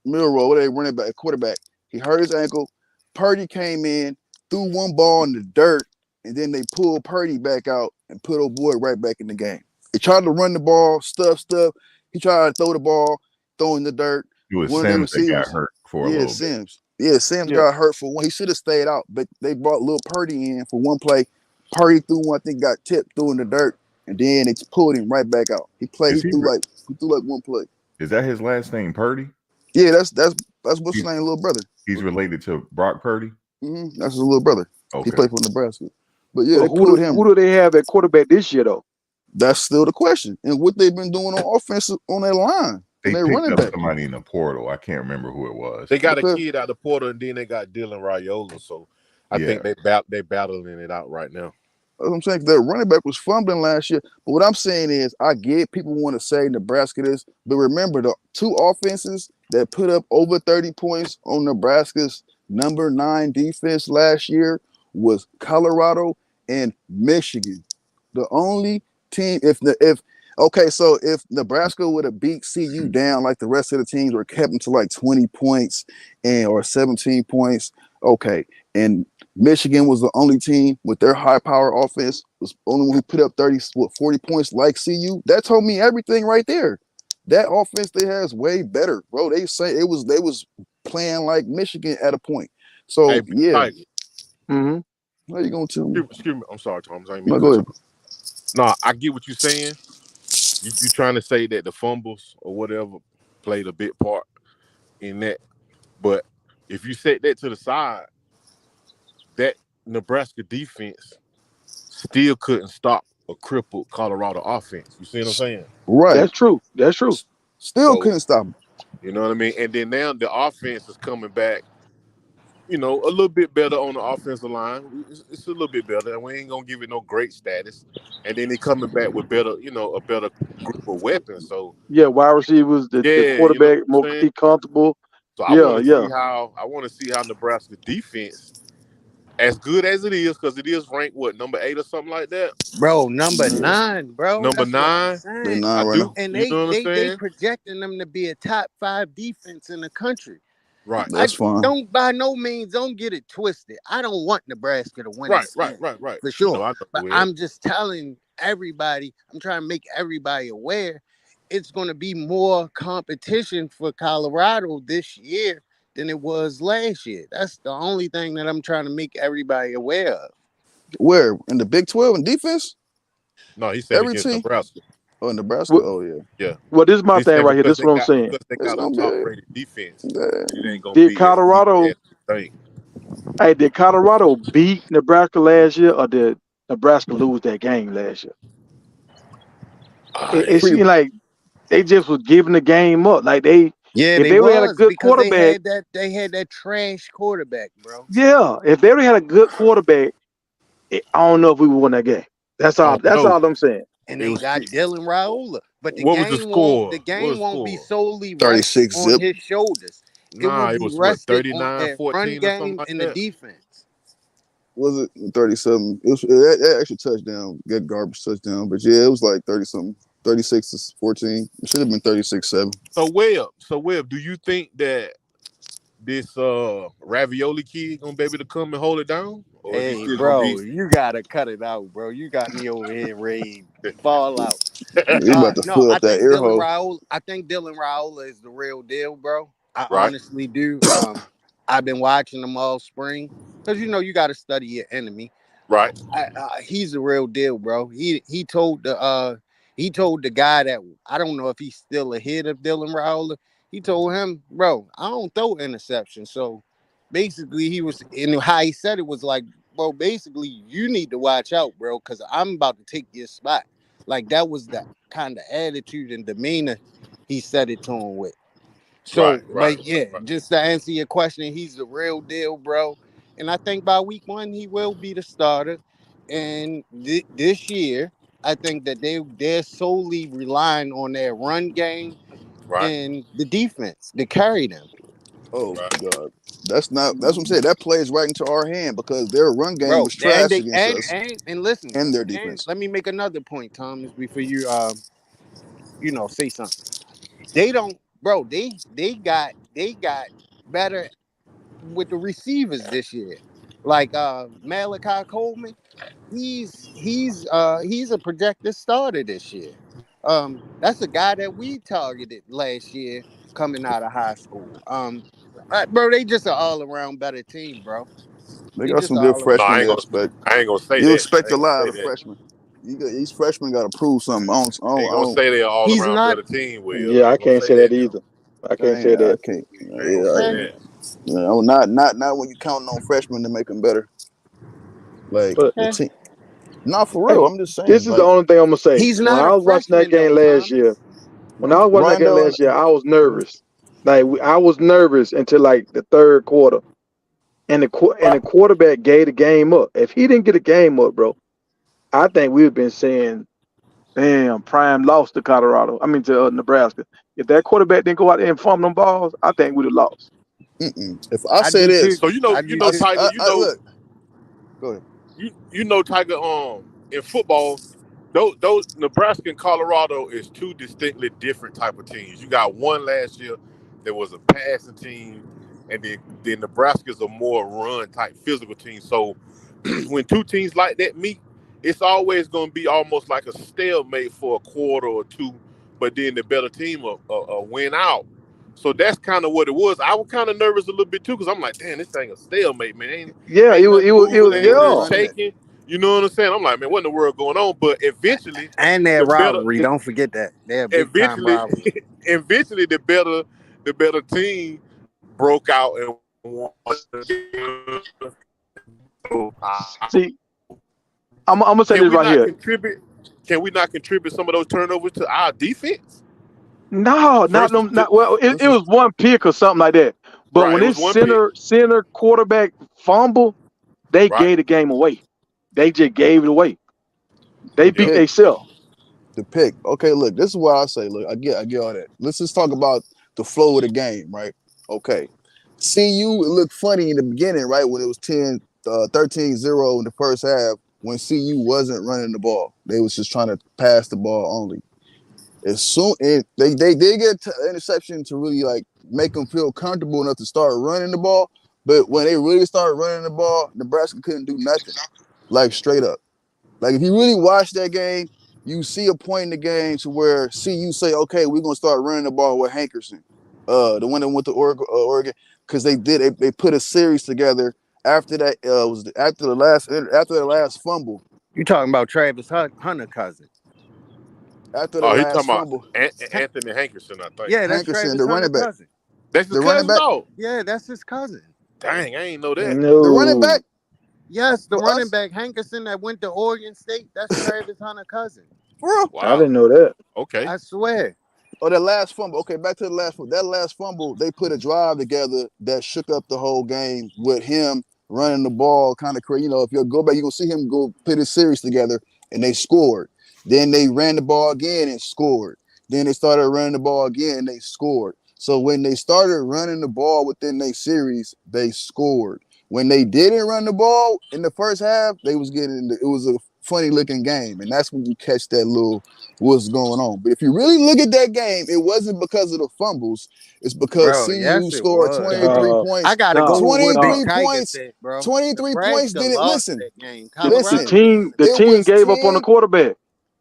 Milroy, what they running back, quarterback. He hurt his ankle. Purdy came in, threw one ball in the dirt, and then they pulled Purdy back out and put old boy right back in the game. They tried to run the ball, stuff. He tried to throw the ball, throw in the dirt. It was One of their Sims that got receivers, hurt for a yeah, little bit. Sims. Yeah, Sims Yeah. got hurt for one. He should have stayed out, but they brought little Purdy in for one play. Purdy threw one, I think got tipped, threw in the dirt, and then they pulled him right back out. He Is he? he threw like one play. Is that his last name, Purdy? Yeah, that's what's his He's, name, little brother. he's related to Brock Purdy. That's his little brother. He Okay. played for Nebraska. But yeah, But they pulled him. who do they have at quarterback this year though? That's still the question. And what they've been doing on offense on their line They and their picked running up back. somebody in the portal. I can't remember who it was. They got Because a kid out the portal, and then they got Dylan Raiola. So I Yeah. think they battling it out right now. that's what I'm saying, their running back was fumbling last year. But what I'm saying is, I get people want to say Nebraska this, but remember the 2 offenses that put up over 30 points on Nebraska's number 9 defense last year was Colorado and Michigan. The only team, so if Nebraska would have beat CU down like the rest of the teams or kept them to like 20 points or 17 points, okay. And Michigan was the only team with their high power offense, was the only one who put up 40 points like CU. That told me everything right there. That offense they has way better, bro. They say they was playing like Michigan at a point. So Hey, yeah, Tiger, Mm-hmm. how you gonna tell me? excuse me. I'm sorry, Thomas. I didn't mean No, to go cut you ahead. off. No, I get what you're saying. You trying to say that the fumbles or whatever played a big part in that. But if you set that to the side, that Nebraska defense still couldn't stop a crippled Colorado offense. You see what I'm saying? Right. That's true. That's true. Still So couldn't stop him. you know what I mean. And then now the offense is coming back. A little bit better on the offensive line. It's a little bit better, and we ain't gonna give it no great status. And then they coming back with better, a better group of weapons. So Yeah, wide receivers, the yeah, you know quarterback, what more I'm saying. he comfortable. So Yeah, yeah. I want to see how Nebraska defense, as good as it is, because it is ranked what, number 8 or something like that. Bro, number Yeah. 9, bro. Number That's what I'm 9, They saying. 9 I right do. now. And You know what I'm they saying? projecting them to be a top 5 defense in the country. Right, I That's fine. don't, by no means, don't get it twisted. I don't want Nebraska to win right, this right, game right, right. for sure. I know, But Will. I'm just telling everybody, I'm trying to make everybody aware it's going to be more competition for Colorado this year than it was last year. That's the only thing that I'm trying to make everybody aware of. Where? In the Big 12 in defense? No, he's saying Every against team? Nebraska. Oh, Nebraska? Well, Oh, yeah. Yeah, well, this is my he's thing saying right here. This is what I'm saying. because they It's got a going to top be rated defense, yeah. it ain't gonna Did be as easy Colorado as you think. Hey, did Colorado beat Nebraska last year, or did Nebraska lose that game last year? It pretty. seemed like they just was giving the game up. Like Yeah, if they they would have had a was good because quarterback, they had that trash quarterback, bro. yeah, if they would have had a good quarterback, I don't know if we would win that game. That's I all. don't That's know. all I'm saying. And It they was got Dylan Raiola. But what was the the score? What was game the won't be score? solely resting 36 on zip. his shoulders. It will Nah, it be was what, rested on 39, that run 14 or something game like and the that. defense. Was it 37? It was that extra touchdown, good garbage touchdown. But yeah, it was like 30 something, 36 to 14. It should have been 36-7. So Webb, do you think that this ravioli kid gonna be able to come and hold it down, or is he Hey, still gonna bro, be? you gotta cut it out, bro. You got me over here ready to fall out. He about to No, fill up that ear hole. I think Dylan Raiola is the real deal, bro. I Right, honestly do. I've been watching them all spring because you got to study your enemy. right. He's the real deal, bro. He told the guy that I don't know if he's still ahead of Dylan Raiola. He told him, bro, I don't throw interceptions. So basically, he was in how he said it was like, bro, basically you need to watch out, bro, because I'm about to take your spot. Like that was the kind of attitude and demeanor he said it to him with. Right, So, right, but yeah, right. just to answer your question, he's the real deal, bro. And I think by week 1 he will be the starter. And this year, I think that they're solely relying on their run game Right, and the defense to carry them, Oh right. God, that's what I'm saying. That plays right into our hand because their run game bro. was And trash they against us and listen, and their and defense. let me make another point, Thomas, before you say something. They don't, bro. They got better with the receivers this year. Like Malachi Coleman, he's a projected starter this year. That's a guy that we targeted last year coming out of high school. Bro, they just an all around better team, bro. They They got just some an good all No, around. freshmen I ain't to gonna. expect. I ain't gonna say You that. I expect a ain't gonna lot say of that. freshmen. These freshmen got to prove something. I ain't gonna say they're all He's around not. better team. Will Yeah, I I ain't gonna can't say say that that now. either. I can't say I that. can't. I ain't gonna say Man, that. Not when you counting on freshmen to make them better. Like But the eh, team. Not for hey, real. I'm just saying. this is the Like only thing I'm gonna say. he's When not I a was watching that freshman game though, last year, Thomas. Rondell. I was nervous. Like I was nervous until like the third quarter, and the quarterback gave the game up. If he didn't get a game up, bro, I think we've been saying, "Damn, Prime lost to Colorado. I mean to Nebraska." If that quarterback didn't go out there and fumble them balls, I think we'd have lost. If I I say do too. this, So I do too. Tiger. look. Go ahead. Tiger. In football, those Nebraska and Colorado is two distinctly different type of teams. You got one last year that was a passing team, and then Nebraska's a more run type physical team. So when two teams like that meet, it's always going to be almost like a stalemate for a quarter or two, but then the better team will win out. So that's kind of what it was. I was kind of nervous a little bit too because I'm like, damn, this thing a stalemate, man. Yeah, Ain't nothing it moving, was, ain't nothing yeah. Running it. shaking. You know what I'm saying? I'm like, man, what in the world going on? But eventually, And their the better, rivalry, don't forget that. They're a big time eventually, rivalry. eventually, the better team broke out and won. See, I'm gonna say Can this we right not here. contribute? can we not contribute some of those turnovers to our defense? No, not First, no, not well. It was one pick or something like that. But right, when it was it's one pick. center quarterback fumble, they Right. gave the game away. They just gave it away. They The beat Yep. pick, themselves. the pick. Okay, look, this is why I say, look, I get all that. Let's just talk about the flow of the game, right? Okay. CU, it looked funny in the beginning, right? When it was 13-0 in the first half, when CU wasn't running the ball. They was just trying to pass the ball only. As soon as they did get an interception to really like make them feel comfortable enough to start running the ball, but when they really started running the ball, Nebraska couldn't do nothing. Like straight up. Like if you really watch that game, you see a point in the game to where CU say, okay, we're gonna start running the ball with Hankerson, the one that went to Oregon, because they put a series together after that after the last fumble. You talking about Travis Hunter cousin? After the Oh, he last talking about fumble, Anthony Hankerson, I think. Yeah, that's Hankerson, Travis the Hunter running back, cousin. That's his the running cousin, back, dog. Yeah, that's his cousin. Dang, I ain't know that. the running No. back. Yes, the For running us, back Hankerson that went to Oregon State. That's Travis Hunter cousin. for real. I Wow. didn't know that. Okay. I swear. Oh, that last fumble. Okay, back to the last fumble. That last fumble, they put a drive together that shook up the whole game with him running the ball, kind of crazy. You know, if you go back, you're gonna see him go put his series together, and they scored. Then they ran the ball again and scored. Then they started running the ball again and they scored. So when they started running the ball within their series, they scored. When they didn't run the ball in the first half, they was getting it was a funny looking game, and that's when you catch that little what's going on. But if you really look at that game, it wasn't because of the fumbles. It's because Bro, CU yes, it scored was. 23 Uh, points. I gotta no, go with what Big 23 no. Tiger points. said, bro. 23 points Nebraska didn't lost listen. that game. The Listen, Colorado didn't the even it lose. team was gave up on the 10. quarterback.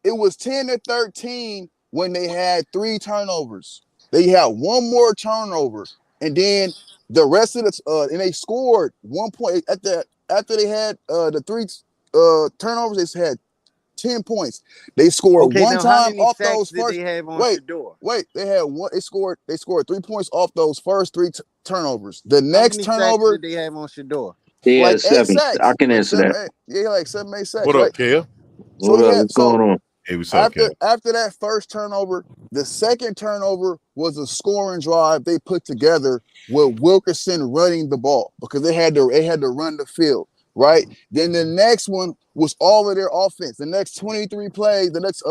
It was 10-13 when they had 3 turnovers. They had one more turnover, and then the rest of the and they scored 1 point after they had the 3 turnovers. They had 10 points. They scored Okay, one now how time many off sacks those did they first. have on Wait, Shador? they had one. They scored 3 points off those first 3 turnovers. The How next many sacks turnover, did they have on Shador? He like has 8 7. I sacks, can like answer 7, that. 8. Yeah, like 7, 8 sacks, What up, right? Kev? So What he up? had What's going on? Hey, what's up, Kev? after that first turnover, the second turnover was a scoring drive they put together with Wilkerson running the ball because they had to run the field, right? Then the next one was all of their offense. The next 23 plays, the next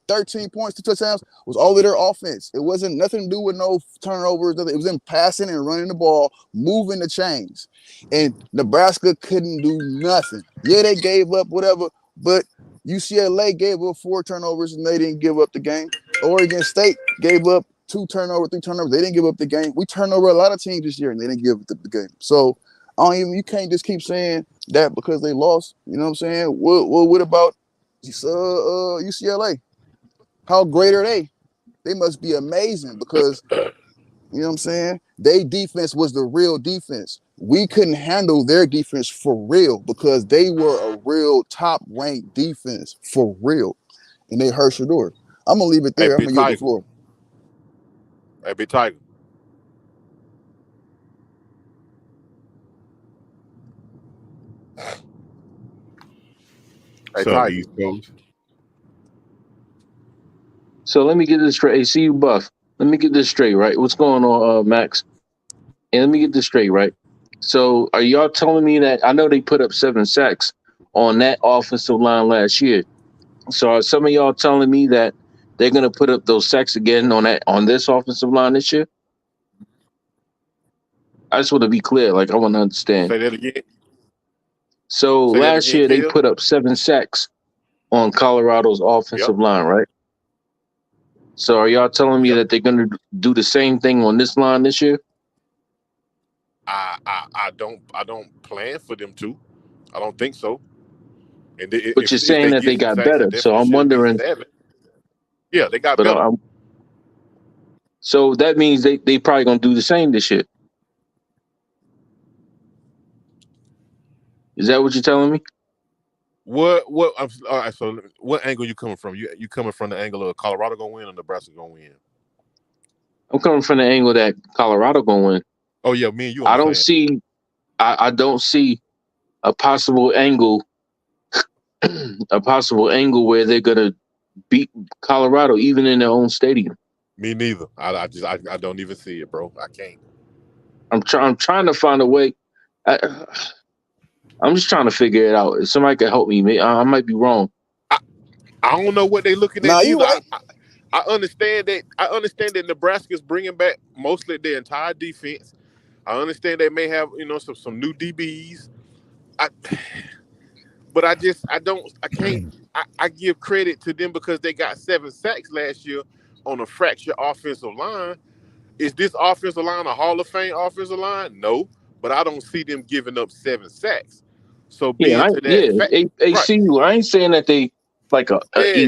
13 points, 2 touchdowns was all of their offense. It wasn't nothing to do with no turnovers. It was them passing and running the ball, moving the chains. And Nebraska couldn't do nothing. Yeah, they gave up whatever, but UCLA gave up 4 turnovers and they didn't give up the game. Oregon State gave up 2 turnovers, 3 turnovers. They didn't give up the game. We turned over a lot of teams this year and they didn't give up the game. So you can't just keep saying that because they lost. You know what I'm saying? What about UCLA? How great are they? They must be amazing because you know what I'm saying? Their defense was the real defense. We couldn't handle their defense for real because they were a real top-ranked defense for real. And they hurt Shador. I'm going to leave it Hey, there. I'm Big going to yield the Tiger. floor. Hey, Big Tiger. Hey, What's up, Tiger. East Coast? So let me get this straight. Hey, see you, Buff. Let me get this straight, right? What's going on, Max? And let me get this straight, right? So are y'all telling me that I know they put up 7 sacks on that offensive line last year? So are some of y'all telling me that they're gonna put up those sacks again on this offensive line this year? I just want to be clear. Like I want to understand. Say that again. So Say that last again, year they Kev. put up 7 sacks on Colorado's offensive Yep. line, right? So are y'all telling me Yep. that they're gonna do the same thing on this line this year? I don't plan for them to. I don't think so. And But you're if saying they that get they some got sacks, better. it So definitely I'm shouldn't be wondering. 7. Yeah, they got But better. so that means they probably gonna do the same this year. Is that what you're telling me? What? All right. So, what angle you coming from? You coming from the angle of Colorado gonna win or Nebraska gonna win? I'm coming from the angle that Colorado gonna win. Oh yeah, me and you on I the same. don't see a possible angle a possible angle where they're gonna beat Colorado even in their own stadium. Me neither. I don't even see it, bro. I can't. I'm trying to find a way. I'm just trying to figure it out. If somebody can help me, I might be wrong. I don't know what they're looking at Nah, you neither. right. I understand that. I understand that Nebraska's bringing back mostly their entire defense. I understand they may have some new DBs. But I can't. I give credit to them because they got 7 sacks last year on a fractured offensive line. Is this offensive line a Hall of Fame offensive line? No, but I don't see them giving up 7 sacks. So being to that fact, right? ACU. I ain't saying that they like a Yeah,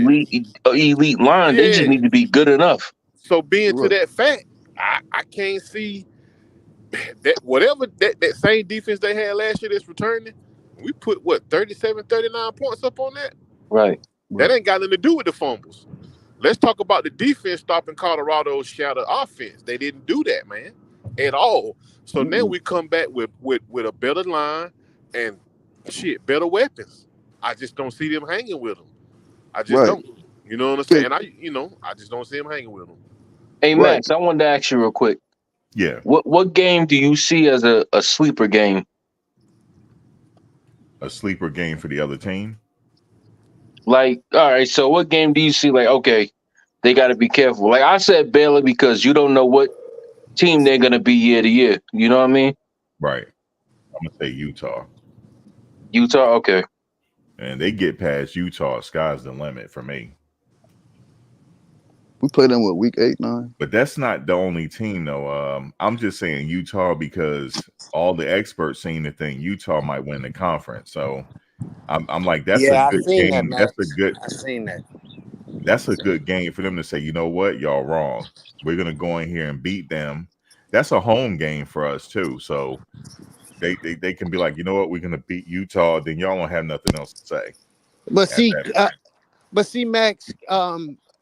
elite line. They just yeah. need to be good enough. So being to Right. that fact, I can't see that whatever that same defense they had last year that's returning. We put what 37, 39 points up on that. Right. That Right. ain't got nothing to do with the fumbles. Let's talk about the defense stopping Colorado's shattered offense. They didn't do that, man, at all. So now we come back with a better line and better weapons. I just don't see them hanging with them. I just Right. don't. You know what I'm saying? I just don't see them hanging with them. Hey Right. Max, I wanted to ask you real quick. Yeah, What game do you see as a sleeper game? a sleeper game for the other team. Like, all right, so what game do you see like, okay, they got to be careful? Like I said Baylor because you don't know what team they're going to be year to year. You know what I mean? Right. I'm gonna say Utah, Utah, okay. and they get past Utah. Sky's the limit for me. We played them what, week 8, 9? But that's not the only team, though. I'm just saying Utah because all the experts seem to think Utah might win the conference. So I'm like, that's a Yeah, I good seen that, game. Max. I seen That's a good game for them to say, you know what, y'all wrong. We're gonna go in here and beat them. That's a home game for us too. So they can be like, you know what, we're gonna beat Utah. Then y'all won't have nothing else to say But at see, that point. Max,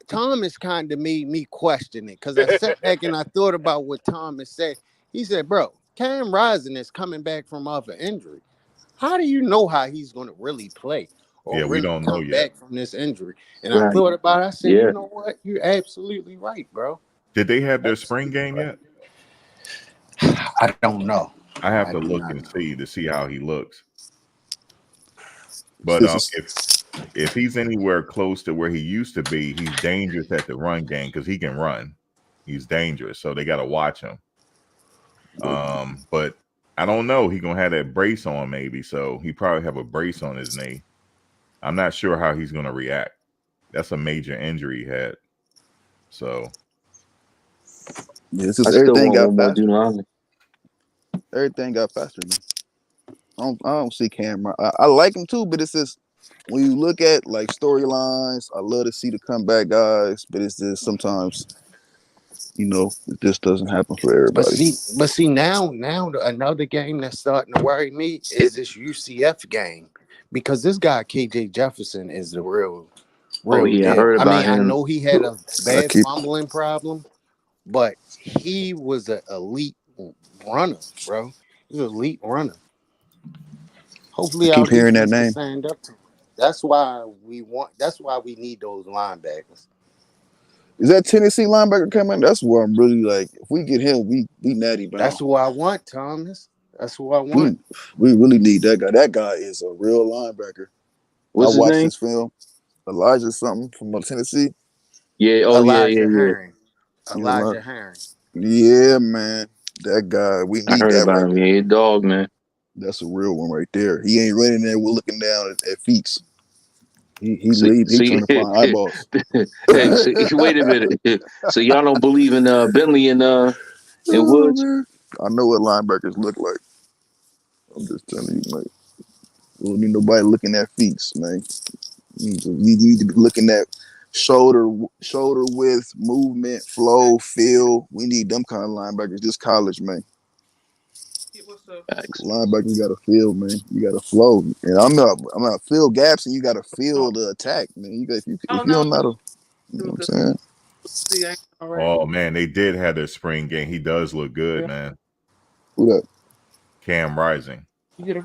Thomas kind of made me question it because I sat back and I thought about what Thomas said. He said, "Bro, Cam Rising is coming back from off an injury. How do you know how he's going to really play or Yeah, we really don't know come yet. back from this injury?" And I Right. thought about it. I said, Yeah. "You know what? You're absolutely right, bro. Did they have their spring Absolutely game right." yet? I don't know. I have I to do look not and know. see how he looks. But This is if he's anywhere close to where he used to be, he's dangerous at the run game because he can run. He's dangerous, so they got to watch him. But I don't know. He gonna have that brace on maybe, so he probably have a brace on his knee. I'm not sure how he's gonna react. That's a major injury he had. So it's I just still everything want got one more faster. Deuteronomy. Everything got faster, man. I don't see Cam. I like him too, but it's just when you look at like storylines, I love to see the comeback guys, but it's just sometimes, it just doesn't happen for But everybody. see, now another game that's starting to worry me is this UCF game because this guy KJ Jefferson is the real Oh yeah, I deal. heard I about mean, I him. know he had a I bad keep fumbling problem, but he was an elite runner, bro. He's an elite runner. Hopefully, our hearing that defense can name. stand up to him. That's why we want. That's why we need those linebackers. Is that Tennessee linebacker coming? That's where I'm really like, if we get him, we natty That's bound. who I want, Thomas. That's who I want. We really need that guy. That guy is a real linebacker. I What's his watched name? this film. Elijah something from Tennessee. Yeah. Oh Elijah yeah. Herring. He's a lot. Elijah Herring. Yeah, man. That guy, we I need heard that about right him. there. Yeah, dog man. That's a real one right there. He ain't running there. We're looking down at feet. He So, leave. He so trying to find eyeballs. hey, so, wait a minute. So y'all don't believe in Bentley and Oh Woods? man, I know what linebackers look like. I'm just telling you, man. We don't need nobody looking at feet, man. You need to be looking at shoulder width, movement, flow, feel. We need them kind of linebackers. This college, man. Facts. Linebackers got to feel, man. You got to flow, and I'm not fill gaps, and you got to feel the attack, man. If you don't know how to, you know what I'm saying? oh man, they did have their spring game. He does look good, man. Who that? Cam Rising. Cat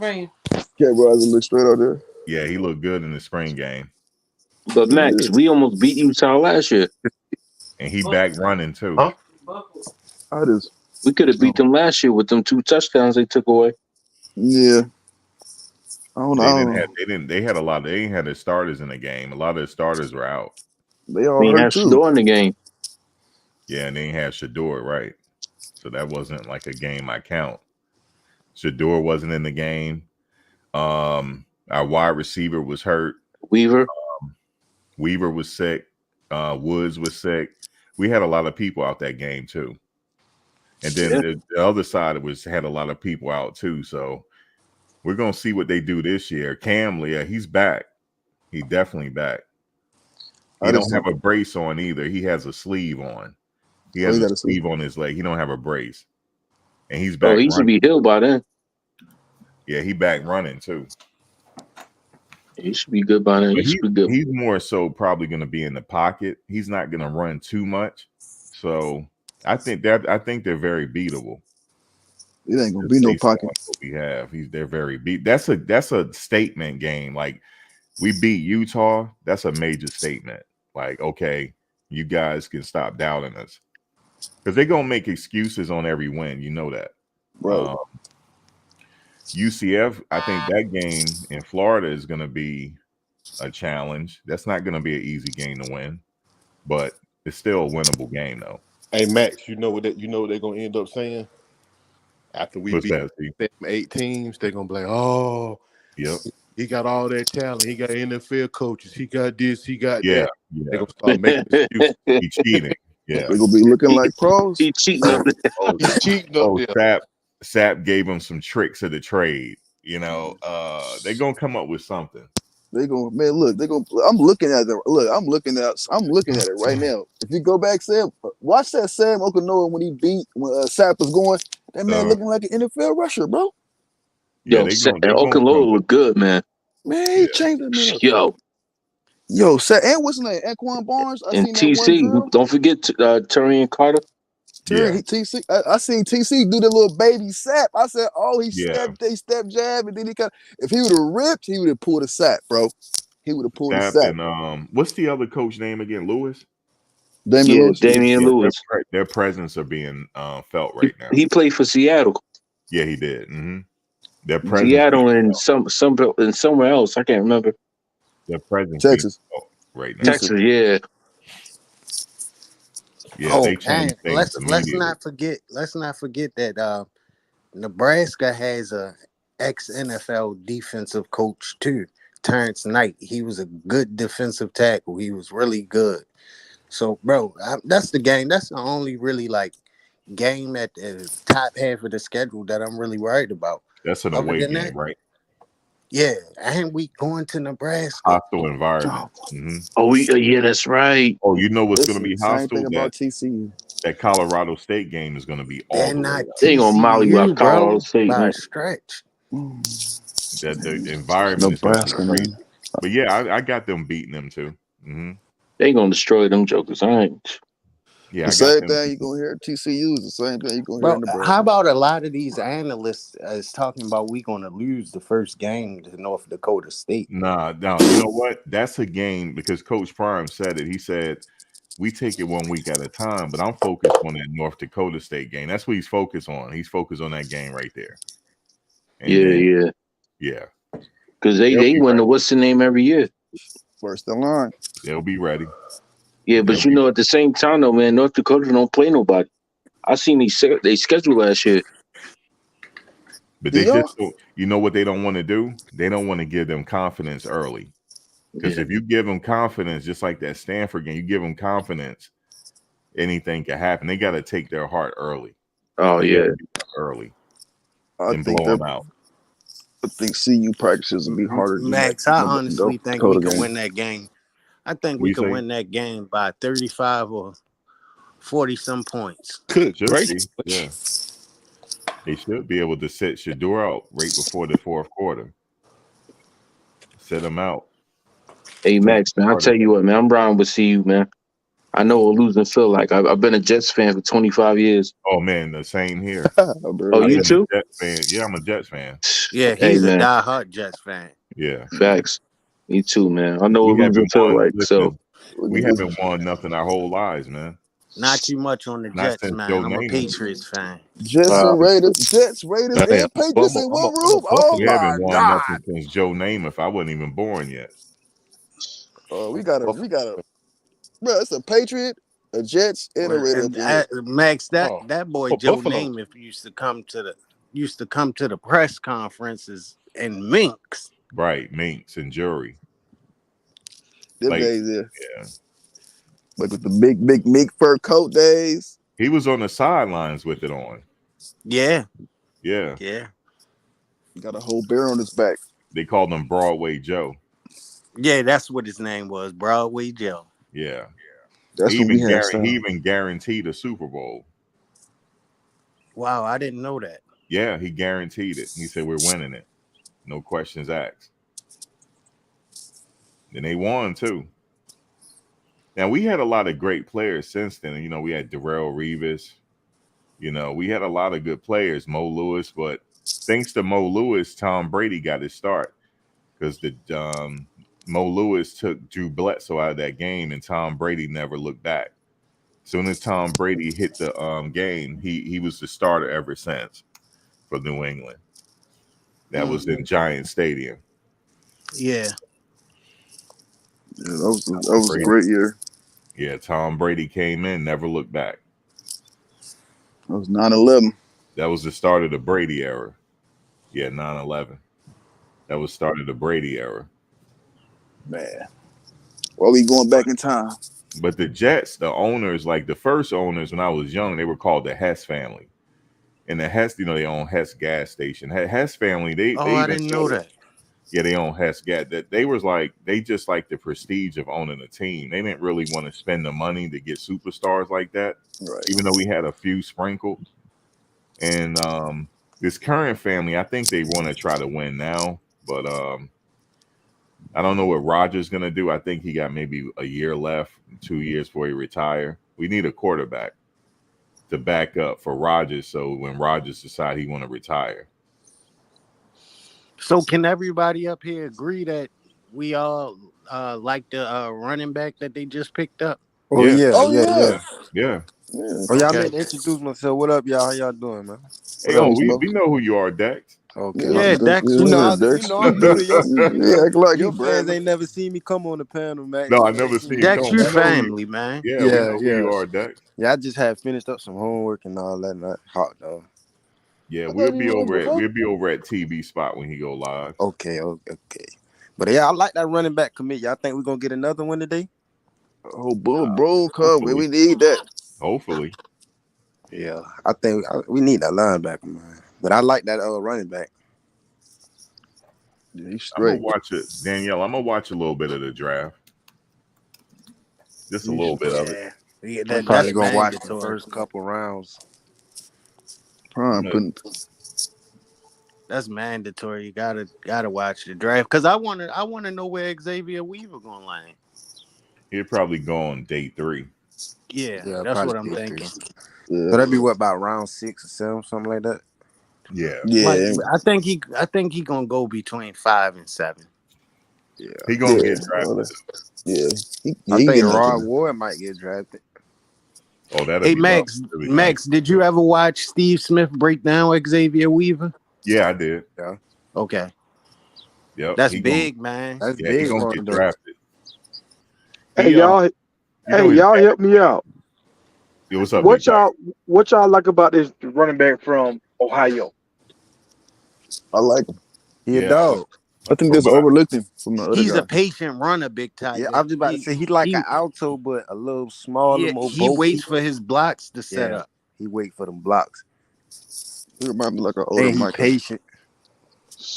Rising look straight out there. Yeah, he looked good in the spring game, But Max, we almost beat Utah last year. and he back running too. Huh? I just, We could have beat them last year with them 2 touchdowns they took away. yeah. I don't know. I don't know. They had a lot. They ain't had their starters in the game. A lot of their starters were out. They all We ain't hurt have too. Shador in the game. Yeah, and they ain't have Shador, right? So that wasn't like a game I count. Shador wasn't in the game. Our wide receiver was hurt. Weaver. Weaver was sick. Woods was sick. We had a lot of people out that game too. And then the other side had a lot of people out too. So we're gonna see what they do this year. Cam, he's back. He definitely back. He don't have a brace on either. He has a sleeve on. He has a sleeve on his leg. He don't have a brace. And he's back. Oh, he should be healed by then. Yeah, he back running too. He should be good by then. He should be good. He's more so probably going to be in the pocket. He's not going to run too much. So I think they're very beatable. It ain't gonna be no pocket. What we have, they're very beat. That's a statement game. Like we beat Utah. That's a major statement. Like, okay, you guys can stop doubting us because they're gonna make excuses on every win. You know that, right? UCF. I think that game in Florida is going to be a challenge. That's not going to be an easy game to win, but it's still a winnable game though. Hey Max, you know what they're gonna end up saying after we beat them 8 teams? They're gonna be like, "Oh, yep, he got all that talent. He got NFL coaches. He got this. He got that." Yeah. They're gonna start making excuses. He cheating. Yeah, they're gonna be looking like pros. He cheating up there. He's cheating up there. Sap gave him some tricks of the trade. You know, they're gonna come up with something. They gonna, man, look, they gonna. I'm looking at it. Look, I'm looking at it right now. If you go back, Sam, watch that Sam Okanoa when Sap was going. That man looking like an NFL rusher, bro. Yo, Okanoa look good, man. Man, he changed that man. Yo, Sap, and what's his name? Anquan Barnes. I seen TC. That one Don't forget Turian Carter. TC. I seen TC do the little baby Sap. I said, oh, he step jab, and then he kind. If he would have ripped, he would have pulled a Sap, bro. He would have pulled a Sap. And what's the other coach name again? Lewis. Damian Lewis. Their presence are being felt right now. He played for Seattle. Yeah, he did. Mm-hmm. Their presence. Seattle and somewhere else. I can't remember. Their presence. Texas. Right now. Texas. Yeah. Yeah, let's not forget that Nebraska has a ex-NFL defensive coach too, Terrence Knight. He was a good defensive tackle. He was really good. So, bro, that's the game. That's the only really game at the top half of the schedule that I'm really worried about. That's an away game, right? Yeah, and we going to Nebraska. Hostile environment. Mm-hmm. Oh, yeah, that's right. Oh, you know what's going to be hostile? Same thing about TCU. That Colorado State game is going to be all the way. They going to mollywop Colorado State by a stretch. That the environment Nebraska, is crazy. But yeah, I got them beating them too. Mm-hmm. They going to destroy them jokers. All right. Yeah, the same thing you're going to hear at TCU is the same thing you're going to hear in Nebraska. How about a lot of these analysts is talking about we going to lose the first game to North Dakota State? Nah, you know what? That's a game because Coach Prime said it. He said, we take it 1 week at a time, but I'm focused on that North Dakota State game. That's what he's focused on. He's focused on that game right there. And yeah. Because they win the what's the name every year. First in line. They'll be ready. Yeah, but at the same time, though, man, North Dakota don't play nobody. I seen they schedule last year. But they just don't, you know what they don't want to do? They don't want to give them confidence early. Because if you give them confidence, just like that Stanford game, you give them confidence, anything can happen. They got to take their heart early. Oh, Early. And blow them out. I think CU practices will be harder. Max, I honestly think we can win that game. I think we can win that game by 35 or 40-some points. Yeah. They should be able to set Shador out right before the fourth quarter. Set him out. Hey, Max, man, I'll tell you what, man. I'm riding with CU, man. I know what losing feel like. I've been a Jets fan for 25 years. Oh, man, the same here. Oh, you too? Jets fan. Yeah, I'm a Jets fan. Yeah, he's a diehard Jets fan. Yeah. Facts. Me too, man. I know We what losing haven't feel won. like. So Listen, we haven't won nothing our whole lives, man. Not too much on the Not Jets, since Joe man. I'm a Namath. Patriots fan. Jets and Raiders, Jets, Raiders, Damn. and Patriots in I'm one a room. Oh Buffalo. We my haven't won God! nothing since Joe Namath. I wasn't even born yet. We I'm got a a, bro. It's a Patriot, a Jets, and a Well, Raider up in here. Max, that Oh, boy I'm a Joe Buffalo. Namath used to come to the press conferences in minks. Right, Minks and Jury. Them Like, days there, yeah, like with the big mink fur coat days. he was on the sidelines with it on. Yeah, Yeah, yeah, He got a whole bear on his back. they called him Broadway Joe. yeah. That's what his name was, Broadway Joe. Yeah, That's when we had he sound. even guaranteed a Super Bowl. Wow, I didn't know that. Yeah, he guaranteed it. He said we're winning it, no questions asked. And they won too. Now we had a lot of great players since then. You know, we had Darrell Revis. You know, we had a lot of good players, Mo Lewis. But thanks to Mo Lewis, Tom Brady got his start because the Mo Lewis took Drew Bledsoe out of that game, and Tom Brady never looked back. As soon as Tom Brady hit the game, he was the starter ever since for New England. That was in Giant Stadium. Yeah, Yeah, that Tom was a Brady. great year. Yeah, Tom Brady came in, never looked back. That was 9/11. That was the start of the Brady era. Yeah, 9/11. That was start of the Brady era. Man, well, we going back in time. But the Jets, the owners, like the first owners when I was young, they were called the Hess family. And the Hess, you know, they own Hess gas station. Hess family, they oh, I even didn't know showed, that. yeah, they own Hess gas. That they was like, they just like the prestige of owning a team. They didn't really want to spend the money to get superstars like that, Right. even though we had a few sprinkled. And this current family, I think they want to try to win now, but I don't know what Rodgers gonna do. I think he got maybe a year left, 2 years before he retire. We need a quarterback to back up for Rodgers, so when Rodgers decide he want to retire. So, can everybody up here agree that we all like the running back that they just picked up? Oh Yeah, yeah, Oh yeah, yeah, yeah. yeah. yeah. Oh yeah, I Okay. meant to introduce myself. What up, y'all? How y'all doing, man? Hey, What up, oh, Mr. we Mo? know who you are, Dex. Okay, Yeah, Yeah, okay. Dex You was know, Dex. I'm new to your, Yeah, act like he your fans bragging. ain't never seen me come on the panel, Max. No, You I ain't never seen seen me you do Dex, come. you We that. know who you. family, man. Yeah, we Yeah, know who yeah. you are, Dex. Yeah, I just had finished up some homework and all that. Not hot though. Yeah, I thought you was before. we'll be over at TV spot when he go live. Okay, okay, okay. But yeah, I like that running back commit. Y'all think we're gonna get another one today? Oh, bro, come. Hopefully, We need that. hopefully. Yeah, I think we need that linebacker, man. But I like that running back. Yeah, he's I'm gonna straight. watch it, Danielle. I'm gonna watch a little bit of the draft, just a He's little bit of it. Yeah, yeah, I'm that's probably gonna watch the mandatory. first couple rounds. prime putting. That's mandatory. You gotta watch the draft because I wanna know where Xavier Weaver gonna land. He'll probably go on day 3. Yeah, Yeah, that's probably what I'm day three. thinking. Yeah, So that'd be what about round 6 or 7, something like that. Yeah, Like yeah, I think he gonna go between 5 and 7. Yeah, he gonna yeah. get drafted. Yeah, I he think getting up Rod there. Ward might get drafted. Oh, that'll Hey be love. Max, That'll be nice. Max, did you ever watch Steve Smith break down Xavier Weaver? Yeah, I did. Yeah, Okay, Yep, that's he big, man. that's yeah, he big gonna for get him though. drafted. Hey He y'all, you hey know his y'all, dad. help me out. Yeah, what's up, big dog? What y'all like about this running back from Ohio? I like him. He a Yeah, dog. I think oh, just but overlooked him from the other He's a guy. patient runner, Big Yeah, Tiger. I'm just about to say he like an alto, but a little smaller, Yeah, more he bulky. waits for his blocks to set Yeah, up. he wait for them blocks, He remind me like an older and he Michael. patient.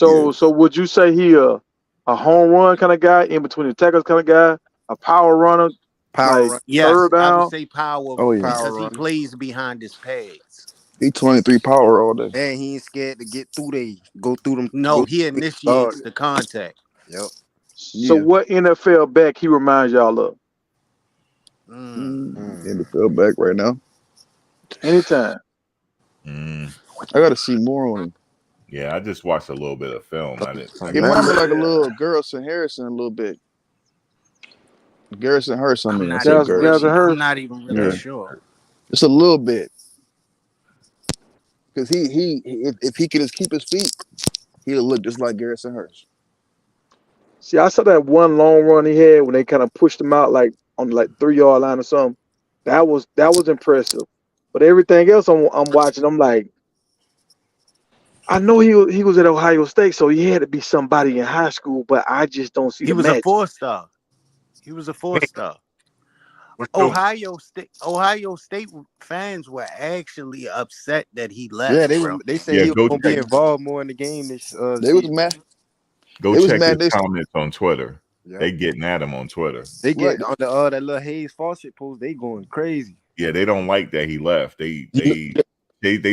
Yeah, So would you say he a home run kind of guy, in between the tackles kind of guy, a power runner, Power like run, Yes, third I would down? say power oh yeah. power because he runner, plays behind his pads. He 23 power all day. and he ain't scared to get through. Go through them. No, Go he through the guard. initiates the contact. Yep. So Yeah. what NFL back he reminds y'all of? In the field back right now. Anytime. mm, I gotta see more on him. Yeah, I just watched a little bit of film. I didn't. So He now, reminded me like a little Garrison Harrison a little bit. Garrison Hurst, I I'm mean, I not said even Guys, Garrison. and really. I'm her. not even really Yeah, sure. just a little bit. Because if he could just keep his feet, he'd look just like Garrison Hurst. See, I saw that one long run he had when they kind of pushed him out like on like 3 yard line or something. That was impressive. But everything else I'm watching, I'm like, I know he was at Ohio State, so he had to be somebody in high school, but I just don't see He the was a match. 4-star. He was a 4-star. Ohio State fans were actually upset that he yeah, left, bro. they said Yeah, he was go gonna check. be involved more in the game this They was season. mad. Go They was check his mad. They comments on Twitter. Yeah, They getting at him on Twitter. they right. get on the that little Hayes Fawcett post. They going crazy. Yeah, they don't like that he left. They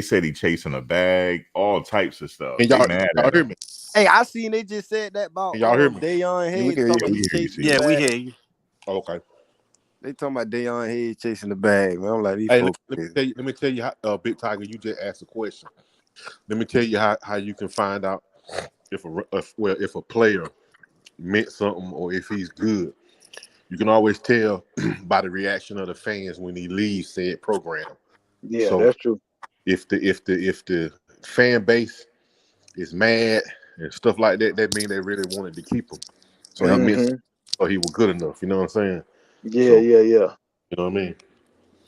said he chasing a bag, all types of stuff. Can They y'all, mad y'all at hear him. me? Hey, I seen they just said that about Can y'all hear me? Dayon Yeah, we Hayes. can hear Talking you. about he We hear you, chasing the see. Yeah, we bag. hear you. Oh, okay. They talking about Dayon Hayes chasing the bag. Man, I'm like, these Hey, folks. let me tell you how, Big Tiger, you just asked a question. Let me tell you how you can find out if a player meant something or if he's good. You can always tell by the reaction of the fans when he leaves said program. Yeah, So that's true. if the fan base is mad and stuff like that, that means they really wanted to keep him. So he Yep. meant Hmm. so he was good enough. You know what I'm saying? Yeah, So yeah. you know what I mean?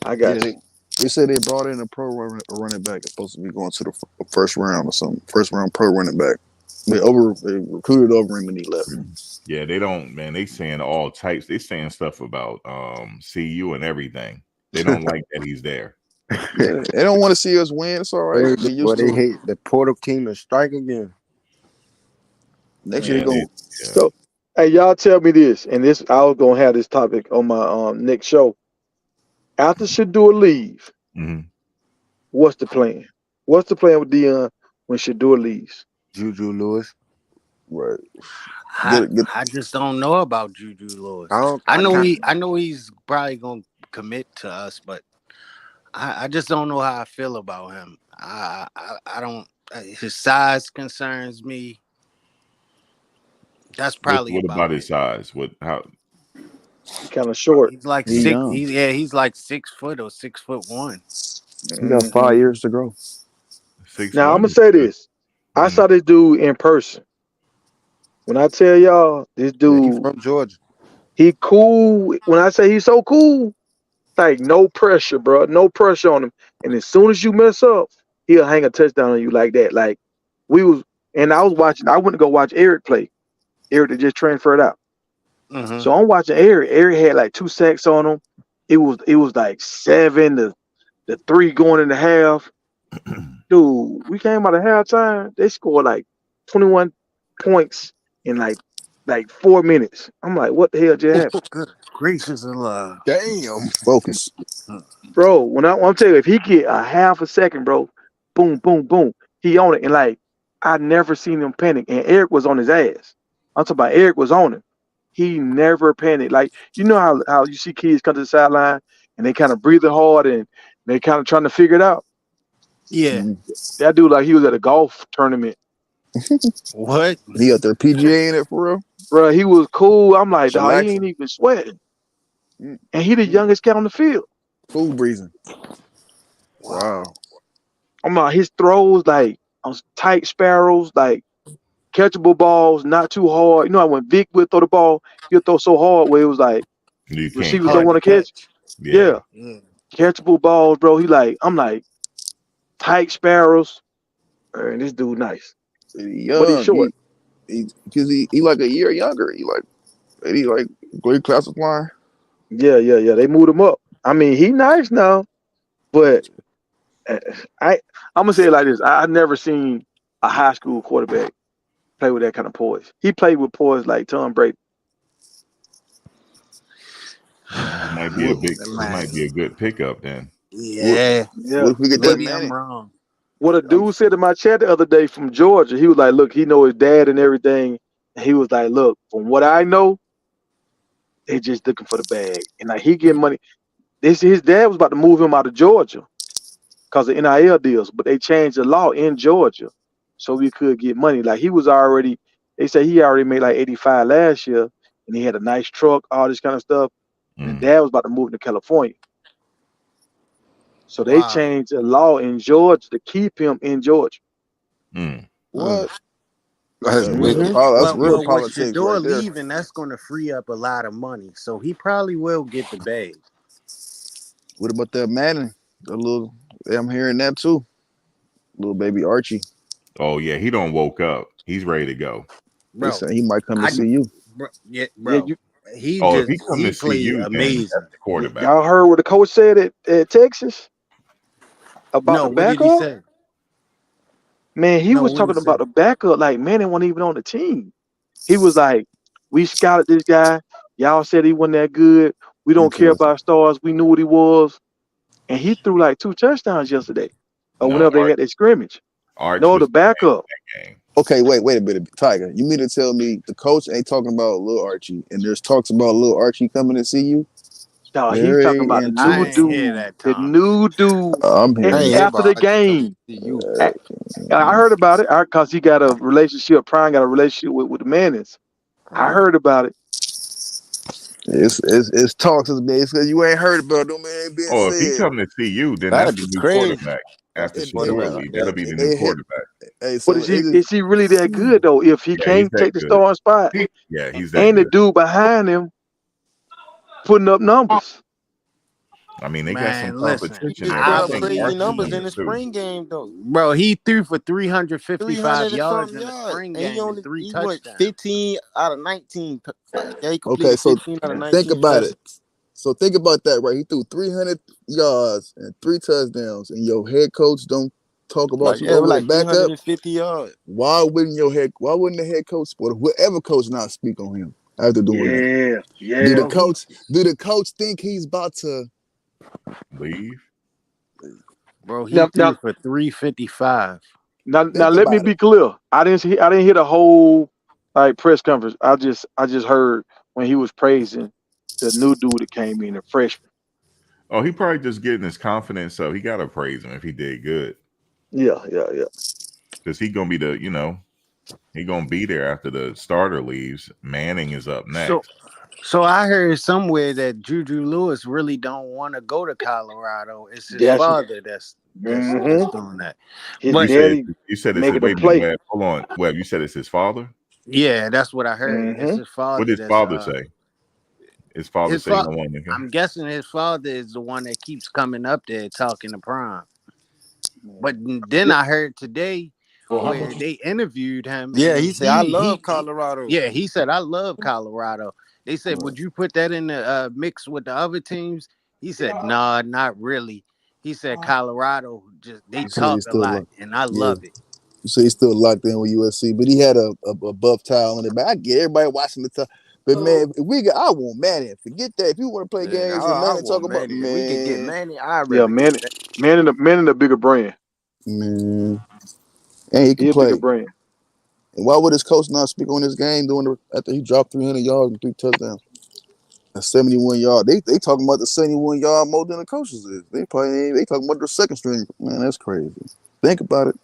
I Yeah, got you. they said they brought in a running back. It's supposed to be going to the first round or something. First round pro running back. They recruited over him and he left. Yeah, they don't, man. They saying all types. They saying stuff about CU and everything. They don't like that he's there. Yeah, they don't want to see us win. It's all right. They Boy, used they to it. hate the Portal King to strike again. Next year they Yeah, go. yeah. So, hey, y'all tell me this, and this I was gonna have this topic on my next show. After Shador leave, Mhm. what's the plan? What's the plan with Dion when Shador leaves? Juju Lewis. Right. I Get I just don't know about Juju Lewis. I don't. I I know can't. I know he's probably gonna commit to us, but I just don't know how I feel about him. I don't. His size concerns me. That's probably What about about his it. size? What how He kind of short. He's like he six. young. He's like 6 foot or 6'1". He got Hmm. 5 years to grow. Now I'm 6'1"? gonna say this. I Mhm. saw this dude in person. When I tell y'all, this Yeah, he dude, from Georgia. he cool. When I say he's so cool, like no pressure, bro. No pressure on him. And as soon as you mess up, he'll hang a touchdown on you like that. Like we was, and I was watching. I went to go watch Eric play. Eric that just transferred out. Mm-hmm. So I'm watching Eric. Eric had like 2 sacks on him. It was like 7 to 3 going in the half. Dude, we came out of halftime. They scored like 21 points in like 4 minutes. I'm like, what the hell just happened? Good gracious alive. Damn. Focus. Bro, when I'm telling you, if he get a half a second, bro, boom, boom, boom, he on it. And like, I never seen him panic. And Eric was on his ass. I'm talking about Eric was on him. He never panicked. Like, you know how you see kids come to the sideline and they kind of breathing hard and they kind of trying to figure it out. Yeah. Mhm. That dude, like he was at a golf tournament. What? He got their PGA in it for real. Bro, he was cool. I'm like, dog, he ain't Chillaxing. even sweating. Mm, And he the mm. youngest cat on the field. Cool breezing. Wow. Wow. I'm like, his throws, like, on tight sparrows, like, catchable balls, not too hard. You know how when Vic would throw the ball, he'll throw so hard where it was like You can't receivers catch don't Hard to want to catch. catch. Yeah. Yeah, Yeah. catchable balls, bro. I'm like tight sparrows. And this dude nice, He but he's young. short. Because he like a year younger. He like grade classifying. Yeah. They moved him up. I mean, he nice now, but uh, I'm gonna say it like this: I never seen a high school quarterback play with that kind of poise. He played with poise like Tom Brady. What This Man. might be a good pickup then. what Yeah. what Yeah. if we get that Maybe I'm Manning? wrong. What a I'm dude said in my chat the other day from Georgia, he was like, look, he know his dad and everything. And he was like, look, from what I know, they just looking for the bag. And like he getting money. His dad was about to move him out of Georgia because of NIL deals, but they changed the law in Georgia. so we could get money. Like he was already, they say he already made like 85 last year, and he had a nice truck, all this kind of stuff. And Mm, Dad was about to move to California, so they Wow. changed the law in Georgia to keep him in Georgia. mm. What? That's real. Hmm That's real Well, with politics Shador right there. leaving, that's going to free up a lot of money. So he probably will get the bag. What about that Manning? The little, I'm hearing that too. Little baby Archie. Oh yeah, he don't woke up. He's ready to go. They Bro, say he might come to I, see you. yeah, Yeah, bro. Oh, if he come to He see played you, then that's amazing. the quarterback. y'all heard what the coach said at Texas about No, the what did he backup? say? Man, he No, was what did he talking about say? the backup like Manning wasn't even on the team. He was like, "We scouted this guy. Y'all said he wasn't that good. We don't care Interesting. about stars. We knew what he was." And he threw like 2 touchdowns yesterday, or No, whenever they had their scrimmage. Arch No, was the backup. the game. Okay, wait a minute, Tiger. You mean to tell me the coach ain't talking about little Archie, and there's talks about little Archie coming to see you? No, he's talking Very about the new I ain't interesting. hear dude. that, The Tom. new dude. I'm I hearing ain't hear that. After about the Archie coming game, to see you. I, I heard about it because he got a relationship. Prime got a relationship with the Mannings. I Oh, heard about it. It's talks is because you ain't heard about them. Man, ain't being Oh, if he said. come to see you, then that's that'd the be new crazy. quarterback. That's the After It, Shador quarterback right leave, that'll there. be the new quarterback. hey, But so is he really that good though? If he Yeah, he's can't that take the good. starting spot, Yeah, he's that and the good. dude behind him putting up numbers. I mean, they got some Man, listen, He competition been there, but putting I I up think crazy Arch believe is numbers he, in number the two. spring game though. bro. He threw for 355 300 and yards something in the yards, spring and game and three he went touchdowns. 15 out of 19. Yeah, he okay, completed so 15 out of think 19 about passes. it. So think about that, right? He threw 300 yards and 3 touchdowns, and your head coach don't talk about Like you yeah, it was over the like backup. 350 yards. Why wouldn't the head coach or whoever coach not speak on him after doing that? Yeah, Do the yeah. Bro, he coach do the coach think he's about to Leave. bro, he Now, threw now, for 355. now, think let me about it? be clear. I didn't hear the whole like press conference. I just heard when he was praising the new dude that came in, the freshman. Oh, he probably just getting his confidence up. He gotta praise him if he did good, Yeah, yeah, yeah. because he gonna be he gonna be there after the starter leaves. Manning is up So next. so I heard somewhere that Juju Lewis really don't want to go to Colorado. It's his That's father that's hmm doing that. his You But said daddy you said it's making a wait a minute, play. Webb. Hold on, Webb. You said it's his father. yeah, that's what I heard. It's Hmm his What father did his that's father say? His father his say he father. don't want to. I'm guessing his father is the one that keeps coming up there talking to Prime. But then I heard today where they interviewed him Yeah, and he said I love Colorado. yeah, he said I love Colorado. They said would you put that in the mix with the other teams? He said nah, not really. He said Colorado just they You say talk he's a still lot and I yeah. love it. You say he's still locked in with USC, but he had a buff towel on it. But I get everybody watching the time. But man, if I want Manning. Forget that. If you want to play Man, games and I Manning talk want about Manny. If we could get man, Manny, I'd Yeah, rather get man in a bigger brand. man, and he can He a bigger play. brand. And why would his coach not speak on this game after he dropped 300 yards and 3 touchdowns? A 71 yard. They talking about the 71 yard more than the coaches is. They talking about the second string. Man, that's crazy. Think about it.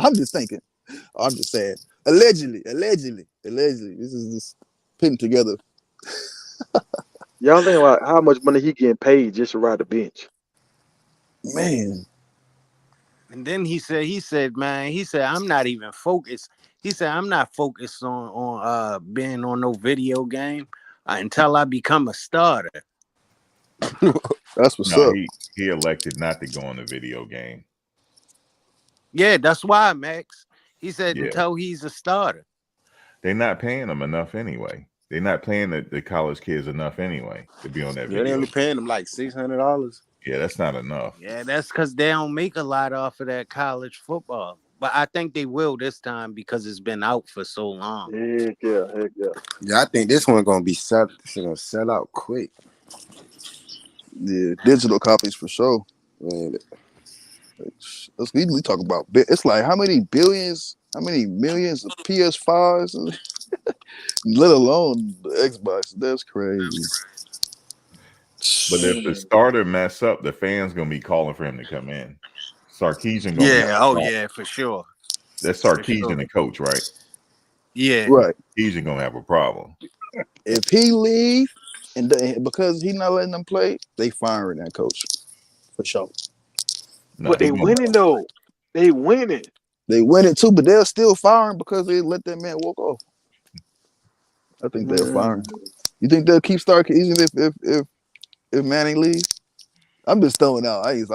I'm just thinking. I'm just saying. Allegedly. This is just putting together. Y'all think about how much money he getting paid just to ride the bench. Man, And then man, he said I'm not even focused. He said I'm not focused on being on no video game until I become a starter. that's what's No, up. he elected not to go on the video game. Yeah, that's why, Max. He said Yeah, until he's a starter. they're not paying him enough anyway. They're not paying the college kids enough anyway to be on that Yeah, they video only game. paying him like $600. Yeah, that's not enough. Yeah, that's because they don't make a lot off of that college football. But I think they will this time because it's been out for so long. Heck yeah, heck yeah. Yeah, I think this one gonna be sell. It's gonna sell out quick. Yeah, digital copies for sure. Man, Let's easily talk about. It's like how many billions, how many millions of PS5s, let alone the Xbox. That's crazy. But if the Mm. starter mess up, the fans gonna be calling for him to come in. Sarkisian gonna have a problem. Yeah, for sure. That's For Sarkisian, sure. the coach, right? Yeah. Right. Sarkisian gonna have a problem. If he leave and because he not letting them play, they firing that coach for sure. No, But he they gonna. winning though. They winning. They win it too, but they're still firing because they let that man walk off. I think they're firing. Mm. You think they'll keep Sarkisian if Manning leaves? I'm just throwing out. I'm just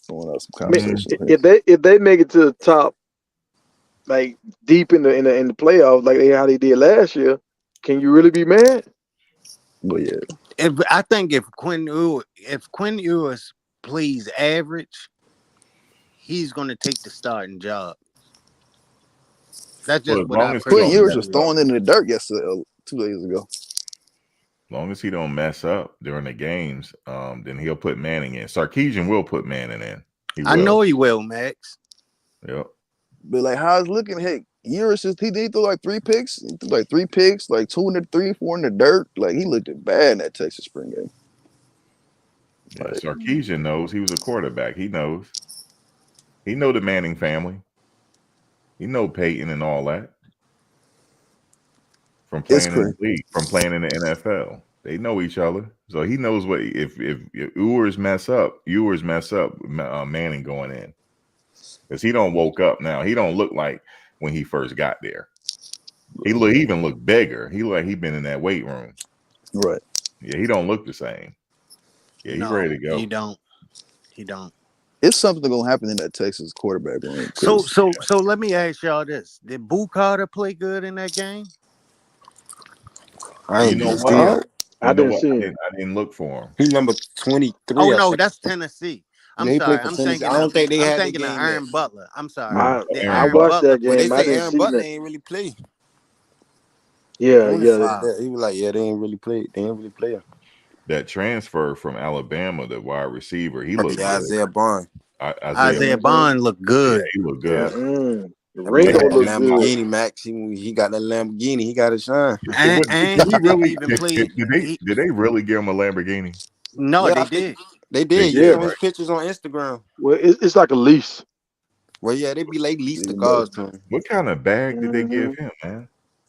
throwing out some conversation. If they make it to the top, like deep in the playoffs, like how they did last year, can you really be mad? But yeah, I think if Quinn Ewers plays average, he's gonna take the starting job. That's Well, just as what I long as he Quinn don't personally Ewers mess was up, believe. throwing in the dirt yesterday, 2 days ago. as long as he don't mess up during the games, then he'll put Manning in. Sarkisian will put Manning in. He will. I know he will, Max. Yep. But like how it's looking, hey, Ewers just he threw like 3 picks. He threw like 3 picks, like 2 in the 3, 4 in the dirt. Like he looked bad in that Texas spring game. Yeah, Like, Sarkisian knows he was a quarterback. He knows. He know the Manning family. He know Peyton and all that. From it's playing in crazy. the league, from playing in the NFL. They know each other. So he knows what if Ewers mess up, Manning going in. Because he don't woke up now. He don't look like when he first got there. He even look bigger. He look like he been in that weight room. Right. Yeah, he don't look the same. Yeah, he's ready to go. He don't. It's something gonna happen in that Texas quarterback room. So let me ask y'all this: did Boo Carter play good in that game? I You ain't know even what? see him. I You know didn't what? see I him. didn't look for him. He number 23, Oh I no, think. that's Tennessee. I'm Yeah, he played sorry. for Tennessee. I don't think they had the game yet. Aaron Butler. I'm sorry. Oh, Did I Aaron Aaron Butler. watched Butler that play But they game. I say good? didn't Aaron see Butler nothing. ain't really play. Yeah, Tony yeah. said that. He was like, yeah, they ain't really play. They ain't really play him. That transfer from Alabama, the wide receiver, he looked Yeah, good. Isaiah Bond. Isaiah. Isaiah Mm-hmm. Bond looked Yeah, good. he looked Yeah. good. The That boy They had Ringo had that looked good. Lamborghini, Max. He got that Lamborghini. He got to shine. And did he he really even played. did they really give him a Lamborghini? No, Yeah, I they think did. they They did. You did, Yeah. saw his right? pictures on Instagram. Well, it's like a lease. Well, yeah, they be like leased the Yeah, but cars to him. What kind of bag did they give Mm-hmm. him, man?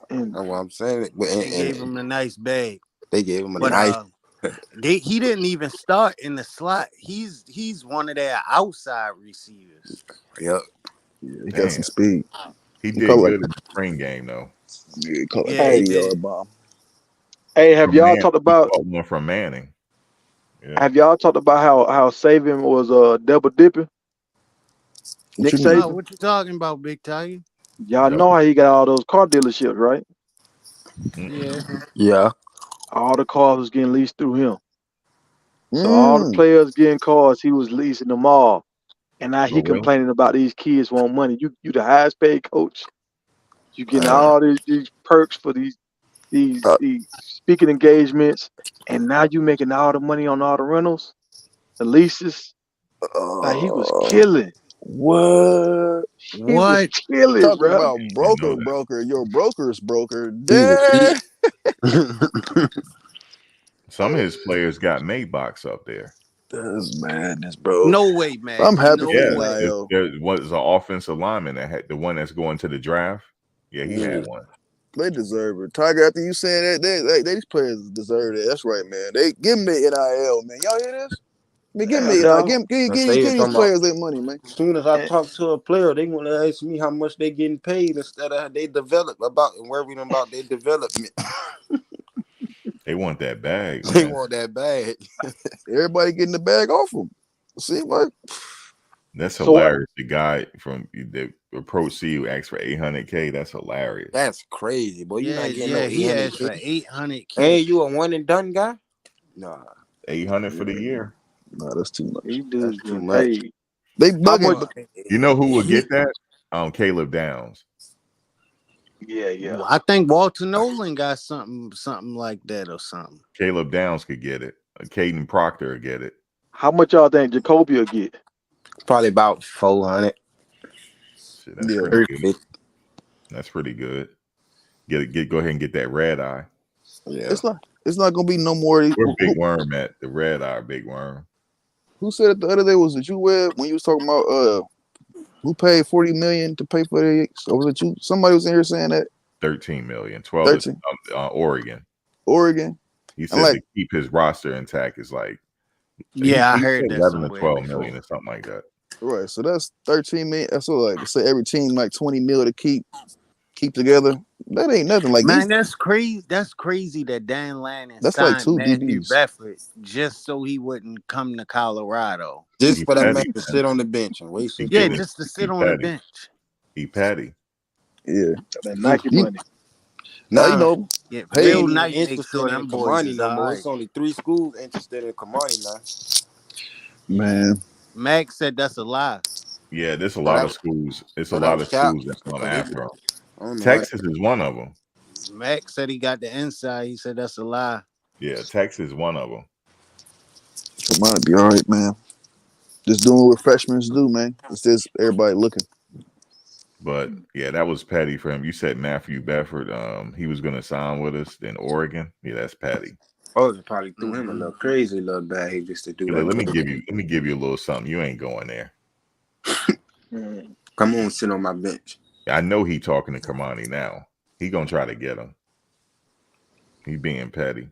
And That's what I'm saying. But They gave him a nice bag, they gave him a but nice. he didn't even start in the slot. He's one of their outside receivers. Yep. he got Damn, some speed. he He caught did like good in the spring game though. he caught like a Yeah, he hey, 80-yard did. bomb. have From y'all Manning, talked he about caught one from Manning. Yeah, how Saban was double dipping? What Nick you mean? No, Saban. what you talking about, Big Tiger? Y'all know double. how he got all those car dealerships, right? Yeah. Yeah. All the cars was getting leased through him. So all the Mm. players getting cars, he was leasing them all. And now Oh he really? complaining about these kids want money. You the highest paid coach. You getting Uh, all these perks for uh, these speaking engagements, and now you making all the money on all the rentals, the leases. Like he was uh, killing. what? He was What? killing, Talking bro. about You know broker, your broker's broker. He was he. Damn. some of his players got Maybachs up there. That's madness, bro. No way, I'm Max. happy for No Yeah, way. NIL. there was an offensive lineman that had the one that's going to the draft. Yeah, he had Mm. one. They deserve it. Tiger, after you saying that, these players deserve it. That's right, man. They give me NIL, man. Y'all hear this? I mean, give Hell me NIL. yeah. Give these players their money, man. As soon as I And, talk to a player, they want to ask me how much they getting paid instead of how they develop about and worrying about their development. They want that bag, They man. want that bag. Everybody getting the bag off them. See what? That's so what? hilarious. The guy from the approach CU asked for 800K. That's hilarious. That's crazy, boy. You Yeah, not getting no he asked for 800K. 800K. And you a one and done guy? Nah, 800 for the year. No, that's too much. These that's dudes too getting much. paid. They How bugging. much? Well, You know who would he, get that? Caleb Downs. Yeah, yeah. I think Walter Nolan got something like that or something. Caleb Downs could get it. Caden Proctor would get it. How much y'all think Jacoby will get? Probably about 400. Shit, that's Yeah. pretty good. That's pretty good. Go ahead and get that red eye. Yeah. It's not gonna be no more. Where Big Worm at? The red eye, Big Worm. Who said it the other day? Was it you, Webb, when you was talking about who paid $40 million to pay for the? Or was it you? Somebody was in here saying that. 13 million. 12 is 13. Oregon. Oregon. He And said like, to keep his roster intact is like Yeah, I he heard said that 11 to somewhere 12 before. million or something like that. right. So that's 13 million. That's what, like, say every team like 20 mil to keep together. That ain't nothing. Like Man, these. that's crazy. That's crazy that Dan Lannon That's like signed 2 Matthew DBs. Bedford just so he wouldn't come to Colorado. Just He for that man petty, to man. sit on the bench and waste He his Yeah, getting time. it. just to He sit on the petty. bench. He petty. Yeah. That Nike You, money. now you Nah, know. Yeah, he Hey, Phil ain't even Knight makes interested sure in them boys Cormani is no all more. right. It's only 3 schools interested in Cormani now. man. Max said that's a lie. Yeah, there's a Oh, lot that of was schools. It's a oh, that lot was of cap. schools that come Cause after him. I don't know why. Texas is one of them. Max said he got the inside. He said that's a lie. Yeah, Texas is one of them. Might be all right, man. Just doing what freshmen do, man. It's just everybody looking. But yeah, that was petty for him. You said Matthew Bedford, he was gonna sign with us in Oregon. Yeah, that's petty. Oh, they probably threw him a Mm-hmm. little crazy little bag just to do Let that. me give you a little something. You ain't going there. Come on, sit on my bench. I know he talking to Cormani now. He gonna try to get him. He being petty.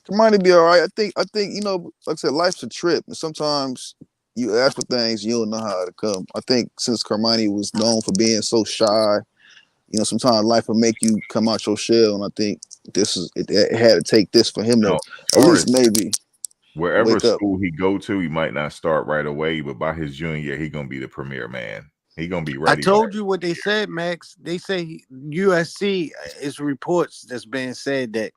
Might be all right. I think you know, like I said, life's a trip, and sometimes you ask for things you don't know how to come. I think since Cormani was known for being so shy, you know, sometimes life will make you come out your shell, and I think it had to take this for him to No, at Taurus, least maybe wherever wake up. school he go to, he might not start right away, but by his junior year, he gonna be the premier man. He gonna be I ready by told you what they said, Max. They say USC is reports that's being said that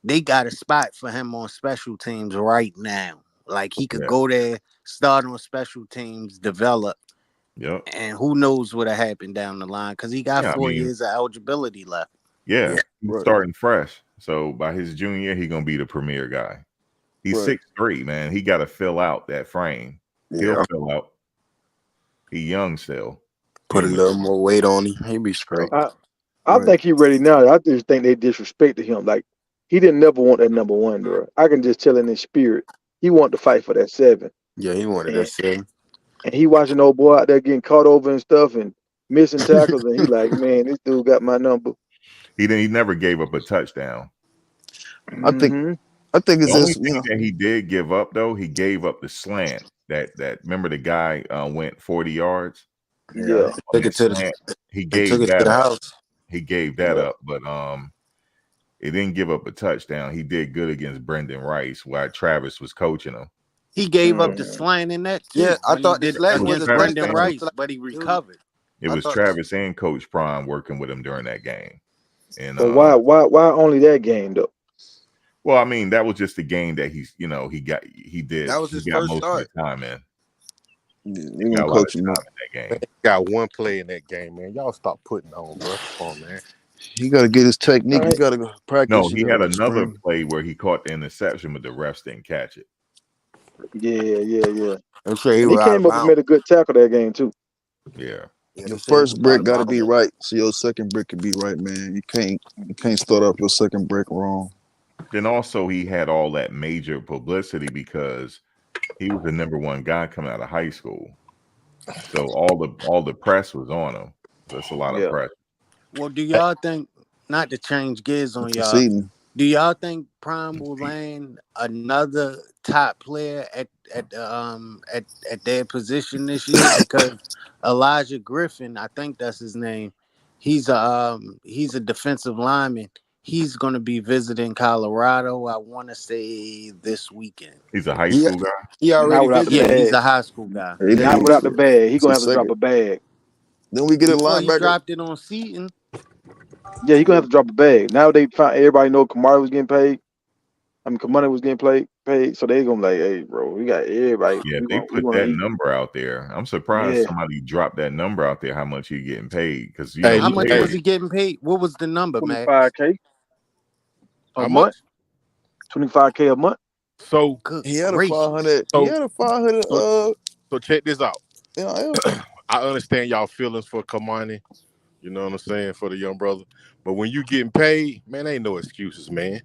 they got a spot for him on special teams right now. Like he could yeah. go there, start on special teams, develop, Yep. and who knows what'll happen down the line because he got Yeah, I 4 mean, years of eligibility left. yeah, Yeah, he's Right, starting fresh. So by his junior year, he gonna be the premier guy. He's right. 6'3", man. He got to fill out that frame. He'll yeah. fill out. He young still. He Put a ain't little more weight on him. He be straight. I Right. think he ready now. I just think they disrespected him. Like he didn't never want that number one, bro. I can just tell in his spirit. He wanted to fight for that 7. Yeah, he wanted that And shit. and he watching old boy out there getting caught over and stuff and missing tackles, and he like, man, this dude got my number. He never gave up a touchdown. I think Mm-hmm. it's The only just thing that he did give up though, he gave up the slant. That remember the guy went 40 yards Yeah, Yeah. on took that it to slant. He and took gave it to that the up. house. He gave that Yeah. up, but it didn't give up a touchdown. He did good against Brendan Rice while Travis was coaching him. He gave up the Mm. slant in that Yeah, too I when he thought the did It slant was was a against Travis Brendan touchdown. and Rice, but he It was, recovered. it I was thought Travis and Coach Prime working with him during that game. And But why only that game though? well, I mean, that was just the game that he that was he his got first most of start. the time in. they He gonna got a lot coach of him up. time in that Man, game. he got one play in that game, man. Y'all stop putting on, bro. Come on, man. He got to get his technique. All You right. got to go No, practice he had in the another spring. play where he caught the interception, but the refs didn't catch it. Yeah. I'm sure he And he was out of came up and bounds. made a good tackle that game too. Yeah. Yeah, they Your said he was first out brick of got to bounds. be right, so your second brick can be right, man. You can't start off your second brick wrong. Then also he had all that major publicity because he was the number one guy coming out of high school. So all the press was on him. That's a lot of Yeah. press. Well, do y'all think, not to change gears on y'all, Conceding. do y'all think Prime will land another top player at their position this year? Because Elijah Griffin, I think that's his name, he's a defensive lineman. He's gonna be visiting Colorado, I wanna say this weekend. He's a high He, school guy. he Not already without the visited. Yeah, he's bag. a high school guy. He Not paid without the bag. He it's gonna his have to drop second. a bag. Then we get a Well, he linebacker. dropped it on Seaton. Yeah, he gonna have to drop a bag. Now they found everybody know Kamari was getting paid. I mean, Kamani was getting paid, so they gonna be like, hey, bro, we got everybody. Yeah, We they gonna we put gonna that eat. number out there. I'm surprised Yeah, somebody dropped that number out there, how much he getting paid. Because, Hey, How much hey, was he getting paid? What was the number, Max? 25K a how month. much? 25K a month. So, Good He had a gracious. 500. He so, had a 500. so, so check this out. NIL. I understand y'all feelings for Cormani. You know what I'm saying, for the young brother. But when you getting paid, man, ain't no excuses, man.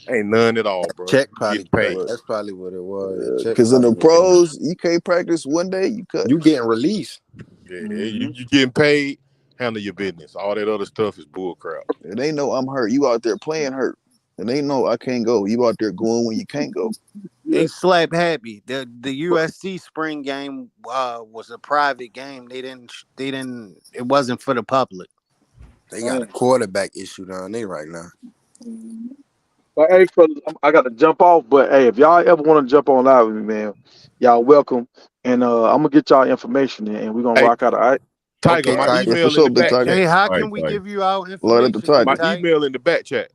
Ain't none at all, bro. Check You probably get paid. cut. That's probably what it was. Check Because in the probably what it was. pros, you can't practice one day, you cut. You getting released. Yeah, you getting paid. Handle your business. All that other stuff is bull crap. And they know I'm hurt. You out there playing hurt. And they know I can't go. You out there going when you can't go. Hey, Slap Happy. The USC spring game was a private game. They didn't. It wasn't for the public. They got a quarterback issue down there right now. But hey, fellas, I got to jump off. But hey, if y'all ever want to jump on live with me, man, y'all welcome. And I'm gonna get y'all information and we're gonna Hey, rock out. All right. Tiger, Okay, my Tiger. Yeah, for email in sure, the big back Tiger. chat. Hey, how All right, can we Tiger. give you our Love at the information? Tiger. My Tiger? email in the back chat.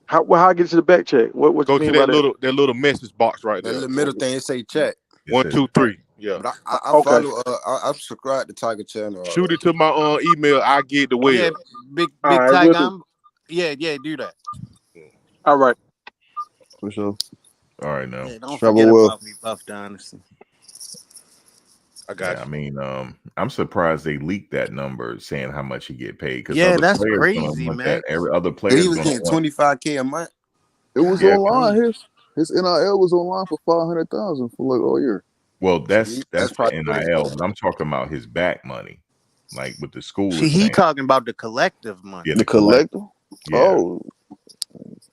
How I get to the back check? What Go you to mean that by that? little message box right That there. little middle thing, it say check. It 1, says 2, 3. Yeah. But I Okay. follow. I subscribe to Tiger channel. Shoot it to my email. I get the Yeah, web. big All right, Tiger. we'll do. Yeah, do that. All right. For sure. all right now. Yeah, don't Travel forget well. about me, Buff Donaldson. I got Yeah, I you. mean, I'm surprised they leaked that number saying how much he get paid because Yeah, other that's players crazy, gonna want man. that. Every other He player's was gonna getting want. $25K a month. It was God, Yeah, online. damn. His NIL was online for 500,000 for like all year. well, See, that's that's the probably what it's NIL, for. but I'm talking about his back money, like what the school See, is he saying. talking about the collective money. Yeah, The the collect. collector. Yeah, Oh,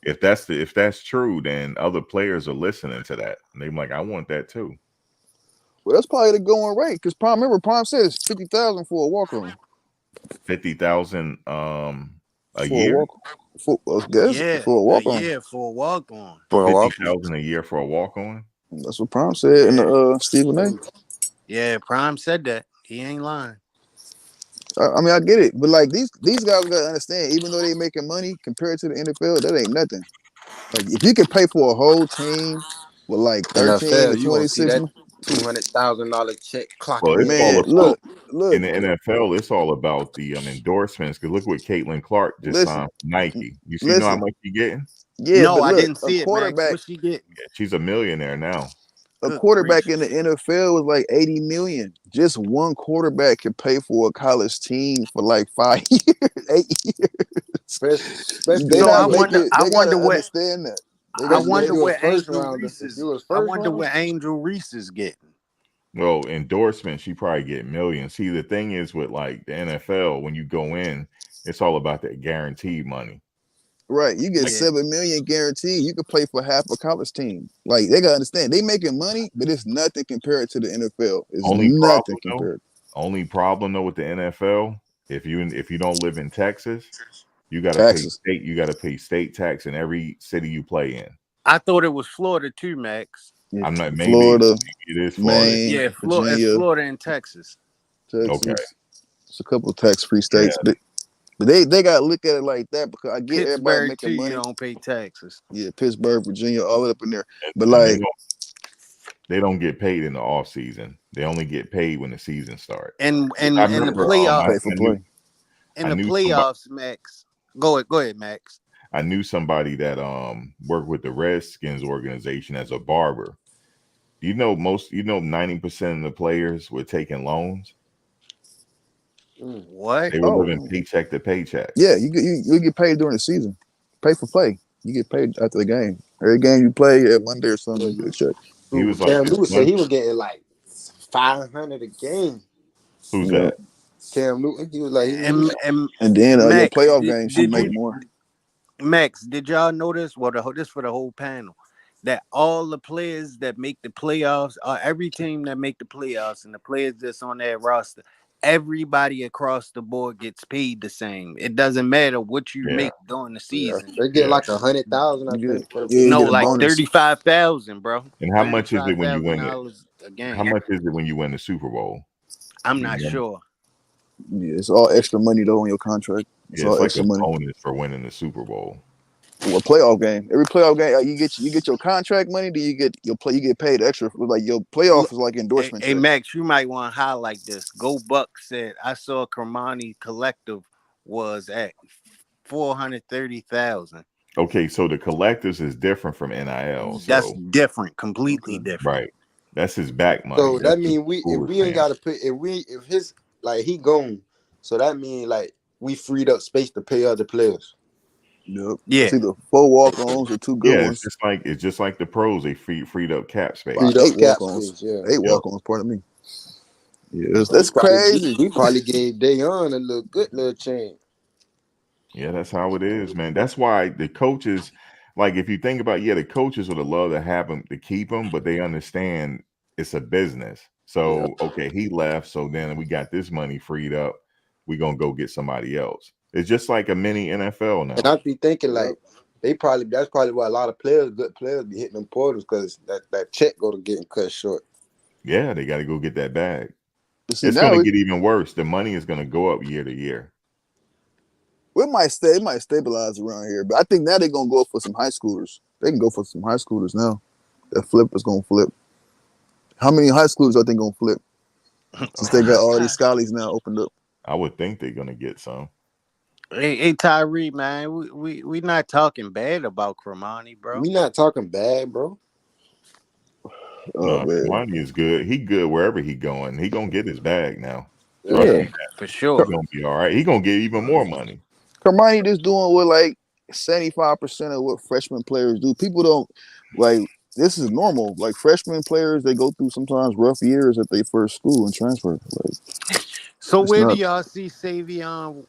if that's true, then other players are listening to that. And they're like, I want that too. well, that's probably the going rate. Because remember, Prime says 50,000 for a walk on. 50,000 a For a year. walk, for I guess Yeah, for a a walk on. year for a walk on. For a walk. 50,000 a year for a walk on. That's what Prime said in the Stephen A. Yeah, Prime said that. He ain't lying. I mean, I get it, but like these guys gotta understand, even though they making money compared to the NFL, that ain't nothing. Like if you can pay for a whole team with like 13 to NFL, you gonna see 26, that $200,000 check Well, clocking it's in all man, every about week. in look, the NFL. It's all about the endorsements. Because look what Caitlin Clark just listen, signed for Nike. You know how listen. much she getting? Yeah, No, but I look, didn't see it, Max. What she get? Yeah, she's a millionaire now. a Good quarterback in the gracious. NFL was like 80 million. Just one quarterback can pay for a college team for like 5 years, 8 years. Especially They So if not you was making. I They gotta wonder what understand that. They I gotta especially if wonder they, you was what first Angel rounder. Reese If you is. was I first wonder round, what Angel Reese is getting. Well, endorsements, she probably get millions. See, the thing is with like the NFL, when you go in, it's all about that guaranteed money. right. You get Yeah. 7 million guaranteed. You can play for half a college team. Like they gotta understand. They making money, but it's nothing compared to the NFL. It's Only nothing problem though, compared. with the NFL, if you don't live in Texas, you got to pay Taxes. state. You got to pay state tax in every city you play in. I thought it was Florida too, Max. Yeah. I'm not. Maybe Florida, it is Florida. Maine, Yeah, it's Virginia, Florida and Texas. Okay. Texas. It's a couple of tax-free Yeah. states, but they gotta look at it like that because I get everybody Pittsburgh too, making you money. don't pay taxes. Yeah, Pittsburgh, Virginia, all up in there. But And like, they don't get paid in the off season. They only get paid when the season starts. And I and the remember playoff pay for play. in I the knew playoffs, Max. Go ahead, Max. I knew somebody that worked with the Redskins organization as a barber. You know 90% of the players were taking loans. What? They were living paycheck to paycheck. Yeah, you get paid during the season. Pay for play. You get paid after the game. Every game you play at Monday or something, you get a check. He was like Cam this Newton said one. he was getting like 500 a game. Who's Yeah. that? Cam Newton, he was like, And then your Max, playoff games, you did make you more. Max, did y'all notice? Well, this for the whole panel, that all the players that make the playoffs, every team that make the playoffs, and the players that's on that roster, everybody across the board gets paid the same. It doesn't matter what you make during the season. they get like 100,000, I think. For the Yeah, you No, get a like bonus. 35,000, bro. And how much is it when you win it? $35,000 a game. How much is it when you win the Super Bowl? I'm not sure. Yeah, it's all extra money though on your contract. It's all it's like extra a money. bonus for winning the Super Bowl. Well, playoff game. Every playoff game, you get your contract money. Do you get your play? You get paid extra. Like your playoff is like endorsement Hey check. Max, you might want to highlight this. Go Buck said I saw Cormani Collective was at 430,000. Okay, so the collectives is different from NIL. That's So different, completely different. right, that's his back money. So That's that means we ain't gotta put if his like he gone. So that means like we freed up space to pay other players. Yep. Yeah. It's either 4 walk-ons or 2 good Yeah, ones. it's just like the pros. They freed up cap space. Freed up 8 cap walk-ons. space, yeah. 8 Yep. walk-ons, pardon me. Yeah, We that's crazy. probably gave Dayon a little good little chance. Yeah, that's how it is, man. That's why the coaches, like, if you think about, the coaches would have loved to have him to keep him, but they understand it's a business. Yeah. So, okay, he left, so then we got this money freed up. We're gonna go get somebody else. It's just like a mini NFL And now. I be thinking Yep. like that's probably why a lot of good players be hitting them portals because that check go to getting cut short. Yeah, they got to go get that bag. But see, It's now gonna get even worse. The money is gonna go up year to year. it might stabilize around here. But I think now they're gonna go for some high schoolers. They can go for some high schoolers now. That flip is gonna flip. How many high schoolers are they gonna flip? Since they got all these scholars now opened up. I would think they're gonna get some. Hey, Tyree, man, we not talking bad about Cormani, bro. We not talking bad, bro. Oh No, man. Kalani is good. He good wherever he going. He gonna get his bag now. Yeah. Trust me, For he sure. gonna be all right. He gonna get even more money. Cormani just doing what like 75% of what freshman players do. People don't like this is normal. Like freshman players, they go through sometimes rough years at their first school and transfer. Like So it's where do not y'all see Savion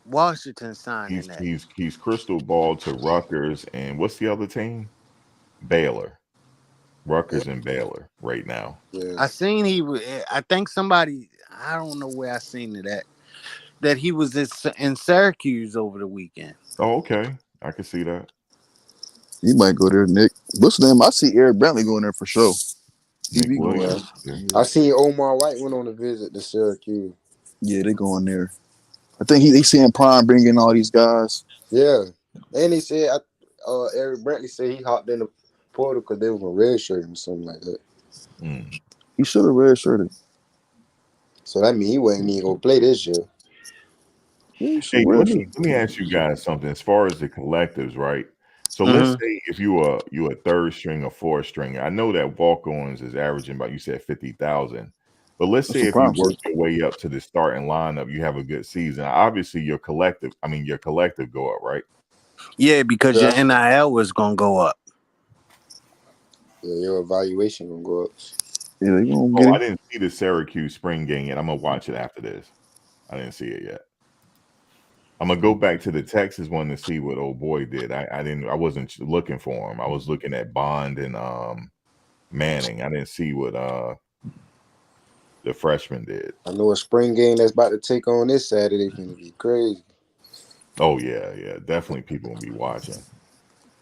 Washington signing that? He's crystal ball to Rutgers and what's the other team? Baylor. Rutgers and Baylor right now. Yeah. I seen I think somebody, I don't know where I seen it at, that he was in Syracuse over the weekend. Oh, okay. I can see that. you might go there, Nick. What's the name? I see Eric Brantley going there for sure. He Nick be going there. Williams. Yeah. I seen Omar White went on a visit to Syracuse. Yeah, they going there. I think he seeing Prime bringing all these guys. Yeah. And he said Eric Brantley said he hopped in the portal because they was on red shirt or something like that. Mm. He should have redshirted. So that means he wasn't even gonna play this year. Yeah, Hey, let me ask you guys something. As far as the collectives, right? So let's say if you a third string or fourth string, I know that walk-ons is averaging about, you said 50,000. But let's That's say what if you Prime work said. your way up to the starting lineup, you have a good season. Obviously, your collective go up, right? Yeah, because your NIL was gonna go up. Yeah, your evaluation gonna go up. Yeah, they gonna Oh, get I it. didn't see the Syracuse spring game yet. I'm gonna watch it after this. I didn't see it yet. I'm gonna go back to the Texas one to see what old boy did. I wasn't looking for him. I was looking at Bond and Manning. I didn't see what the freshman did. I know a spring game that's about to take on this Saturday gonna be crazy. Oh yeah, definitely people will be watching.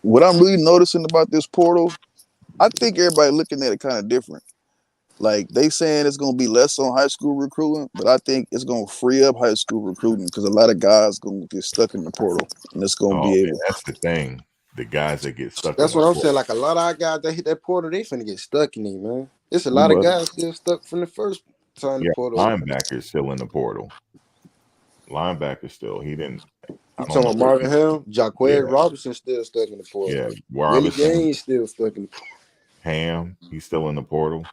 What I'm really noticing about this portal, I think everybody looking at it kind of different. Like they saying it's gonna be less on high school recruiting, but I think it's gonna free up high school recruiting because a lot of guys gonna get stuck in the portal, and it's gonna Oh be man, able. that's the thing. The guys that get stuck That's in the what I'm portal. saying. Like a lot of our guys that hit that portal, they finna get stuck in it, man. It's a lot of guys still stuck from the first time the Yeah, portal. linebacker still in the portal. Linebacker still. He didn't. I You don't talking know. about Marvin Hill? Jaquez Yeah. Robinson still stuck in the portal. Yeah, Willie Robinson, Gaines still stuck in the portal. Ham, he's still in the portal.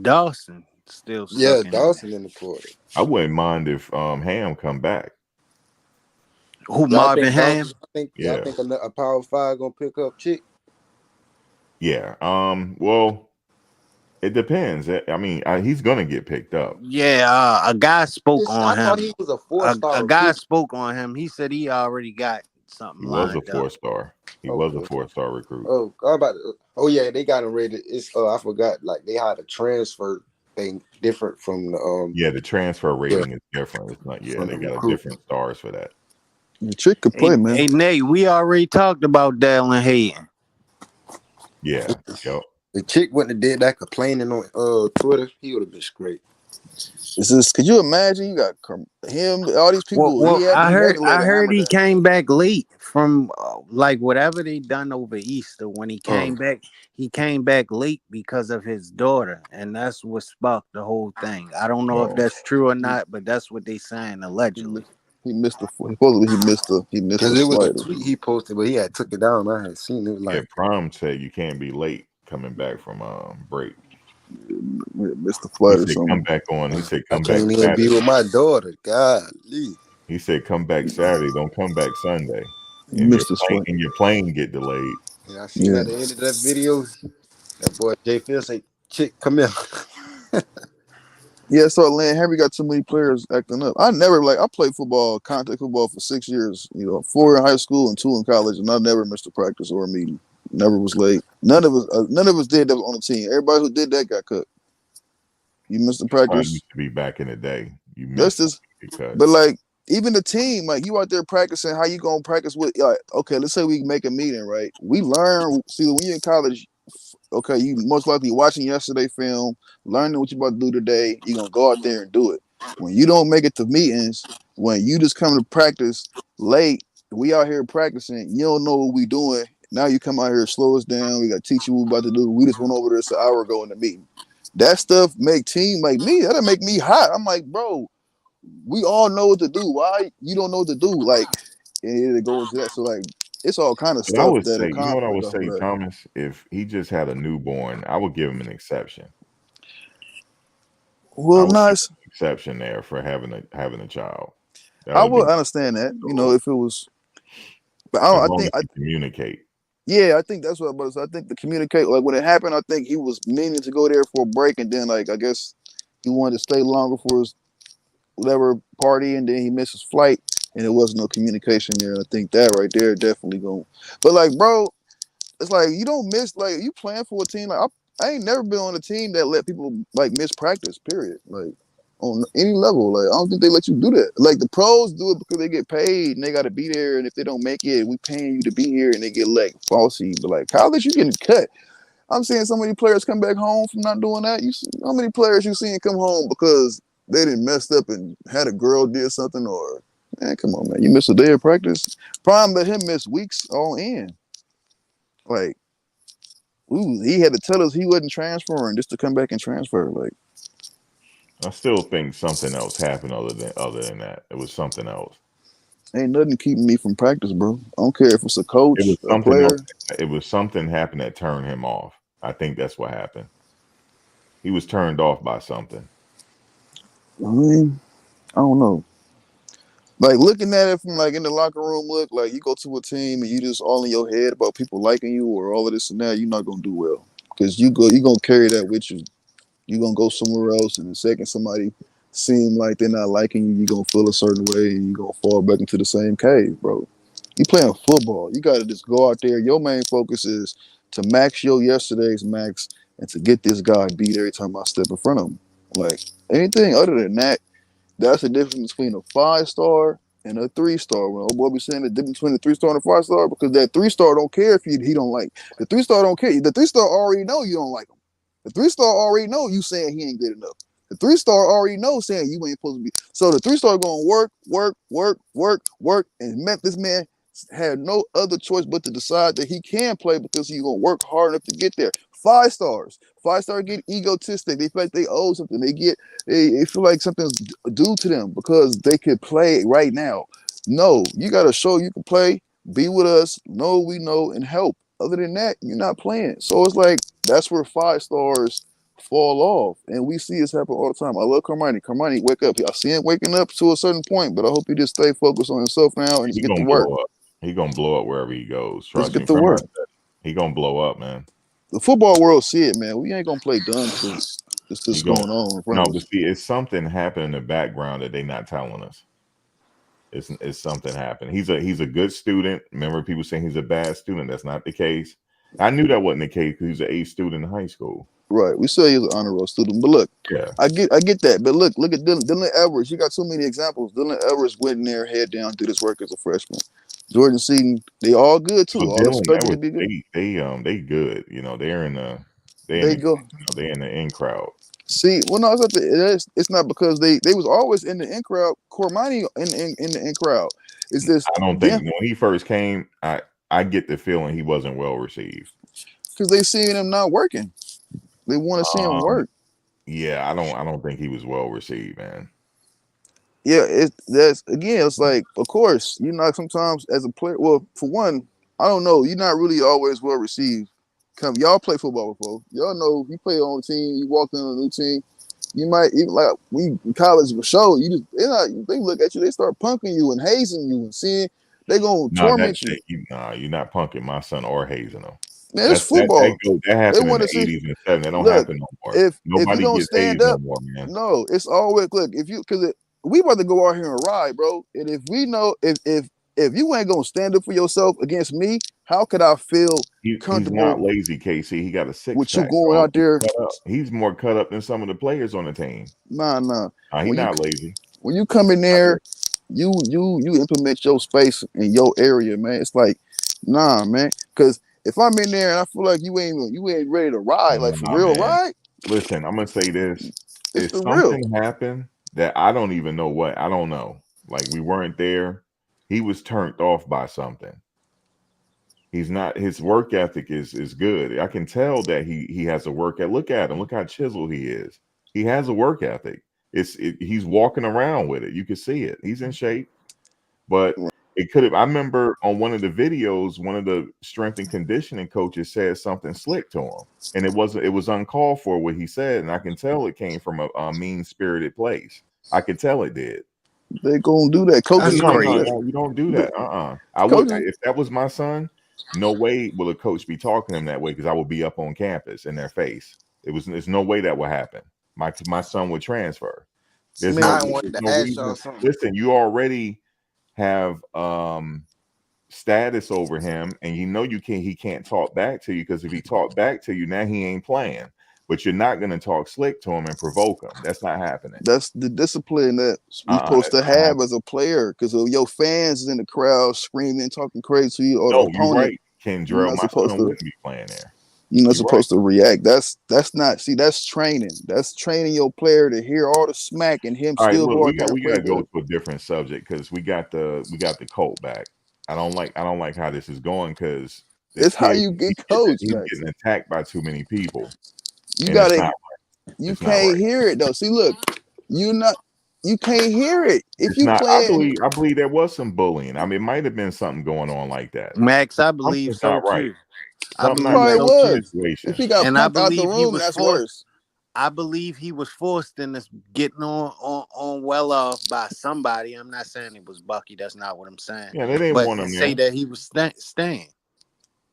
Dawson still stuck Yeah, in Dawson in the portal. I wouldn't mind if Ham come back. Who, Y'all Marvin think Ham? Y'all think a Power 5 gonna pick up Chick? Yeah. Well, it depends. I mean, he's gonna get picked up. Yeah, a guy spoke on I thought him. he was a 4-star. A guy spoke on him. He said he already got something He was a lined up. 4-star. He was a 4-star recruit. Oh yeah, they got him rated. It's I forgot. Like they had a transfer thing different from the Yeah, the transfer rating is different. It's not. Yeah, from they the got a recruit. different stars for that. The Chick could play, man. Hey, Nate, we already talked about Dallin Hayden. Yeah. Yep. The Chick wouldn't have did that complaining on Twitter. He would have been straight. Could you imagine? You got him, all these people. Well, I heard hammer he that. came back late from like whatever they done over Easter. When he came back, he came back late because of his daughter, and that's what sparked the whole thing. I don't know if that's true or not, but that's what they saying allegedly. He missed the supposedly he missed the Because it was flight. a tweet he posted, but he had took it down. I had seen it. Like Prime said you can't be late coming back from break. Missed the flight He or said something. come back on. He said come I back. can't even be with my daughter. Golly. He said, "Come back Saturday. Don't come back Sunday." You missed this fight. And your plane get delayed. Yeah, I seen Yeah. at the end of that video, that boy Jay Phil say, "Chick, come here." Yeah, so Atlanta Henry got too many players acting up. I never I played football, contact football for 6 years, 4 in high school and 2 in college, and I never missed a practice or a meeting. Never was late. None of us did that was on the team. Everybody who did that got cut. You missed the I practice. used to be back in the day. You That's missed just because but even the team, you out there practicing, how you gonna practice with okay, let's say we make a meeting, right? We learn, see, when you're in college, okay, you most likely watching yesterday film, learning what you about to do today, you're gonna go out there and do it. When you don't make it to meetings, when you just come to practice late, we out here practicing, you don't know what we doing. Now you come out here, slow us down, we gotta teach you what we about to do. We just went over this an hour ago in the meeting. That stuff make team like me, that'll make me hot. I'm like, bro, we all know what to do. Why you don't know what to do? And it goes to that. So it's all kind of but I stuff would that say, in you know what I conflict would off of say, that. Thomas? If he just had a newborn, I would give him an exception. I Well, would give nice. him an exception there for having a child. That I would be would understand that. cool, If it was, but as I long think as you communicate. yeah, I think that's what I was. I think the communicate when it happened, I think he was meaning to go there for a break, and then I guess he wanted to stay longer for his whatever party, and then he missed his flight, and there was no communication there. I think that right there definitely going. But bro, it's you don't miss you playing for a team I ain't never been on a team that let people miss practice. Period. On any level, I don't think they let you do that. The pros do it because they get paid and they got to be there. And if they don't make it, we paying you to be here, and they get falsy. But college, you getting cut. I'm seeing so many players come back home from not doing that. You see how many players you seen come home because they didn't messed up and had a girl did something or man, come on, man, you missed a day of practice. Prime let him miss weeks on end. Like ooh, he had to tell us he wasn't transferring just to come back and transfer. I still think something else happened other than that. It was something else. Ain't nothing keeping me from practice, bro. I don't care if it's a It was coach, a something else. player. It was something happened that turned him off. I think that's what happened. He was turned off by something. I mean, I don't know. Looking at it from in the locker room, look you go to a team and you just all in your head about people liking you or all of this and that, you're not gonna do well because you're gonna carry that with you. You're gonna go somewhere else, and the second somebody seem like they're not liking you, you're gonna feel a certain way, and you're gonna fall back into the same cave, bro. You playing football. You gotta just go out there. Your main focus is to max your yesterday's max and to get this guy beat every time I step in front of him. Anything other than that, that's the difference between a 5-star and a 3-star. When old boy be saying the difference between a 3-star and a 5-star, because that 3-star don't care if he don't like. The 3-star don't care. The 3-star already know you don't like him. The 3-star already know you saying he ain't good enough. The 3-star already know saying you ain't supposed to be. So the 3-star going work, and this man had no other choice but to decide that he can play because he's gonna work hard enough to get there. 5-stars. 5-star get egotistic. They feel like they owe something. They feel like something's due to them because they could play right now. No, you gotta show you can play, be with us, know we know, and help. Other than that, you're not playing. So it's that's where 5-stars fall off. And we see this happen all the time. I love Cormani. Cormani, wake up. I see him waking up to a certain point, but I hope he just stay focused on himself now and just He get to gonna work. blow up. He gonna blow up wherever he goes. Just Trust me. get to Remember, I work. said he gonna blow up, man. The football world see it, man. We ain't gonna play dumb because it's He just gonna going on in front no, of but us. see, it's something happening in the background that they not telling us. It's something happened. He's a good student. Remember, people saying he's a bad student. That's not the case. I knew that wasn't the case because he's an A student in high school. Right. We say he's an honor roll student, but look, Yeah. I get that. But look at Dylan Edwards. You got so many examples. Dylan Edwards went in there head down, did his work as a freshman. Jordan Seaton, they all good too. So All Dylan expected to Edwards, be good. they good. You know, they're in the They go. they in the in crowd. See, well, no, it's not because they was always in the in crowd. Cormani in the in crowd. It's just I don't think them when he first came, I get the feeling he wasn't well received. because they seeing him not working. They want to see him Um, work. yeah, I don't think he was well received, man. Yeah, that's again. It's of course, sometimes as a player. Well, for one, I don't know. You're not really always well received. Y'all play football before. Y'all know you play on a team. You walk in on a new team. You might even like we in college for sure. You just they look at you, they start punking you and hazing you and seeing they gonna torment you. You're not punking my son or hazing him. Man, it's football. That They happened in want the to see. 80s and 70s. That don't Look, happen no more. if you Nobody don't gets stand hazed no up, more, man. no, it's always look if you because we about to go out here and ride, bro. And if we know if you ain't gonna stand up for yourself against me, how could I feel He's comfortable not lazy, Casey. He got a six with you pack. going out there? He's more cut up than some of the players on the team. Nah. He's not lazy. When you come in there, you implement your space in your area, man. It's like, nah, man. Because if I'm in there and I feel like you ain't ready to ride, like for Nah, real, man. ride. Listen, I'm gonna say this. It's If for real. something happened that I don't even know what, I don't know. Like we weren't there. He was turned off by something. He's not. His work ethic is good. I can tell that he has a work ethic. Look at him. Look how chiseled he is. He has a work ethic. He's walking around with it. You can see it. He's in shape. But it could have. I remember on one of the videos, one of the strength and conditioning coaches said something slick to him, and it was uncalled for what he said, and I can tell it came from a mean spirited place. I could tell it did. They gonna do that. Coaches That's gonna do crazy. No, you don't do that. I would Coaches, if that was my son. No way will a coach be talking to him that way because I would be up on campus in their face. There's no way that would happen. My son would transfer. There's man. I wanted to no ask y'all reason. something. Listen, you already have status over him, and he can't talk back to you because if he talk back to you, now he ain't playing. But you're not gonna talk slick to him and provoke him. That's not happening. That's the discipline that we supposed That's to not have happening. as a player. Because of your fans is in the crowd screaming, talking crazy to you, or the No, you're opponent, right, you're Kendrell. not My supposed son to. wouldn't be playing there. You're not You're right. supposed to react. That's not. See, that's training. That's training your player to hear all the smack and him All right, still look, go out there and we play gotta go good. to a different subject because we got the Colt back. I don't like how this is going because the It's how kid you get coached, he's Max. getting attacked by too many people, You and it's gotta. not You it's not can't right. hear it though. See, look, you not. You can't hear it if It's you not. play it. I believe there was some bullying. I mean, it might have been something going on like that. Max, I believe Something's so not right. too. I Something It not believe right probably so with too. the was. If situation. he got And I punked out the believe he room, was that's forced. worse. I believe he was forced in this getting on well off by somebody. I'm not saying it was Bucky. That's not what I'm saying. Yeah, they didn't But want to him say there. that he was staying.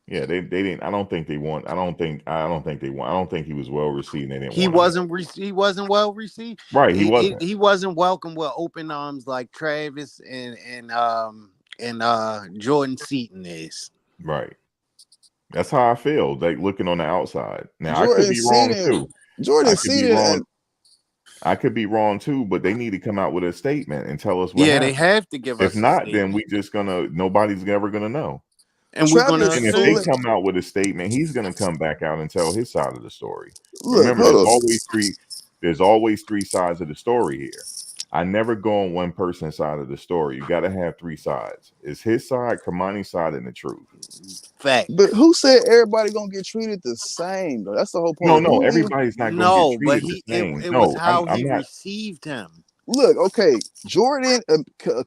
Yeah, they didn't. I don't think they want. I don't think they want. I don't think he was well received. They didn't He want him there. wasn't he wasn't well received. Right, he wasn't. He wasn't welcome with open arms like Travis and Jordan Seaton is. Right. That's how I feel. Like looking on the outside. Now I could Jordan be wrong Seaton, too. Jordan I could be Seaton, wrong. and I could be wrong too. But they need to come out with a statement and tell us what Yeah, they happened. have to give If us a not, then statement. we just nobody's ever gonna know. And we're gonna Travis And if they fooling. assume. come out with a statement, he's gonna come back out and tell his side of the story. Look, Remember, hold up. there's always three sides of the story here. I never go on one person's side of the story. You got to have three sides. It's his side, Cormani's side, and the truth. But Facts. who said everybody gonna get treated the same though? That's the whole No, point. no, Who even everybody's not going to get No, but treated the it same. it was No, how I'm he not. received him. look? Okay, Jordan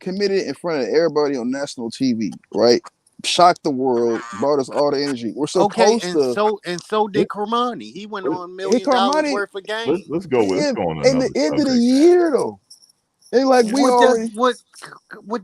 committed in front of everybody on national TV, right? Shocked the world, brought us all the energy. We're Okay, supposed to. and so did Cormani. He went on Hey, $1 million Carmani, worth of games. Let's go on in the another end of the subject. year though, and like we What does already.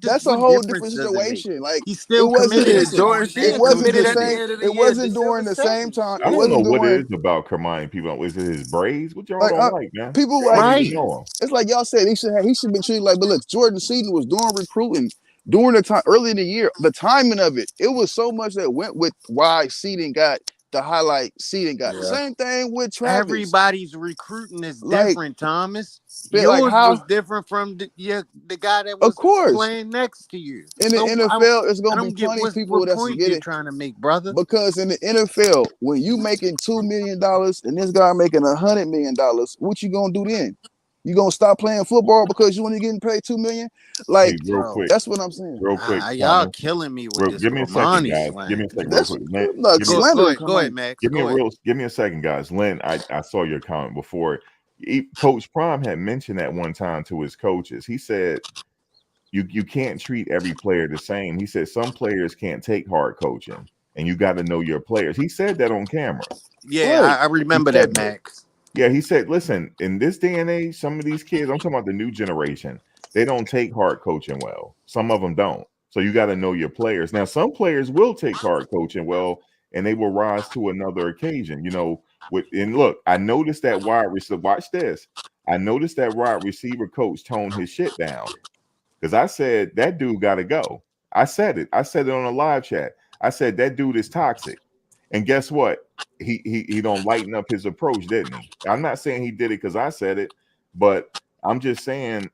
That's a what whole difference different does it make? situation. Like He it still wasn't. committed committed Listen, on Jordan the it Seaton end of wasn't the committed the at the same. year. end of the It year, wasn't December during the same 2nd. time. I It don't know wasn't what it during is about Cormani people. Is it his braids? What y'all like don't like, man? people I like. don't even Right. know him. It's like y'all said he should be treated like. But look, Jordan Seaton was doing recruiting during the time early in the year. The timing of it, it was so much that went with why Seaton got the highlight. Seaton got Yeah. same thing with Travis. Everybody's recruiting is Like, different, Thomas. like Yours was how? different from the guy that Of was course, playing next to you. in the So NFL, it's I gonna be don't get plenty of people what that's point you're getting. trying to make, brother. Because in the NFL, when you making $2 million and this guy making $100 million, what you gonna do then? You gonna stop playing football because you only getting paid $2 million? Like Hey, Bro, that's what I'm saying. real quick, y'all Thomas. killing me with this Give me a second, Cormani guys. Give slang. me a second, real That's quick. I'm not Give me slandering Go ahead, Kamani. Max. Give me Go ahead. give me a second, guys. Lynn, I saw your comment before. Coach Prime had mentioned that one time to his coaches. He said you can't treat every player the same. He said some players can't take hard coaching, and you got to know your players. He said that on camera. Yeah, Right. I He remember said that, that. Max. Yeah, he said, listen, in this day and age, some of these kids, I'm talking about the new generation, they don't take hard coaching well. Some of them don't. So you got to know your players. Now, some players will take hard coaching well, and they will rise to another occasion. You know, and look, I noticed that wide receiver. Watch this. I noticed that wide receiver coach toned his shit down because I said that dude got to go. I said it. I said it on a live chat. I said that dude is toxic. And guess what? He don't lighten up his approach, didn't he? I'm not saying he did it because I said it, but I'm just saying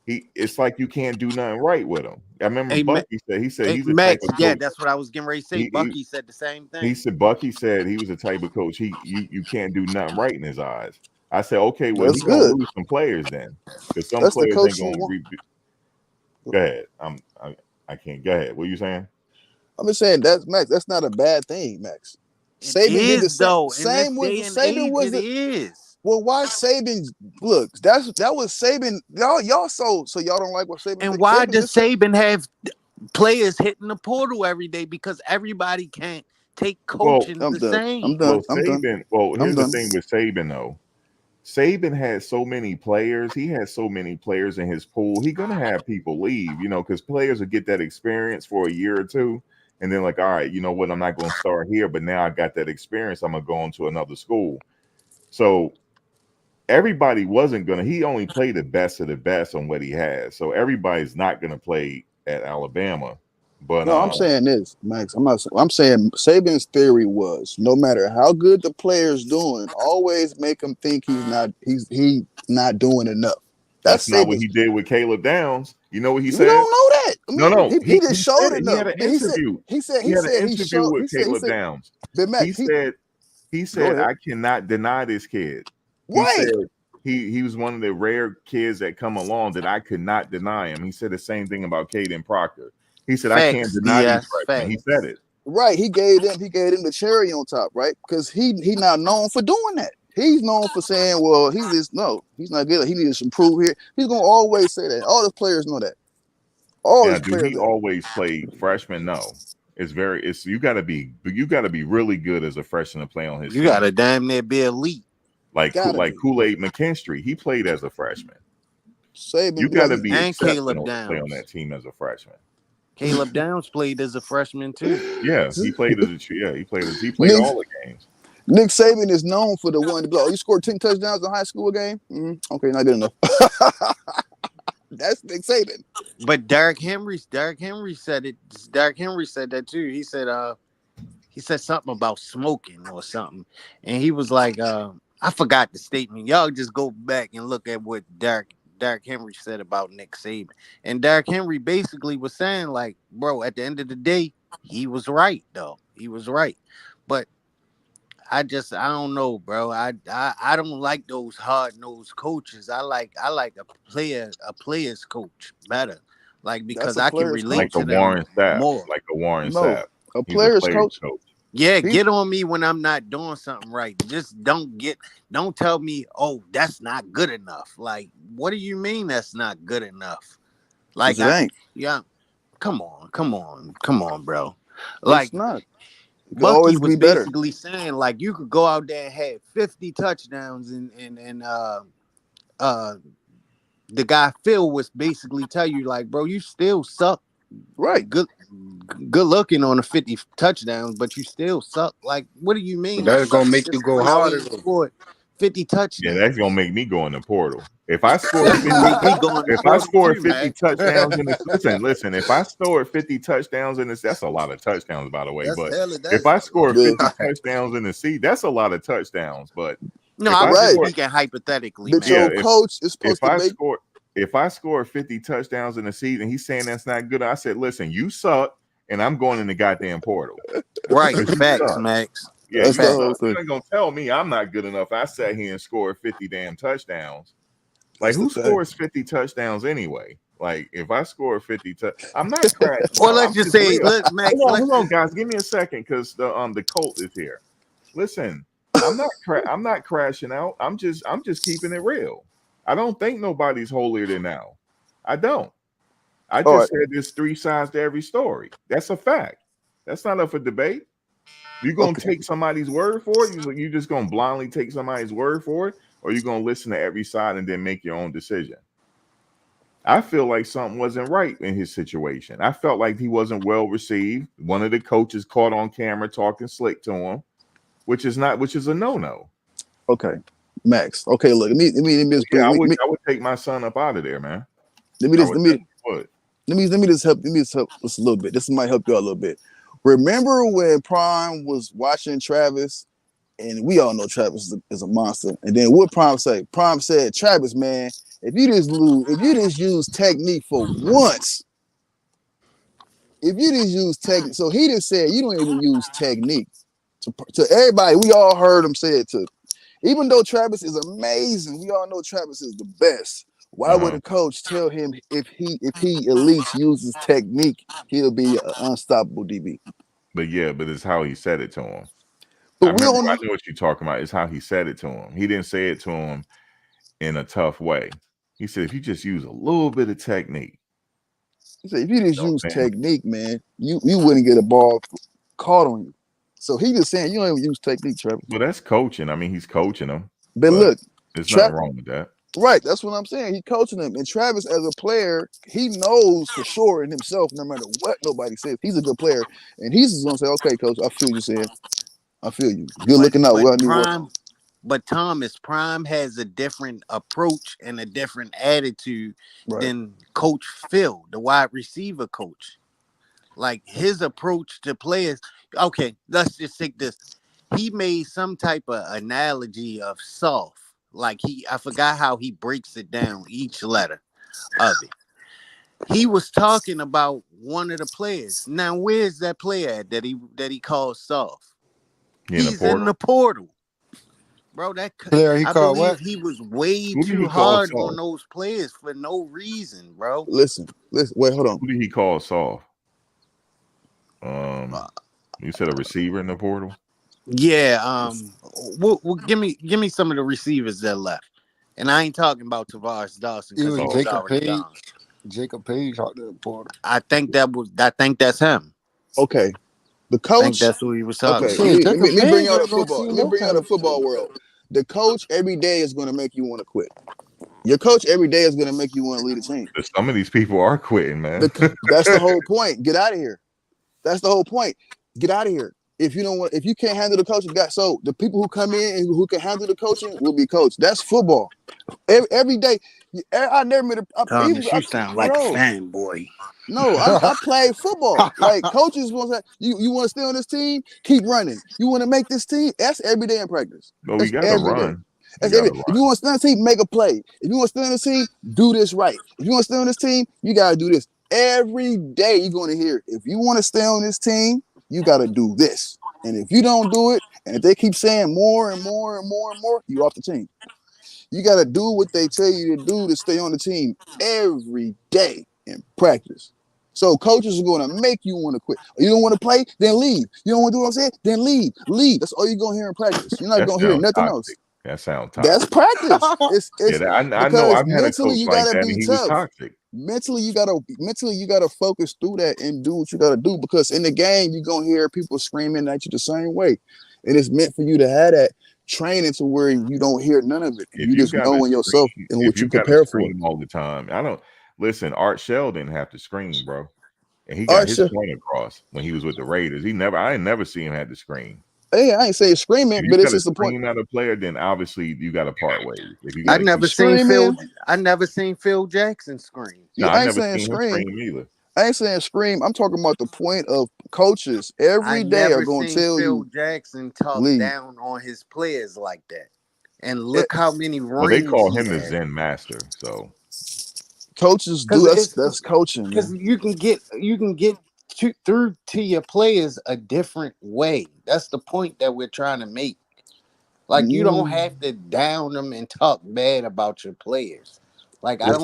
it's like you can't do nothing right with him. I remember Hey, Bucky said he's hey, a type Max, of yeah, coach. that's what I was getting ready to say. He Bucky said the same he thing. said Bucky said he was a type of coach. You can't do nothing right in his eyes. I said, okay, well, That's he gonna good. lose some players then. Because some That's the players ain't coach you gonna want. go ahead. I can't go ahead. What are you saying? I'm just saying that's Max. That's not a bad thing, Max. It Saban did the is same. though. In this Same with day and Saban age, was it the is. well. Why Saban? Look, that was Saban. Y'all so y'all don't like what Saban And think. why Saban does just Saban have players hitting the portal every day? Because everybody can't take Well, coaching I'm the done. I'm same. done. I'm done. I'm Here's the done. thing with Saban though. Saban had so many players. He has so many players in his pool. He's gonna have people leave, because players will get that experience for a year or two, and then like, all right, you know what? I'm not gonna start here, but now I got that experience. I'm gonna go into another school. So everybody wasn't gonna. He only played the best of the best on what he has. So everybody's not gonna play at Alabama. But No, I'm saying this, Max. I'm not. I'm saying Saban's theory was no matter how good the player's doing, always make him think he not doing enough. that's That's not what he Saban's. did with Caleb Downs. You know what he We said? don't know that. I No, mean, no, he just he showed said it. He enough. had an But he said interview. he said He he had an said he interview showed with he Caleb said. Downs. But He Max, said go ahead. I cannot deny this kid. He said Right. he was one of the rare kids that come along that I could not deny him. He said the same thing about Caden Proctor. He said I can't Facts, deny these DS. freshmen. He said Facts. it. Right. He gave them the cherry on top, right? Because he not known for doing that. He's known for saying, well, he's not good. He needs to improve here. He's gonna always say that. All the players know that. All Now, his did players he know that. always play freshman? No. It's you gotta be really good as a freshman to play on his You team. gotta damn near be elite. Gotta be. Kool-Aid McKinstry. He played as a freshman. You Saban, got like to be And Caleb exceptional to play on Downs. that team as a freshman. Caleb Downs played as a freshman too. Yeah, he played he played Nick all the games. Nick Saban is known for the one to blow. You scored 10 touchdowns in high school game? Okay, not good enough. That's Nick Saban. But Derrick Henry said it. Derrick Henry said that too. He said something about smoking or something. And he was like, I forgot the statement. Y'all just go back and look at what Derrick Henry said about Nick Saban. And Derrick Henry basically was saying, like, bro, at the end of the day, he was right, though. He was right. But I don't know, bro. I don't like those hard nosed coaches. I like a player's coach better. Like, That's because a I can player's relate Like a coach. to them Warren Sapp. more. Like a Warren No, Sapp. a He's a player's player's coach. coach. Yeah, He get on me when I'm not doing something right. Just don't tell me, oh, that's not good enough. Like, what do you mean that's not good enough? because Like, it ain't. yeah, come on, bro. It's Like, not. It could Bucky always be was better. basically saying, like, you could go out there and have 50 touchdowns and uh the guy Phil was basically tell you, like, bro, you still suck. Right. Good looking on the 50 touchdowns, but you still suck. Like, what do you mean I That's suck? gonna I make you just go went out harder here and though. scored 50 Yeah, that's gonna touchdowns. make me go in the portal. If I score That's gonna 50, make me go in the if I portal score too, 50 man. touchdowns in this, listen, if I score 50 touchdowns in this, that's a lot of touchdowns, by the way. That's But hella. if That's I a lot. score Yeah. 50 touchdowns in the season, that's a lot of touchdowns. But No, if I I was just Right. score, speaking hypothetically, But yeah, your man. coach is if supposed to I make score if I score 50 touchdowns in the season, he's saying that's not good. I said, listen, you suck, and I'm going in the goddamn portal Right. because you Facts, suck. Max. Yeah, that's you the suck. whole Facts. You thing. ain't gonna tell me I'm not good enough. I sat here and scored 50 damn touchdowns. Like, That's the who thing. scores 50 touchdowns anyway? Like, if I score 50, I'm not crashing Or out. let's I'm just just say, real. Max, let's Hold on, just guys. Give me a second, because the Colt is here. Listen, I'm not crashing out. I'm just keeping it real. I don't think nobody's holier than thou. I don't. I All just right. said there's three sides to every story. That's a fact. That's not up for debate. You gonna take somebody's word for it? You just gonna blindly take somebody's word for it, or you gonna listen to every side and then make your own decision? I feel like something wasn't right in his situation. I felt like he wasn't well received. One of the coaches caught on camera talking slick to him, which is a no-no. Okay, Max. Okay, look. Let me just Yeah, bring. I would take my son up out of there, man. Let me just help us a little bit. This might help you out a little bit. Remember when Prime was watching Travis, and we all know Travis is a monster. And then what Prime say? Prime said, Travis, man, if you just use technique for once, so he just said you don't even use technique. To everybody, we all heard him say it to. Even though Travis is amazing, we all know Travis is the best. Why would a coach tell him if he at least uses technique, he'll be an unstoppable DB? But it's how he said it to him. But I know what you're talking about. It's how he said it to him. He didn't say it to him in a tough way. He said, if you just use a little bit of technique. He said, if you just use technique, man, you wouldn't get a ball caught on you. So he just saying you don't even use technique, Trevor. Well, that's coaching. I mean, he's coaching them. But look, there's nothing wrong with that. Right, that's what I'm saying. He's coaching them. And Travis, as a player, he knows for sure in himself, no matter what nobody says, he's a good player. And he's just gonna say, okay, coach, I feel you saying. I feel you. You're looking out well. But Thomas, Prime has a different approach and a different attitude than Coach Phil, the wide receiver coach. Like his approach to players. Okay, let's just take this. He made some type of analogy of soft. Like I forgot how he breaks it down, each letter of it. He was talking about one of the players. Now, where's that player at that he calls soft? He's in the portal. Bro, I believe he was way too hard on those players for no reason, bro. Listen, wait, hold on. Who did he call soft? You said a receiver in the portal? Yeah, well, give me some of the receivers that left. And I ain't talking about Tavares Dawson because he was already gone. Jacob Page out there in the portal. I think that's him. Okay. The coach. I think that's who he was talking about. Let me bring out a football. Let me bring out a football world. The coach every day is going to make you want to quit. Your coach every day is going to make you want to lead a team. Some of these people are quitting, man. That's the whole point. Get out of here. That's the whole point. Get out of here. If you can't handle the coaching, so the people who come in and who can handle the coaching will be coached. That's football. Every day. I never met Thomas, you sound like a fanboy. No, I played football. Like coaches want to say, you want to stay on this team, keep running. You want to make this team, that's every day in practice. No, you got to run. If you want to stay on the team, make a play. If you want to stay on the team, do this right. If you want to stay on this team, you got to do this. Every day you're going to hear, if you want to stay on this team, you got to do this. And if you don't do it, and if they keep saying more and more and more and more, you off the team. You got to do what they tell you to do to stay on the team every day in practice. So coaches are going to make you want to quit. You don't want to play? Then leave. You don't want to do what I'm saying? Then leave. Leave. That's all you're going to hear in practice. You're not going to hear nothing else. That sounds toxic. That's practice. I know. I've had a coach like that, and he was toxic. Mentally, you gotta focus through that and do what you gotta do, because in the game you're gonna hear people screaming at you the same way, and it's meant for you to have that training to where you don't hear none of it. You just know in yourself and what you prepare for all the time. I don't listen. Art Shell didn't have to scream, bro, and he got his point across when he was with the Raiders. I ain't never see him have to scream. Hey, I ain't saying screaming, but it's just the point. If you at a player, then obviously you got to part ways. I never seen Phil Jackson scream. No, I ain't saying scream either. I ain't saying scream. I'm talking about the point of coaches every day are going to tell you. Phil Jackson talk down on his players like that, and look how many rings. Well, they call him the Zen Master. So coaches do that's coaching, because you can get through to your players a different way. That's the point that we're trying to make. Like you don't have to down them and talk bad about your players. Like I'm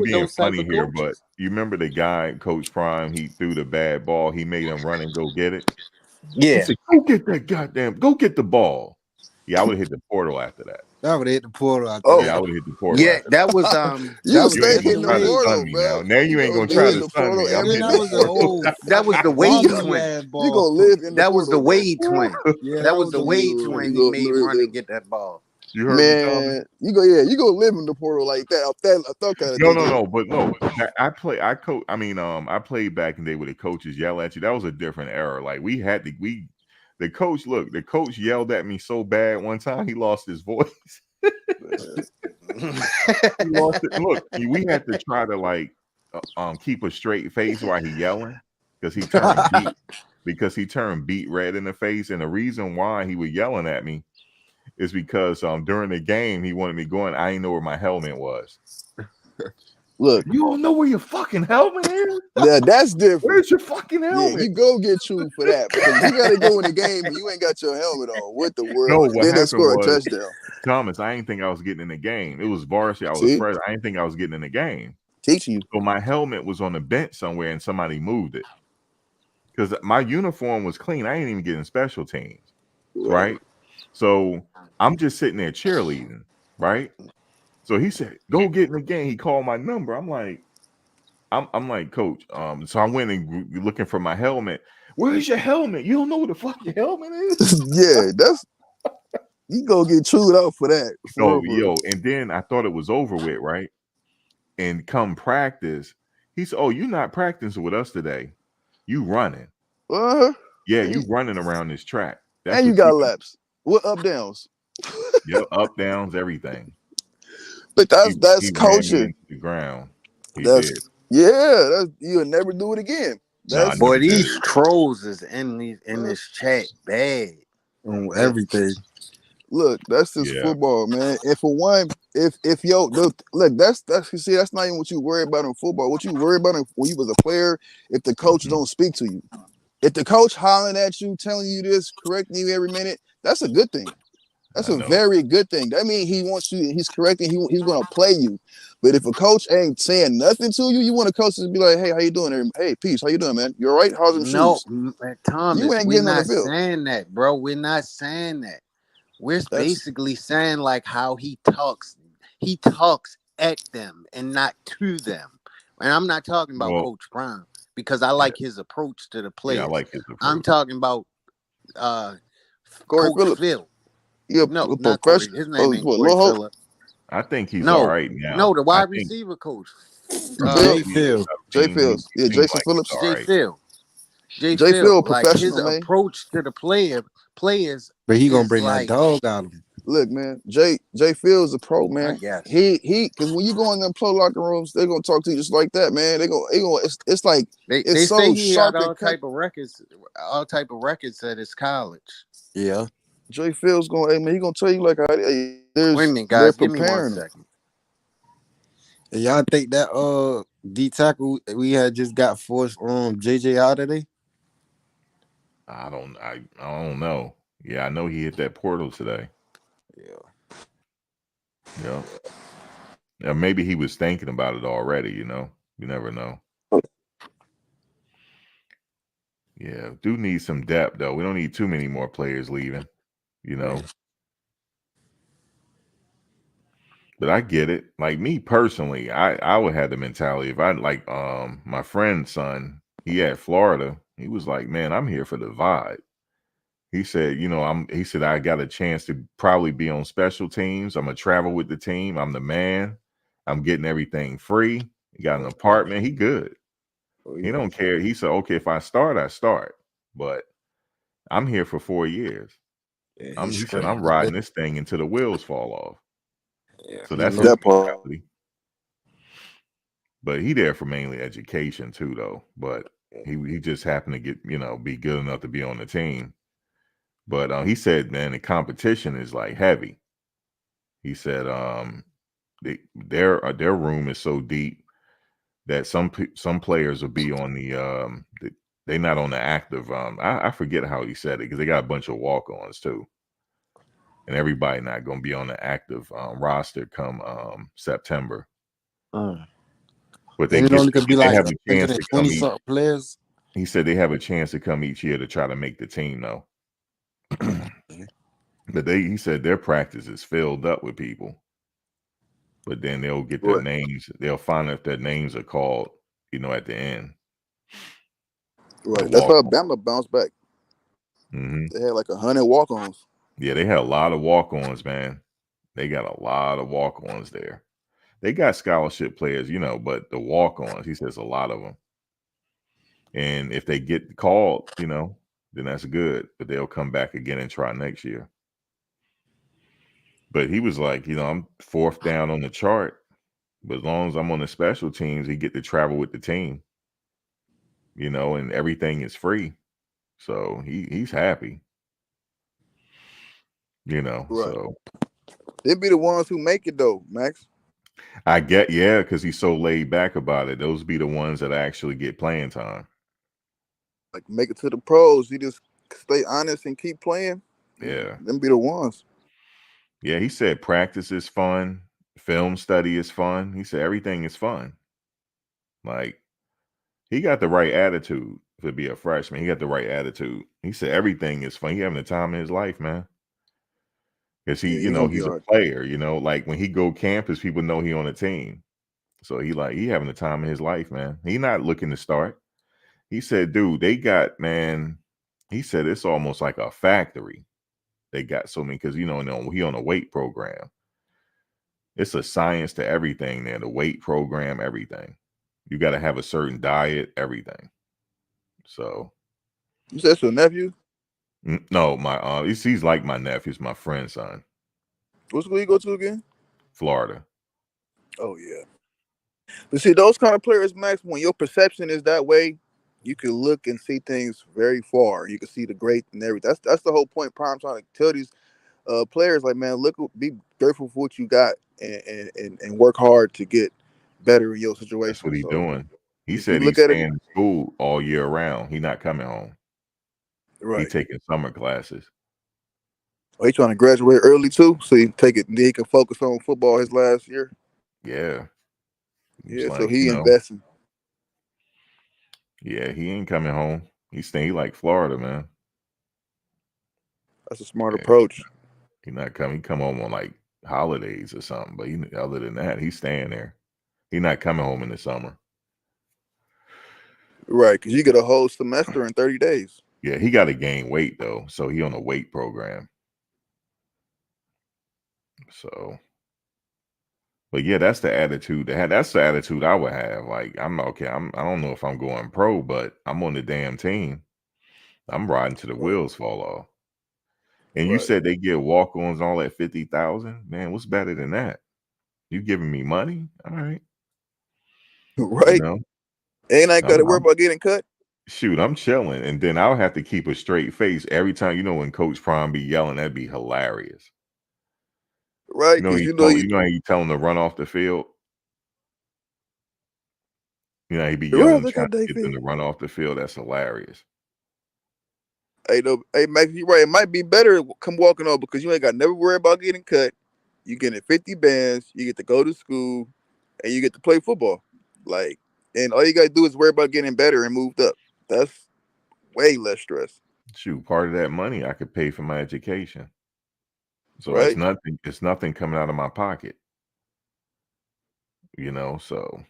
being funny here, but you remember the guy, Coach Prime? He threw the bad ball. He made him run and go get it. Yeah, he said, go get the ball. Yeah, I would have hit the portal after that. I would have hit the portal out Oh, there. Yeah, I would have hit the portal Yeah, after. that was you That was You stay ain't that's gonna the hitting the try to way. stun portal, me bro. now. Now you ain't You gonna gonna be try hitting to the stun portal me. I'm every Yeah, hitting that the was an day. portal. old that was the Wade wobbly twin. ass You ball. gonna live in the That was the portal, bro. Wade twin. Yeah, That that was was the a Wade You twin he go made run and get that ball. You heard me, Tommy? man. You go live in the portal like that. I thought kind of No, thing. no, no, but no. I coach. I mean, I played back in the day where the coaches yell at you. That was a different era. Like the coach. Look, the coach yelled at me so bad one time he lost his voice. He lost it. Look, we had to try to like keep a straight face while he yelling because he turned beat red in the face, and the reason why he was yelling at me is because during the game he wanted me going. I didn't know where my helmet was. Look, You don't know where your fucking helmet is? that's different. Where's your fucking Yeah, helmet? you go get chewed for that because if you got to go in the game and you ain't got your helmet on, what the world? No, And what then they happened score a was touchdown. Thomas. I didn't think I was getting in the game. It was varsity. I was See, fresh. I didn't think I was getting in the game. teaching you. So my helmet was on the bench somewhere, and somebody moved it because my uniform was clean. I ain't even getting special teams, right? So I'm just sitting there cheerleading, right? So he said, "Go get in the game." He called my number. I'm like, Coach. So I went and looking for my helmet. Where's your helmet? You don't know what the fuck your helmet is? Yeah, you go get chewed out for that. For No, real. yo. And then I thought it was over with, right? And come practice, he said, "Oh, you're not practicing with us today. You running? Uh-huh. Yeah, And you running around this track. That's and you what you got do. laps. What up downs? Yeah, up downs, everything." But that's He ran me coaching. into the ground. He That's did. you'll never do it again. No, I That's never Boy, did these it. trolls is in this chat bad. on everything. look, that's just Yeah. football, man. And for one, if look, that's you see, that's not even what you worry about in football. What you worry about when you was a player, if the coach Mhm. don't speak to you. If the coach hollering at you, telling you this, correcting you every minute, that's a good thing. That's I a know. very good thing. That means he wants you, he's correcting, he's gonna play you. But if a coach ain't saying nothing to you, you want a coach to be like, hey, how you doing? Hey, peace, how you doing, man? You all right? How's them No, shoes? You Thomas, ain't we're getting on the not field. saying that, bro. We're not saying that. We're That's basically saying like how he talks. He talks at them and not to them. And I'm not talking about Well, Coach Brown because I yeah, like his approach to the yeah, I players. like his I'm approach. talking about uh Corey Coach Phillips. Phil. You're No, a not Corey. professional. His Oh, name ain't what, Corey Lil Hope? Phillip. I think he's all No, right no, now. the I wide think receiver coach. Phil? Jay he Phil. Jay he Fields. Yeah, seems Jason like he's Phillips. all Jay right. Phil. Jay Phil, Like his professional, man. approach to the players But he gonna is bring that like, dog out of him. Look, man, Jay Fields a pro, I man. guess. Because when you go in them pro locker rooms, they're gonna talk to you just like that, man. It's like it's They say so he had sharp and cut. all type of records at his college. Yeah. Jay Fields hey man, he gonna tell you like how Wait a minute, they're guys, give me 1 preparing him. second. And y'all think that D tackle we had just got forced JJ out of there? I don't know. Yeah, I know he hit that portal today. Yeah. Yeah. Yeah, maybe he was thinking about it already, you know. You never know. Yeah, do need some depth though. We don't need too many more players leaving, you know. But I get it. Like me personally, I would have the mentality if I like my friend's son, he at Florida, he was like, "Man, I'm here for the vibe." He said, he said I got a chance to probably be on special teams. I'm gonna travel with the team. I'm the man. I'm getting everything free. He got an apartment. He good. He don't care. He said, "Okay, if I start, I start." But I'm here for 4 years. Yeah, He he's said, straight. "I'm riding this thing until the wheels fall off." Yeah, So he that's his low. That part. mentality. But he there for mainly education too, though. But he just happened to get, be good enough to be on the team. But he said, man, the competition is like heavy. He said, their room is so deep that some players will be on they're not on the active. I forget how he said it because they got a bunch of walk-ons too, and everybody not going to be on the active roster come September. But And it only could be they like have a chance to come 120 each. something players. He said they have a chance to come each year to try to make the team, though. But he said their practice is filled up with people. But then they'll get their Right. names. They'll find if their names are called, at the end. The Right. That's walk how on. Bama bounced back. Hmm. They had like 100 walk-ons. Yeah, they had a lot of walk-ons, man. They got a lot of walk-ons there. They got scholarship players, but the walk-ons, he says a lot of them. And if they get called, then that's good. But they'll come back again and try next year. But he was like, I'm fourth down on the chart. But as long as I'm on the special teams, he get to travel with the team, and everything is free. So he's happy, Right. so They be the ones who make it though, Max. I get, yeah, because he's so laid back about it. Those be the ones that actually get playing time. Like make it to the pros. You just stay honest and keep playing. Yeah. Them be the ones. Yeah, he said practice is fun, film study is fun. He said everything is fun. Like, he got the right attitude to be a freshman. He got the right attitude. He said everything is fun. He having the time of his life, man. Because Yeah, he gonna be he's all a right. player, like when he go campus, people know he on a team. So he having the time of his life, man. He not looking to start. He said, dude, they got, man, he said it's almost like a factory. They got so many, because he on a weight program. It's a science to everything there, the weight program, everything. You got to have a certain diet, everything. So You said your nephew? no, he's like my nephew's my friend's son, What school you go to again? Florida. Oh yeah. But see, those kind of players, Max, when your perception is that way, you can look and see things very far. You can see the great and everything. That's the whole point. Prime trying to tell these players, like, man, look, be grateful for what you got, and work hard to get better in your That's situation. what he's So doing. He if you said look he's at it staying in school all year round. He not coming home. He right, taking summer classes. oh, he trying to graduate early too, so he take it. Then he can focus on football his last year. Yeah. It's Yeah, so like, he investing. yeah, he ain't coming home. He's staying. He like Florida, man. That's a smart Yeah, approach. he not coming. He come home on like holidays or something. But other than that, he's staying there. He not coming home in the summer. Right, because you get a whole semester in 30 days. Yeah, he got to gain weight though, so he on a weight program. So, but yeah, that's the attitude. That's the attitude I would have. Like, I'm okay. I don't know if I'm going pro, but I'm on the damn team. I'm riding till the Right, wheels fall off. And you right, said they get walk-ons all at 50,000. Man, what's better than that? You giving me money? All right, you right. know. Ain't I got I'm, to worry I'm about getting cut? shoot. I'm chilling, and then I'll have to keep a straight face every time. When Coach Prime be yelling, that'd be hilarious. Right, because you know You know how he tell him to run off the field. He be the rest yelling, I trying got to day get them field. to run off the field. That's hilarious. Hey, no, hey, Max, you right. It might be better to come walking over because you ain't got to never worry about getting cut. You getting 50 bands. You get to go to school, and you get to play football. Like, and all you got to do is worry about getting better and moved up. That's way less stress, Shoot, part of that money I could pay for my education. So it's right? nothing. It's nothing coming out of my pocket. So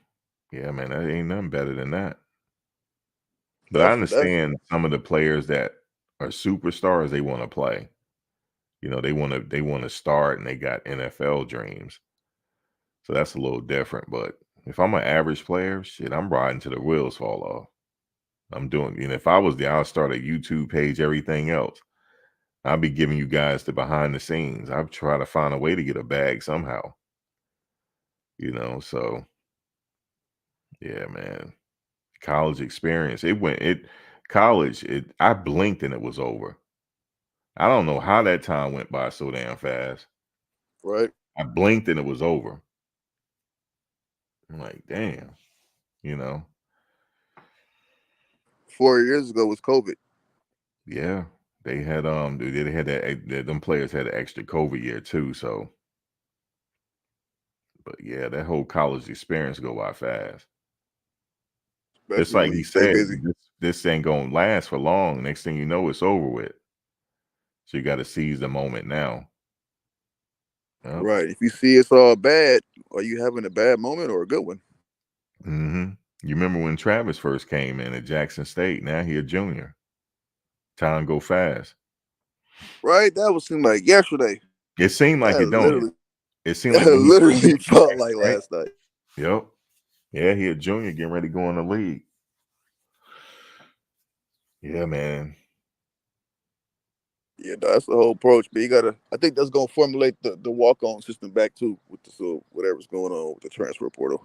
yeah, man, that ain't nothing better than that. But I That's understand some of the players that are superstars, they want to play. They want to start and they got NFL dreams. So that's a little different. But if I'm an average player, shit, I'm riding till the wheels fall off. I'm doing, if I was there, I'll start a YouTube page, everything else. I'll be giving you guys the behind the scenes. I'll try to find a way to get a bag somehow. So yeah, man. College experience. I blinked and it was over. I don't know how that time went by so damn fast. right. I blinked and it was over. I'm like, damn, you know. 4 years ago was COVID. Yeah. They had they had them players had an extra COVID year too, so but yeah, that whole college experience go by fast. Just Especially like when he you stay said, busy. this ain't gonna last for long. Next thing you know, it's over with. So you got to seize the moment now. Yep. Right. If you see it's all bad, are you having a bad moment or a good one? Mm-hmm. You remember when Travis first came in at Jackson State? Now he a junior. Time go fast. Right? That was seem like yesterday. It seemed like That it, don't it? literally It seemed like that when he first literally came felt back, like right? last night. Yep. Yeah, he a junior getting ready to go in the league. Yeah, man. Yeah, that's the whole approach. But you gotta I think that's gonna formulate the walk on system back too with the so whatever's going on with the transfer portal.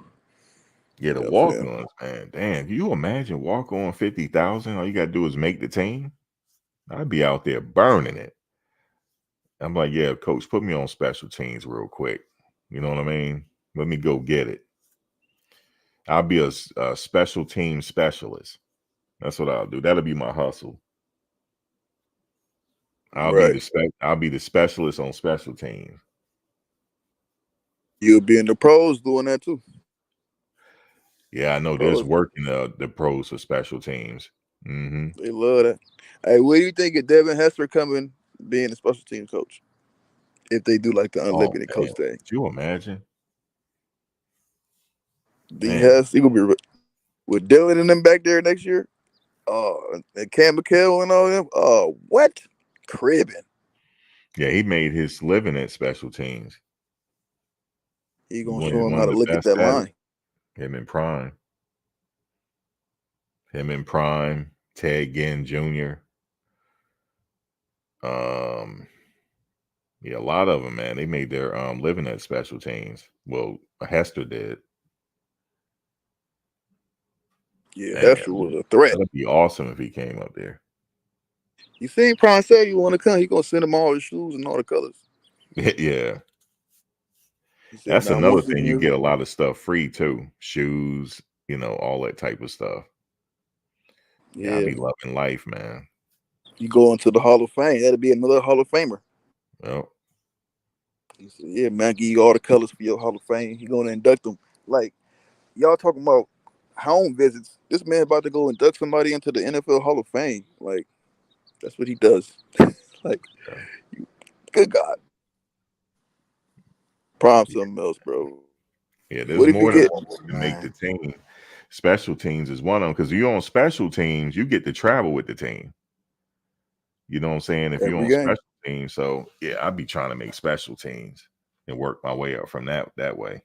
Yeah, You the know what I'm walk saying? ons, man. Damn, can you imagine walk on 50,000? All you gotta do is make the team. I'd be out there burning it. I'm like, yeah, coach, put me on special teams real quick. You know what I mean? Let me go get it. I'll be a special team specialist. That's what I'll do. That'll be my hustle. Right. I'll be the specialist on special teams. You'll be in the pros doing that too. Yeah, I know there's Pros, work in the pros for special teams. Mm-hmm. they love that. Hey, what do you think of Devin Hester coming being a special team coach? If they do like the Oh unlimited man, coach thing. could you imagine? D Man, Hess, he gonna be with Dylan and them back there next year. Oh, and Cam McHale and all them. Oh, what? Cribbing. yeah, he made his living at special teams. He gonna He's show him one how of to the look at best that at it. line. Him and Prime. Him and Prime. Ted Ginn Jr. Um, yeah, a lot of them, man. They made their living at special teams. Well, Hester did. Yeah, Man, Hester was a threat. that'd be awesome if he came up there. You seen Prime say you want to come? He gonna send him all his shoes and all the colors. Yeah. He said, That's "Now another once thing. You again, get a lot of stuff free too. Shoes, all that type of stuff. Yeah, I yeah, be loving life, man. you go into the Hall of Fame. That'll be another Hall of Famer." Yep. He said, "Yeah, man, give you all the colors for your Hall of Fame. He gonna induct them. Like y'all talking about home visits. This man about to go induct somebody into the NFL Hall of Fame. Like that's what he does. Like, Yeah. good God, Prime something else, bro. Yeah, What there's if he more than get? one way to make the Man, team. Special teams is one of them because you're on special teams, you get to travel with the team. You know what I'm saying? If you're every on game. special teams, so yeah, I'd be trying to make special teams and work my way up from that way.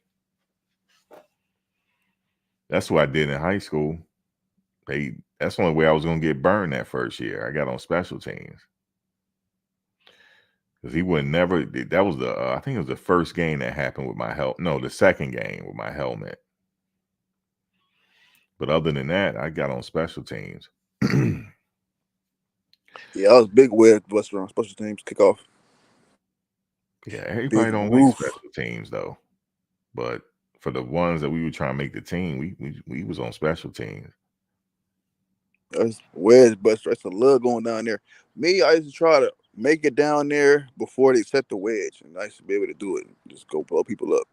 That's what I did in high school. That's the only way I was gonna get burned that first year. I got on special teams because he would never. That was the I think it was the first game that happened with my helmet. No, the second game with my helmet. But other than that, I got on special teams. Yeah, I was big Western on special teams kickoff. Yeah, Big everybody don't like roof. special teams though. But for the ones that we were trying to make the team, we was on special teams. That's wedge buster. That's a love going down there. Me, I used to try to make it down there before they set the wedge, and I used to be able to do it. Just go blow people up.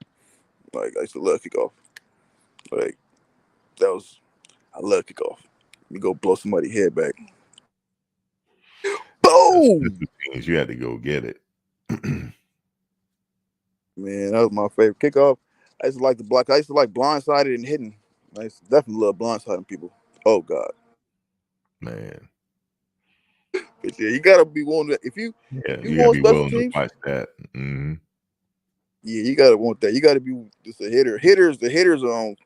Like I used to love kickoff. Like that was I love kickoff. You go blow somebody's head back. Boom! Special teams, you had to go get it. Man, that was my favorite kickoff. I used to like the block. I used to like blindsided and hidden. I used to definitely love blindsiding people. Oh God. Man, But yeah, you gotta be willing to yeah, if you you gotta want be special willing to teams, watch that. Hmm. yeah, you gotta want that. You gotta be just a hitter. The hitters are on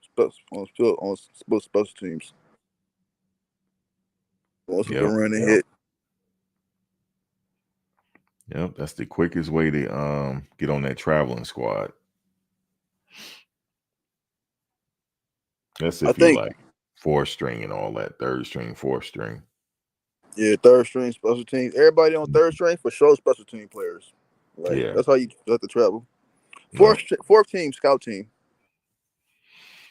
special teams. Once we can Yep, run and yep, hit. yep. That's the quickest way to get on that traveling squad. That's I if you think, like four string and all that, third string, fourth string. yeah, third string special teams. Everybody on third string for sure special team players. Like Yeah, that's how you have to travel. yep, Fourth team, scout team.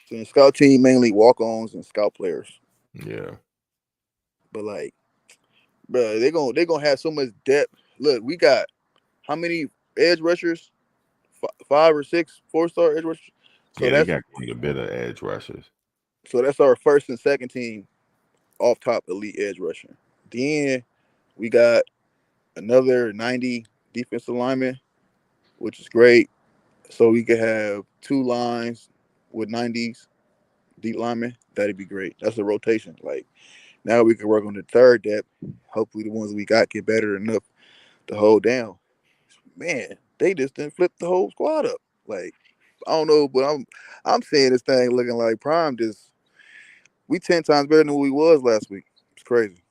So scout team mainly walk ons and scout players. yeah, But like, bro, they gonna have so much depth. Look, we got how many edge rushers? Five or six 4-star edge rushers. So yeah. They that's got quite a bit of edge rushers. our first and second team off top elite edge rusher. Then we got another 90 defensive linemen, which is great. So we could have two lines with 90s deep linemen. That'd be great. That's a rotation. Like now we can work on the third depth. Hopefully the ones we got get better enough to hold down. Man, they just didn't flip the whole squad up. Like I don't know, but I'm seeing this thing looking like Prime. Just we 10 times better than we was last week. It's crazy.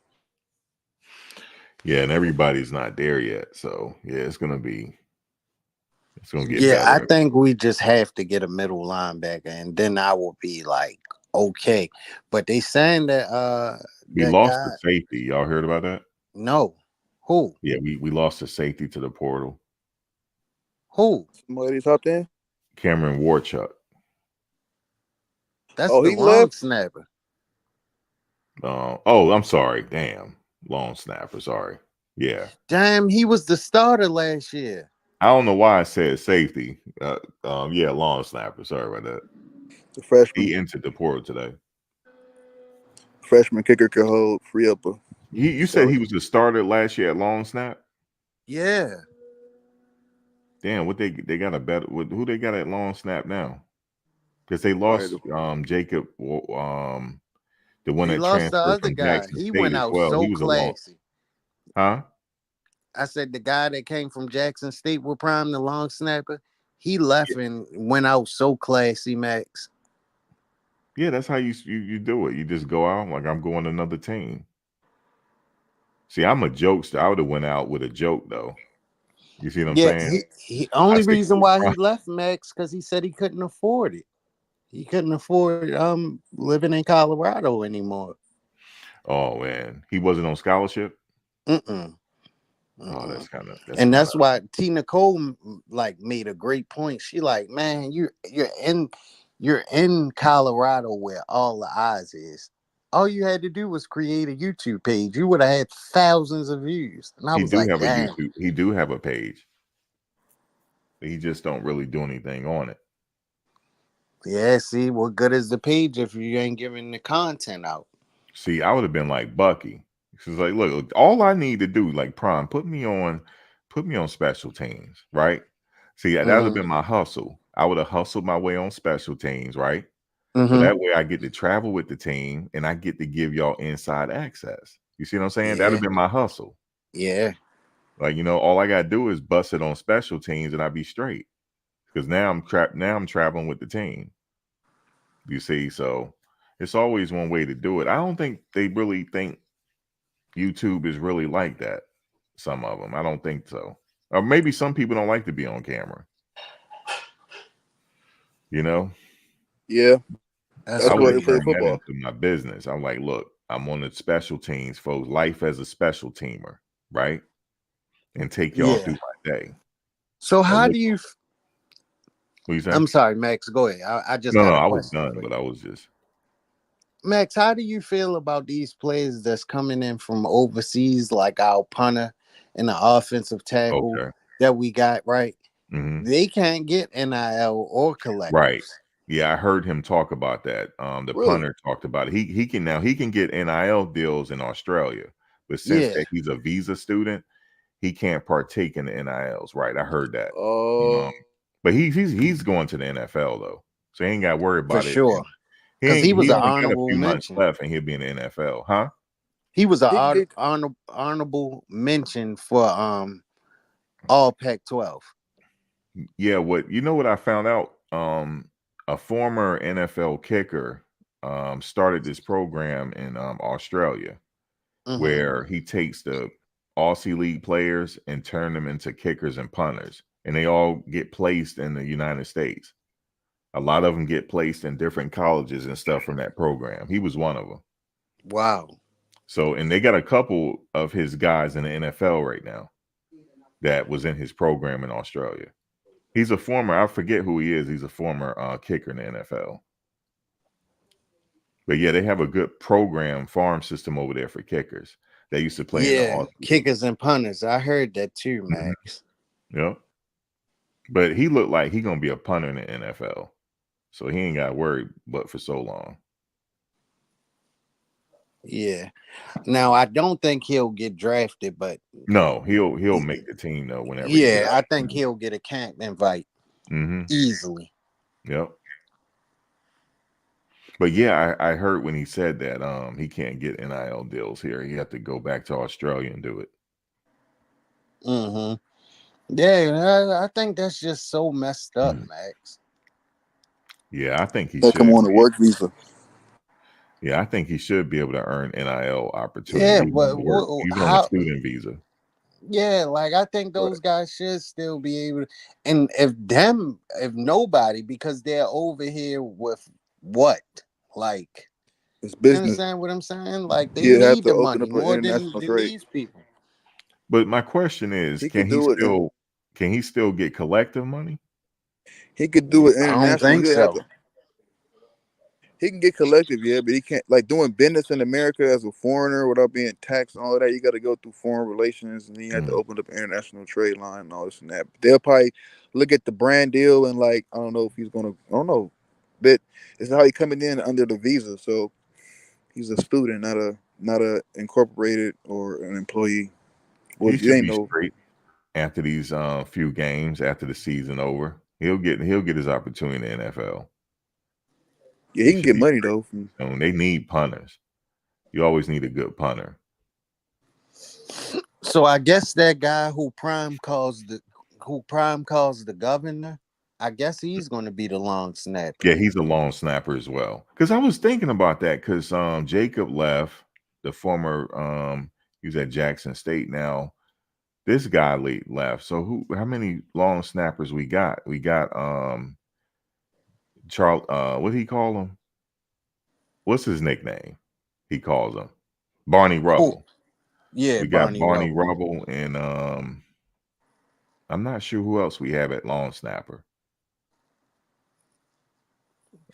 Yeah, and everybody's not there yet. So yeah, it's gonna get Yeah, I better. think we just have to get a middle linebacker, and then I will be like, okay. But they saying that We that lost guy, the safety. Y'all heard about that? no, who Yeah, we lost the safety to the portal. who? Somebody hopped in. Cameron Warchuck. That's Oh, the he long left. snapper. Oh, I'm sorry. Damn. Long snapper. Sorry. Yeah. Damn, he was the starter last year. I don't know why I said safety. Yeah, long snapper. Sorry about that. The He freshman entered the portal today. kicker could hold free up a You said he salary. was a starter last year at long snap. Yeah, Damn, what they got a better who they got at long snap now? Because they Right. lost Jacob, the one they that lost the transferred other from guy. Jackson He State went as out well. He so was a long, classy. huh? I said the guy that came from Jackson State with Prime, the long snapper, he left and went out so classy, Max. Yeah, that's how you do it. You just go out like I'm going to another team. See, I'm a jokester. I would have went out with a joke though. You see what I'm Yeah, saying? he I only said, reason why he left Max because he said he couldn't afford it. He couldn't afford living in Colorado anymore. oh man, he wasn't on scholarship. Mm-mm. Oh, Mm-mm. that's And kind that's of why Tina Cole like made a great point. She like, man, you're in Colorado where all the eyes is. All you had to do was create a YouTube page. You would have had thousands of views. And I he was do like, have a damn. YouTube. He do have a page. He just don't really do anything on it. Yeah, see, what good is the page if you ain't giving the content out? See, I would have been like Bucky. She's like, look, all I need to do, like Prime, put me on special teams, right? See, that would have Mm-hmm. been my hustle. I would have hustled my way on special teams, right? So Mm-hmm. that way I get to travel with the team and I get to give y'all inside access. You see what I'm saying? That'd Yeah. have been my hustle. Yeah. Like, all I gotta do is bust it on special teams and I'd be straight. Because now I'm traveling with the team. You see, so it's always one way to do it. I don't think they really think YouTube is really like that. Some of them, I don't think so. Or maybe some people don't like to be on camera. You know, Yeah, That's I that's would why have they crazy. play turned that football. into my business. I'm like, look, I'm on the special teams, folks. Life as a special teamer, right? And take y'all Yeah. through my day. So And how look, do you what you say? I'm sorry, Max, go ahead. I just No, got a I was question done, for but you. I was just Max, how do you feel about these players that's coming in from overseas, like our punter and the offensive tackle okay. that we got, right? Hmm. They can't get NIL or Right. collectives. Yeah, I heard him talk about that. The Really? punter talked about it. He can get NIL deals in Australia, but since Yeah, that he's a visa student, he can't partake in the NILs. Right. I heard that. Oh, Um, but he's going to the NFL though. So he ain't got to worry for about it. sure. Because He he was an only got a honorable few months mention. left and he'll be in the NFL. Huh? He was he can an get. honorable mention for all Pac-12. Yeah, what I found out? A former NFL kicker started this program in Australia Mm-hmm. where he takes the Aussie League players and turn them into kickers and punters, and they all get placed in the United States. A lot of them get placed in different colleges and stuff from that program. He was one of them. Wow. So, and they got a couple of his guys in the NFL right now that was in his program in Australia. He's a former, I forget who he is. He's a former kicker in the NFL. But yeah, they have a good program farm system over there for kickers. They used to play in the Yeah, Aussie League. kickers and punters. I heard that too, Mhm. Max. Yep. But he looked like he gonna be a punter in the NFL. So he ain't got to worry but for so long. Yeah. Now I don't think he'll get drafted, but No, he'll make the team though whenever he yeah, gets. I think he'll get a camp invite easily. Yep. But yeah, I heard when he said that he can't get NIL deals here. He have to go back to Australia and do it. Yeah, I think that's just so messed up, Max. Yeah, I think he They come should. on a work visa. Yeah, I think he should be able to earn NIL opportunities Yeah, even but even on a how? student visa. Yeah, like I think Right. those guys should still be able to, and if nobody, because they're over here with what? Like, It's you business. understand what I'm saying? Like they He'd have need to the open money up an more international than trade. these people. But my question is, He could do it, and can he still get collective money? he could do it I don't international. think He'll have so. to. He can get collective, yeah, but he can't like doing business in America as a foreigner without being taxed and all of that. You got to go through foreign relations, and then you have to open up an international trade line and all this and that. But they'll probably look at the brand deal and like, I don't know if he's gonna. I don't know, but it's how he coming in under the visa, so he's a student, not a incorporated or an employee. Well, He it should ain't be no. straight after these few games after the season over. He'll get his opportunity in the NFL. Yeah, He he can should get be money straight. though. They need punters. You always need a good punter. So I guess that guy who Prime calls the governor, I guess he's going to be the long snapper. Yeah, he's a long snapper as well. Because I was thinking about that because Jacob left, the former he was at Jackson State now. This guy left. So how many long snappers we got? We got Charles what did he call him? What's his nickname? He calls him Barney Who? Rubble. Yeah, We got Barney Barney Rubble. Rubble and I'm not sure who else we have at long snapper.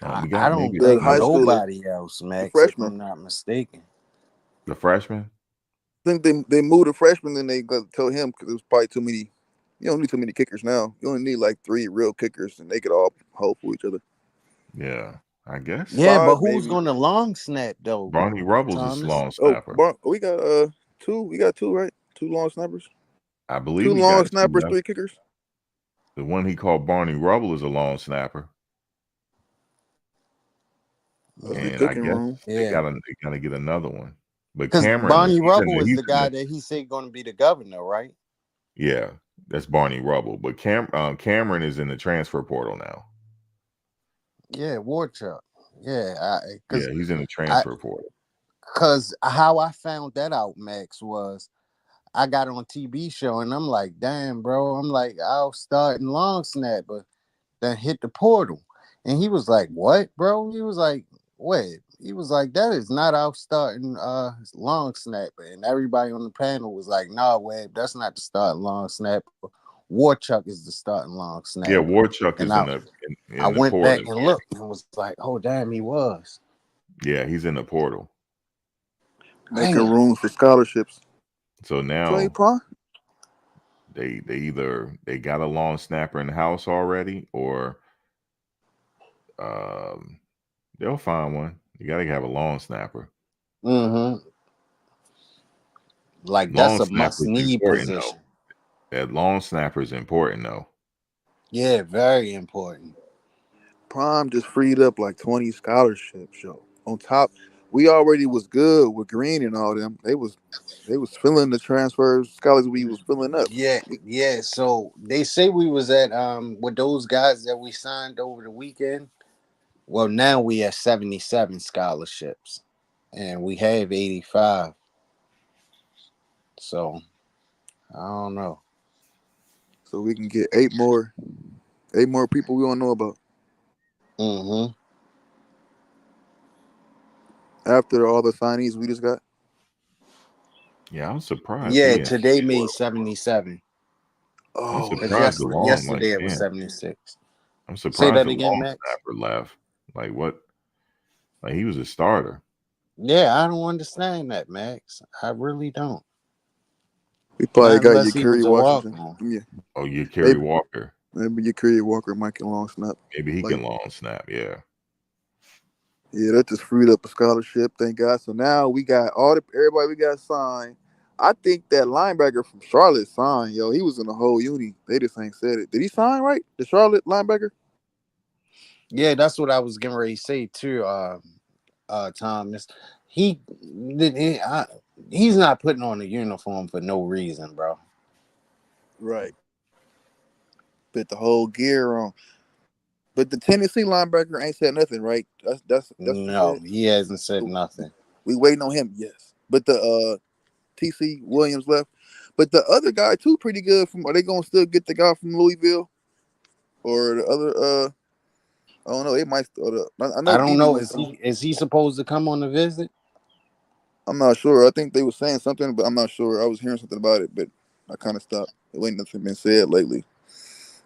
We I got don't maybe The think high another schooler, nobody else, the Max, if freshman. I'm not mistaken. the freshman. I think they moved the freshman and they told him because it was probably too many. You don't need too many kickers now. You only need like 3 real kickers, and they could all hold for each other. Yeah, I guess. Yeah, but 5 who's maybe. going to long snap though, Barney Rubble's a Thomas? long snapper. We got 2. We got 2, right? 2 long snappers. I believe 2 we long got two snappers, left. 3 kickers. The one he called Barney Rubble is a long snapper. That's the And I kicking guess room. they Yeah, gotta get another one. But because Cameron Barney Rubble is he's the in guy that he said going to be the governor, right? yeah, that's Barney Rubble. But Cameron is in the transfer portal now. Yeah, Warchuck. Yeah, Yeah, he's in the transfer portal. because how I found that out, Max, was I got on TV show and I'm like, damn, bro. I'm like, I'll start in long snapper, then hit the portal. And he was like, what, bro? He was like, wait. He was like, that is not our starting long snapper. And everybody on the panel was like, nah, Webb, that's not the starting long snapper. Warchuck is the starting long Yeah, snapper. Warchuck And is I in the went back portal. and looked and was like, oh damn, he was. Yeah, he's in the portal. Making Damn. rooms for scholarships. So Trey now Prime. they either they got a long snapper in the house already, or they'll find one. You gotta have a long snapper. Mm-hmm. Like that's Long a snapper is must-need important though. position. That long snapper is important though. Yeah, very important. Prime just freed up like 20 scholarships, yo. On top, we already was good with Green and all them. They was filling the transfers, scholars we was filling up. Yeah. So they say we was at with those guys that we signed over the weekend. Well, now we have 77 scholarships, and we have 85. So I don't know. So we can get 8 more people we don't know about. Mm-hmm. After all the signees we just got. Yeah, I was surprised Yeah, he ain't. today made 77. I'm Oh Because surprised the shit. long like yesterday it was man. 76. I'm Say surprised that the again, long Max. snapper left. Like what? Like he was a starter. Yeah, I don't understand that, Max. I really don't. We probably Not got unless your he Curry was a walk Washington. on. Yeah. Oh, you Kerry Maybe Walker. maybe your Curry Walker might get long snap. Maybe he Like can long snap. Yeah. Yeah, that just freed up a scholarship. Thank God. So now we got everybody we got signed. I think that linebacker from Charlotte signed. Yo, he was in the whole uni. They just ain't said it. Did he sign right? The Charlotte linebacker? Yeah, that's what I was getting ready to say too. Thomas, he, he's not putting on a uniform for no reason, bro. Right. Put the whole gear on. But the Tennessee linebacker ain't said nothing, right? That's what you No, said. he hasn't said So nothing. we waiting on him. Yes. But the TC Williams left. But the other guy too, pretty good. From are they gonna still get the guy from Louisville or the other? I don't know. It might. I know I don't DB know. went somewhere. Is he supposed to come on the visit? I'm not sure. I think they were saying something, but I'm not sure. I was hearing something about it, but I kind of stopped. It ain't nothing been said lately.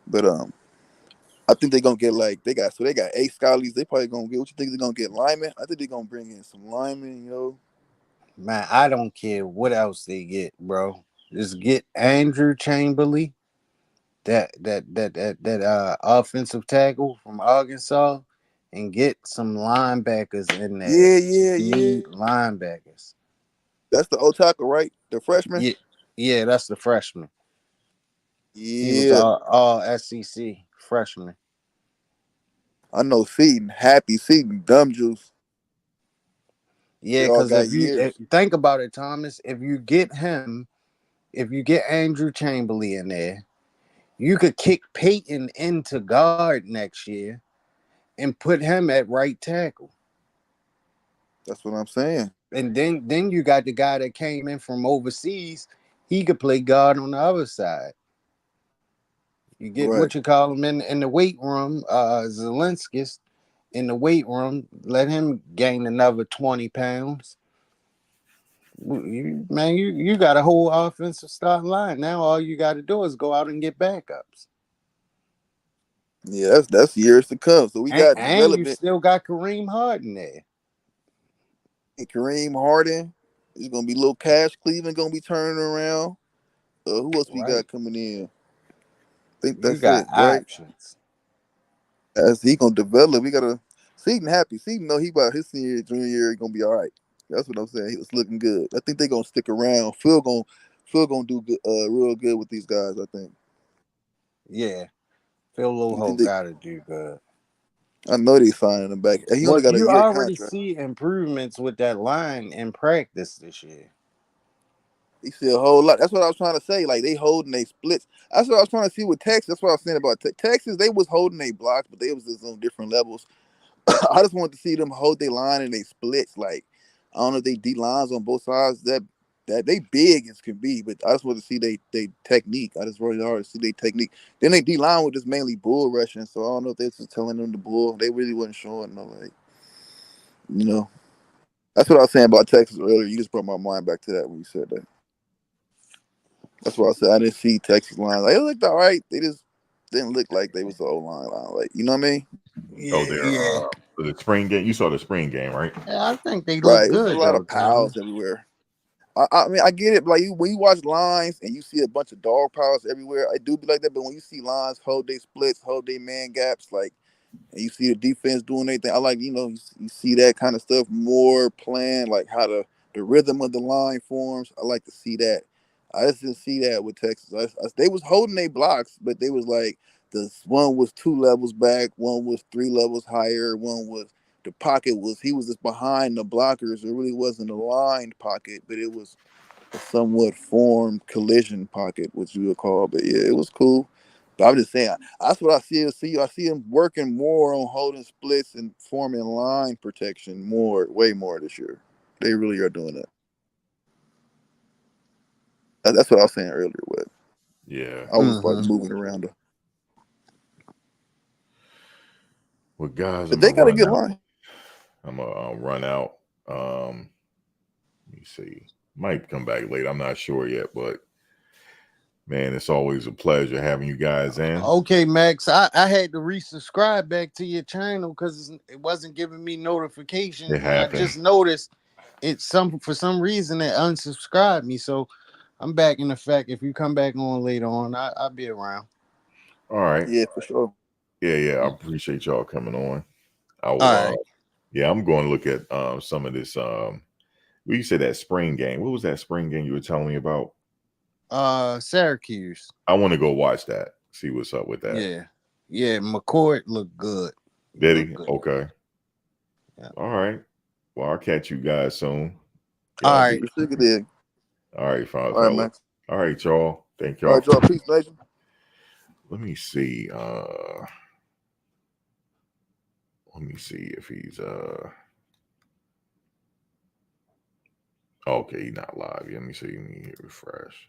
But I think they're gonna get like they got 8 scholars. They probably gonna get what you think they're gonna get linemen. I think they're gonna bring in some linemen. Man, I don't care what else they get, bro. Just get Andrew Chamberlain, that offensive tackle from Arkansas, and get some linebackers in there. Yeah, yeah, yeah. Speed linebackers. That's the old tackle, right? The freshman. Yeah, yeah, that's the freshman. He was Yeah, all SEC freshman. I know Seaton, Happy Seaton, Dumb Juice. They Yeah, all because got years. think about it, Thomas, if you get Andrew Chamberlain in there, you could kick Peyton into guard next year and put him at right tackle. That's what I'm saying. And then you got the guy that came in from overseas. He could play guard on the other side. You get Right. what you call him in the weight room, Zelenskis in the weight room. Let him gain another 20 pounds. You got a whole offensive starting line. Now all you got to do is go out and get backups. Yeah, that's years to come. So we got And you development. still got Kareem Harden there. Kareem Harden. It's gonna be little Cash Cleveland gonna be turning around. Who else we Right. got coming in? I think You that's got it, right? options. As he gonna develop, we gotta Seaton happy. Seaton know he about his senior junior year he gonna be all right. That's what I'm saying. He was looking good. I think they gonna stick around. Phil gonna do good, real good with these guys. I think. Yeah. Phil You think Loho they? got to do good. I know they signing him back. He Well, only got a you year already contract. see improvements with that line in practice this year. He see a whole lot. That's what I was trying to say. Like they holding they splits. That's what I was trying to see with Texas. That's what I was saying about Texas. They was holding they blocks, but they was just on different levels. I just wanted to see them hold their line and they splits. Like I don't know if they D lines on both sides. That they big as can be, but I just want to see they technique. I just really hard to see their technique. Then they D line was just mainly bull rushing, so I don't know if they was just telling them the bull. They really wasn't showing no like you know. That's what I was saying about Texas earlier. You just brought my mind back to that when you said that. That's why I said I didn't see Texas line. Like, it looked all right. They just didn't look like they was the O line. Like, you know what I mean? Oh, Yeah, there. yeah. The spring game. You saw the spring game, right? I think they look Right. It was just a good lot though, of piles Thomas. everywhere. I mean, I get it. But like when you watch lines and you see a bunch of dog piles everywhere, I do be like that. But when you see lines hold their splits, hold their man gaps, like, and you see the defense doing anything, I like you see that kind of stuff more planned, like how the rhythm of the line forms. I like to see that. I just didn't see that with Texas. They was holding their blocks, but they was like this one was 2 levels back, one was 3 levels higher, one was the pocket was he was just behind the blockers. It really wasn't a lined pocket, but it was a somewhat formed collision pocket, which you would call. But yeah, it was cool. But I'm just saying, that's what I I see him working more on holding splits and forming line protection more, way more this year. They really are doing that. That's what I was saying earlier. What Yeah. I was like Mm-hmm. moving around, Well, guys, but I'm they gonna got a run good out. line. I'm gonna run out. Let me see. Might come back later. I'm not sure yet, but man, it's always a pleasure having you guys in. Okay, Max. I had to resubscribe back to your channel because it wasn't giving me It notifications, and I just happens. noticed it some for some reason it unsubscribed me. So I'm back in effect. If you come back on later on, I'll be around. All right. Yeah, for sure. Yeah, yeah. I appreciate y'all coming on. I All will. right. Yeah, I'm going to look at some of this. You said that spring game. What was that spring game you were telling me about? Syracuse. I want to go watch that. See what's up with that. Yeah. McCourt looked good. Did Looked he? good. Okay. Yeah. All right. Well, I'll catch you guys soon. All Y'all right. be Dig. all right, fine, All right, fella. Max. All right, y'all. Thank All y'all. right, y'all. Peace, nation. Let me see. Let me see if he's okay, he's not live. Let me see. Let me hit refresh.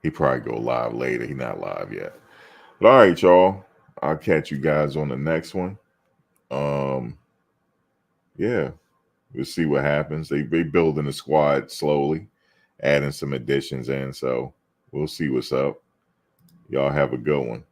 He probably go live later. He not live yet. But all right, y'all. I'll catch you guys on the next one. Yeah, we'll see what happens. They building the squad slowly, adding some additions in. So we'll see what's up. Y'all have a good one.